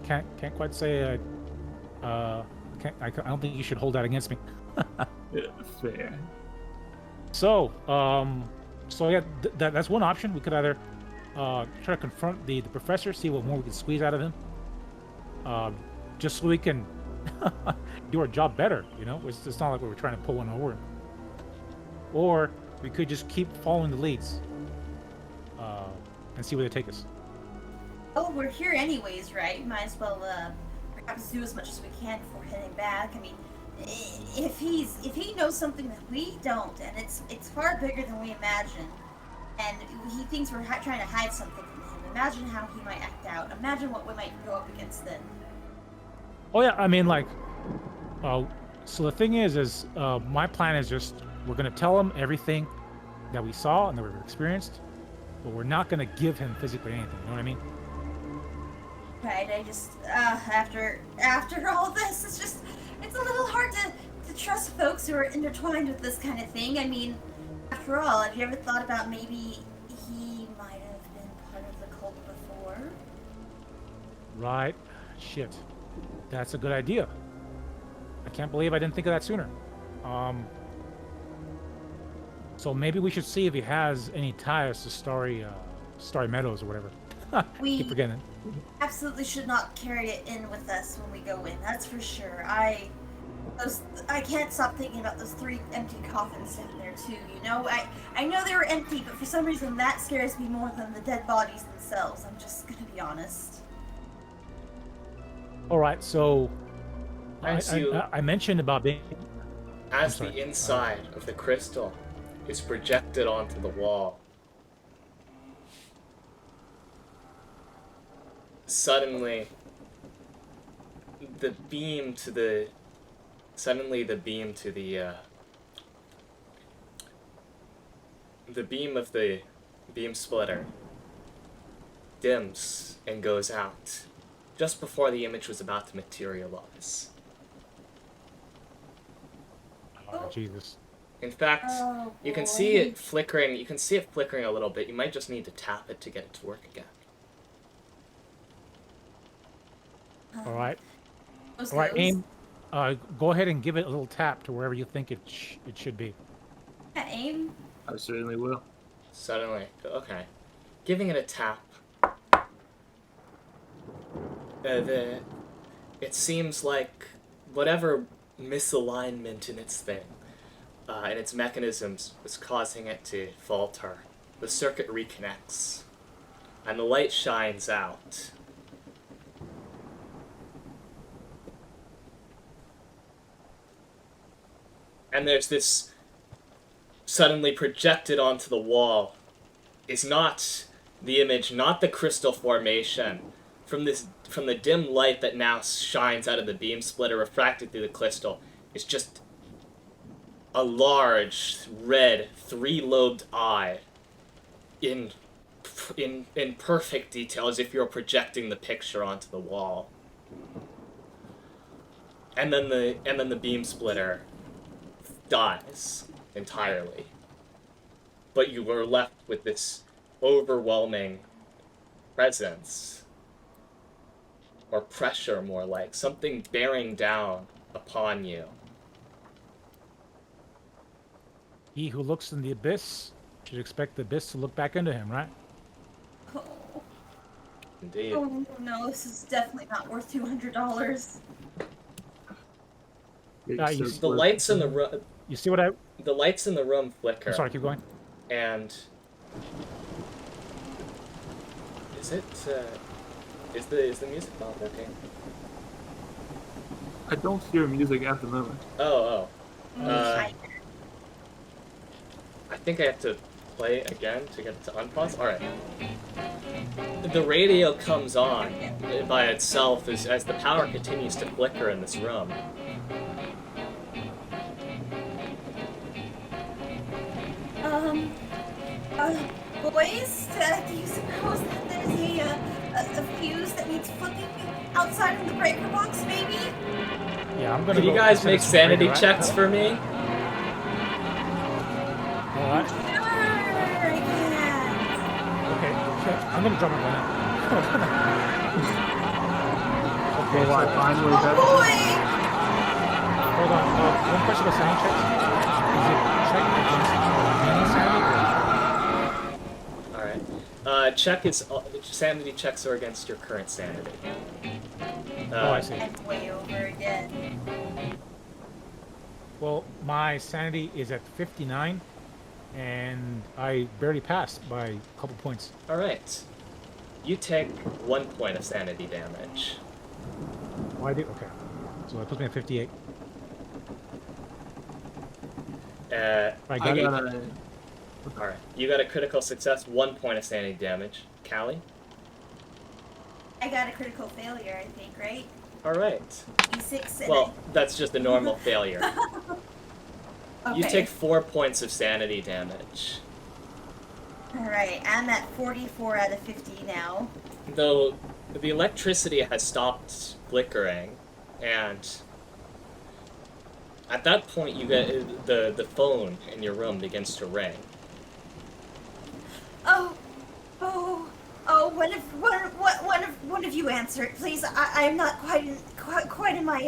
can't quite say. I don't think you should hold that against me. Yeah, fair. So, yeah, that's one option. We could either try to confront the professor, see what more we can squeeze out of him, just so we can do our job better. It's not like we're trying to pull one over. Or we could just keep following the leads and see where they take us. Oh, we're here anyways, right? Might as well perhaps do as much as we can before heading back. I mean, if he knows something that we don't, and it's far bigger than we imagine, and he thinks we're trying to hide something from him, imagine how he might act out. Imagine what we might go up against then. Oh yeah, I mean, like, so the thing is my plan is just we're gonna tell him everything that we saw and that we've experienced, but we're not gonna give him physically anything. You know what I mean? Right. I just after all this, it's a little hard to trust folks who are intertwined with this kind of thing. I mean, after all, have you ever thought about maybe he might have been part of the cult before? Right. Shit. That's a good idea. I can't believe I didn't think of that sooner. So maybe we should see if he has any ties to Starry Meadows or whatever. We keep forgetting. absolutely should not carry it in with us when we go in. That's for sure. I can't stop thinking about those 3 empty coffins sitting there too. I know they were empty, but for some reason that scares me more than the dead bodies themselves. I'm just gonna be honest. All right. So I I mentioned about being. As the inside of the crystal is projected onto the wall, suddenly the beam to the beam of the beam splitter dims and goes out just before the image was about to materialize. Oh, Jesus. In fact, Oh, you can boy. see it flickering. You can see it flickering a little bit. You might just need to tap it to get it to work again. All right. Those All right, goes. Aim. Go ahead and give it a little tap to wherever you think it should be. Yeah, Aim. I certainly will. Suddenly, okay. Giving it a tap. It seems like whatever misalignment in its thing, in its mechanisms, was causing it to falter. The circuit reconnects, and the light shines out. And there's this suddenly projected onto the wall is not the image, not the crystal formation. From the dim light that now shines out of the beam splitter refracted through the crystal, is just a large, red, three-lobed eye in perfect detail, as if you're projecting the picture onto the wall. And then the beam splitter dies entirely. But you were left with this overwhelming presence, or pressure, more like something bearing down upon you. He who looks in the abyss should expect the abyss to look back into him, right? Oh, Indeed. oh no, this is definitely not worth $200. The lights in the room. You see what I? The lights in the room flicker. I'm sorry, keep going. And is the music not working? I don't hear music at the moment. Oh. I I think I have to play again to get it to unpause. All right. The radio comes on by itself as the power continues to flicker in this room. Boys, do you suppose that there's a fuse that needs flipping outside of the breaker box, maybe? Yeah, I'm gonna. Can you go guys send make some sanity radio, right? checks for me? All right. Sure, I can. Okay. I'm gonna drop my gun out. Okay. Will I So, finally Oh have boy! hold on. One question about sound checks. Is it check against main sanity or? Alright. Sanity checks are against your current sanity. Oh, I see. And way over again. Well, my sanity is at 59, and I barely passed by a couple points. Alright. You take 1 point of sanity damage. Oh, I do? Okay. So that puts me at 58. I I gave- gotta, Alright. You got a critical success, 1 point of sanity damage. Callie? I got a critical failure, I think, right? Alright. E6 and Well, that's just a normal failure. okay. You take 4 points of sanity damage. Alright, I'm at 44 out of 50 now. Though the electricity has stopped flickering, and at that point you get the phone in your room begins to ring. One of you answer it, please. I am not quite in my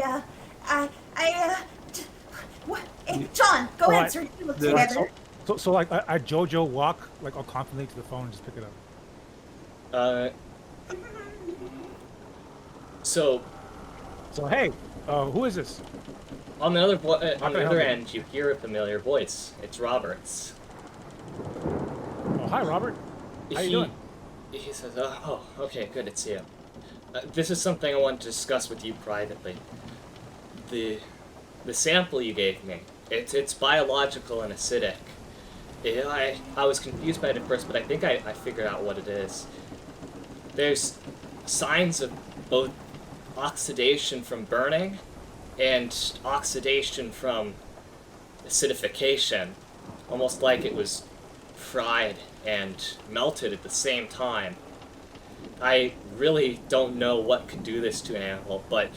John, go Alright. answer it. You look Yeah. together. So like, I JoJo walk, like, all confidently to the phone and just pick it up. So So, hey, who is this? on the other How can I help you? end, you hear a familiar voice. It's Robert's. Oh, hi, Robert. How you doing? He says, "Oh, okay, good. It's you. This is something I want to discuss with you privately. The sample you gave me. It's biological and acidic. I was confused by it at first, but I think I figured out what it is. There's signs of both oxidation from burning and oxidation from acidification, almost like it was fried and melted at the same time. I really don't know what could do this to an animal, but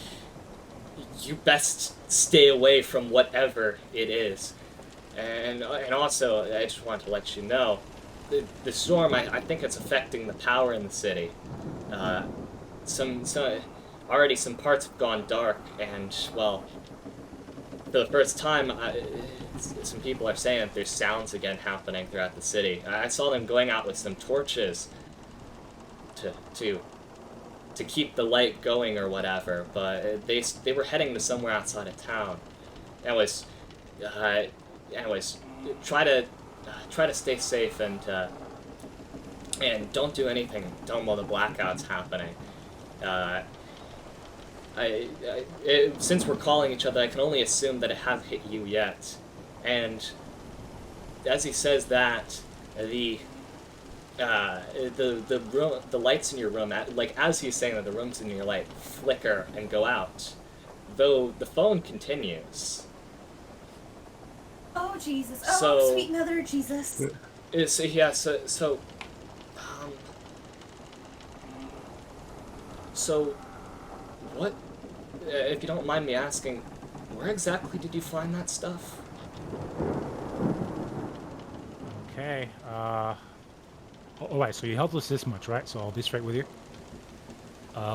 you best stay away from whatever it is. And also, I just want to let you know, the storm, I think it's affecting the power in the city. Already some parts have gone dark, and, well, for the first time, some people are saying that there's sounds again happening throughout the city. I saw them going out with some torches to keep the light going or whatever, but they were heading to somewhere outside of town. Anyways, try to stay safe and don't do anything dumb while the blackout's happening. Since we're calling each other, I can only assume that it hasn't hit you yet. And as he says that, the room, the lights in your room, like as he's saying that, the rooms in your light flicker and go out, though the phone continues. Oh, Jesus. Oh, So- sweet mother of Jesus. So, what, if you don't mind me asking, where exactly did you find that stuff? Okay. All right. So you helped us this much, right? So I'll be straight with you.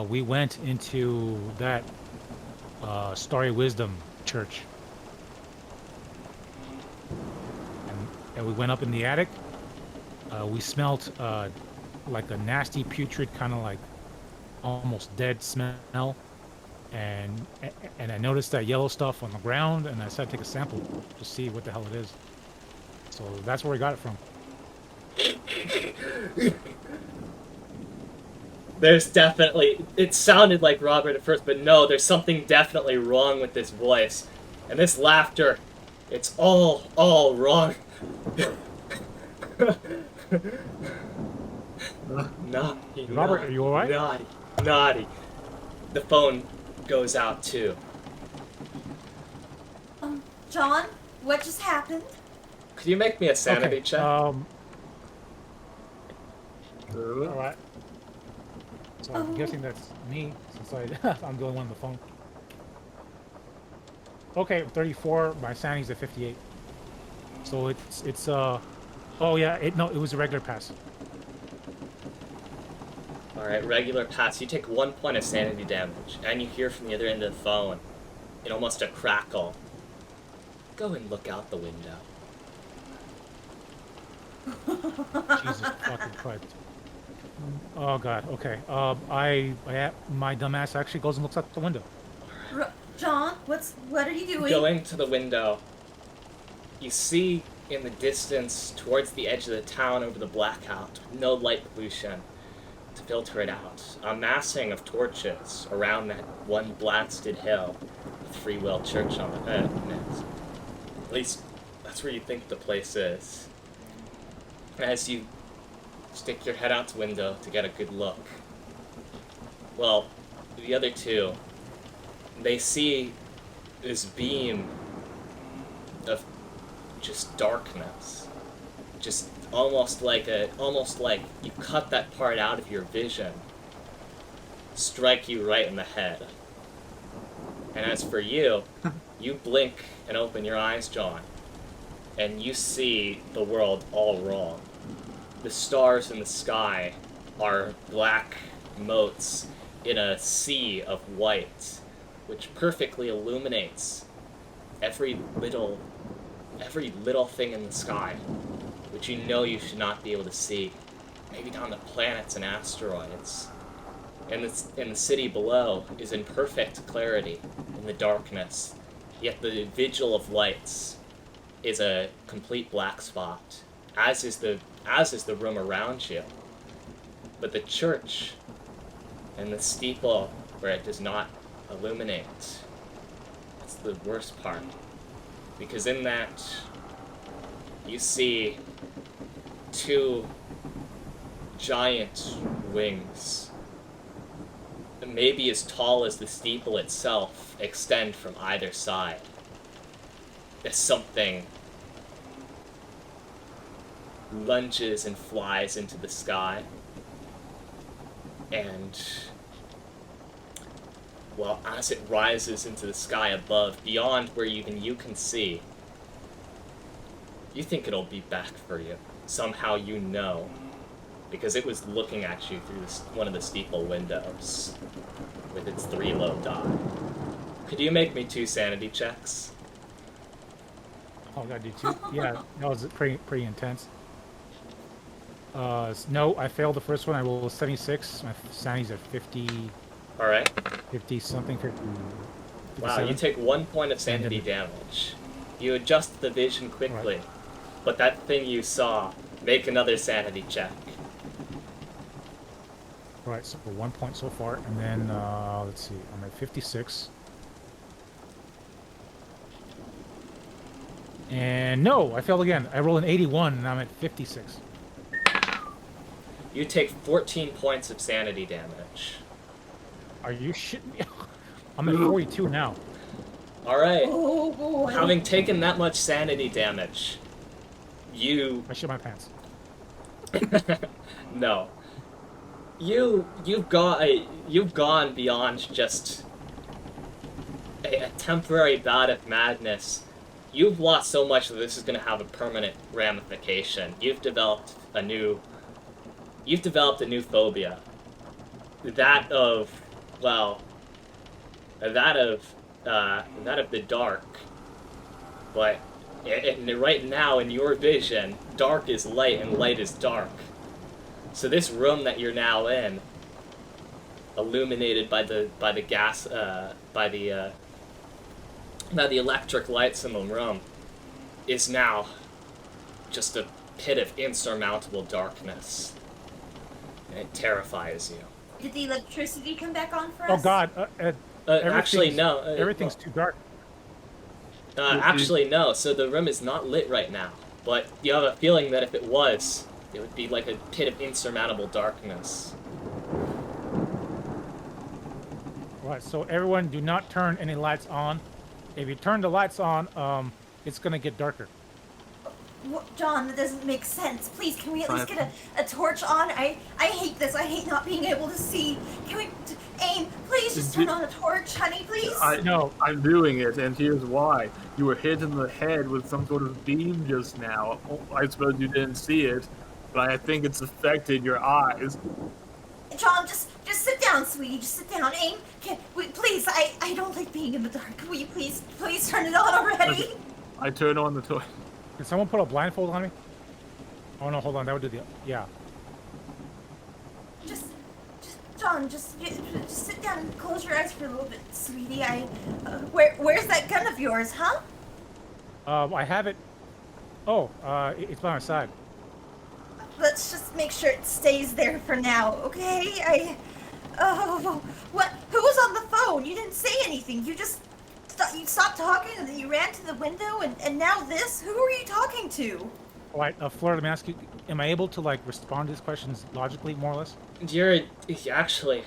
We went into that Starry Wisdom church, and we went up in the attic. We smelt like a nasty, putrid, kind of like almost dead smell, and I noticed that yellow stuff on the ground, and I decided to take a sample to see what the hell it is. So that's where we got it from. There's definitely, it sounded like Robert at first, but no, there's something definitely wrong with this voice. And this laughter, it's all wrong. Naughty, Robert, are you alright? Naughty. The phone goes out too. John, what just happened? Could you make me a sanity check? All right. So I'm Oh. guessing that's me, since I'm the only one on the phone. Okay, 34. My sanity's at 58. So it's oh yeah, it was a regular pass. Alright, regular pass. You take 1 point of sanity damage, and you hear from the other end of the phone, in almost a crackle, go and look out the window. Jesus fucking Christ. Oh god. Okay. My dumbass actually goes and looks out the window. John, what are you doing? Going to the window, you see in the distance, towards the edge of the town over the blackout, no light pollution to filter it out, a massing of torches around that one blasted hill with Free Will Church on it. At least, that's where you think the place is. As you stick your head out the window to get a good look, well, the other two, they see this beam of just darkness, just almost like you cut that part out of your vision, strike you right in the head. And as for you, you blink and open your eyes, John, and you see the world all wrong. The stars in the sky are black motes in a sea of white, which perfectly illuminates every little thing in the sky, which you know you should not be able to see. Maybe down to planets and asteroids. And the city below is in perfect clarity in the darkness, yet the vigil of lights is a complete black spot, as is the room around you. But the church and the steeple where it does not illuminate, that's the worst part. Because in that, you see two giant wings, maybe as tall as the steeple itself, extend from either side. As something lunges and flies into the sky, and, well, as it rises into the sky above, beyond where even you can see, you think it'll be back for you. Somehow you know, because it was looking at you through one of the steeple windows with its 3 lobed eye. Could you make me 2 sanity checks? Oh, I gotta do 2. Yeah, that was pretty intense. No, I failed the first one. I rolled 76. My sanity's at 50. All right. 50 something. 50, Wow, 57. you take 1 point of sanity damage. You adjust the vision quickly, but that thing you saw, make another sanity check. Alright, so 1 point so far, and then, let's see, I'm at 56. And no, I failed again. I rolled an 81, and I'm at 56. You take 14 points of sanity damage. Are you shitting me? I'm at 42 now. Alright. Oh boy. Having taken that much sanity damage, you... I shit my pants. No. You've gone beyond just a temporary bout of madness. You've lost so much that this is going to have a permanent ramification. You've developed a new phobia. That of the dark. But right now, in your vision, dark is light and light is dark. So this room that you're now in, illuminated by the electric lights in the room, is now just a pit of insurmountable darkness. And it terrifies you. Did the electricity come back on for Oh us? God! Actually, no. Everything's too dark. Actually, no. So the room is not lit right now. But you have a feeling that if it was, it would be like a pit of insurmountable darkness. Right. So everyone, do not turn any lights on. If you turn the lights on, it's gonna get darker. John, that doesn't make sense. Please, can we at least get a torch on? I hate this. I hate not being able to see. Can we... Aim, please just turn on a torch, honey, please. No, I'm doing it, and here's why. You were hit in the head with some sort of beam just now. I suppose you didn't see it, but I think it's affected your eyes. John, just sit down, sweetie. Just sit down. Aim, please, I don't like being in the dark. Will you please turn it on already? I turn on the torch. Can someone put a blindfold on me? Oh no, hold on. That would do the... Yeah. John, just sit down and close your eyes for a little bit, sweetie. Where's that gun of yours, huh? I have it... Oh, it's by my side. Let's just make sure it stays there for now, okay? What? Who was on the phone? You didn't say anything. You just... You stopped talking and then you ran to the window and now this? Who are you talking to? Alright, Fleur, let me ask you, am I able to, like, respond to these questions logically, more or less? You're actually,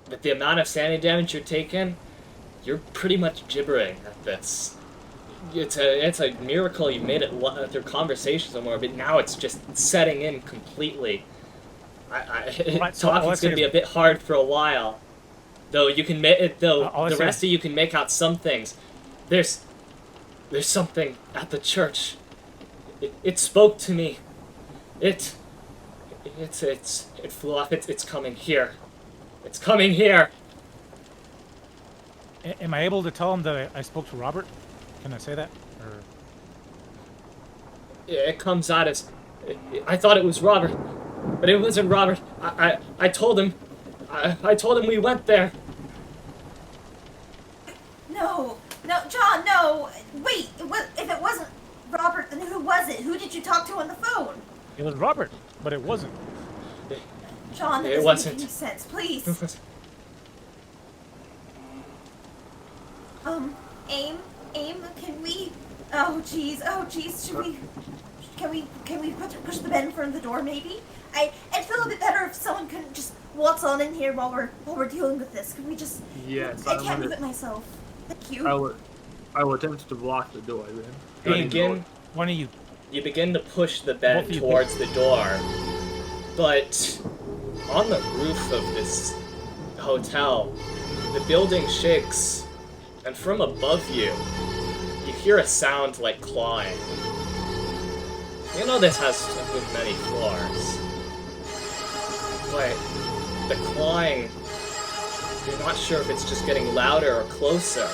with the amount of sanity damage you're taking, you're pretty much gibbering at this. It's a miracle you made it through conversation somewhere, but now it's just setting in completely. Talking's gonna be a bit hard for a while. Though you can make the rest of you can make out some things. There's something at the church. It spoke to me. It flew off. It's coming here. It's coming here. Am I able to tell him that I spoke to Robert? Can I say that? Or... It comes out as... I thought it was Robert, but it wasn't Robert. I told him. I told him we went there. No, John, no. Wait, if it wasn't Robert, then who was it? Who did you talk to on the phone? It was Robert, but it wasn't. John, that It doesn't wasn't. make any sense. Please. Aim, can we... Oh, jeez, Can we push the bed in front of the door, maybe? I'd feel a bit better if someone could just waltz on in here while we're dealing with this. Can we just... Yes, I can't move it myself. Thank you. I will attempt to block the door then. You begin to push the bed towards the door, but on the roof of this hotel, the building shakes, and from above you, you hear a sound like clawing. You know this has many floors, but the clawing, you're not sure if it's just getting louder or closer.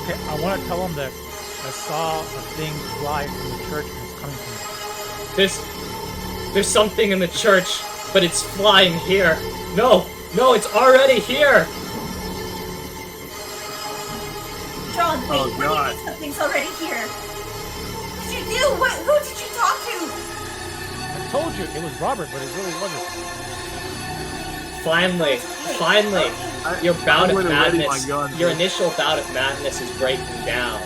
Okay, I want to tell him that I saw a thing fly from the church and it's coming from me. There's something in the church, but it's flying here. No, it's already here. John, wait, Oh, what do you God. mean something's already here? What did you do? Who did you talk to? I told you, it was Robert, but it really wasn't. Finally, your bout of madness, your initial bout of madness is breaking down.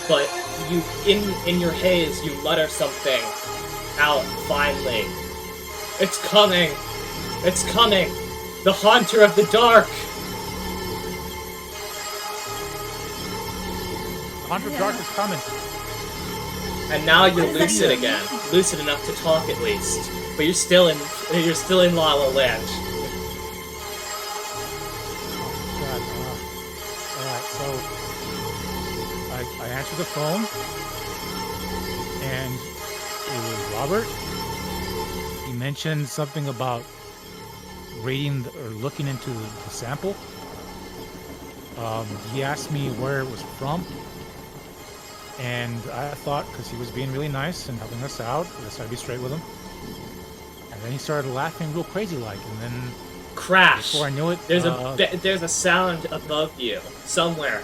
But you, in your haze, you mutter something out finally. It's coming! It's coming! The Haunter of the Dark! The Haunter of the Dark is coming. And now you're lucid again. Lucid enough to talk at least. But you're still in La La Land. God, alright, so I answered the phone, and it was Robert. He mentioned something about reading or looking into the sample. He asked me where it was from, and I thought, because he was being really nice and helping us out, I decided to be straight with him. And then he started laughing real crazy like, and then Crash! before I knew it, There's a sound above you, somewhere.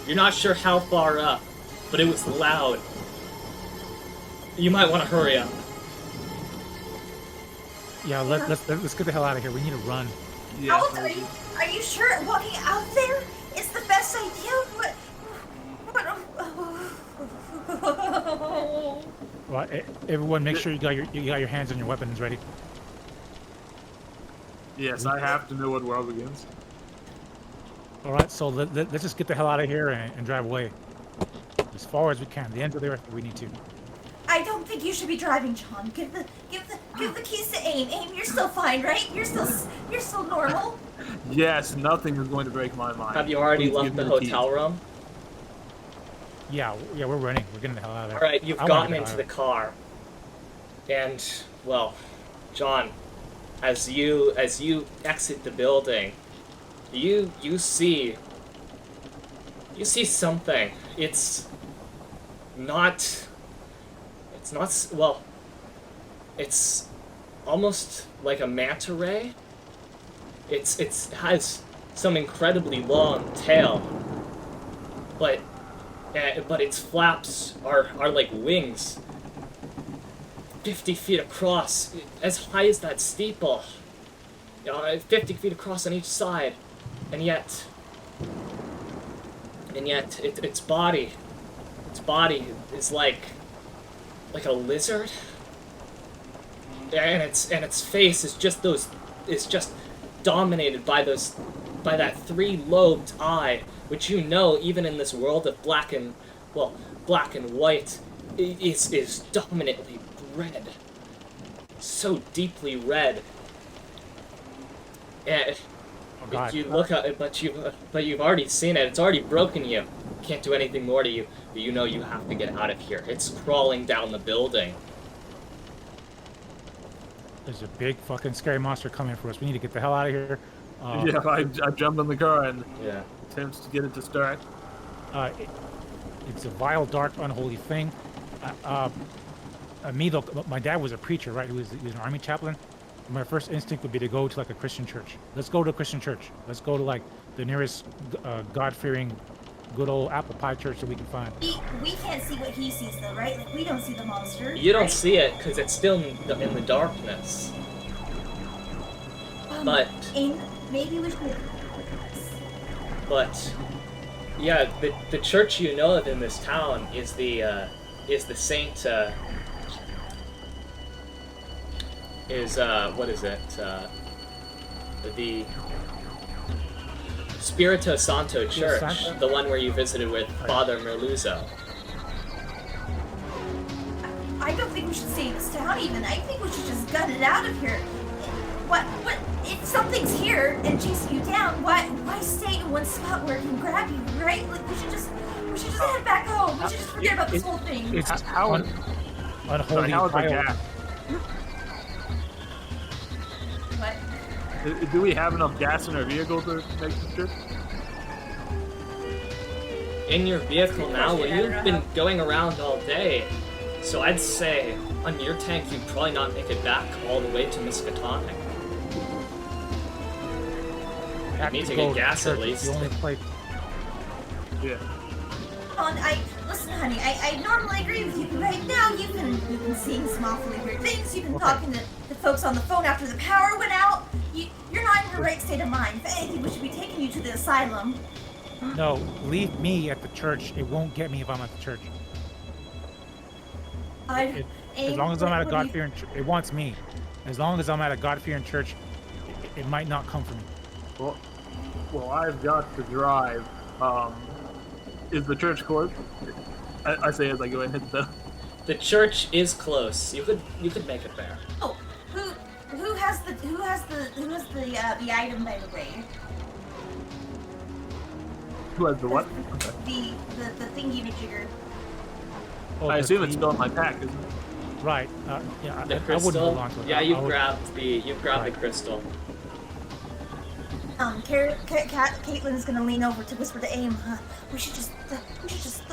You're not sure how far up, but it was loud. You might want to hurry up. yeah, let's get the hell out of here. We need to run. Yes, Alex, are you sure walking out there is the best idea? Well, everyone, make sure you got your hands on your weapons ready. yes, I have to know what we're up against. All right, so let's just get the hell out of here and drive away as far as we can. The end of the earth if we need to. I don't think you should be driving, John. Give the keys to Aim. Aim, you're still fine, right? You're still normal. Yes, nothing is going to break my mind. Have you already Please left give the me keys. hotel room? Yeah, we're running. We're getting the hell out of there. Alright, you've I wanna gotten get into out the of car. And, well, John, as you exit the building, you see something. It's almost like a manta ray. It has some incredibly long tail, but its flaps are like wings, 50 feet across, as high as that steeple. 50 feet across on each side, and yet its body is like a lizard, and its face is just dominated by that three-lobed eye, which you know, even in this world of black and white, is dominantly red, so deeply red. And Oh, God. if you look at it, but you've already seen it. It's already broken you. Can't do anything more to you. But you know you have to get out of here. It's crawling down the building. There's a big fucking scary monster coming for us. We need to get the hell out of here. Yeah, I jumped in the car and Yeah. attempts to get it to start. It's a vile, dark, unholy thing. Me though, my dad was a preacher, right? He was an army chaplain. My first instinct would be to go to like a Christian church. Let's go to a Christian church. Let's go to like the nearest God-fearing, good old apple pie church that we can find. We can't see what he sees though, right? Like we don't see the monster. You don't right? see it because it's still in the darkness. But Aim, maybe we should. yeah, the church you know of in this town is the Saint. What is it? The Spirito Santo Church, Santo? the one where you visited with Father Merluzzo. I don't think we should stay in this town even. I think we should just gut it out of here. What? If something's here and chasing you down, why stay in one spot where it can grab you, right? Like we should just head back home. We should just forget about this whole thing. It's How unholy. how is the vile- gas? What? Do we have enough gas in our vehicle to make the trip? In your vehicle now, well, you've been going around all day, so I'd say on your tank you'd probably not make it back all the way to Miskatonic. We have need to go get gas church. at least. It's the only place. Yeah. Listen, honey. I normally agree with you, but right now you've been seeing some awfully weird things. You've been Okay. talking to the folks on the phone after the power went out. You're You're not in your right state of mind. If anything, we should be taking you to the asylum. No, leave me at the church. It won't get me if I'm at the church. As long as I'm at a God-fearing church, it wants me. As long as I'm at a God-fearing church, it might not come for me. Well, I've got to drive. Is the church closed? I say as I go and hit the. The church is close. You could make it there. Oh, who has the item, by the way? Who has the what? Okay. The thingy majigger. Oh, I assume it's still in my pack, isn't it? Right. Yeah. The I wouldn't crystal. hold on to it. Yeah, I you would- grabbed the crystal. Caitlin's gonna lean over to whisper to Aim. We should just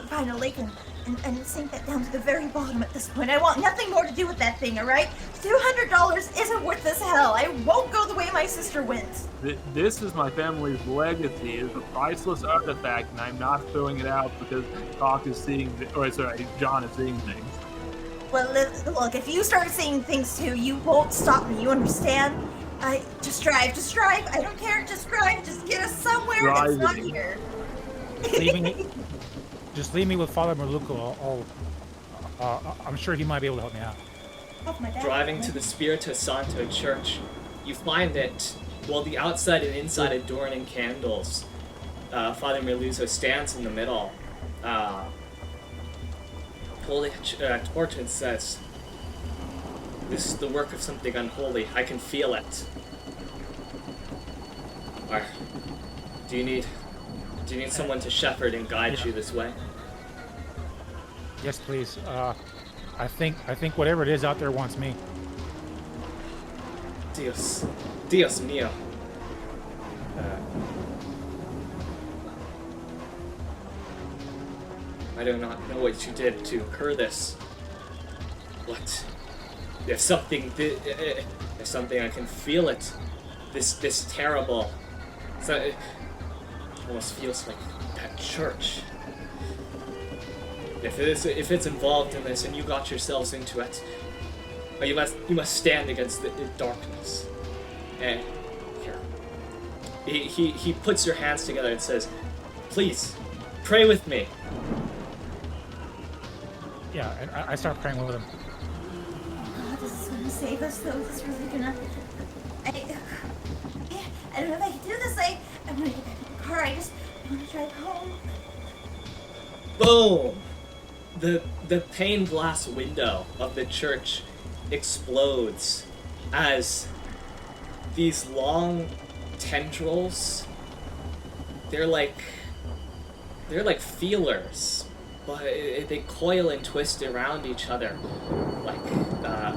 find a lake and sink that down to the very bottom at this point. I want nothing more to do with that thing. All right? $200 isn't worth this hell. I won't go the way my sister went. This is my family's legacy. It's a priceless artifact, and I'm not throwing it out because John is seeing things. Well, look, if you start seeing things too, you won't stop me. You understand? Just drive. I don't care. Just drive. Just get us somewhere that's not Driving. here. Just leave me with Father Maluko. I'm sure he might be able to help me out. Oh, my dad. Driving to the Spirito Santo church, you find that, well, the outside and inside adorning candles, Father Merluzzo stands in the middle, holding a torch and says, "This is the work of something unholy. I can feel it." Do you need someone to shepherd and guide you this way? Yes, please. I think whatever it is out there wants me. Dios mío. I do not know what you did to incur this. But there's something I can feel it. This terrible. So it almost feels like that church. If it's involved in this and you got yourselves into it, you must stand against the darkness. And here, he puts your hands together and says, "Please, pray with me." Yeah, and I start praying with him. Oh, this is gonna save us, though. This is really gonna. I don't know if I can do this. I'm gonna get back in the car. I want to drive home. Boom! The pane glass window of the church explodes as these long tendrils, they're like feelers, but they coil and twist around each other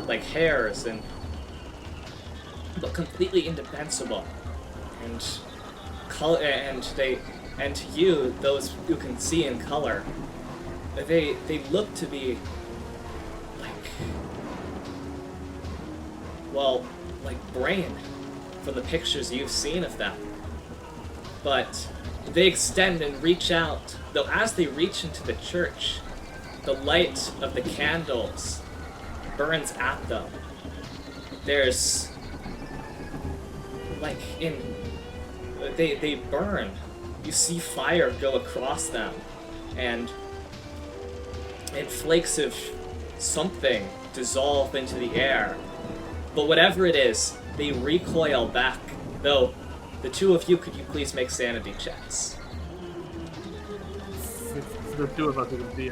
like hairs, but completely indefensible. And to you, those who can see in color, they look to be like brain from the pictures you've seen of them. But they extend and reach out, though as they reach into the church, the light of the candles burns at them. There's they burn. You see fire go across them, and flakes of something dissolve into the air. But whatever it is, they recoil back. Though, the two of you, could you please make sanity checks? The two of us are gonna be.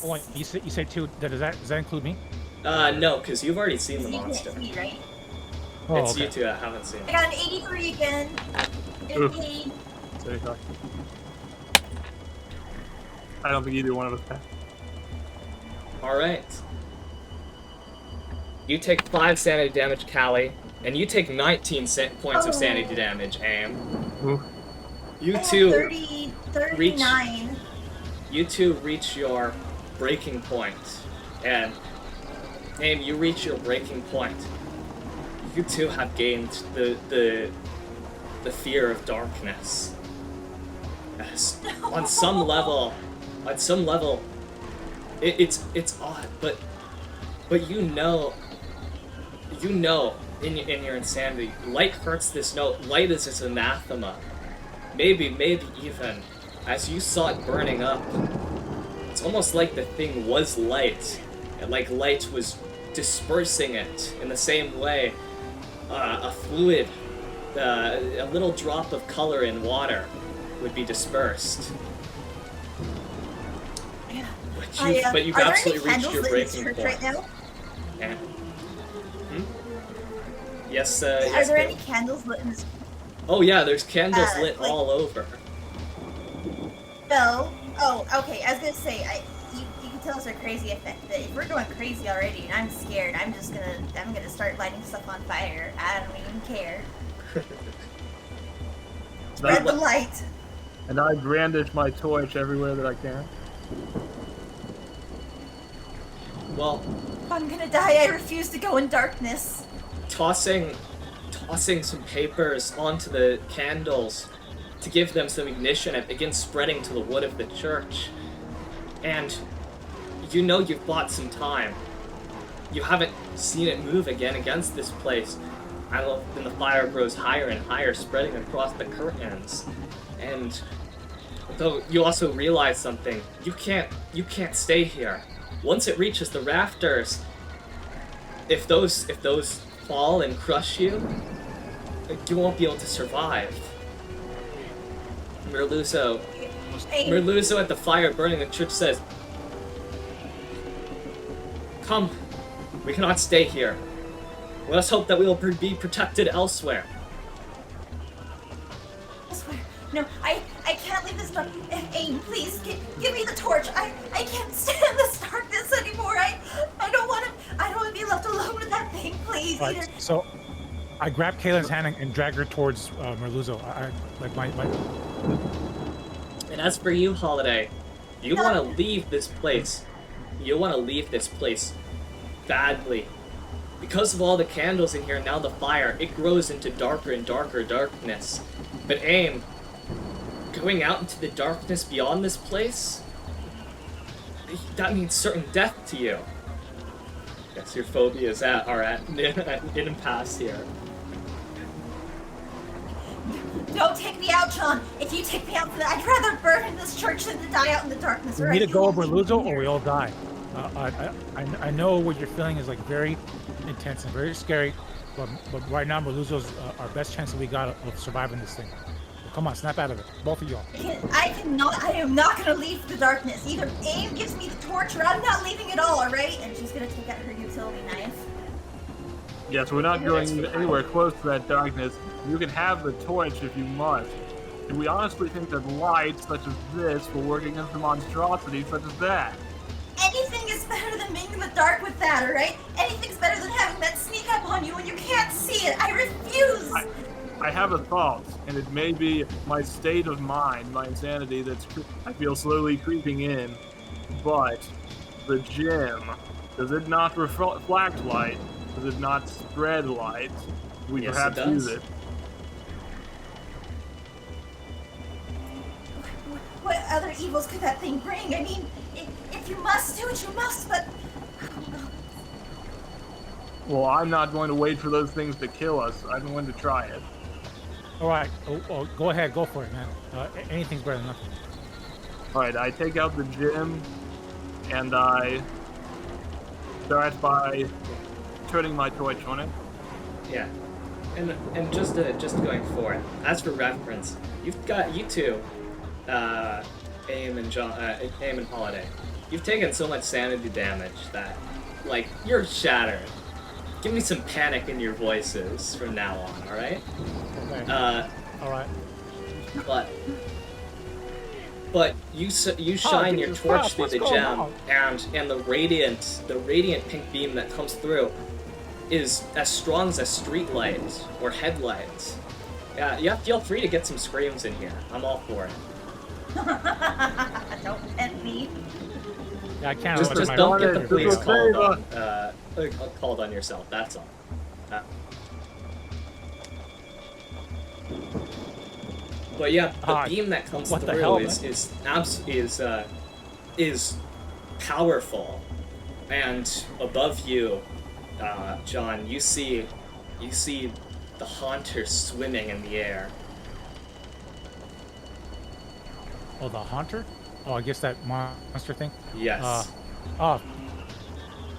Oh, wait, you say two? Does that include me? No, because you've already seen the You monster. can't see, right? Oh, It's okay. you two that haven't seen I it. got an 83 again. Oof. 88. I don't think either one of us passed. Alright. You take 5 sanity damage, Callie, and you take 19 points of sanity damage, Aim. Oof. You I have two 39. reach your breaking point. And Aim, you reach your breaking point. You two have gained the fear of darkness. Yes. On some level, it's odd, but you know in your insanity. Light hurts this note. Light is its anathema. Maybe even as you saw it burning up, it's almost like the thing was light, and like light was dispersing it in the same way a fluid, a little drop of color in water would be dispersed. Yeah. But you've are absolutely there any reached your candles breaking lit in point. this church right now? Yeah. Yes, Are yes, there Bill. any candles lit in this? Oh yeah, there's candles lit like- all over. No. Oh, okay. I was gonna say, you can tell us our crazy effect, but if we're going crazy already and I'm scared, I'm gonna start lighting stuff on fire. I don't even care. Spread the light. And I brandish my torch everywhere that I can. Well, If I'm gonna die, I refuse to go in darkness. tossing some papers onto the candles to give them some ignition, it begins spreading to the wood of the church. And you know you've bought some time. You haven't seen it move again against this place. And then the fire grows higher and higher, spreading across the curtains. And though you also realize something, you can't stay here. Once it reaches the rafters, if those fall and crush you, you won't be able to survive. Merluzzo at the fire burning the church says, "Come, we cannot stay here. Let us hope that we will be protected elsewhere." I swear. No, I can't leave this dark. Aim, please, give me the torch. I can't stand this darkness anymore. I don't want to be left alone with that thing, please. Right, Either. so I grab Kaylin's hand and drag her towards Merluzzo. I like my And as for you, Holiday, you want to leave this place. You want to leave this place badly. Because of all the candles in here, now the fire, it grows into darker and darker darkness. But Aim, going out into the darkness beyond this place, that means certain death to you. Yes, your phobias are at an impasse here. Don't take me out, John. If you take me out, I'd rather burn in this church than to die out in the darkness. we need to go over Merluzzo or we all die. I know what you're feeling is like very intense and very scary, but right now Merluzzo's our best chance that we got of surviving this thing. So come on, snap out of it, both of y'all. I am not gonna leave the darkness. Either Aim gives me the torch, or I'm not leaving at all. All right? And she's gonna take out her utility knife. Yes, we're not going anywhere close to that darkness. You can have the torch if you must. Do we honestly think that light such as this will work against a monstrosity such as that? Anything is better than being in the dark with that, all right? Anything's better than having that sneak up on you when you can't see it. I refuse. I have a thought, and it may be my state of mind, my insanity I feel slowly creeping in. But the gem, does it not reflect light? Does it not spread light? We Yes, perhaps it does. use it. What other evils could that thing bring? I mean, if you must do it, you must, but... Well, I'm not going to wait for those things to kill us. I'm going to try it. All right, go ahead, go for it, man. Anything's better than nothing. Alright, I take out the gem, and I start by turning my torch on it. Yeah, and just going for it. As for reference, you've got you two, Aim and Holiday. You've taken so much sanity damage that, like, you're shattered. Give me some panic in your voices from now on, all right? Okay. All right. But you shine your Jesus torch Christ, through what's the going gem, on? and the radiant pink beam that comes through is as strong as a street light or headlights. Yeah, feel free to get some screams in here. I'm all for it. Don't tempt me. Yeah, I can't. Just my don't get the Just police okay, called on yourself. That's all. But yeah, the beam that comes what the through hell, is powerful, and above you, John, you see you see the haunter swimming in the air. Oh, the haunter? Oh, I guess that monster thing. Yes. Oh,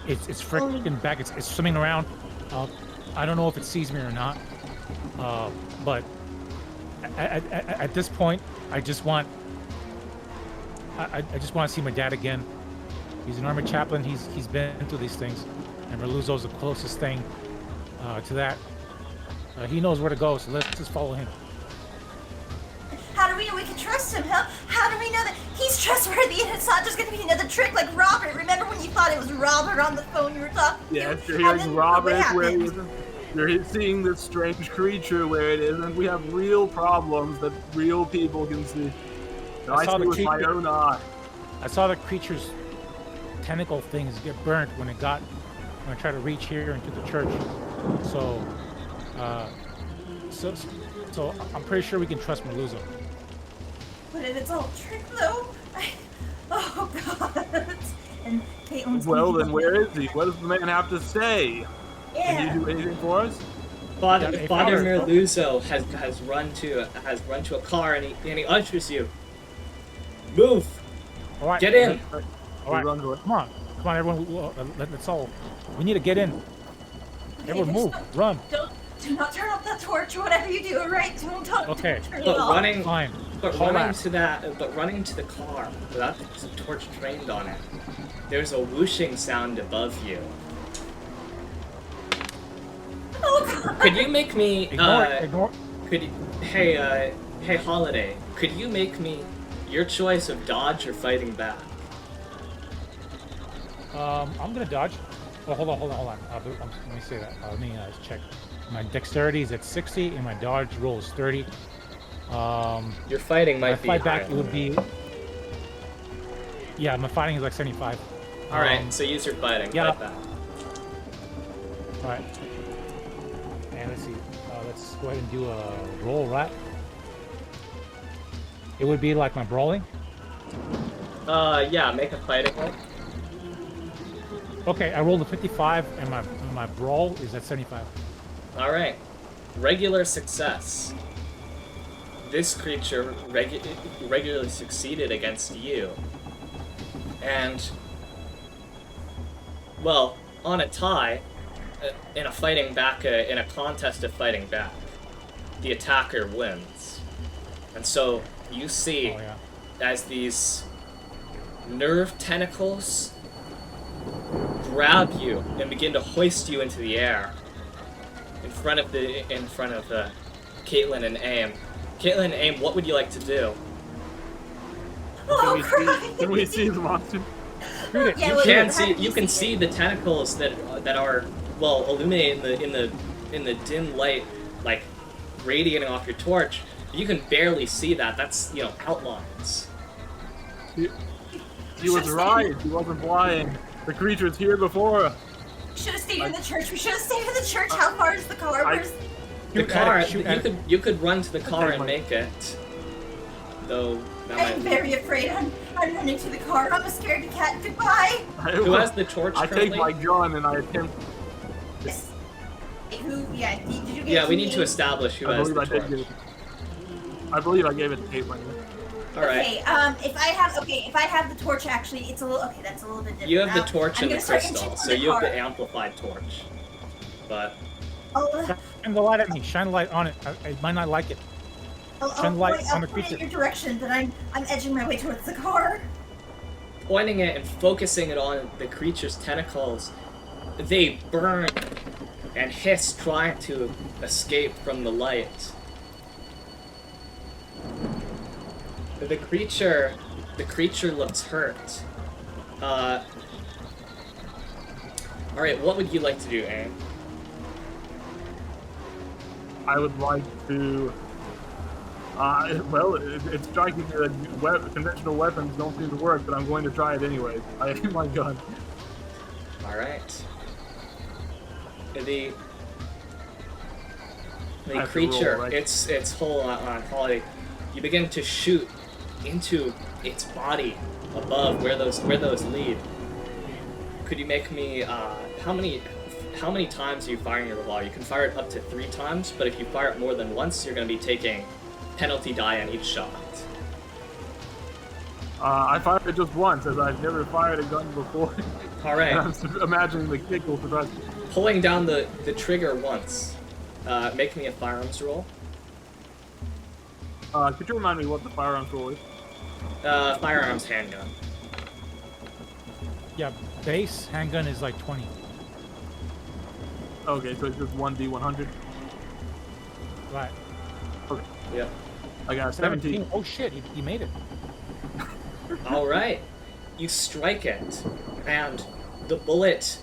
it's freaking back. It's swimming around. I don't know if it sees me or not. But at this point, I just want to see my dad again. He's an army chaplain. He's been through these things, and Merluzzo's the closest thing to that. He knows where to go, so let's just follow him. How do we know we can trust him, huh? How do we know that he's trustworthy and it's not just going to be another trick like Robert? Remember when you thought it was Robert on the phone you were talking to? Yes, you're And hearing then Robert what where he happened? isn't. You're seeing this strange creature where it isn't. We have real problems that real people can see. And I saw see the with my creature. own eye. I saw the creature's tentacle things get burnt when I tried to reach here into the church. So, so I'm pretty sure we can trust Merluzzo. But if it's all trick though, oh god. And Caitlin's Well, gonna then be- where is he? What does the man have to say? Yeah. Can you do anything for us? Father Yeah, Father Father- Merluzzo has run to a car and he ushers you. Move. All right, Get in. All right, Run to it. come on, everyone. Let's all. We need to get in. Okay, Everyone, just move, run. Do not turn off that torch, whatever you do, alright? Don't Okay. turn it But off. running Fine. But Hold running on. to the car without the torch trained on it, there's a whooshing sound above you. Oh god. Could you make me Ignore. hey Holiday, could you make me your choice of dodge or fighting back? I'm gonna dodge. Oh, hold on. Let me say that. Let me check. My dexterity is at 60, and my dodge roll is 30. Your fighting If might I be fight back, higher. it would be. Yeah, my fighting is like 75. All right, so use your fighting. yeah. Fight back. All right. And let's see. Let's go ahead and do a roll, right? It would be like my brawling. Yeah, make a fighting roll. Okay, I rolled a 55, and my brawl is at 75. All right, regular success. This creature regularly succeeded against you, and well, on a tie, in a fighting back, in a contest of fighting back, the attacker wins, and so you see Oh yeah. as these nerve tentacles grab you and begin to hoist you into the air in front of Caitlin and Aim. Caitlin and Aim, what would you like to do? Oh Christ. Can we see the monster? Shoot it. Yeah, You well, shoot Can it. see you can see the tentacles that are well illuminated in the dim light, like radiating off your torch. You can barely see that. That's outlines. He was right. He wasn't flying. The creature's here before us. We should have stayed in the church. We should have stayed in the church. How far is the car? Where's... The Shoot at car, it, shoot at it. you could run to the car and my- make it. Though that I'm might. very afraid. I'm running to the car. I'm a scaredy cat. Goodbye. Who has the torch I currently? take my gun and I attempt. Yes. Who? Yeah. Did you get? Yeah, we to need to me? establish who I has believe the I did give torch. it. I believe I gave it to Caitlin. All right. Okay. If I have the torch, actually, it's a little. Okay, that's a little bit different. You have the Now, torch I'm and the gonna start crystal, inching so on the you have car. the amplified torch. But Oh, Shine the light at me. Shine the light on it. I might not like it. Shine light on the point creature. in your direction, but I'm edging my way towards the car. pointing it and focusing it on the creature's tentacles, they burn and hiss, trying to escape from the light. The creature looks hurt. Alright, what would you like to do, Aang? I would like to. Well, it's striking me that conventional weapons don't seem to work, but I'm going to try it anyway. I aim my gun. Alright. The I have to creature, roll, right? its whole on Holiday, you begin to shoot into its body above where those lead. Could you make me how how many times are you firing your revolver? You can fire it up to 3 times, but if you fire it more than once, you're going to be taking penalty die on each shot. I fired it just once, as I've never fired a gun before. Alright. I'm imagining the kick will prevent. Pulling down the trigger once. Make me a firearms roll. Could you remind me what the firearms roll is? Firearms handgun. Yeah, base handgun is like 20. Okay, so it's just 1d100. Right. Okay. Yep. I got 17. Oh shit, he made it. Alright. You strike it, and the bullet...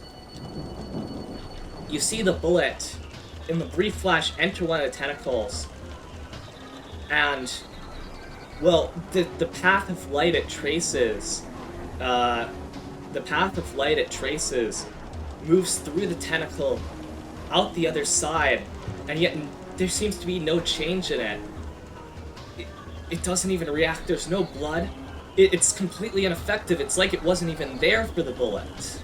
You see the bullet, in the brief flash, enter one of the tentacles, and, well, the path of light it traces, moves through the tentacle, out the other side, and yet there seems to be no change in it. It doesn't even react, there's no blood. It's completely ineffective, it's like it wasn't even there for the bullet.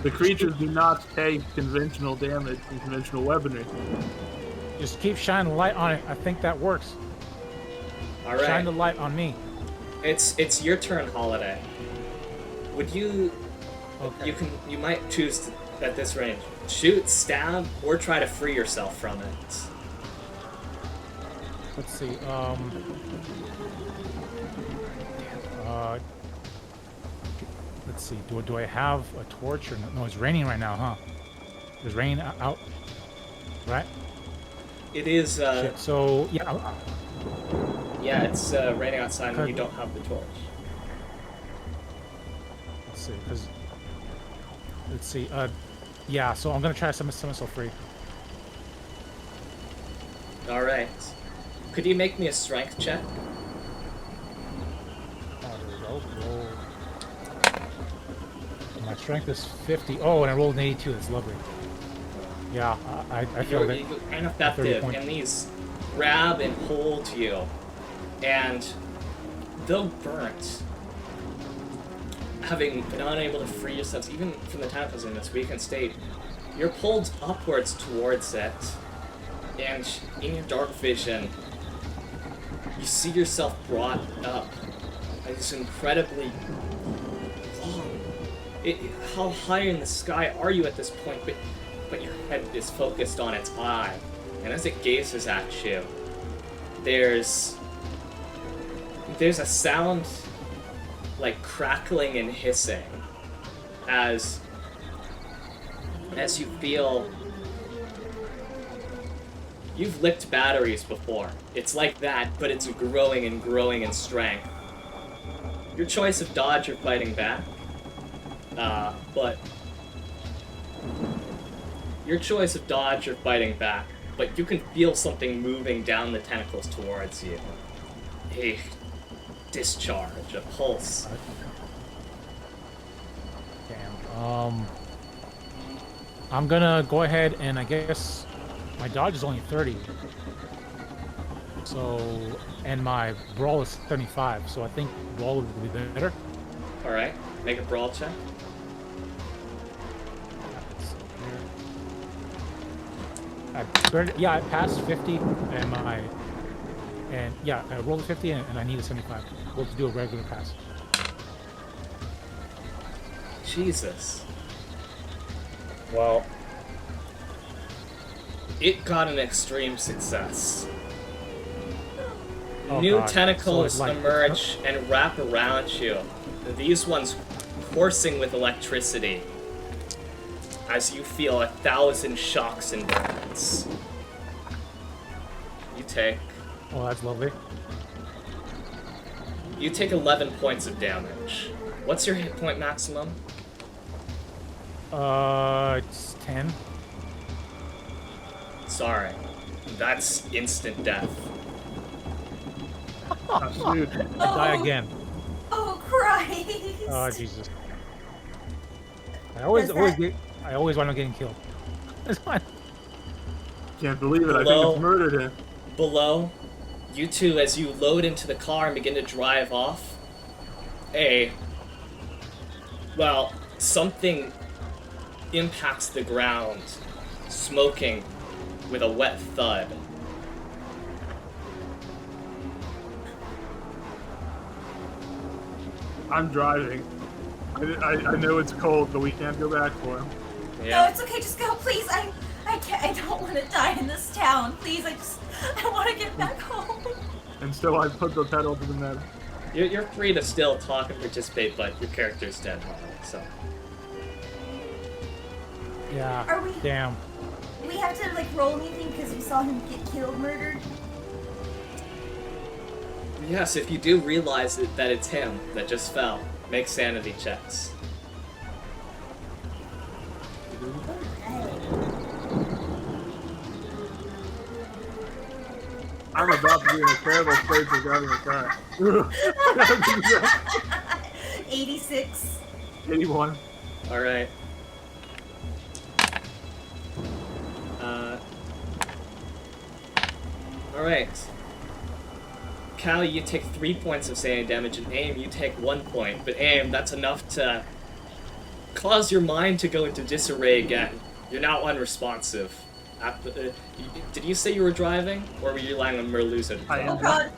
The creatures do not take conventional damage from conventional weaponry. Just keep shining the light on it. I think that works. Alright. Shine the light on me. It's your turn, Holiday. Would you... Okay. You might choose to, at this range, shoot, stab, or try to free yourself from it. Let's see. Let's see. Do I have a torch or no? No, it's raining right now, huh? There's rain out, right? It is, Shit. So yeah. Yeah, it's raining outside and you don't have the torch. Let's see. Let's see. Yeah. So I'm gonna try to set myself free. All right. Could you make me a strength check? There we go. Roll. My strength is 50. Oh, and I rolled an 82. That's lovely. Yeah, I feel You're it. ineffective, and these grab and hold you, and though burnt, having been unable to free yourselves even from the tentacles in this weakened state, you're pulled upwards towards it, and in your dark vision, you see yourself brought up by this incredibly long... how high in the sky are you at this point? But your head is focused on its eye, and as it gazes at you, there's a sound like crackling and hissing as you feel... You've licked batteries before. It's like that, but it's growing and growing in strength. Your choice of dodge or fighting back. But your choice of dodge or fighting back, but you can feel something moving down the tentacles towards you. A discharge, a pulse. Damn. I'm gonna go ahead and I guess my dodge is only 30. So, and my brawl is 75. So I think brawl would be better. All right, make a brawl check. I passed 50 and yeah, I rolled a 50 and I need a 75. We'll do a regular pass. Jesus. Well, it got an extreme success. Oh, New God. tentacles So it's like, emerge and wrap around you. These ones coursing with electricity as you feel 1,000 shocks and burns. You take... Oh, that's lovely. You take 11 points of damage. What's your hit point maximum? It's 10. Sorry. That's instant death. Oh, shoot. I die again. Oh, Christ! Oh, Jesus. I always wind up getting killed. That's fine. Can't believe it. I think Below. it's murdered him. Below, you two, as you load into the car and begin to drive off, something impacts the ground, smoking with a wet thud. I'm driving. I know it's cold, but we can't go back for him. No, it's okay. Just go, please. I can't. I don't want to die in this town. Please, I want to get back home. And so I put the pedal to the metal. You're free to still talk and participate, but your character's dead, so. Yeah. Are we? Damn. Do we have to like roll anything because we saw him get killed, murdered? Yes, if you do realize that it's him that just fell, make sanity checks. I'm about to be in a terrible place for driving a car. 86. 81. Alright. Alright. Callie, you take 3 points of sanity damage, and Aim, you take 1 point. But Aim, that's enough to cause your mind to go into disarray again. You're now unresponsive. Did you say you were driving, or were you relying on Merluza? I am. Oh God.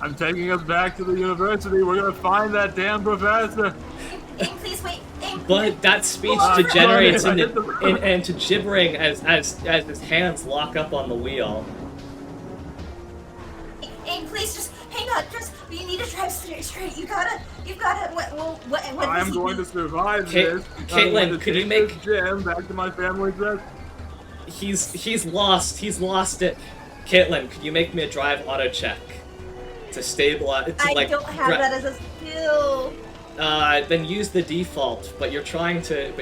I'm taking us back to the university. We're gonna find that damn professor. Aim, please wait. Aim. But that speech Oh, degenerates sorry. into gibbering as his hands lock up on the wheel. Aim, please just hang on. Just you need to drive straight. You've gotta. What I am does he going do? to survive Ca- this. Caitlin, I'm going to could you take make- this gem back to my family's rest? He's lost it. Caitlin, could you make me a drive auto check to stabilize? I don't have that as a skill. Then use the default. But you're trying to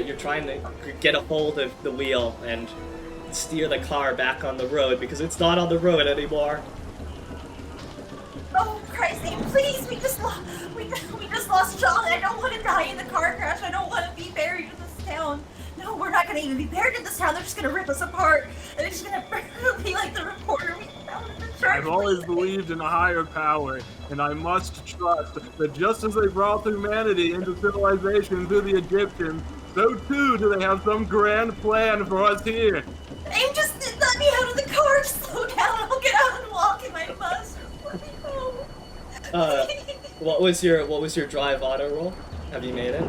get a hold of the wheel and steer the car back on the road because it's not on the road anymore. Oh Christ, Aim, please! We just lost John. I don't want to die in the car crash. I don't want to be buried in this town. No, we're not gonna even be buried in this town. They're just gonna rip us apart. They're just gonna be like the reporter we found in the church. I've always Please. believed in a higher power, and I must trust that just as they brought humanity into civilization through the Egyptians, so too do they have some grand plan for us here. Aim, just let me out of the car. Just slow down. I'll get out and walk in my bus. Just let me go. What was your drive auto roll? Have you made it?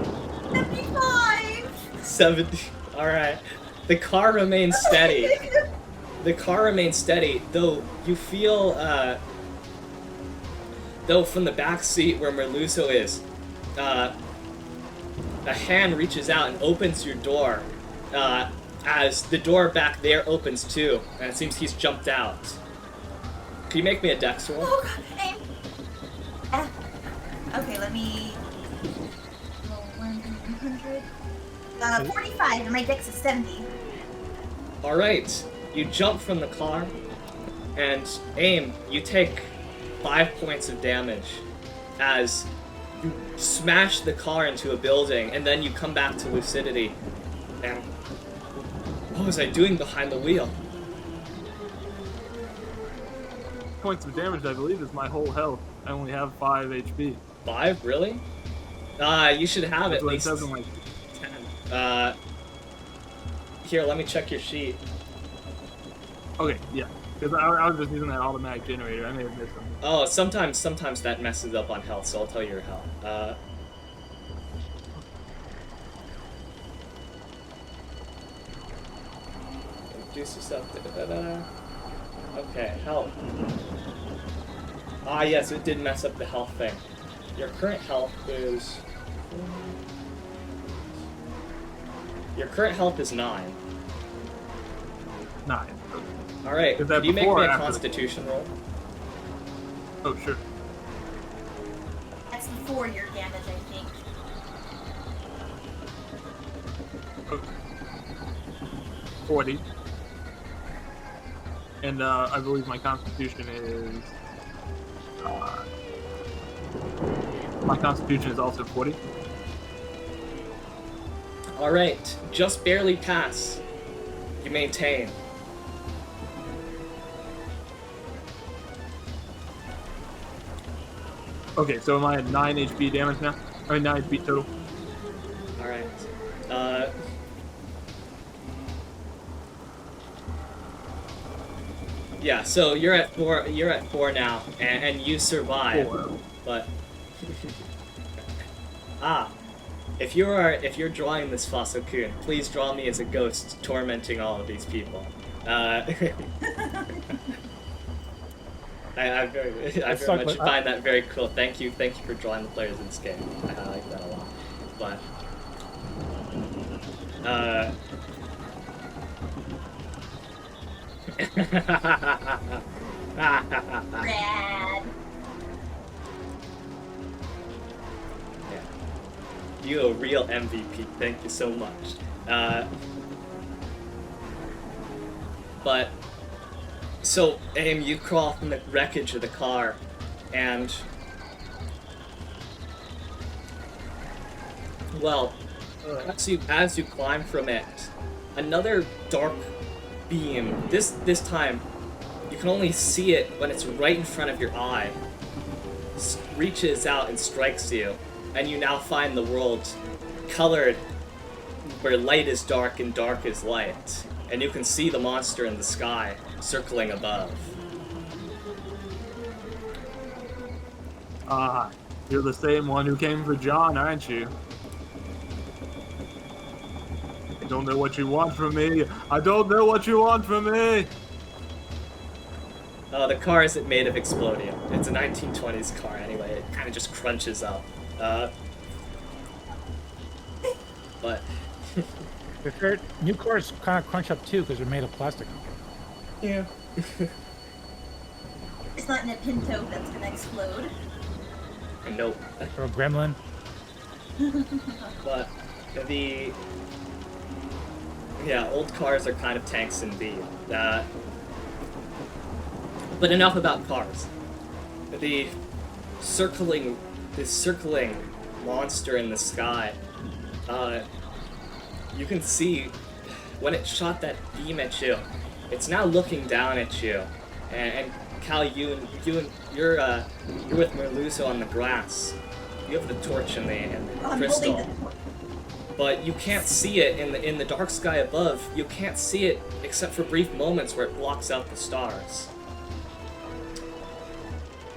75. 70. All right. The car remains steady. The car remains steady, though you feel, though from the back seat where Merluzo is, a hand reaches out and opens your door, as the door back there opens too, and it seems he's jumped out. Can you make me a dex roll? Oh God, Aim. Okay, let me roll 100. 45, and my dex is 70. Alright, you jump from the car, and Aim, you take 5 points of damage as you smash the car into a building, and then you come back to lucidity. And what was I doing behind the wheel? Points of damage, I believe, is my whole health. I only have 5 HP. 5? Really? You should have That's at what it least says on my 10. Here, let me check your sheet. Okay, yeah. Because I was just using that automatic generator. I may have missed something. Oh, sometimes that messes up on health, so I'll tell you your health. Reduce yourself. Okay, health. Ah, yes, it did mess up the health thing. Your current health is... Your current health is 9. 9. Okay. Alright, Is that can you make before me or a after? constitution roll? Oh, sure. That's before your damage, I think. Okay. 40. And I believe my constitution is... my constitution is also 40. Alright, just barely pass. You maintain. Okay, so am I at 9 HP damage now? I mean 9 HP total. Alright. Yeah, so you're at 4. You're at 4 now, and you survive. 4. But if you're drawing this fossil coon, please draw me as a ghost tormenting all of these people. I very much find that very cool. Thank you for drawing the players in this game. I like that a lot. But Rad. Yeah. You a real MVP. Thank you so much. But so Aim, you crawl from the wreckage of the car, and well, as you climb from it, another dark beam. This time, you can only see it when it's right in front of your eye. Reaches out and strikes you, and you now find the world colored, where light is dark and dark is light, and you can see the monster in the sky circling above. You're the same one who came for John, aren't you? I don't know what you want from me. I don't know what you want from me. The car isn't made of explodium. It's a 1920s car anyway. It kind of just crunches up. But New cars kind of crunch up too because they're made of plastic. yeah. It's not in a Pinto that's gonna explode. Nope. Or a gremlin. But old cars are kind of tanks indeed. But enough about cars. This circling monster in the sky. You can see when it shot that beam at you, it's now looking down at you. And Callie, you're with Merluzzo on the grass. You have the torch and the crystal. Holding the... But you can't see it in the dark sky above. You can't see it except for brief moments where it blocks out the stars.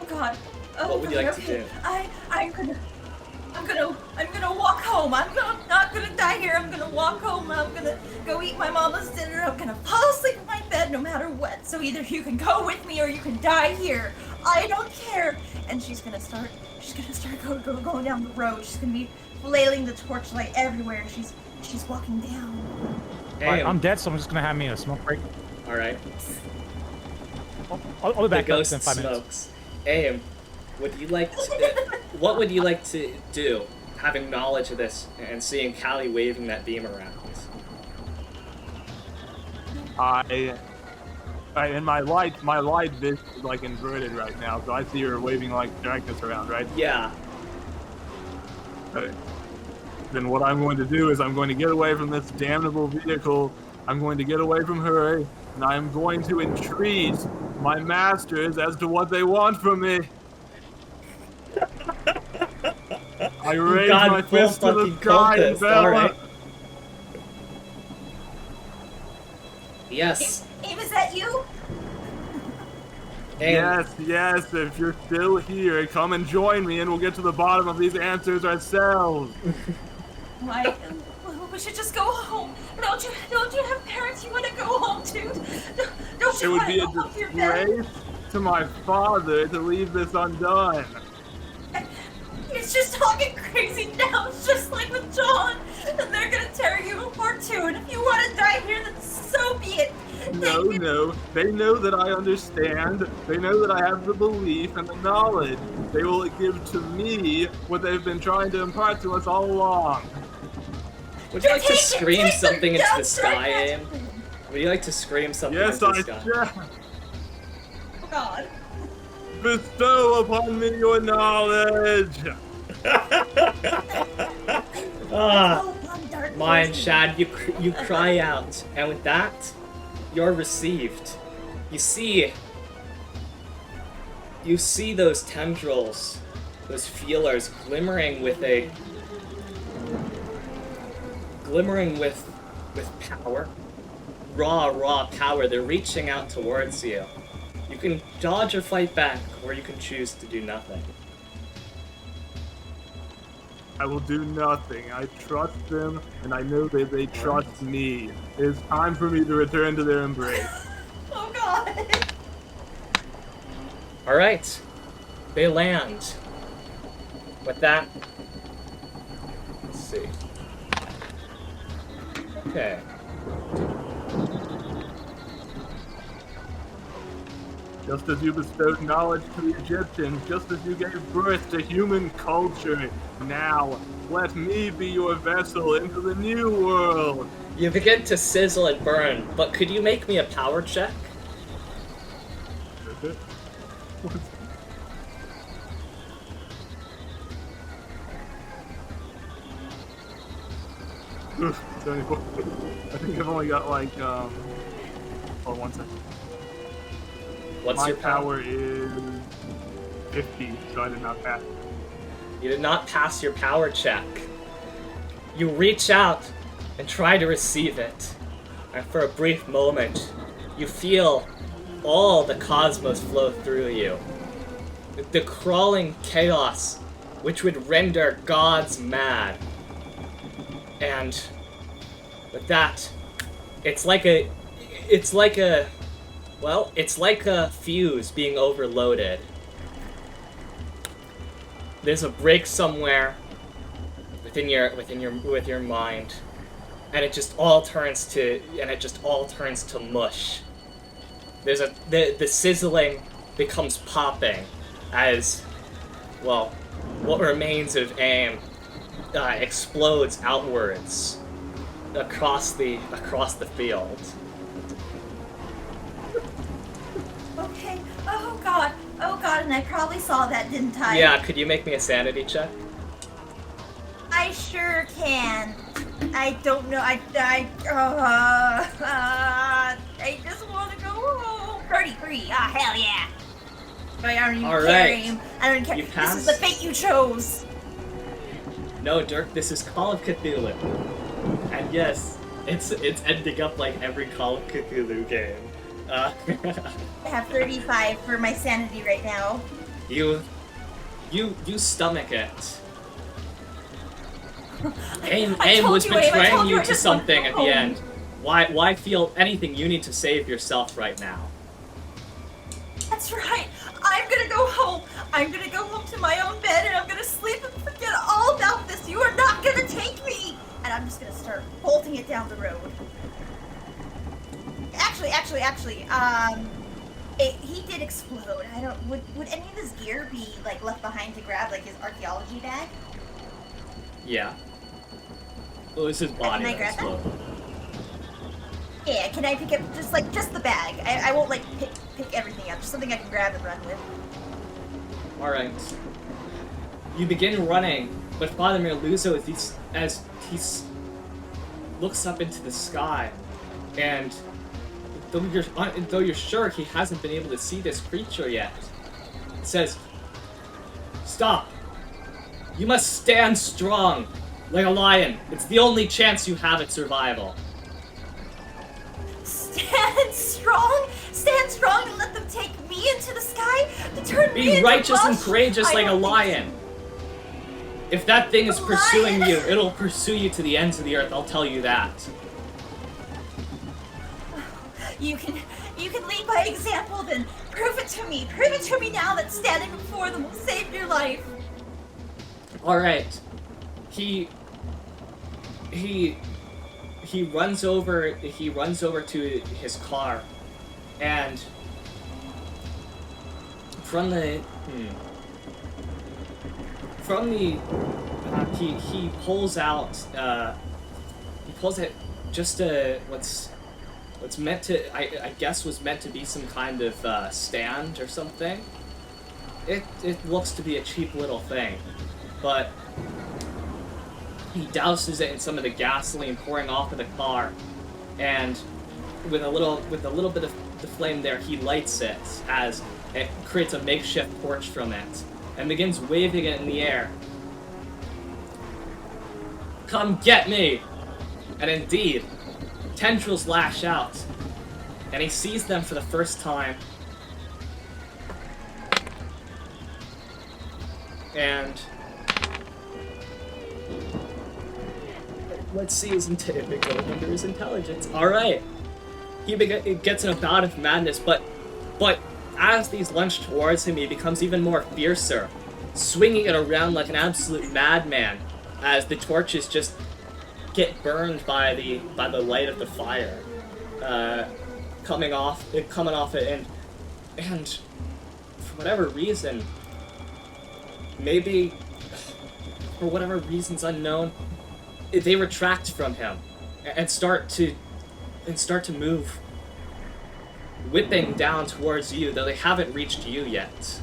Oh God. Oh, What would you like to do? I'm gonna walk home. I'm not gonna die here. I'm gonna walk home. I'm gonna go eat my mama's dinner. I'm gonna fall asleep in my bed no matter what. So either you can go with me or you can die here. I don't care. And she's gonna start going down the road. She's gonna be flailing the torchlight everywhere. She's walking down. Hey, I'm dead, so I'm just gonna have me a smoke break. all right. I'll be The back up ghost in 5 minutes. smokes. Aim, what would you like to do, having knowledge of this and seeing Callie waving that beam around? And my light vision is like inverted right now, so I see her waving like darkness around, right? Yeah. Okay. Then what I'm going to do is I'm going to get away from this damnable vehicle. I'm going to get away from her, and I'm going to entreat my masters as to what they want from me. I raise my fist to the sky and bell. Right. Yes. Aim, is that you? Aim. Yes, if you're still here, come and join me and we'll get to the bottom of these answers ourselves. Why? We should just go home. Don't you have parents you want to go home to? Don't It you would want be to a go home to your bed? disgrace to my father to leave this undone. It's just talking crazy now. It's just like with John. And they're gonna tear you apart too. And if you want to die here, then so be it. No. They know that I understand. They know that I have the belief and the knowledge. They will give to me what they've been trying to impart to us all along. Would you like to scream Take something into the down sky, right Aim? Would you like to scream something Yes, into the I sky? shall. Oh God. Bestow upon me your knowledge. Mine, Shad, you cry out, and with that, you're received. You see those tendrils, those feelers glimmering with power, raw power. They're reaching out towards you, You can dodge or fight back, or you can choose to do nothing. I will do nothing. I trust them, and I know that they trust me. It is time for me to return to their embrace. Oh god! Alright. They land. With that... Let's see. Okay. Just as you bestowed knowledge to the Egyptians, just as you gave birth to human culture, now let me be your vessel into the new world. You begin to sizzle and burn, but could you make me a power check? Oof, 74. I think I've only got like, hold on 1 second. What's My your power is 50, so I did not pass. You did not pass your power check. You reach out and try to receive it. And for a brief moment, you feel all the cosmos flow through you. The crawling chaos which would render gods mad. And with that, it's like a fuse being overloaded. There's a break somewhere within your mind, and it just all turns to mush. The sizzling becomes popping as, well, what remains of AIM explodes outwards across the field. Okay. Oh god. Oh god, and I probably saw that, didn't I? Yeah, could you make me a sanity check? I sure can. I don't know. I just want to go home. 33. Ah, hell yeah. I don't even All care. right. I don't care. You This is the fate you chose. No, Dirk, this is Call of Cthulhu. And yes, it's ending up like every Call of Cthulhu game. I have 35 for my sanity right now. You stomach it. AIM told was you, Aim, I betraying told you you I to just want to something go at the home. end. Why feel anything? You need to save yourself right now. That's right. I'm gonna go home. I'm gonna go home to my own bed and I'm gonna sleep and forget all about this. You are not gonna take me. And I'm just gonna start bolting it down the road. Actually, he did explode. I don't. Would any of his gear be like left behind to grab, like his archaeology bag? Yeah. Well, it's his body Can I that grab that? exploded. Yeah. Can I pick up just the bag? I won't like pick everything up. Just something I can grab and run with. All right. You begin running, but Father Merluzzo, as he looks up into the sky, and though you're sure he hasn't been able to see this creature yet, it says, "Stop! You must stand strong, like a lion. It's the only chance you have at survival." Stand strong, and let them take me into the sky to turn me Be into righteous and mush? courageous I like a don't think lion. If that thing is A pursuing lion? you, it'll pursue you to the ends of the earth, I'll tell you that. You can lead by example, then prove it to me. Prove it to me now that standing before them will save your life. Alright. He runs over to his car, and he pulls out just what's meant to I guess was meant to be some kind of stand or something. It looks to be a cheap little thing, but he douses it in some of the gasoline pouring off of the car, and with a little bit of the flame there, he lights it as it creates a makeshift torch from it and begins waving it in the air. "Come get me!" And indeed, tendrils lash out, and he sees them for the first time, And let's see his intelligence. All right, he gets in a bout of madness, but as these lunge towards him, he becomes even more fiercer, swinging it around like an absolute madman as the torches just get burned by the light of the fire coming off it, and for whatever reason, maybe for whatever reasons unknown, they retract from him and start to move, whipping down towards you, though they haven't reached you yet.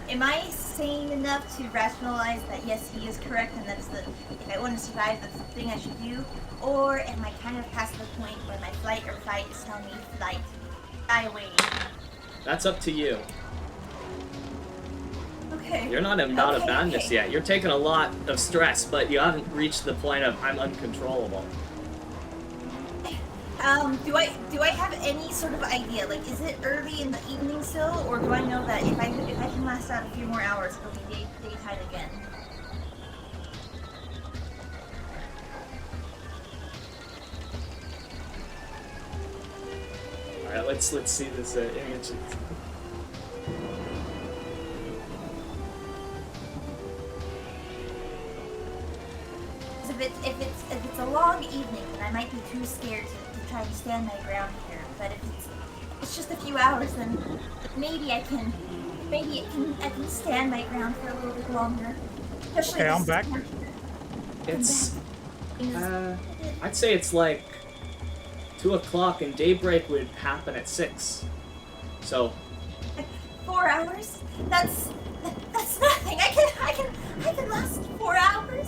Am I sane enough to rationalize that yes, he is correct, and that's if I want to survive, that's the thing I should do? Or am I kind of past the point where my flight or fight is telling me flight? Die away. That's up to you. Okay. You're not in bout of madness yet. You're taking a lot of stress, but you haven't reached the point of I'm uncontrollable. Do I have any sort of idea? Like, is it early in the evening still, or do I know that if I can last out a few more hours, it'll be daytime again? All right, let's see this image. If it's a long evening, then I might be too scared to try to stand my ground here. But if it's just a few hours, then maybe I can stand my ground for a little bit longer. Especially Okay, I'm back. It's I'd say it's like 2 o'clock, and daybreak would happen at 6. So 4 hours? That's nothing. I can last 4 hours.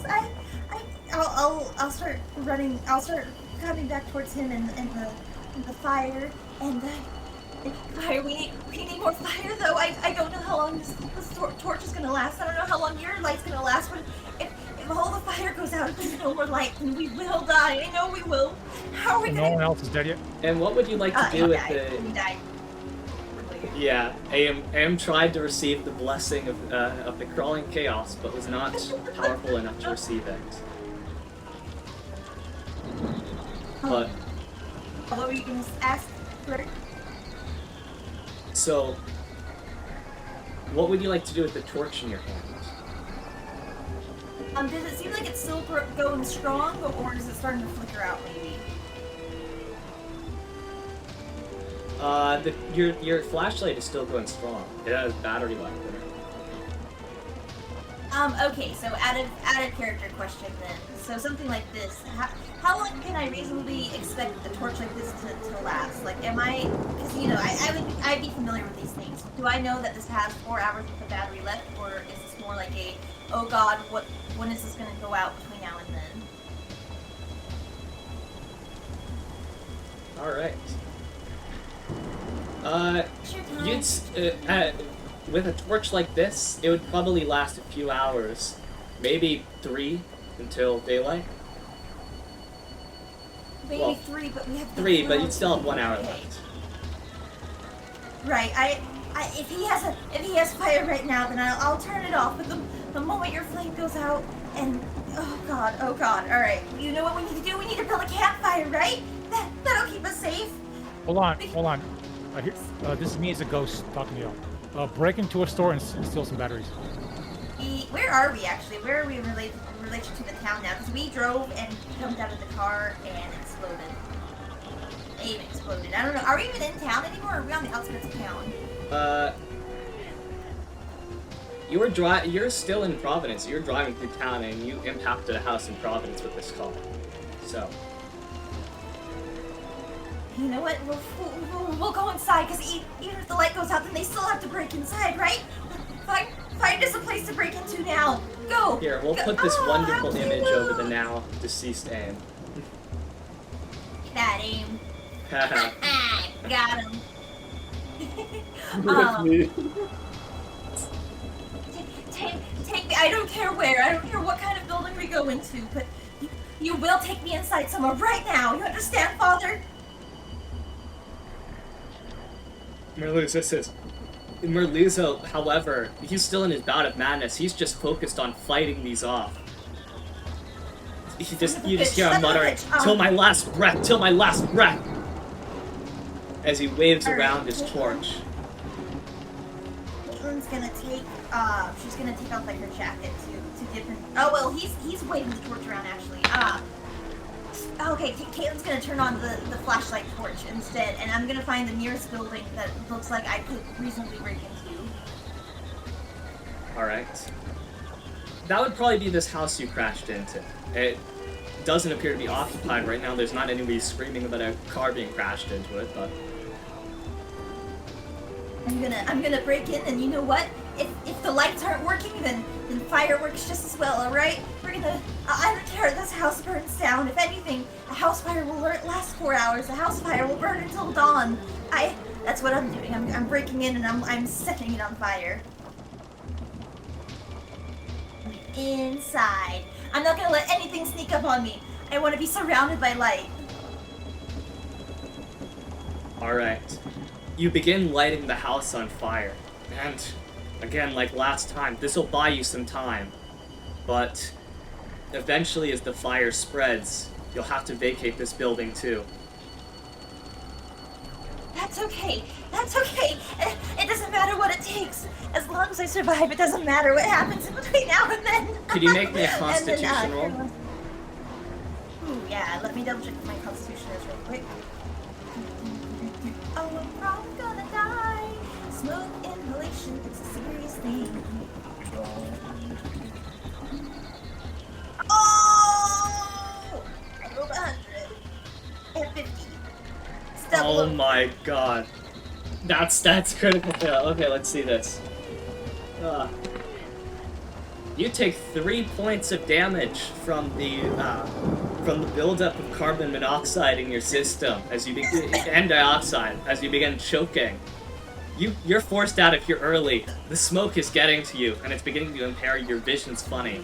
I'll start running. I'll start coming back towards him in the fire and fire. We need more fire though. I don't know how long this torch is gonna last. I don't know how long your light's gonna last. But if all the fire goes out and there's no more light, then we will die. I know we will. How are we gonna? No one else is dead yet. and what would you like to do with He the? died. Yeah, Am tried to receive the blessing of the crawling chaos, but was not powerful enough to receive it. But What were you gonna ask? Flirt? so, what would you like to do with the torch in your hand? Does it seem like it's still going strong, or is it starting to flicker out? Maybe. Your flashlight is still going strong. It has battery left in it. Okay, so out of character question then. So something like this. How long can I reasonably expect a torch like this to last? Like, am I? Because I'd be familiar with these things. Do I know that this has 4 hours with the battery left, or is this more like a, oh God, when is this going to go out between now and then? All right. Sure, time. With a torch like this, it would probably last a few hours, maybe 3 until daylight. Maybe well, 3, but we have 3, but you'd 12. still have 1 hour Okay. left. Right. If he has fire right now, then I'll turn it off. But the moment your flame goes out, and oh God. All right. You know what we need to do? We need to build a campfire, right? That'll keep us safe. Hold on. This is me as a ghost talking to y'all. Break into a store and steal some batteries. Where are we actually? Where are we in relation to the town now? Because we drove and jumped out of the car and exploded. Aim exploded. I don't know. Are we even in town anymore, or are we on the outskirts of town? You're still in Providence. You're driving through town, and you impacted a house in Providence with this car. So. You know what? We'll go inside, because even if the light goes out, then they still have to break inside, right? Find us a place to break into now. Go! Here, we'll put this wonderful image over the now deceased Aim. That Aim. Got him. Take me. I don't care where. I don't care what kind of building we go into, but you will take me inside somewhere right now. You understand, Father? I'm gonna lose this. Merluzzo, however, he's still in his bout of madness. He's just focused on fighting these off. You just hear him muttering, "Till my last breath, till my last breath," as he waves around his torch. Caitlin's gonna take, she's gonna take off like her jacket to different. Oh well, he's waving the torch around actually. Okay, Caitlin's gonna turn on the flashlight torch instead, and I'm gonna find the nearest building that looks like I could reasonably break into. Alright. That would probably be this house you crashed into. It doesn't appear to be occupied right now. There's not anybody screaming about a car being crashed into it, but... I'm gonna break in, and you know what? If the lights aren't working, then fireworks just as well, alright? We're gonna... I don't care if this house burns down. If anything, a house fire will last 4 hours. A house fire will burn until dawn. That's what I'm doing. I'm breaking in, and I'm setting it on fire. Inside. I'm not gonna let anything sneak up on me. I want to be surrounded by light. Alright. You begin lighting the house on fire. And, again, like last time, this'll buy you some time. But, eventually as the fire spreads, you'll have to vacate this building too. That's okay. That's okay. It doesn't matter what it takes. As long as I survive, it doesn't matter what happens in between now and then. Could you make me a constitution roll? Ooh, yeah. Let me double check my constitution is real quick. Oh, I'm probably gonna die. Smoke inhalation, it's a serious thing. Oh! I rolled 100. And 50. Oh my god. That's critical fail. Okay, let's see this. You take 3 points of damage from the buildup of carbon monoxide in your system as you begin, and dioxide as you begin choking. You're forced out of here early. The smoke is getting to you, and it's beginning to impair your vision's funny.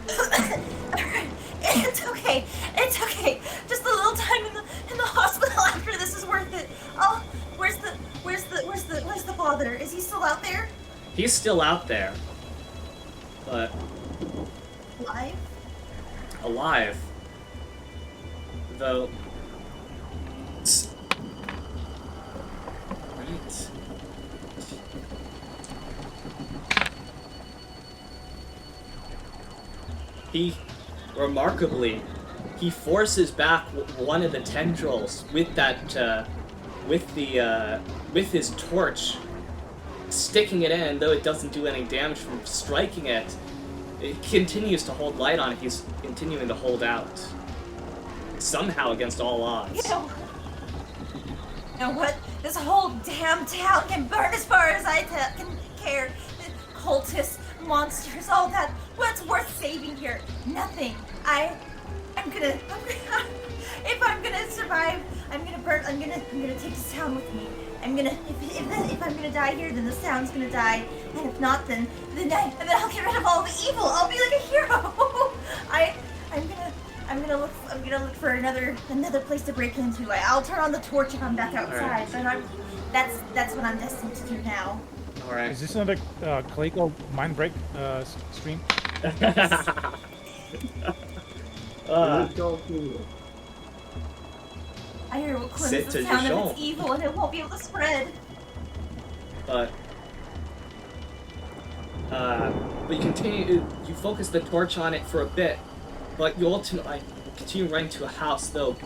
It's okay. It's okay. Just a little time in the hospital after this is worth it. Oh, where's the father? Is he still out there? He's still out there, but alive. Though. Right. Remarkably, he forces back one of the tendrils with that, with his torch, sticking it in. Though it doesn't do any damage from striking it, it continues to hold light on it. He's continuing to hold out, somehow against all odds. You know what? This whole damn town can burn as far as I can care. The cultists, monsters, all that. What's worth saving here? Nothing. If I'm gonna survive, I'm gonna take this town with me. If I'm gonna die here, then this town's gonna die, and if not, then I'll get rid of all the evil. I'll be like a hero. I'm gonna look for another place to break into. I'll turn on the torch if I'm back outside, right. But that's what I'm destined to do now. All right. Is this another CallieCalico mind break stream? I hear we'll cleanse this town of its evil and it won't be able to spread. But you continue. You focus the torch on it for a bit, but you ultimately continue running to a house. Though,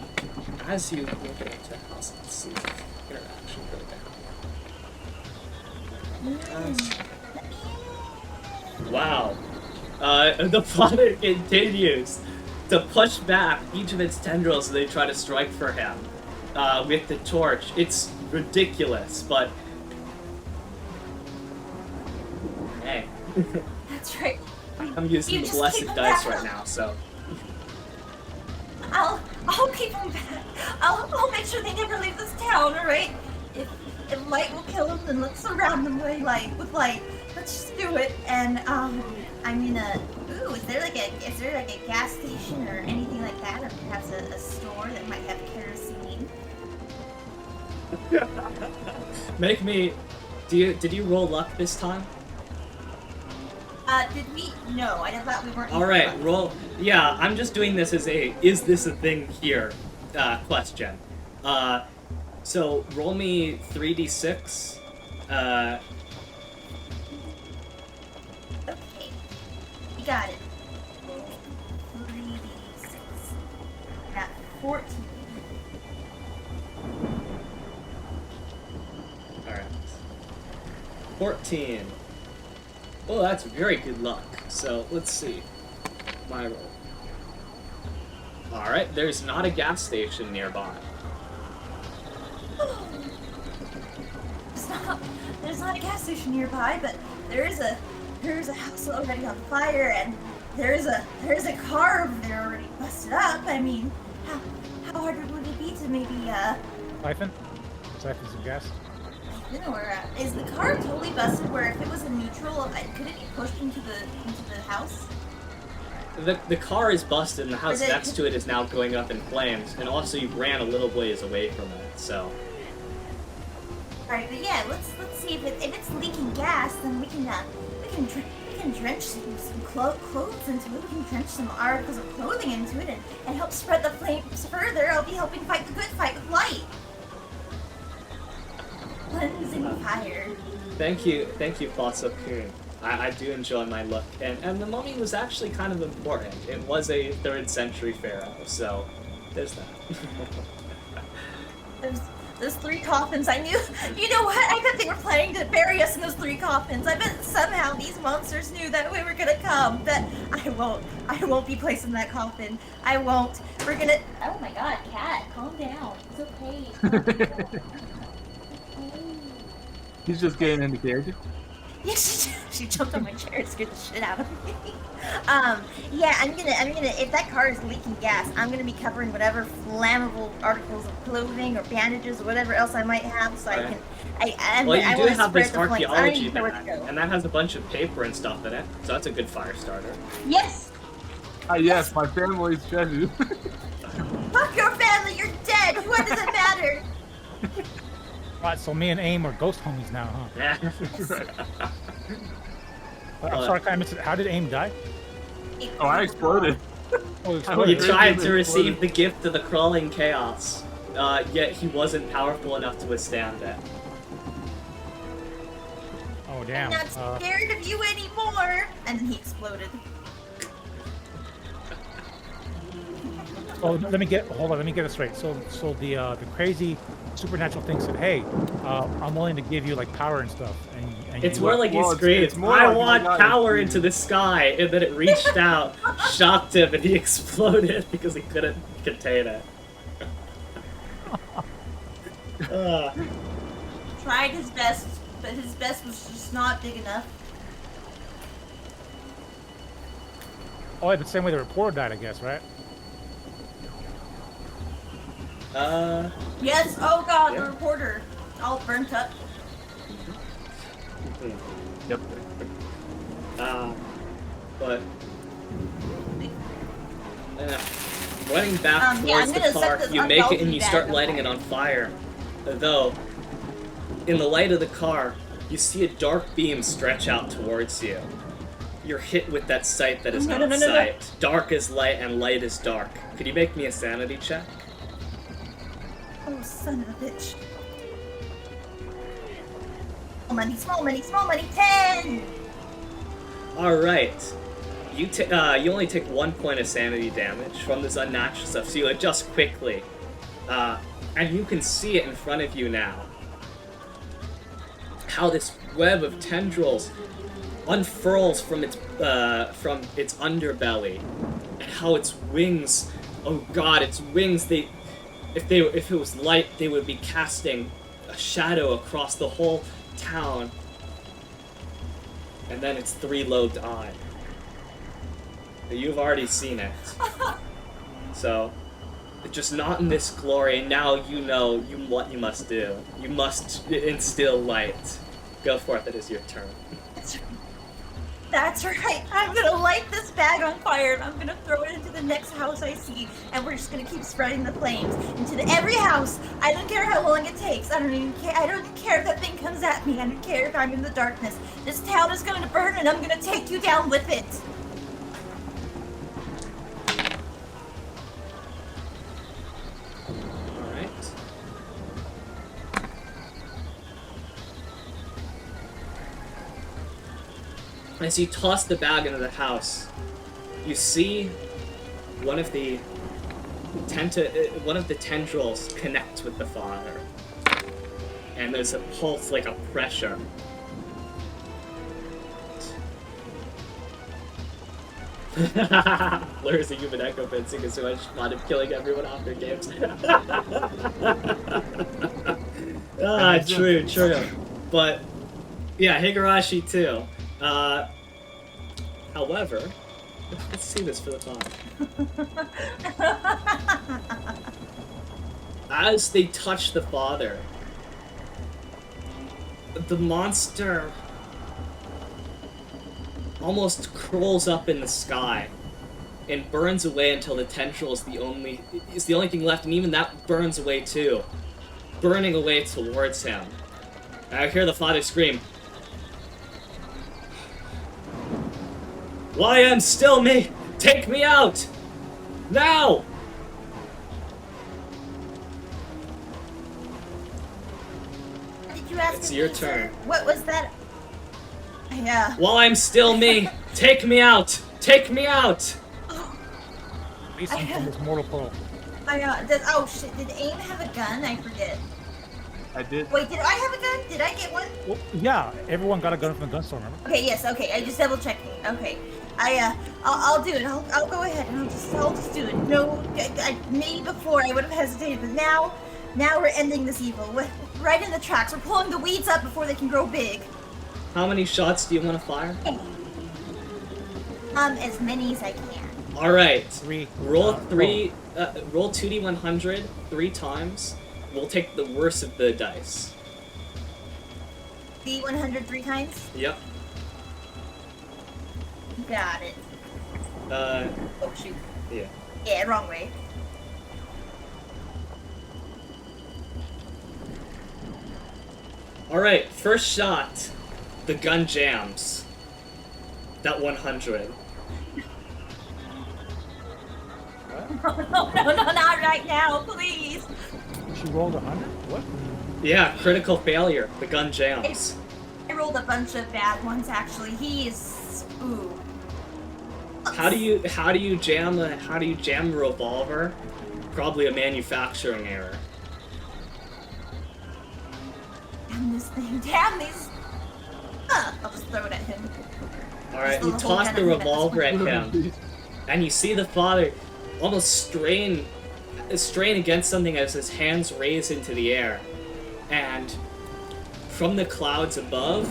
as you look into a house, let's see interaction go down. Wow. The father continues to push back each of its tendrils as they try to strike for him with the torch. It's ridiculous, but hey. That's right. I'm using the blessed dice right now, so. I'll keep them back. I'll make sure they never leave this town, alright? If light will kill them, then let's surround them with light. Let's just do it. And I'm gonna. Ooh, is there like a gas station or anything like that, or perhaps a store that might have kerosene? Make me. Did you roll luck this time? Did we? No, I thought we weren't. All right, roll. Yeah, I'm just doing this as a "is this a thing here?" Question. So roll me 3d6. Okay, you got it. 3d6. Got 14. All right. 14. Well, that's very good luck. So let's see. My roll. All right. There's not a gas station nearby. There's not a gas station nearby, but there's a house already on fire, and there's a car over there already busted up. I mean, how hard would it be to maybe Siphon some gas. or is the car totally busted? Where if it was in neutral, could it be pushed into the house? The car is busted, and the house Is it- next to it is now going up in flames. And also, you ran a little ways away from it, so. Alright, but yeah, let's see if it's leaking gas, then we can drench some clothes into it. We can drench some articles of clothing into it and help spread the flames further. I'll be helping fight the good fight with light. Cleansing fire. Thank you, Fossil Coon. I do enjoy my look, and the mummy was actually kind of important. It was a 3rd century pharaoh, so there's that. Those 3 coffins, I knew. You know what? I bet they were planning to bury us in those 3 coffins. I bet somehow these monsters knew that we were gonna come. That I won't be placed in that coffin. I won't. We're gonna. Oh my God, cat, calm down. It's okay. He's just getting into character. Yeah, she jumped on my chair and scared the shit out of me. Yeah, I'm gonna. If that car is leaking gas, I'm gonna be covering whatever flammable articles of clothing or bandages or whatever else I might have, so Right. I can. Well, you I do wanna have spread this the flames. I don't archaeology even know where to bag, go. and that has a bunch of paper and stuff in it, so that's a good fire starter. Yes. Yes, my family's treasure. Fuck your family. You're dead. What does it matter? Right, so me and Aim are ghost homies now, huh? Yeah. I'm sorry, I missed it. How did Aim die? Oh, I exploded. Oh, You He Wait, tried wait, to wait, receive wait. the gift of the crawling chaos, yet he wasn't powerful enough to withstand it. Oh, I'm damn. not scared of you anymore. And then he exploded. Oh, let me get it straight. So the crazy supernatural thing said, "Hey, I'm willing to give you like power and stuff." And It's you, more like he Well, screamed, it's more I like, oh my want God, power it's- into the sky, and then it reached out, shocked him, and he exploded because he couldn't contain it. Tried his best, but his best was just not big enough. Oh, the same way the reporter died, I guess, right? Yes. Oh God, Yeah. the reporter, all burnt up. Yep. But running back Yeah, I'm towards the gonna set car, this you make it and unhealthy you bag start on lighting it fire. on fire. Though, in the light of the car, you see a dark beam stretch out towards you. You're hit with that sight that is No, not no, no, no. sight. Dark is light and light is dark. Could you make me a sanity check? Oh, son of a bitch. Small money, 10! Alright. You only take 1 point of sanity damage from this unnatural stuff, so you adjust quickly. And you can see it in front of you now. How this web of tendrils unfurls from its underbelly. And how its wings, oh god, its wings, if it was light, they would be casting a shadow across the whole town. And then its 3-lobed eye. You've already seen it. So, just not in this glory, and now you know what you must do. You must instill light. Go forth, it is your turn. That's right. I'm gonna light this bag on fire and I'm gonna throw it into the next house I see, and we're just gonna keep spreading the flames into every house. I don't care how long it takes. I don't even care. I don't even care if that thing comes at me. I don't care if I'm in the darkness. This town is going to burn, and I'm gonna take you down with it. All right. As you toss the bag into the house, you see one of the tendrils connect with the father, and there's a pulse, like a pressure. Lures a human echo fencing is so much fun of killing everyone off their games. True. But yeah, Higurashi too. However, let's see this for the fun. As they touch the father, the monster almost curls up in the sky and burns away until the tendril is the only thing left, and even that burns away too, burning away towards him. I hear the father scream, "Why am still me? Take me out! Now!" Did you ask It's me, your sir? turn. What was that? Yeah. While I'm still me, take me out! Take me out! Release him from this mortal coil. Oh shit, did AIM have a gun? I forget. I did. Wait, did I have a gun? Did I get one? Well, yeah, everyone got a gun from the gun store, remember? Okay, yes, okay, I just double checking. Okay. I'll do it. I'll go ahead and I'll just do it. No, maybe before I would have hesitated, but now we're ending this evil. We're right in the tracks. We're pulling the weeds up before they can grow big. How many shots do you want to fire? As many as I can. Alright. Roll Oh. roll 2d100 3 times. We'll take the worst of the dice. The 103 times? Yep. Got it. Oh shoot. Yeah. Yeah, wrong way. Alright, first shot. The gun jams. That 100. No, not right now, please. She rolled 100? What? Yeah, critical failure. The gun jams. I rolled a bunch of bad ones actually. He's ooh. How do you jam a revolver? Probably a manufacturing error. Damn this thing. Damn these. I'll just throw it at him. Alright, you Just throw the whole toss gun the at him at this revolver at point. him, and you see the father almost strain against something as his hands raise into the air, and from the clouds above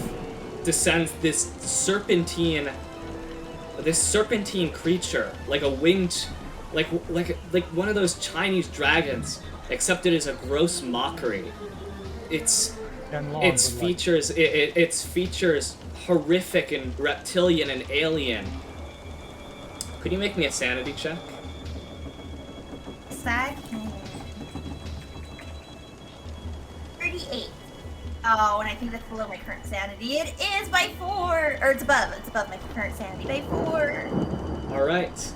descends this serpentine creature, like a winged, like one of those Chinese dragons, except it is a gross mockery. Its features horrific and reptilian and alien. Could you make me a sanity check? Sag. 38. Oh, and I think that's below my current sanity. It is by 4, or it's above. It's above my current sanity by 4. All right.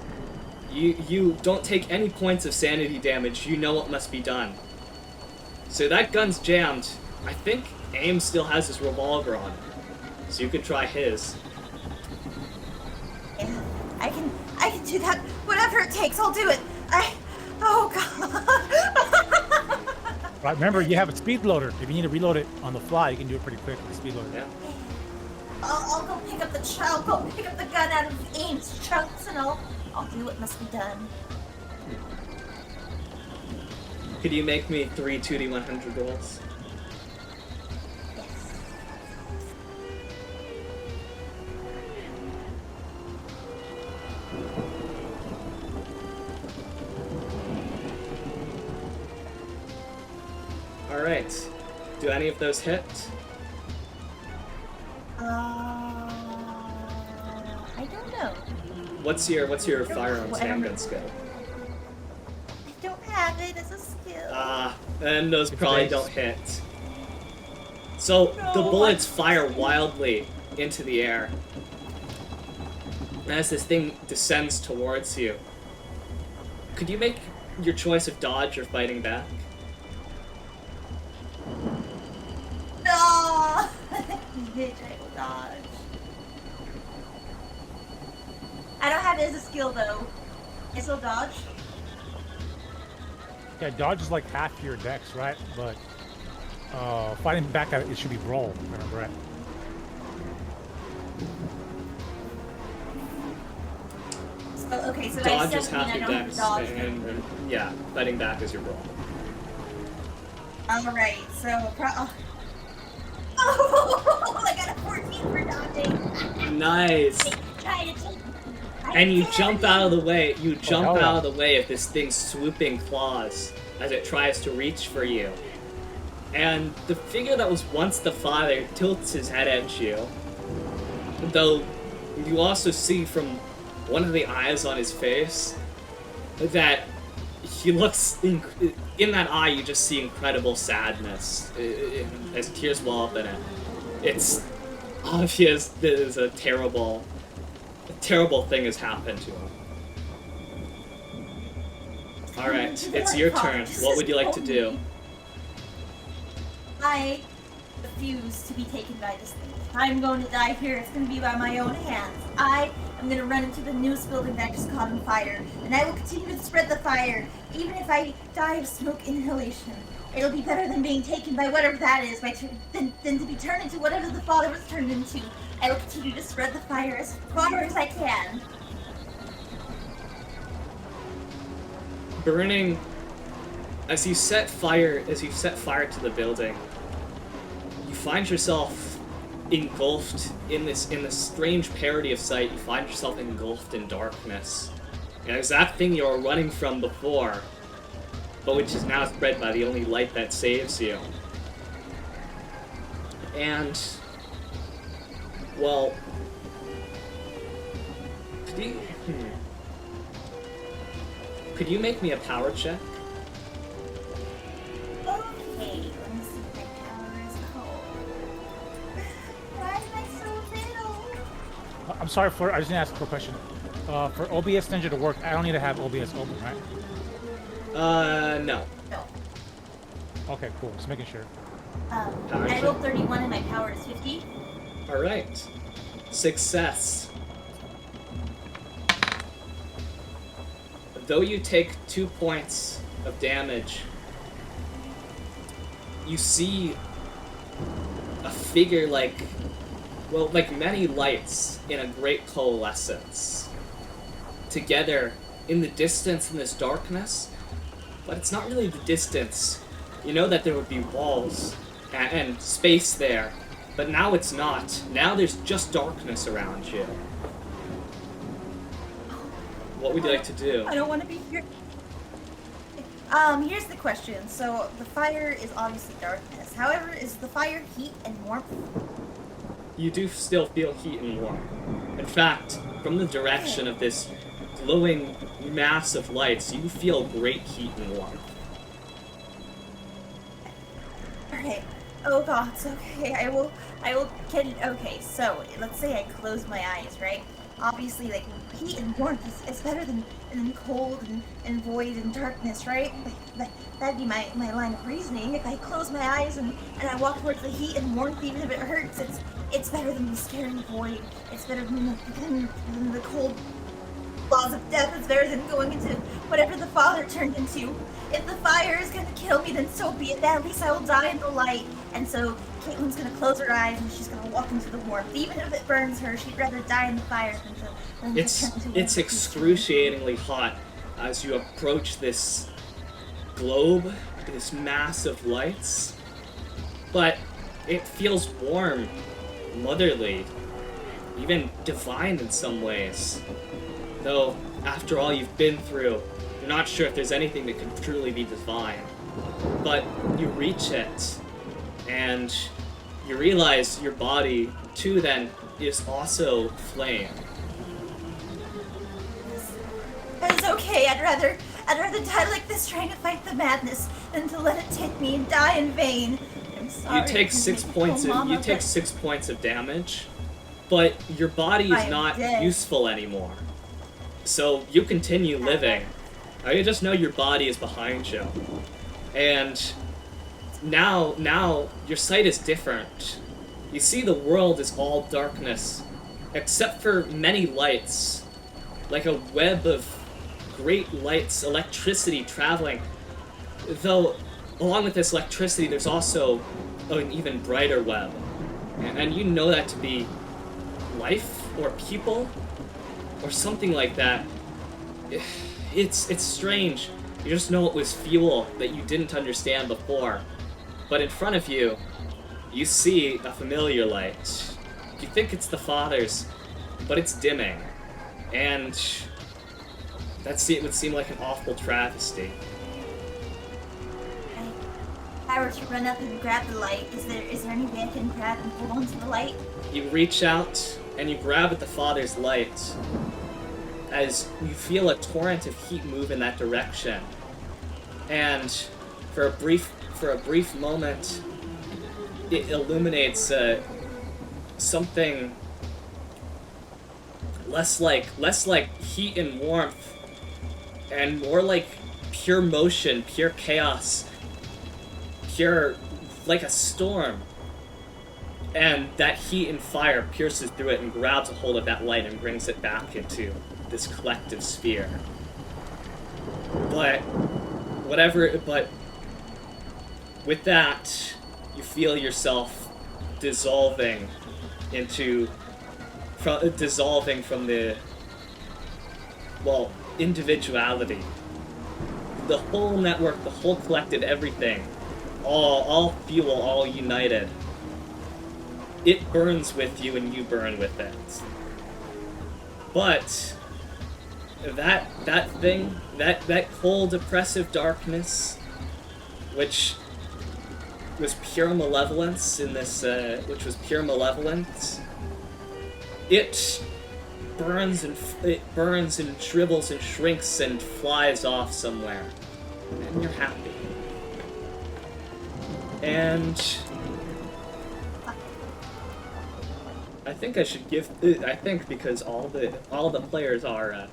You don't take any points of sanity damage. You know what must be done. So that gun's jammed. I think AIM still has his revolver on him, so you could try his. Yeah, I can do that. Whatever it takes, I'll do it. Oh god. Right, remember, you have a speed loader. If you need to reload it on the fly, you can do it pretty quick with the speed loader. Yeah. I'll go pick up the gun out of AIM's chunks, and I'll do what must be done. Could you make me 3 2d100 rolls? Yes. Alright. Do any of those hit? know. What's your firearms handgun skill? I don't have it as a skill. And those It's probably base. don't hit. So the No, bullets I'm- fire wildly into the air. As this thing descends towards you, could you make your choice of dodge or fighting back? No! Bitch, I will dodge. I don't have it as a skill though. I still dodge. Yeah, dodge is like half your dex, right? But fighting back, it should be brawl. Remember, right? So, okay, so I Dodge is 17, half I your don't have dex, to dodge. and yeah, fighting back is your roll. Alright, so oh, I got a 14 for dodging. Nice. Try to take. And you jump out of the way. You jump hell yeah. out of the way of this thing's swooping claws as it tries to reach for you. And the figure that was once the father tilts his head at you. Though you also see from one of the eyes on his face that he looks in that eye. You just see incredible sadness as tears well up in it. It's obvious there's a terrible thing has happened to him. Alright, it's your turn. What would you like to do? I refuse to be taken by this thing. I'm going to die here. It's going to be by my own hands. I am going to run into the newest building that just caught on fire, and I will continue to spread the fire, even if I die of smoke inhalation. It'll be better than being taken by whatever that is, than to be turned into whatever the father was turned into. I will continue to spread the fire as far as I can. Burning as you set fire to the building, you find yourself engulfed in this strange parody of sight. You find yourself engulfed in darkness. And it's that thing you were running from before, but which is now spread by the only light that saves you. And well, could you make me a power check? Okay, let me see if my power is cold. Why am I so little? I'm sorry I just need to ask a quick question. For OBS Ninja to work, I don't need to have OBS open, right? No. No. Okay, cool. Just making sure. Power I check. rolled 31 and my power is 50. Alright. Success. Though you take 2 points of damage, you see a figure like many lights in a great coalescence. Together in the distance in this darkness, but it's not really the distance. You know that there would be walls and space there, but now it's not. Now there's just darkness around you. What would you like to do? I don't want to be here. Here's the question. So the fire is obviously darkness. However, is the fire heat and warmth? You do still feel heat and warmth. In fact, from the direction of this glowing mass of lights, you feel great heat and warmth. Alright. Oh god, it's okay. I will okay, so let's say I close my eyes, right? Obviously, like, heat and warmth is better than cold and void and darkness, right? Like, that'd be my line of reasoning. If I close my eyes and I walk towards the heat and warmth, even if it hurts, it's better than the scary void. It's better than the cold laws of death. It's better than going into whatever the father turned into. If the fire is gonna kill me, then so be it. Then at least I will die in the light. And so Caitlin's gonna close her eyes and she's gonna walk into the warmth. Even if it burns her, she'd rather die in the fire than to turn into It's excruciatingly hot as you approach this globe, this mass of lights. But it feels warm, motherly, even divine in some ways. Though, after all you've been through, you're not sure if there's anything that could truly be divine. But you reach it, and you realize your body, too, then, is also flame. way. I'd rather die like this trying to fight the madness than to let it take me and die in vain. I'm sorry. You take 6 points of 6 points of damage, but your body is not useful anymore. So you continue living. I just know your body is behind you. And now your sight is different. You see the world is all darkness, except for many lights, like a web of great lights, electricity traveling. Though, along with this electricity, there's also an even brighter web. And you know that to be life, or people, or something like that. It's strange. You just know it was fuel that you didn't understand before. But in front of you, you see a familiar light. You think it's the Father's, but it's dimming. And it would seem like an awful travesty. If I were to run up and grab the light, is there any way I can grab and hold onto the light? You reach out and you grab at the Father's light as you feel a torrent of heat move in that direction. And for a brief moment, it illuminates something less like heat and warmth, and more like pure motion, pure chaos, pure like a storm. And that heat and fire pierces through it and grabs a hold of that light and brings it back into this collective sphere. But with that, you feel yourself dissolving from the, well, individuality. The whole network, the whole collective, everything, all fuel, all united. It burns with you and you burn with it. But that cold, oppressive darkness, which was pure malevolence it burns and shrivels and shrinks and flies off somewhere, and you're happy. And I think because all the players are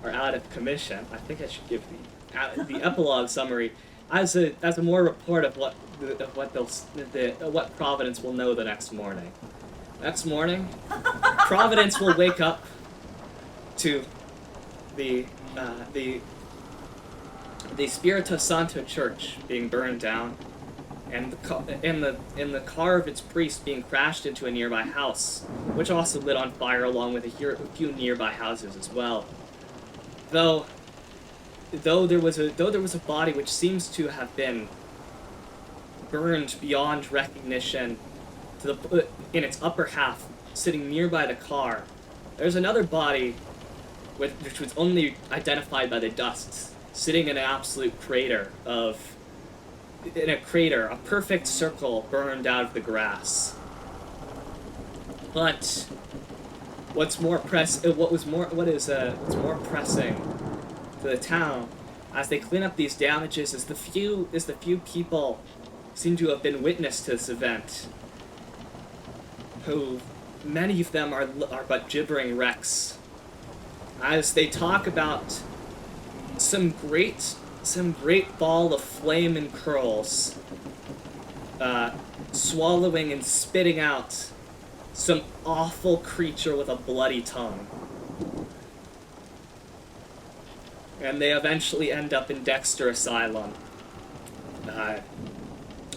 out of commission, I think I should give the epilogue summary as a more report of what Providence will know the next morning. Next morning, Providence will wake up to the Spirito Santo church being burned down, and the car of its priest being crashed into a nearby house, which also lit on fire along with a few nearby houses as well. Though there was a body which seems to have been burned beyond recognition in its upper half, sitting nearby the car. There's another body which was only identified by the dust, sitting in an absolute crater, a perfect circle burned out of the grass. But what's more pressing to the town as they clean up these damages is the few people seem to have been witness to this event, who many of them are but gibbering wrecks, as they talk about some great ball of flame and curls, swallowing and spitting out some awful creature with a bloody tongue. And they eventually end up in Dexter Asylum.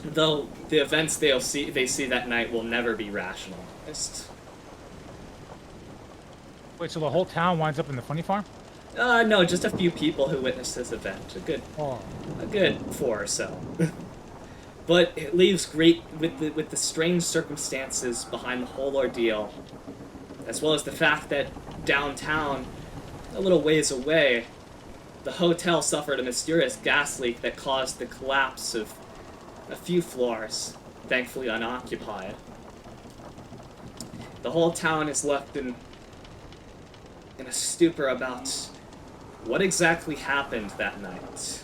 Though the events they see that night will never be rationalized. Wait, so the whole town winds up in the funny farm? No, just a few people who witnessed this event. A good 4 or so. But it leaves great with the strange circumstances behind the whole ordeal, as well as the fact that downtown, a little ways away, the hotel suffered a mysterious gas leak that caused the collapse of a few floors, thankfully unoccupied. The whole town is left in a stupor about what exactly happened that night.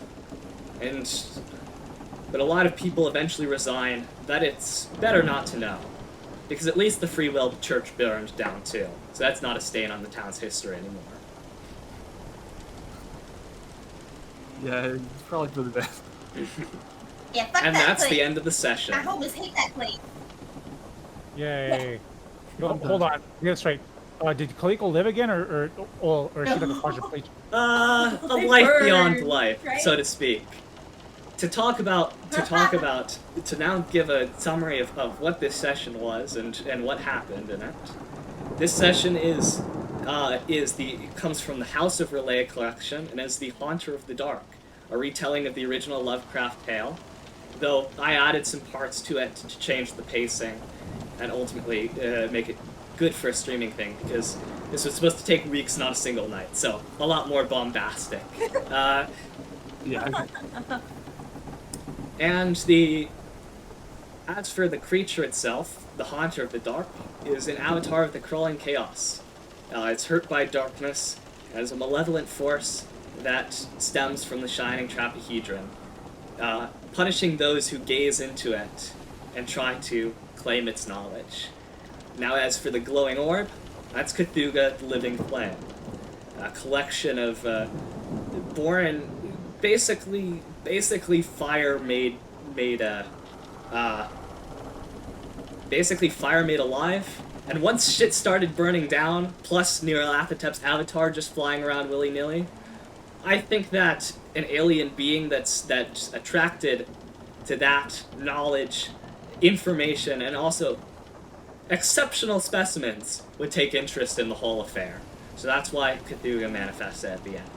But a lot of people eventually resign that it's better not to know, because at least the Free Will Church burned down too, so that's not a stain on the town's history anymore. Yeah, it's probably for the best. Yeah, fuck And that that's place. the end of the session. I homeless hate that place. Yay. Hold on. Get it straight. Did Kaliko live again, or is she like a quadriplegic? A They life burned, beyond life, right? so to speak. To now give a summary of what this session was and what happened in it. This session comes from the House of Relay collection and is The Haunter of the Dark, a retelling of the original Lovecraft tale, though I added some parts to it to change the pacing and ultimately make it good for a streaming thing, because this was supposed to take weeks, not a single night, so a lot more bombastic. Yeah. And as for the creature itself, the Haunter of the Dark is an avatar of the crawling chaos. It's hurt by darkness, and is a malevolent force that stems from the shining trapahedron, punishing those who gaze into it and try to claim its knowledge. Now, as for the glowing orb, that's Cthulhu, the living flame, a collection of basically fire made alive. And once shit started burning down, plus Nyarlathotep's avatar just flying around willy-nilly, I think that an alien being that's attracted to that knowledge, information, and also exceptional specimens would take interest in the whole affair. So that's why Cthulhu manifested at the end.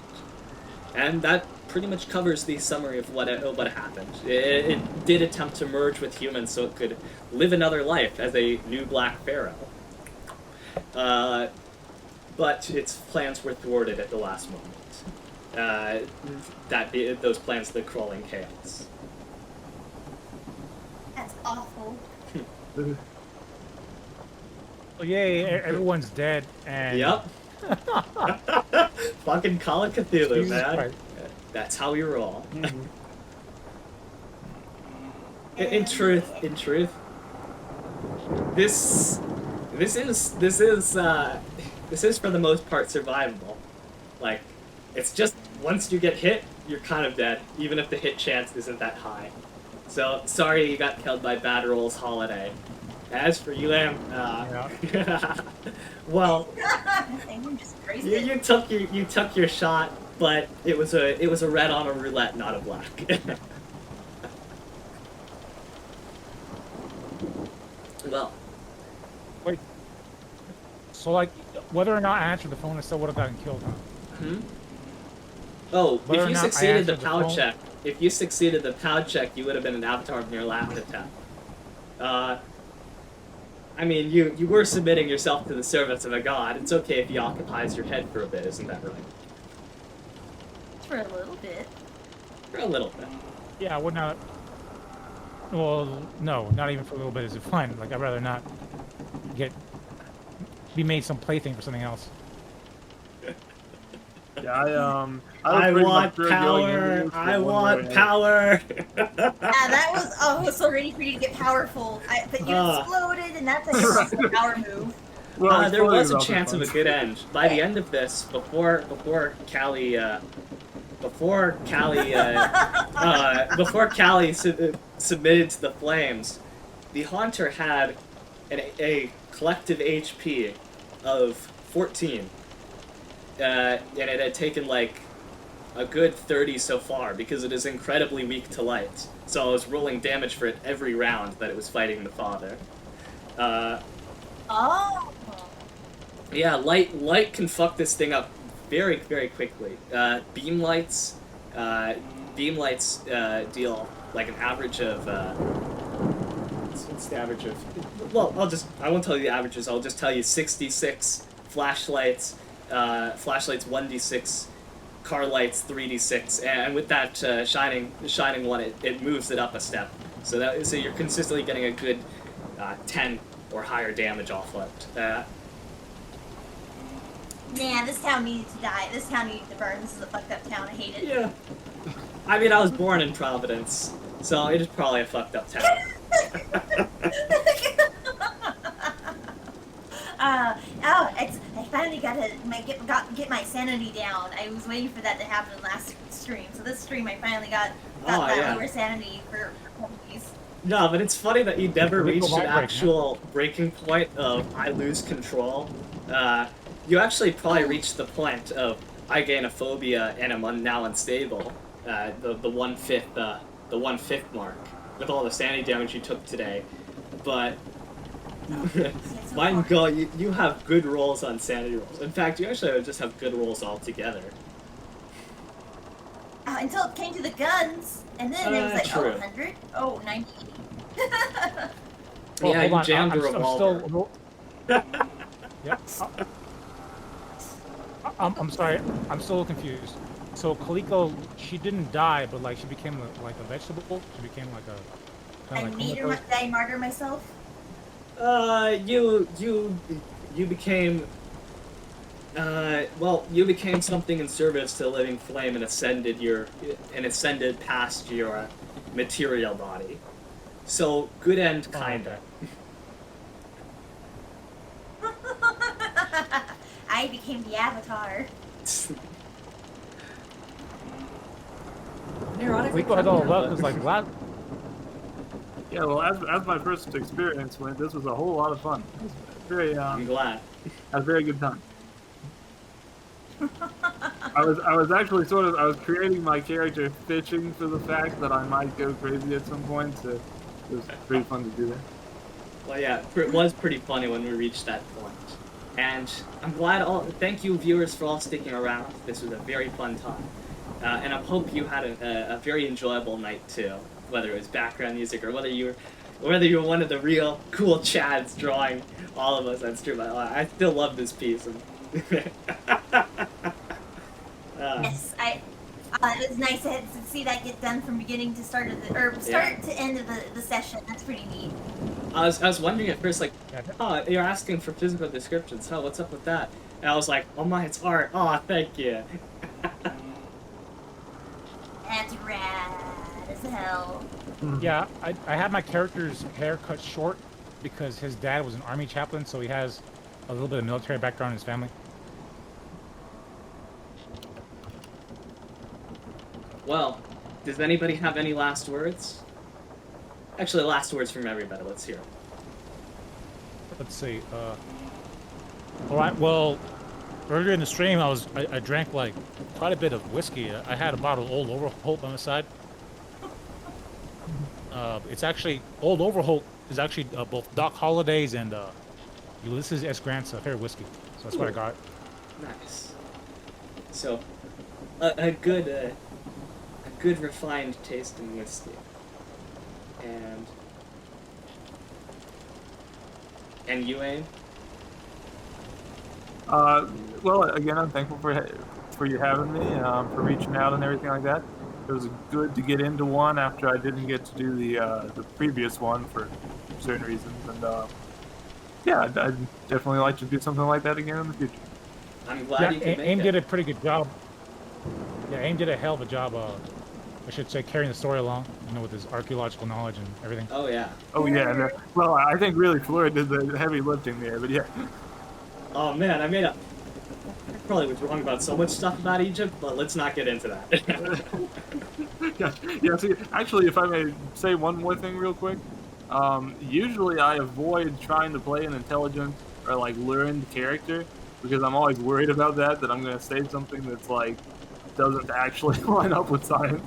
And that pretty much covers the summary of what happened. It did attempt to merge with humans so it could live another life as a new Black Pharaoh. But its plans were thwarted at the last moment. Those plans, the crawling chaos. That's awful. Oh, yay, everyone's dead, and... Yep. Fucking call it Cthulhu, Jesus man. Christ. That's how we roll. Mhm. In truth, this is for the most part survivable. Like, it's just once you get hit, you're kind of dead, even if the hit chance isn't that high. So sorry you got killed by Bad Rolls Holiday. As for you, Lamb, well, I'm just crazy. you took your shot, but it was a red on a roulette, not a black. Well, Wait. So, like, whether or not I answered the phone, I still would have gotten killed, huh? Oh, Whether if or you not I succeeded the answered the POW phone- check, you would have been an avatar of Nyarlathotep. I mean, you were submitting yourself to the service of a god. It's okay if he occupies your head for a bit, isn't that right? For a little bit. For a little bit. Yeah, I would not... Well, no, not even for a little bit is it fine. Like, I'd rather not be made some plaything for something else. Yeah, I was pretty want much sure going into power! this I one want way. power! That was I was so ready for you to get powerful. But you exploded, and that's a power move. Well, There was a spoilers chance of a good end. By the end of this, before Callie submitted to the flames, the Haunter had a collective HP of 14. And it had taken like a good 30 so far because it is incredibly weak to light. So I was rolling damage for it every round that it was fighting the father. Oh. Yeah, light can fuck this thing up very, very quickly. Beam lights deal like an average of what's the average of? Well, I won't tell you the averages. I'll just tell you 66 flashlights, 1d6, car lights 3d6, and with that shining one, it moves it up a step. So you're consistently getting a good 10 or higher damage off it. Nah, this town needed to die. This town needed to burn. This is a fucked up town. I hate it. Yeah. I mean, I was born in Providence, so it is probably a fucked up town. I finally got to get my sanity down. I was waiting for that to happen last stream. So this stream, I finally got that lower sanity for puppies. No, but it's funny that you never Legal reached an vibrate, actual breaking point of I lose control. You actually probably reached the point of I gain a phobia and I'm now unstable. The 1/5 mark with all the sanity damage you took today. But my God, you have good rolls on sanity rolls. In fact, you actually just have good rolls altogether. Until it came to the guns, and then it was like, true. 100, 90. Well, Yeah, you hold on, jammed a revolver. Yep. I'm sorry. I'm still confused. So Calico, she didn't die, but like she became like a vegetable. She became like a kind of like Did I martyr myself? You became. Well, you became something in service to the living flame and ascended past your material body. So good end, kinda. I became the avatar. Calico had all luck. It's like last. Yeah, well, as my first experience went, this was a whole lot of fun. It was very, I'm glad. had a very good time. I was actually I was creating my character fishing for the fact that I might go crazy at some point, so it was pretty fun to do that. Well, yeah, it was pretty funny when we reached that point. And I'm glad thank you viewers for all sticking around. This was a very fun time. And I hope you had a very enjoyable night too, whether it was background music or whether you were one of the real cool Chads drawing all of us on stream. I still love this piece. Yes, it was nice to see that get done from beginning to start to end of the session. That's pretty neat. I was wondering at first, like, oh, you're asking for physical descriptions. Oh, what's up with that? And I was like, oh my, it's art. Oh, thank you. That's rad as hell. Yeah, I had my character's hair cut short because his dad was an army chaplain, so he has a little bit of military background in his family. Well, does anybody have any last words? Actually, last words from everybody. Let's hear it. Let's see. All right. Well, earlier in the stream, I drank like quite a bit of whiskey. I had a bottle of Old Overholt by my side. It's actually Old Overholt is actually both Doc Holliday's and Ulysses S. Grant's favorite whiskey. So that's what I got. Nice. So, a good refined taste in whiskey. And you, Aim? Well, again, I'm thankful for you having me, for reaching out and everything like that. It was good to get into one after I didn't get to do the previous one for certain reasons, and yeah, I'd definitely like to do something like that again in the future. I'm glad you can make AIM it. did a pretty good job. Yeah, AIM did a hell of a job. I should say carrying the story along, with his archaeological knowledge and everything. Oh yeah. Oh yeah, well, I think really Fleur did the heavy lifting there, but yeah. Oh man, I probably was wrong about so much stuff about Egypt, but let's not get into that. Yeah. See, actually, if I may say one more thing real quick, usually I avoid trying to play an intelligent or like learned character because I'm always worried about that I'm going to say something that's like doesn't actually line up with science.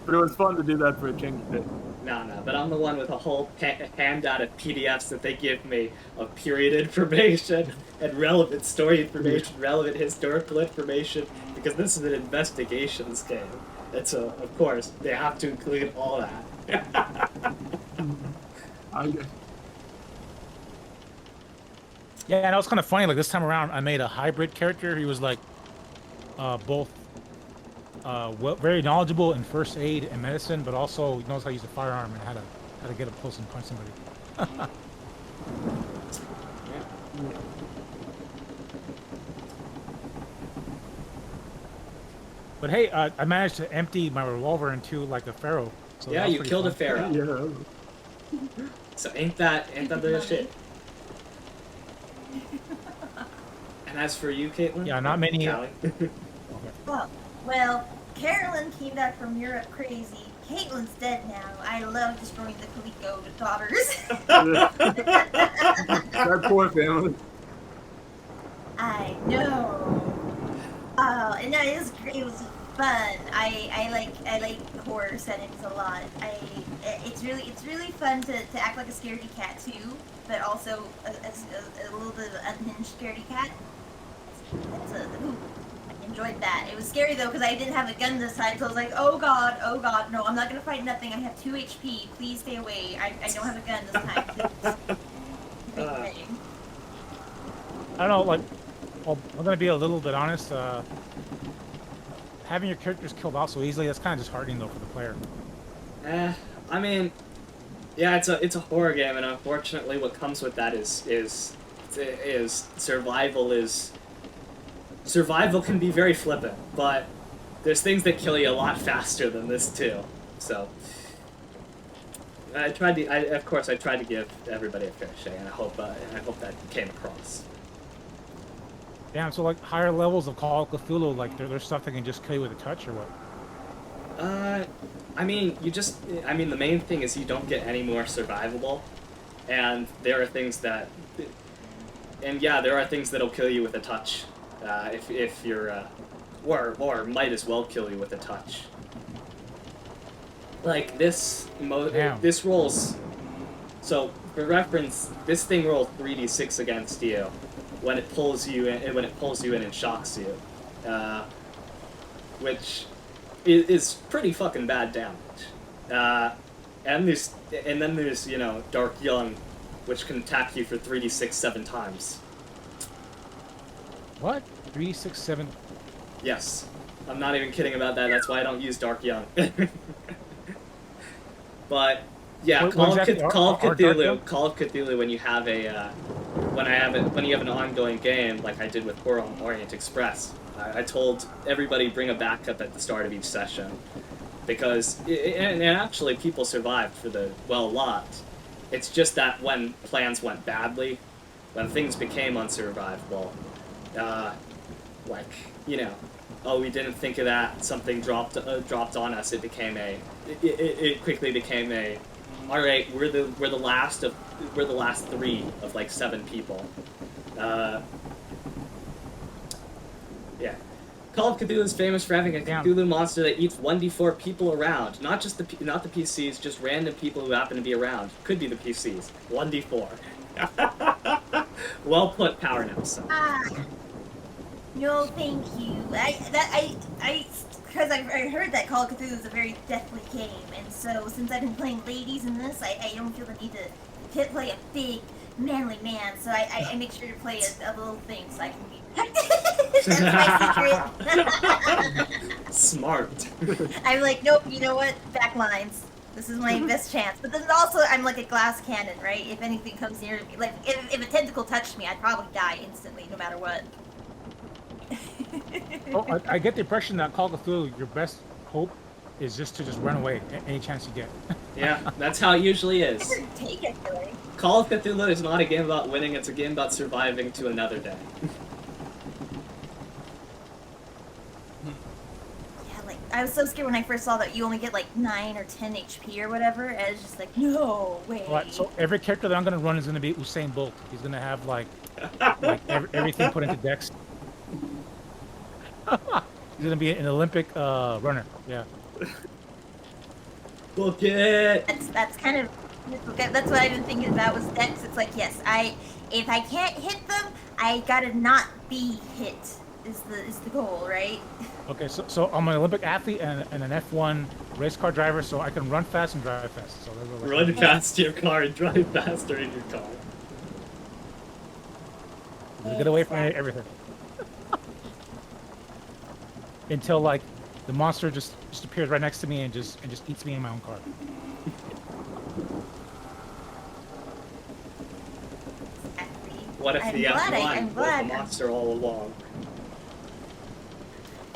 But it was fun to do that for a change of pace. No, but I'm the one with a whole handout of PDFs that they give me of period information and relevant story information, relevant historical information, because this is an investigations game. And so, of course, they have to include all that. Yeah, and it was kind of funny. Like this time around, I made a hybrid character. He was like both very knowledgeable in first aid and medicine, but also knows how to use a firearm and how to get up close and punch somebody. But hey, I managed to empty my revolver into like a pharaoh. So Yeah, that was you pretty killed a fun. pharaoh. Yeah. So ain't that the Money. shit? And as for you, Caitlin? Yeah, not many. Callie? Okay. Well, Carolyn came back from Europe crazy. Caitlin's dead now. I love destroying the Calico daughters. That poor family. I know. Oh, and no, it was fun. I like horror settings a lot. It's really fun to act like a scaredy cat too, but also a little bit of an unhinged scaredy cat. Ooh, I enjoyed that. It was scary though because I didn't have a gun this time, so I was like, oh god, no, I'm not gonna fight nothing. I have 2 HP. Please stay away. I don't have a gun this time. Big thing. I don't know, like, well, I'm gonna be a little bit honest. Having your characters killed off so easily, that's kind of disheartening though for the player. I mean, yeah, it's a horror game, and unfortunately, what comes with that is survival can be very flippant, but there's things that kill you a lot faster than this too. So of course I tried to give everybody a fair shake, and I hope that came across. Damn, so like higher levels of Call of Cthulhu, like there's stuff that can just kill you with a touch or what? I mean, the main thing is you don't get any more survivable, and there are things that'll kill you with a touch, if you're, or might as well kill you with a touch. Like this rolls, so for reference, this thing rolls 3d6 against you when it pulls you in and shocks you, which is pretty fucking bad damage. And then there's Dark Young, which can attack you for 3d6 7 times. What? 3, 6, 7. Yes, I'm not even kidding about that. That's why I don't use Dark Young. But yeah, Call of Cthulhu. When you have an ongoing game like I did with Horror on Orient Express, I told everybody bring a backup at the start of each session, because and actually people survived for a lot. It's just that when plans went badly, when things became unsurvivable, oh, we didn't think of that, something dropped on us. It quickly became a, all right, we're the last 3 of like 7 people. Yeah. Call of Cthulhu is famous for having a Cthulhu monster that eats 1d4 people around. Not the PCs, just random people who happen to be around. Could be the PCs. 1d4. Well put, Power Nelson. No, thank you. Because I heard that Call of Cthulhu is a very deathly game, and so since I've been playing ladies in this, I don't feel the need to play a big, manly man, so I make sure to play a little thing so I can be That's my secret. Smart. I'm like, nope, you know what? Back lines. This is my best chance. But then also, I'm like a glass cannon, right? If anything comes near me, like, if a tentacle touched me, I'd probably die instantly, no matter what. Oh, I get the impression that Call of Cthulhu, your best hope is just to run away any chance you get. Yeah, that's how it usually is. Take it, really. Call of Cthulhu is not a game about winning, it's a game about surviving to another day. Yeah, like, I was so scared when I first saw that you only get like 9 or 10 HP or whatever, and I was just like, no way. Right, so every character that I'm going to run is going to be Usain Bolt. He's going to have like everything put into Dex. He's going to be an Olympic runner, yeah. Book it! That's kind of, that's what I've been thinking about was Dex. It's like, yes, if I can't hit them, I gotta not be hit is the goal, right? Okay, so I'm an Olympic athlete and an F1 race car driver, so I can run fast and drive fast. So run fast in your car and drive faster in your car. Get away from everything. Until like the monster just appears right next to me and just eats me in my own car. What if the F1 was the monster all along?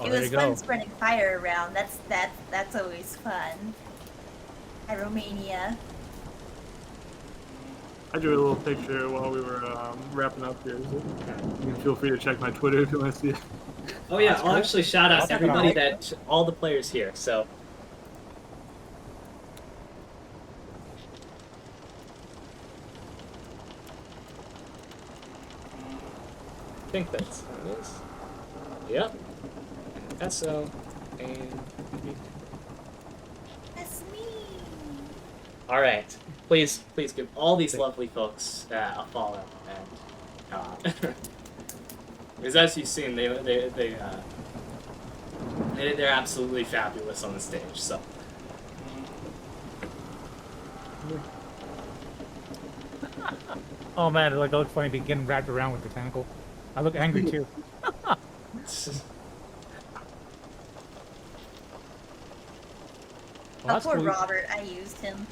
Oh, It there was you fun go. spreading fire around. That's always fun. Pyromania. I drew a little picture while we were wrapping up here, so you can feel free to check my Twitter if you want to see it. Oh yeah, That's I'll cool. actually shout out I'll check it everybody out. all the players here. So I think that's how it is. Yep. SO and That's me. all right. Please give all these lovely folks a follow and because as you've seen, they're absolutely fabulous on the stage. So Oh man, like I look funny being getting wrapped around with the tentacle. I look angry too. Well, Oh, that's poor cool. Robert. I used him.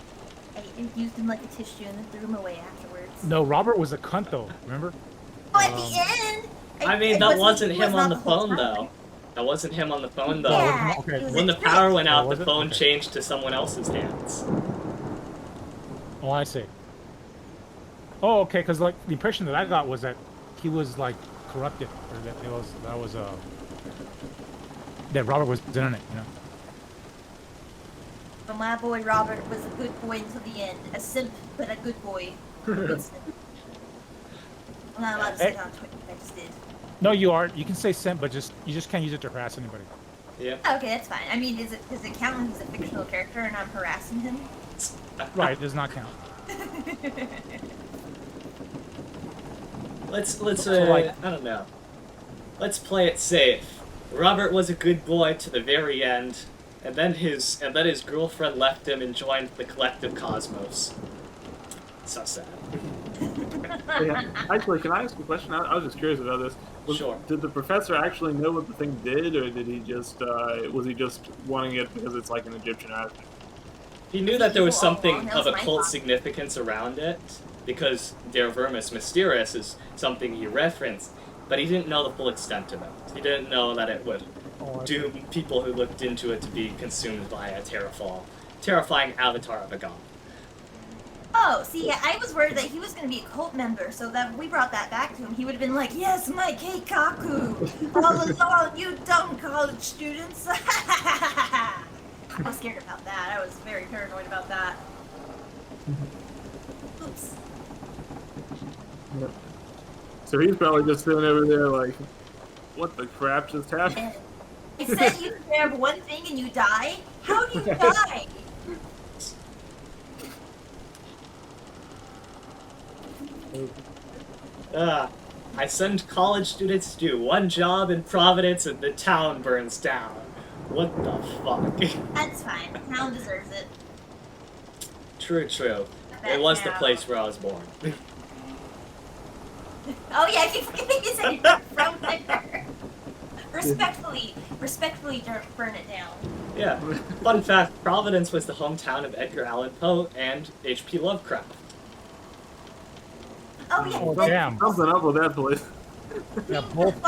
I used him like a tissue and then threw him away afterwards. No, Robert was a cunt though. Remember? Oh, at the end. I mean, it that wasn't he was him not on the whole phone time. though. That wasn't him on the phone though. Yeah, okay. it was When a the trick. power went out, was the it? phone Okay. changed to someone else's hands. Oh, I see. Oh, okay. Because like the impression that I got was that he was like corrupted, or that Robert was in it. You know. But my boy Robert was a good boy until the end. A simp, but a good boy. Good simp. I'm not allowed to say that on Twitter. I just did. No, you are. You can say simp, but you just can't use it to harass anybody. Yeah. Okay, that's fine. I mean, does it count when he's a fictional character and I'm harassing him? Right, it does not count. Let's So, like- I don't know. Let's play it safe. Robert was a good boy to the very end, and then his girlfriend left him and joined the collective cosmos. So sad. Yeah. Actually, can I ask a question? I was just curious about this. Sure. Did the professor actually know what the thing did, or did he just was he just wanting it because it's like an Egyptian artifact? He knew that there was Evil all something along, that of was my occult thought. significance around it, because Der Vermis Mysterious is something he referenced, but he didn't know the full extent of it. He didn't know that it would Oh, I see. doom people who looked into it to be consumed by a terrifying avatar of a god. Oh, see, yeah, I was worried that he was going to be a cult member, so that we brought that back to him. He would have been like, yes, my Keikaku! All along, you dumb college students! I was scared about that. I was very paranoid about that. Oops. So he's probably just sitting over there like, what the crap just happened? It said you grab one thing and you die? How do you die? I send college students to do one job in Providence and the town burns down. What the fuck? That's fine. The town deserves it. True. It was the place where I was born. Oh yeah, I keep forgetting you said you're from there. Respectfully burn it down. Yeah. Fun fact, Providence was the hometown of Edgar Allan Poe and H.P. Lovecraft. Oh yeah. Oh, then damn. Something up with that place. Yeah, both.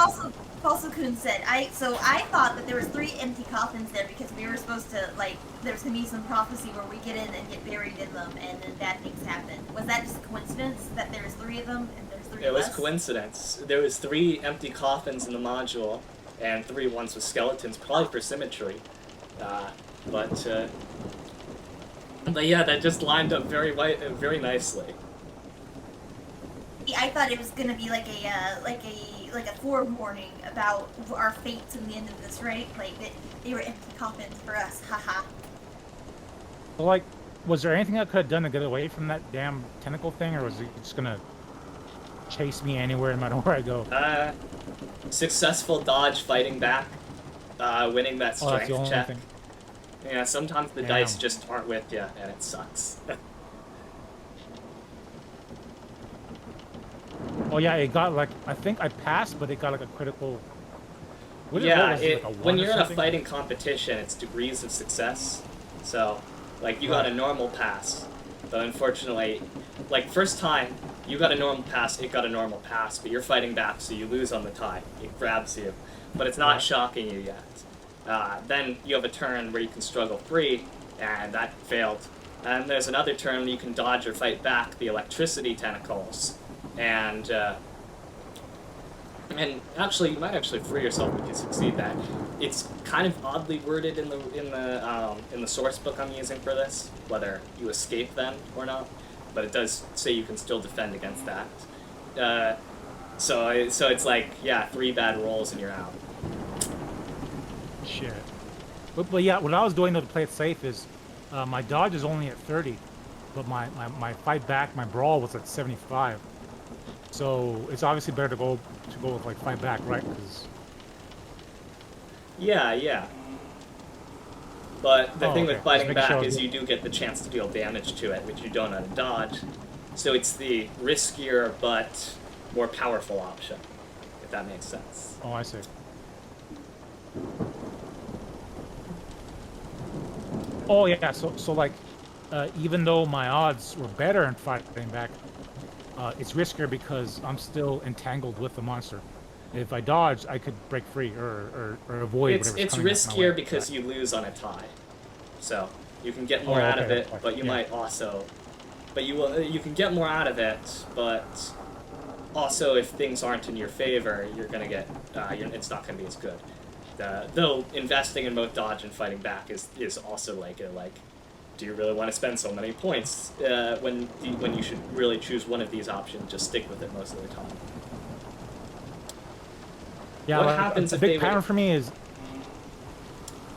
Falsukun said, I thought that there was 3 empty coffins there because we were supposed to, like, there's gonna be some prophecy where we get in and get buried in them and then bad things happen. Was that just a coincidence that there was 3 of them and there's 3 It of was us? coincidence. There was 3 empty coffins in the module, and 3 ones with skeletons, probably for symmetry. But yeah, that just lined up very nicely. I thought it was gonna be like a forewarning about our fates in the end of this, right? Like that they were empty coffins for us, haha. So, like, was there anything I could have done to get away from that damn tentacle thing, or was it just gonna chase me anywhere, no matter where I go? Successful dodge fighting back, winning that Oh, that's strength the only check. thing. Yeah, sometimes the Damn. dice just aren't with you, and it sucks. Oh yeah, it got like, I think I passed, but it got like a critical. What Yeah, was it, like a when 1 or you're in a something? fighting competition, it's degrees of success. So, like, you got a normal pass, but unfortunately, like, first time, you got a normal pass, it got a normal pass, but you're fighting back, so you lose on the tie. It grabs you, but it's not shocking you yet. Then you have a turn where you can struggle free, and that failed. And there's another turn where you can dodge or fight back the electricity tentacles, and actually, you might actually free yourself if you succeed that. It's kind of oddly worded in the source book I'm using for this, whether you escape then or not. But it does say you can still defend against that. So it's like, yeah, 3 bad rolls and you're out. Shit. But yeah, what I was doing though to play it safe is, my dodge is only at 30, but my fight back, my brawl was at 75. So it's obviously better to go with like fight back, right? Because yeah. But the thing with fighting back sure is you do get the chance to deal damage to it, which you don't on a dodge. So it's the riskier but more powerful option, if that makes sense. oh, I see. Oh yeah, so like, even though my odds were better in fighting back, it's riskier because I'm still entangled with the monster. If I dodge, I could break free or avoid whatever's It's coming at my way. riskier because you lose on a tie, so you can get more out of it, but you might also, you can get more out of it, but also if things aren't in your favor, you're gonna get it's not gonna be as good. Though investing in both dodge and fighting back is also like do you really want to spend so many points when you should really choose one of these options? Just stick with it most of the time. Yeah, what happens a if big they pattern would, for me is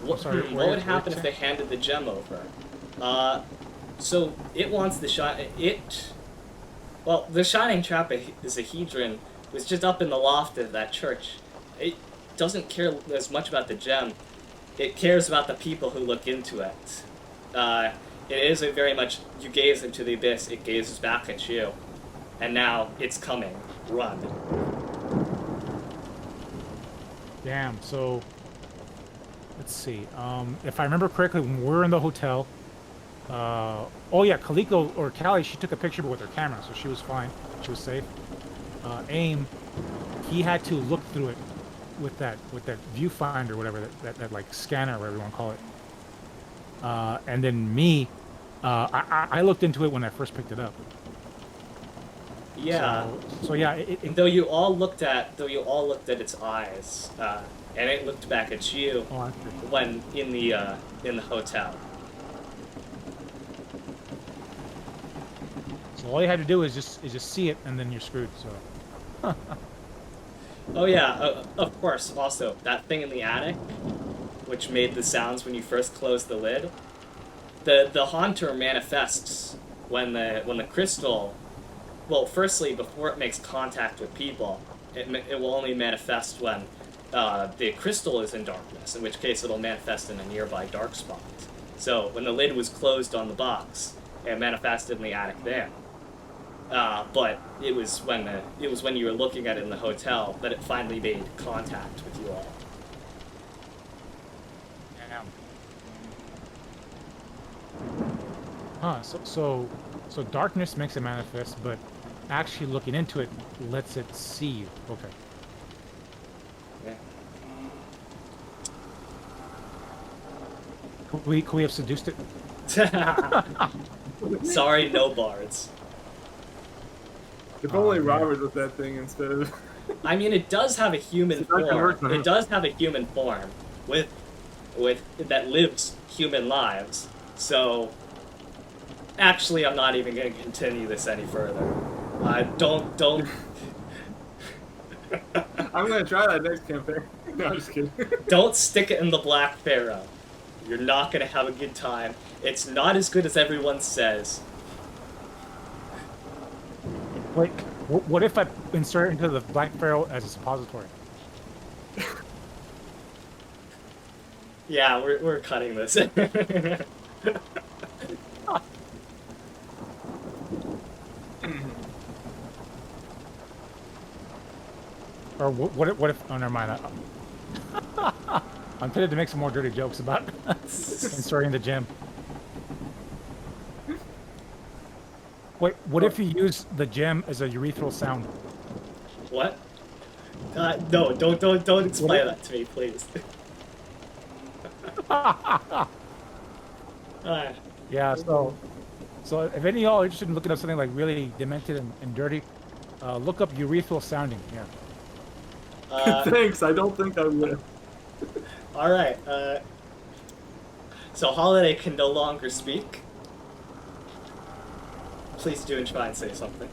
what would happen if they handed the gem over? So it wants the shot. Well, the Shining Trapper is a Hedron was just up in the loft of that church. It doesn't care as much about the gem. It cares about the people who look into it. It is a very much, you gaze into the abyss, it gazes back at you. And now it's coming. Run. damn. So let's see. If I remember correctly, when we were in the hotel, oh yeah, CaliCalico or Callie, she took a picture with her camera, so she was fine. She was safe. Aim, he had to look through it with that viewfinder, whatever that like scanner, whatever you want to call it. And then me, I looked into it when I first picked it up. Yeah. So yeah, though you all looked at its eyes, and it looked back at you when in the hotel. So all you had to do is just see it, and then you're screwed. So. Oh yeah, of course. Also, that thing in the attic, which made the sounds when you first closed the lid, the haunter manifests when the crystal. Well, firstly, before it makes contact with people, it will only manifest when the crystal is in darkness, in which case it'll manifest in a nearby dark spot. So when the lid was closed on the box, it manifested in the attic there. But it was when you were looking at it in the hotel that it finally made contact with you all. Huh. So darkness makes it manifest, but actually looking into it lets it see you. Okay. Yeah. Could we have seduced it? Sorry, no bards. If only Robert was that thing instead of. I mean, it does have a human form. It does have a human form with that lives human lives. So, actually, I'm not even going to continue this any further. Don't. I'm gonna try that next campaign. No, I'm just kidding. Don't stick it in the Black Pharaoh. You're not gonna have a good time. It's not as good as everyone says. Wait, what if I insert it into the Black Pharaoh as a suppository? Yeah, we're cutting this. Or what if? Oh, never mind. I'm tempted to make some more dirty jokes about inserting the gem. Wait, what if you use the gem as a urethral sound? What? No, don't explain that to me, please. Yeah, so if any of y'all are interested in looking up something like really demented and dirty, look up urethral sounding. Yeah. Thanks. I don't think I would. All right. So Holiday can no longer speak. Please do and try and say something.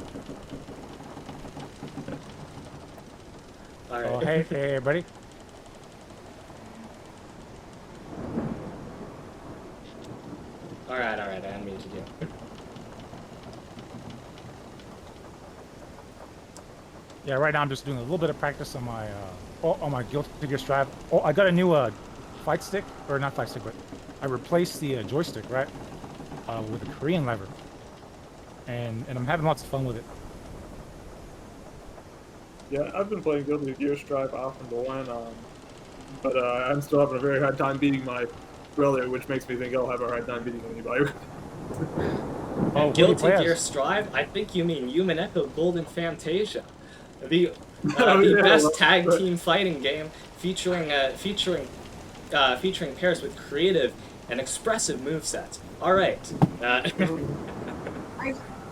All right. Oh, hey, everybody. All right. I unmuted you. Yeah, right now I'm just doing a little bit of practice on my Guilty Gear Strive. Oh, I got a new fight stick, or not fight stick, but I replaced the joystick, right, with a Korean lever, and I'm having lots of fun with it. Yeah, I've been playing Guilty Gear Strive off and on, but I'm still having a very hard time beating my brother, which makes me think I'll have a hard time beating anybody. Oh, Guilty Gear Strive? I think you mean Human Echo Golden Fantasia, the best tag team fighting game featuring pairs with creative and expressive movesets. All right.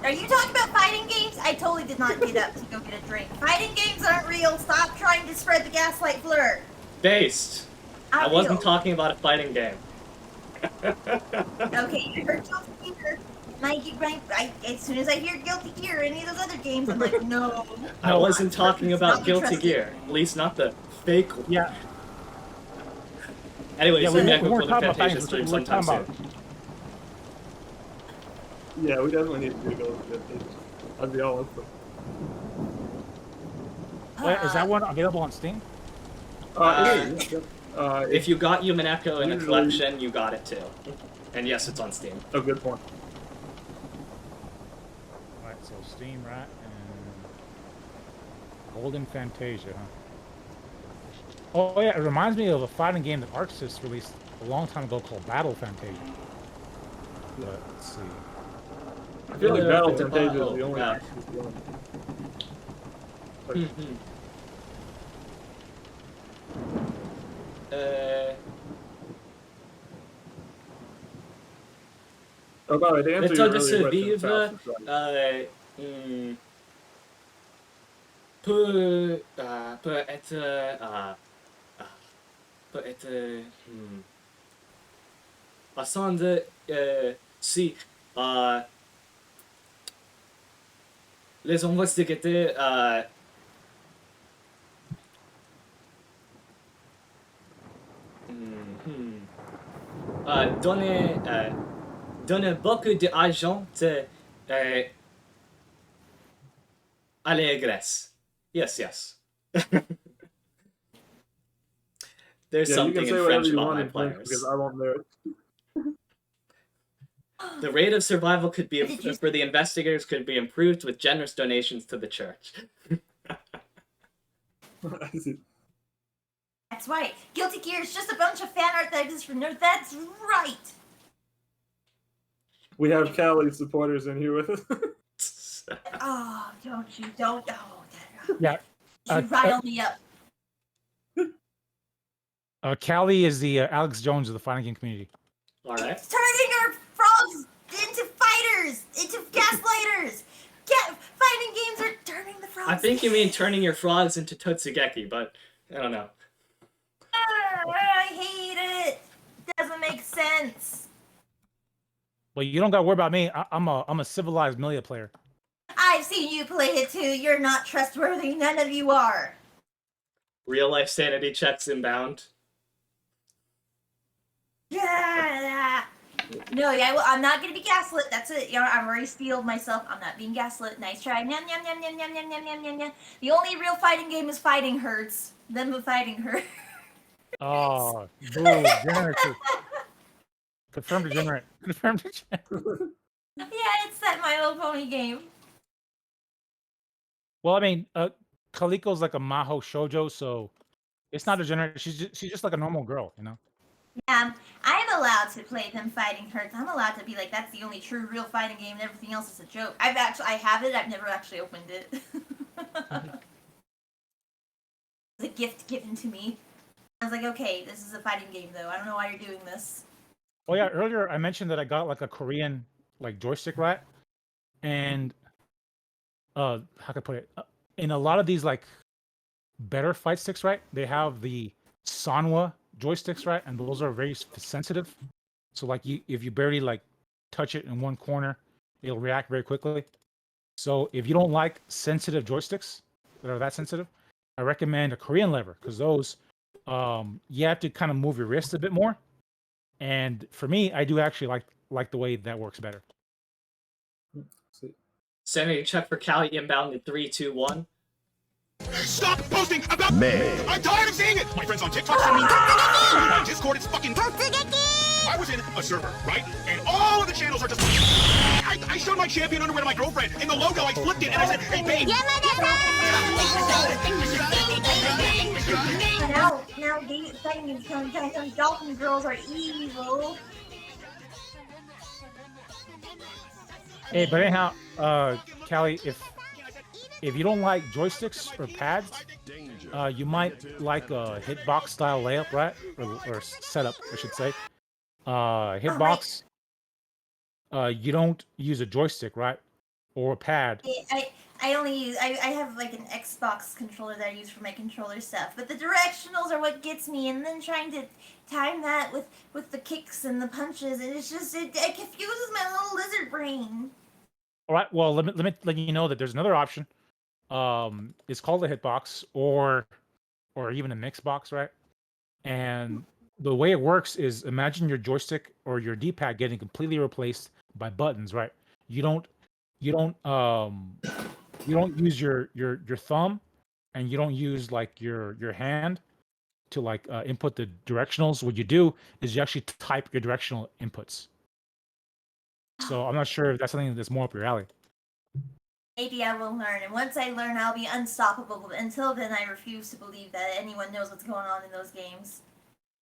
Are you talking about fighting games? I totally did not get up to go get a drink. Fighting games aren't real. Stop trying to spread the gaslight fleur. Based. I wasn't talking about a fighting game. Okay, you heard Guilty Gear. As soon as I hear Guilty Gear or any of those other games, I'm like, no. I wasn't talking about Guilty Gear. At least not the fake one. Yeah. Anyways, yeah, Human Echo we're Golden talking about Fantasia fighting. stream We're sometime talking soon. about. Yeah, we definitely need to do Guilty Gear. I'd be all up for it. Wait, is that one available on Steam? If you got Human Echo in a collection, you got it too. And yes, it's on Steam. Oh, good point. Alright, so Steam, right, and Golden Fantasia, huh? Oh yeah, it reminds me of a fighting game that ArcSys released a long time ago called Battle Fantasia. But, let's see. I feel like Battle Fantasia is the only one. Oh, by the way, to answer your earlier question, Asande, si, les investigateurs, donne beaucoup d'argent à la Grèce. Yes. There's something in French about my players. Because I won't know it. The rate of survival could be for the investigators could be improved with generous donations to the church. That's right. Guilty Gear is just a bunch of fan art that exists for nerds. That's right. We have Callie supporters in here with us. Oh, don't. Yeah. You rile me up. Callie is the Alex Jones of the fighting game community. All right. It's turning our frogs into fighters, into gaslighters. Fighting games are turning the frogs. I think you mean turning your frogs into Totsugeki, but I don't know. I hate it. Doesn't make sense. Well, you don't got to worry about me. I'm a civilized Melia player. I've seen you play it too. You're not trustworthy. None of you are. Real life sanity checks inbound. Yeah. No, I'm not gonna be gaslit. That's it. I've already steeled myself. I'm not being gaslit. Nice try. Nyam, nyam, nyam, nyam, nyam, nyam, nyam, nyam, nyam. The only real fighting game is Fighting Hurts. Them with Fighting Hurts. Oh, boo, degenerate. Confirmed degenerate. Confirmed degenerate. Yeah, it's that My Little Pony game. Well, I mean, CallieCalico's like a maho shoujo, so it's not a degenerate. She's just like a normal girl, you know. Yeah, I'm allowed to play them fighting hurts. I'm allowed to be like, that's the only true, real fighting game, and everything else is a joke. I have it. I've never actually opened it. It's a gift given to me. I was like, okay, this is a fighting game, though. I don't know why you're doing this. Oh yeah, earlier I mentioned that I got like a Korean like joystick, right? And how can I put it? In a lot of these like better fight sticks, right? They have the Sanwa joysticks, right? And those are very sensitive. So like if you barely like touch it in one corner, it'll react very quickly. So if you don't like sensitive joysticks that are that sensitive, I recommend a Korean lever because those you have to kind of move your wrist a bit more. And for me, I do actually like the way that works better. Sanity check for Callie inbound in 3, 2, 1. Stop posting about me! I'm tired of seeing it! My friends on TikTok send me on Discord, it's fucking I was in a server, right? And all of the channels are just I showed my champion underwear to my girlfriend. In the logo, I flipped it and I said, hey babe! Now fighting games telling dolphin girls are evil. Hey, but anyhow, Callie, if you don't like joysticks or pads, you might like a hitbox style layup, right? Or setup, I should say. Hitbox. You don't use a joystick, right? Or a pad. I only use I have like an Xbox controller that I use for my controller stuff, but the directionals are what gets me, and then trying to time that with the kicks and the punches, and it's just it confuses my little lizard brain. All right. Well, let me let you know that there's another option. It's called a hitbox or even a mix box, right? And the way it works is imagine your joystick or your D-pad getting completely replaced by buttons, right? You don't use your thumb, and you don't use like your hand to like input the directionals. What you do is you actually type your directional inputs. So I'm not sure if that's something that's more up your alley. Maybe I will learn, and once I learn, I'll be unstoppable. But until then, I refuse to believe that anyone knows what's going on in those games.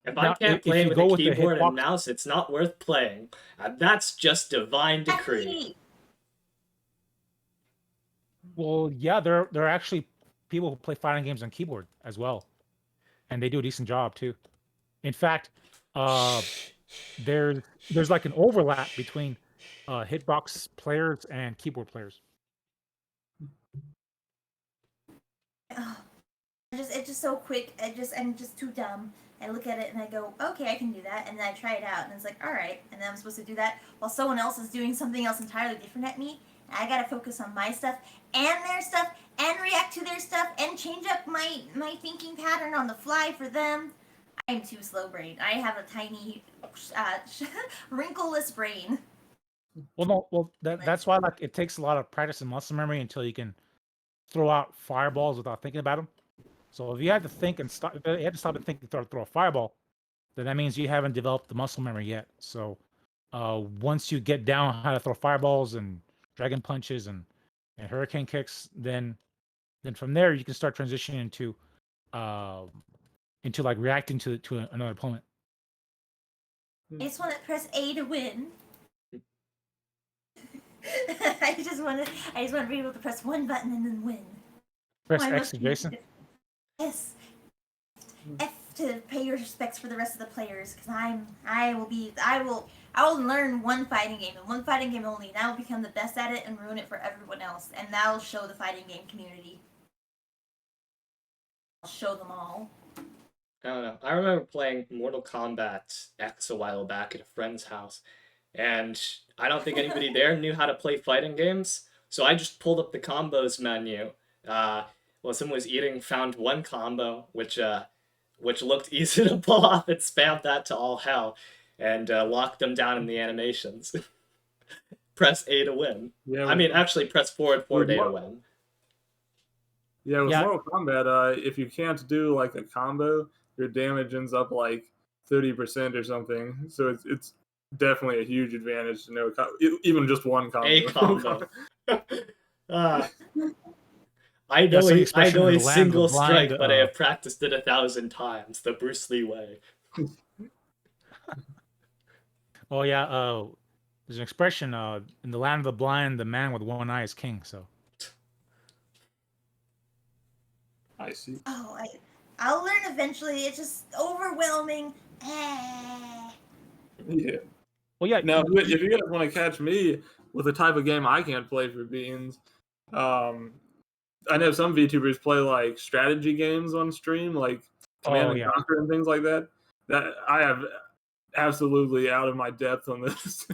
If I can't play with a keyboard and mouse, it's not worth playing. That's just divine decree. Well, yeah, there are actually people who play fighting games on keyboard as well, and they do a decent job too. In fact, there's like an overlap between hitbox players and keyboard players. Oh, it's just so quick. I'm just too dumb. I look at it and I go, okay, I can do that, and then I try it out, and it's like, all right, and then I'm supposed to do that while someone else is doing something else entirely different at me. And I gotta focus on my stuff and their stuff and react to their stuff and change up my thinking pattern on the fly for them. I'm too slow brain. I have a tiny, wrinkleless brain. Well, that's why like it takes a lot of practice and muscle memory until you can throw out fireballs without thinking about them. So if you have to think and stop, you have to stop and think and throw a fireball, then that means you haven't developed the muscle memory yet. So once you get down how to throw fireballs and dragon punches and hurricane kicks, then from there you can start transitioning into like reacting to another opponent. I just want to press A to win. I just want to be able to press one button and then win. Press X to Jason. Yes. F to pay your respects for the rest of the players, because I will learn one fighting game and one fighting game only, and I will become the best at it and ruin it for everyone else, and that will show the fighting game community. I'll show them all. I don't know. I remember playing Mortal Kombat X a while back at a friend's house, and I don't think anybody there knew how to play fighting games, so I just pulled up the combos menu. While someone was eating, found one combo, which looked easy to pull off, and spammed that to all hell, and locked them down in the animations. Press A to win. Yeah, I mean, actually, press forward A to win. Yeah, with Mortal Kombat, if you can't do like a combo, your damage ends up like 30% or something. So it's definitely a huge advantage to know even just one combo. A combo. I know a single strike, but I have practiced it 1,000 times. The Bruce Lee way. Oh yeah, there's an expression, in the land of the blind, the man with one eye is king. So I see. Oh, I'll learn eventually. It's just overwhelming. Eh. Yeah. well, yeah, Now, if you guys want to catch me with the type of game I can't play for beans, I know some VTubers play like strategy games on stream, like Command oh and yeah, Conquer and things like that. That I have absolutely out of my depth on this.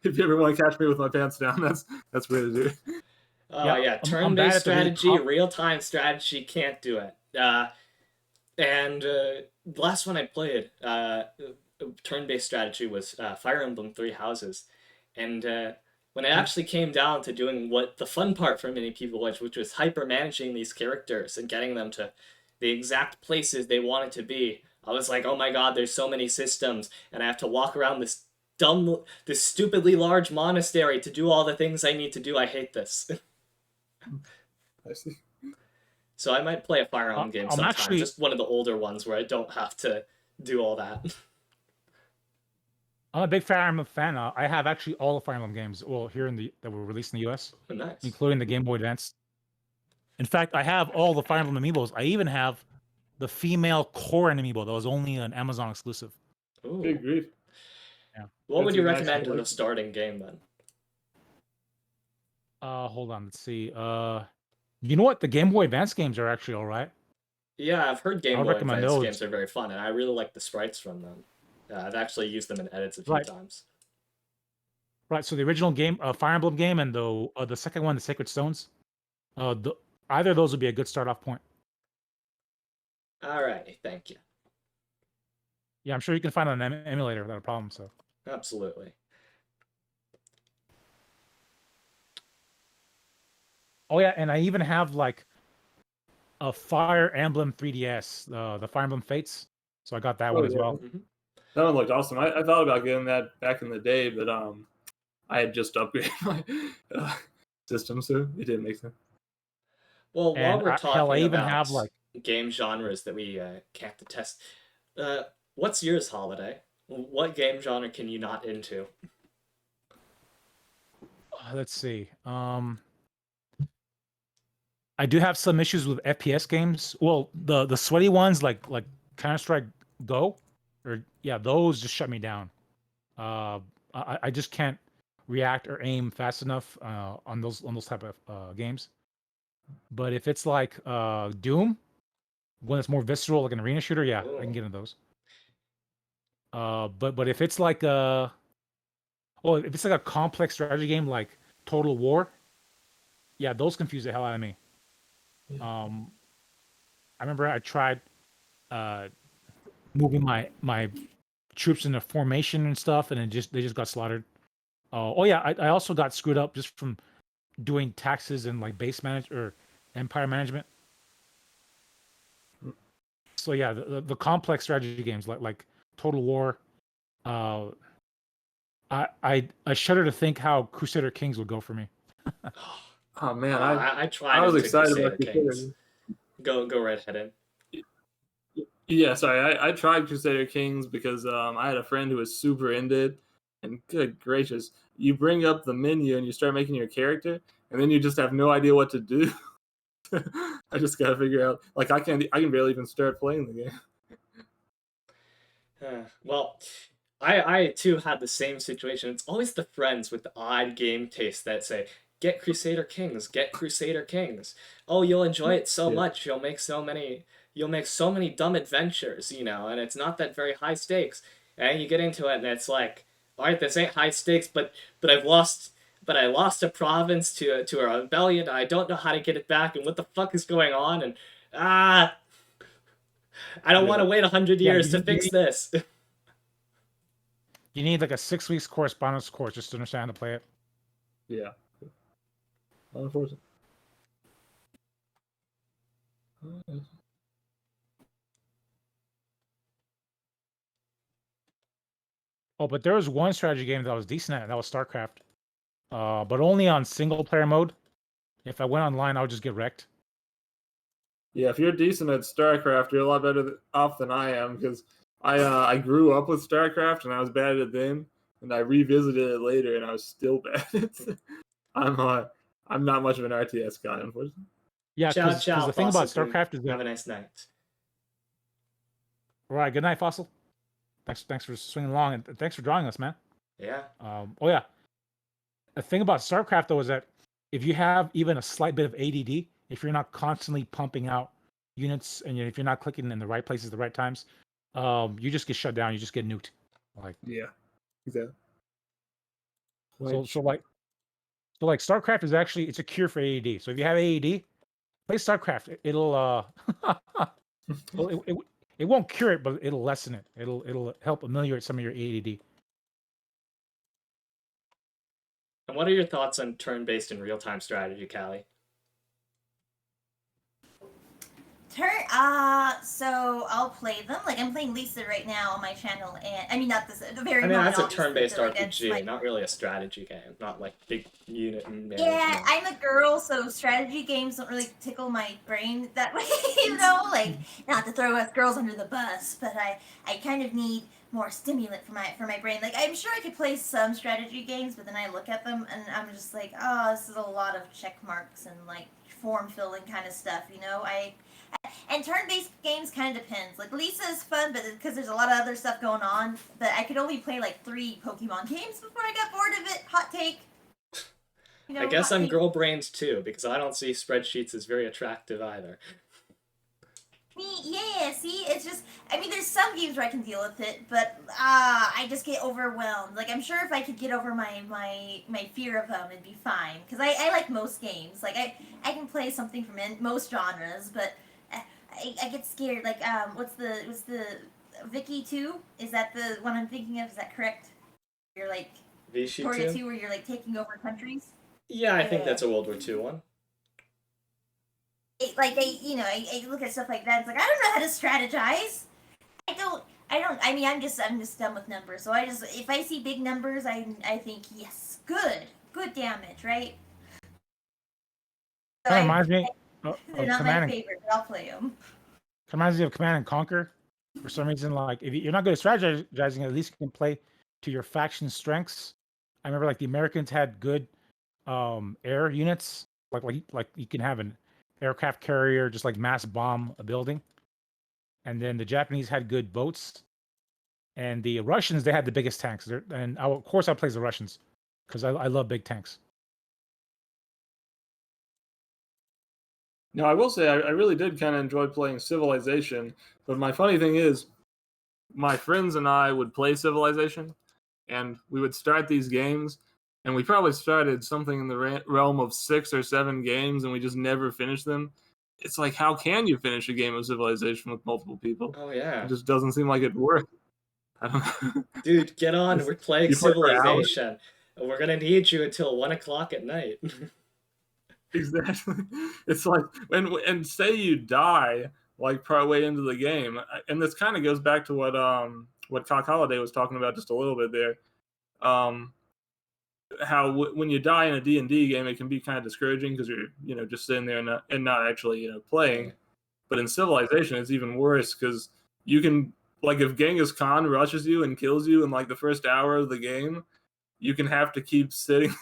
If you ever want to catch me with my pants down, that's what it is. Oh yeah. yeah, I'm bad turn-based at the really strategy, real-time strategy can't do it. And the last one I played, turn-based strategy was Fire Emblem Three Houses, and when it actually came down to doing what the fun part for many people was, which was hyper managing these characters and getting them to the exact places they wanted to be, I was like, oh my god, there's so many systems, and I have to walk around this stupidly large monastery to do all the things I need to do. I hate this. I see. So I might play a Fire Emblem game I'm sometime, actually just one of the older ones where I don't have to do all that. I'm a big Fire Emblem fan. I have actually all the Fire Emblem games. Well, here that were released in the U.S., Nice. including the Game Boy Advance. In fact, I have all the Fire Emblem amiibos. I even have the female Corrin amiibo that was only an Amazon exclusive. Ooh. Big grief. Yeah. What would That's you a nice recommend as a collection. starting game then? Hold on, let's see. You know what? The Game Boy Advance games are actually all right. Yeah, I've heard Game I'll Boy recommend Advance those. games are very fun, and I really like the sprites from them. I've actually used them in edits a few Right. times. Right. So the original game, Fire Emblem game, and the second one, the Sacred Stones. Either of those would be a good start off point. Alrighty, thank you. Yeah, I'm sure you can find it on an emulator without a problem. So Absolutely. oh yeah, and I even have like a Fire Emblem 3DS, the Fire Emblem Fates. So I got that one as well. Mhm. That one looked awesome. I thought about getting that back in the day, but I had just upgraded my system, so it didn't make sense. Well, while And we're hell, I talking even about have like game genres that we can't detest, what's yours, Holiday? What game genre can you not into? let's see. I do have some issues with FPS games. Well, the sweaty ones like Counter-Strike Go, or yeah, those just shut me down. I just can't react or aim fast enough on those type of games. But if it's like Doom, when it's more visceral, like an arena shooter, yeah, I can get into those. But if it's like if it's like a complex strategy game like Total War, yeah, those confuse the hell out of me. I remember I tried moving my troops into formation and stuff, and they just got slaughtered. Oh yeah, I also got screwed up just from doing taxes and like base manage or empire management. So yeah, the complex strategy games like Total War, I shudder to think how Crusader Kings would go for me. Oh man, I tried I was into excited Crusader about Kings. Crusader. Go right ahead in. Yeah, sorry. I tried Crusader Kings because I had a friend who was super into it, and good gracious, you bring up the menu and you start making your character, and then you just have no idea what to do. I just gotta figure out. Like I can barely even start playing the game. Well, I too had the same situation. It's always the friends with the odd game taste that say, "Get Crusader Kings, get Crusader Kings. Oh, you'll enjoy it so Yeah. much. You'll make so many dumb adventures, and it's not that very high stakes." And you get into it, and it's like, all right, this ain't high stakes, but I lost a province to a rebellion. I don't know how to get it back, and what the fuck is going on? And I don't want to wait 100 years to fix this. You need like a 6 weeks correspondence course just to understand how to play it. Yeah. Unfortunately. Oh, but there was one strategy game that I was decent at, and that was StarCraft. But only on single player mode. If I went online, I would just get wrecked. Yeah, if you're decent at StarCraft, you're a lot better off than I am because I grew up with StarCraft and I was bad at it then, and I revisited it later and I was still bad at it. I'm not much of an RTS guy, unfortunately. Yeah, Ciao, because ciao, the thing about Fossil King. StarCraft is Have that. a nice night. All right, good night, Fossil. Thanks for swinging along, and thanks for drawing us, man. Yeah. Oh yeah. The thing about StarCraft though is that if you have even a slight bit of ADD, if you're not constantly pumping out units and if you're not clicking in the right places at the right times, you just get shut down. You just get nuked. Like Yeah, exactly. so like StarCraft is actually it's a cure for ADD. So if you have ADD, play StarCraft. It'll well, it won't cure it, but it'll lessen it. It'll help ameliorate some of your ADD. And what are your thoughts on turn-based and real-time strategy, Callie? So I'll play them. Like I'm playing Lisa right now on my channel, and I mean not this the very. I mean, moment, that's a obviously, turn-based but, like, that's RPG, my- not really a strategy game. Not like big unit management. Yeah, I'm a girl, so strategy games don't really tickle my brain that way, you know? Like, not to throw us girls under the bus, but I kind of need more stimulant for my brain. Like, I'm sure I could play some strategy games, but then I look at them and I'm just like, oh, this is a lot of check marks and like form filling kind of stuff, you know? And turn-based games kind of depends. Like Lisa is fun, but because there's a lot of other stuff going on. But I could only play like 3 Pokemon games before I got bored of it. Hot take. You know, I guess hot I'm take. girl brains too, because I don't see spreadsheets as very attractive either. Yeah, see, it's just, I mean, there's some games where I can deal with it, but I just get overwhelmed. Like, I'm sure if I could get over my fear of them, it'd be fine. Because I like most games. Like, I can play something from most genres, but I get scared. Like, what's the Vicky 2? Is that the one I'm thinking of? Is that correct? You're like, Victoria 2? 2, where you're like taking over countries? Yeah, I think Yeah. that's a World War II one. I look at stuff like that. It's like I don't know how to strategize. I mean, I'm just dumb with numbers. So if I see big numbers, I think yes, good damage, right? So Kind of reminds me of they're not Command my and favorite, but I'll play them. reminds me of Command and Conquer. For some reason, like if you're not good at strategizing, at least you can play to your faction strengths. I remember like the Americans had good air units, like you can have an aircraft carrier just like mass bomb a building, and then the Japanese had good boats, and the Russians they had the biggest tanks. And of course I play the Russians because I love big tanks. No, I will say I really did kind of enjoy playing Civilization, but my funny thing is, my friends and I would play Civilization, and we would start these games, and we probably started something in the realm of 6 or 7 games, and we just never finished them. It's like, how can you finish a game of Civilization with multiple people? Oh yeah. It just doesn't seem like it'd work. I don't know. Dude, get on. We're playing You play for hours? Civilization. We're gonna need you until 1 o'clock at night. Exactly. It's like and say you die like partway into the game, and this kind of goes back to what CocHolliday was talking about just a little bit there. How when you die in a D&D game, it can be kind of discouraging because you're just sitting there and not actually playing. But in Civilization, it's even worse because you can, like, if Genghis Khan rushes you and kills you in like the first hour of the game, you can have to keep sitting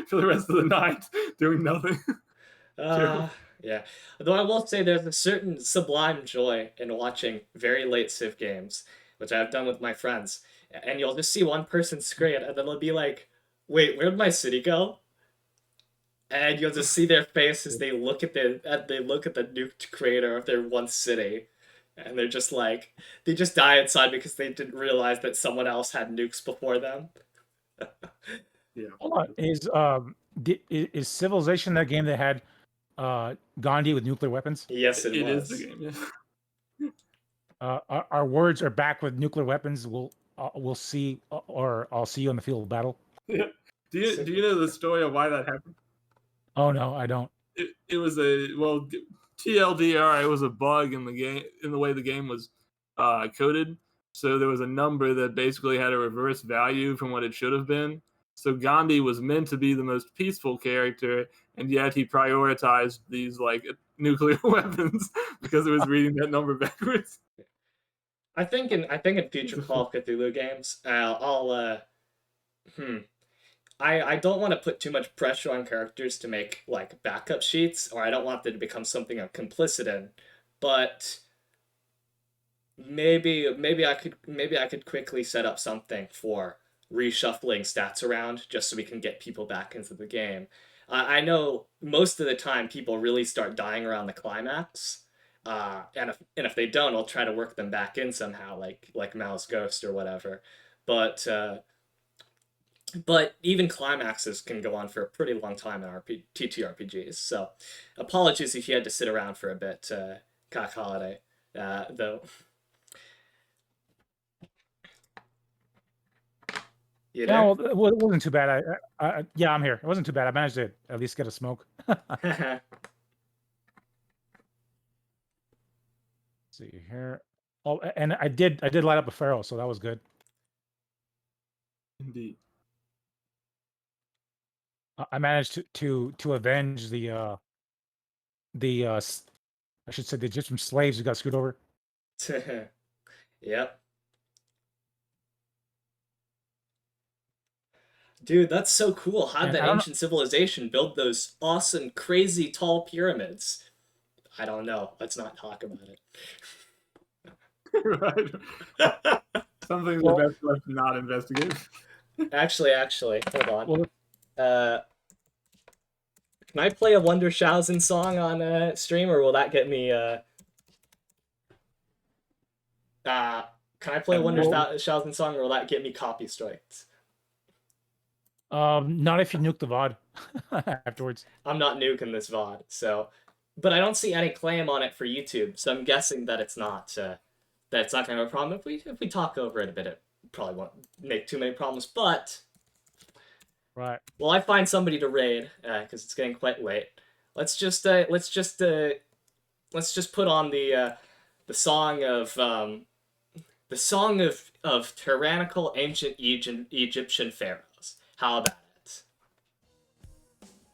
for the rest of the night doing nothing. Yeah. Though I will say there's a certain sublime joy in watching very late Civ games, which I've done with my friends. And you'll just see one person screen, and then it'll be like, wait, where'd my city go? And you'll just see their face as they look at the nuked crater of their one city. And they're just like, they just die inside because they didn't realize that someone else had nukes before them. Yeah. Hold on, is Civilization that game that had Gandhi with nuclear weapons? Yes, it is was. the game. Yeah. Our words are back with nuclear weapons. We'll see, or I'll see you on the field of battle. Yeah. Do you know the story of why that happened? Oh no, I don't. It was TLDR. It was a bug in the game, in the way the game was coded. So there was a number that basically had a reverse value from what it should have been. So Gandhi was meant to be the most peaceful character, and yet he prioritized these like nuclear weapons because it was reading that number backwards. I think in future Call of Cthulhu games, I don't want to put too much pressure on characters to make like backup sheets, or I don't want them to become something I'm complicit in. But maybe I could quickly set up something for reshuffling stats around just so we can get people back into the game. I know most of the time people really start dying around the climax, and if they don't, I'll try to work them back in somehow, like Mal's Ghost or whatever. But even climaxes can go on for a pretty long time in TTRPGs. So, apologies if you had to sit around for a bit, CocHolliday. Though. You No, there? it wasn't too bad. Yeah, I'm here. It wasn't too bad. I managed to at least get a smoke. See here. Oh, and I did light up a pharaoh, so that was good. Indeed. I managed to avenge the I should say the Egyptian slaves who got screwed over. Yep. Dude, that's so cool. How'd And that I don't ancient civilization build those awesome, crazy tall pyramids? I don't know. Let's not talk about it. Right. Something Well- the best life to not investigate. Actually, hold on. Well, Can I play a Wonder Shousen song on stream, or will that get me can I play a Wonder Shousen song, or will that get me copy strikes? not if you nuke the VOD afterwards. I'm not nuking this VOD, so, but I don't see any claim on it for YouTube, so I'm guessing that it's not going to be a problem. If we talk over it a bit, it probably won't make too many problems. But Right. well, I find somebody to raid because it's getting quite late. Let's just put on the song of tyrannical ancient Egyptian pharaohs. How about it?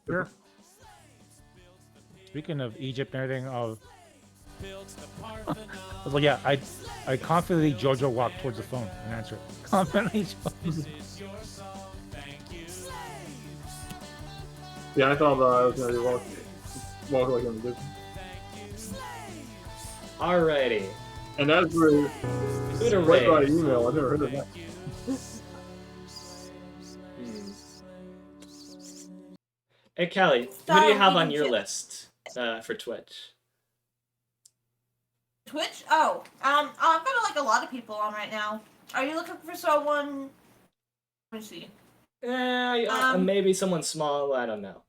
Sure. Speaking of Egypt and everything, well, yeah, I confidently JoJo walked towards the phone and answered it. Confidently. Yeah, I thought I was going to walk like in the business. Alrighty. And that's really Who to right by raid? email. I never heard of that. Hey, Callie, who do you have on your list for Twitch? Twitch? Oh, I've got like a lot of people on right now. Are you looking for someone? Let me see. Maybe someone small. I don't know.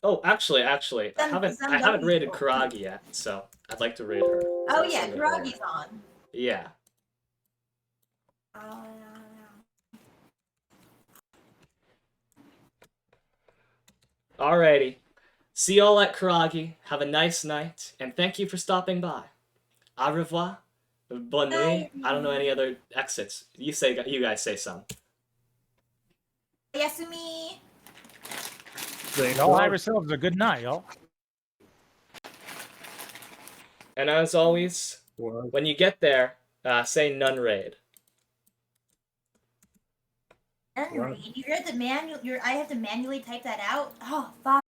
Oh, actually, I haven't raided Karagi yet, so I'd like to raid her. Oh yeah, Karagi's on. Yeah. Alrighty. See y'all at Karagi. Have a nice night, and thank you for stopping by. Au revoir. Bonne nuit. I don't know any other exits. You guys say some. Yasumi. Y'all have yourselves a good night, y'all. And as always, when you get there, say none raid. You read the manual. I have to manually type that out. Oh fuck.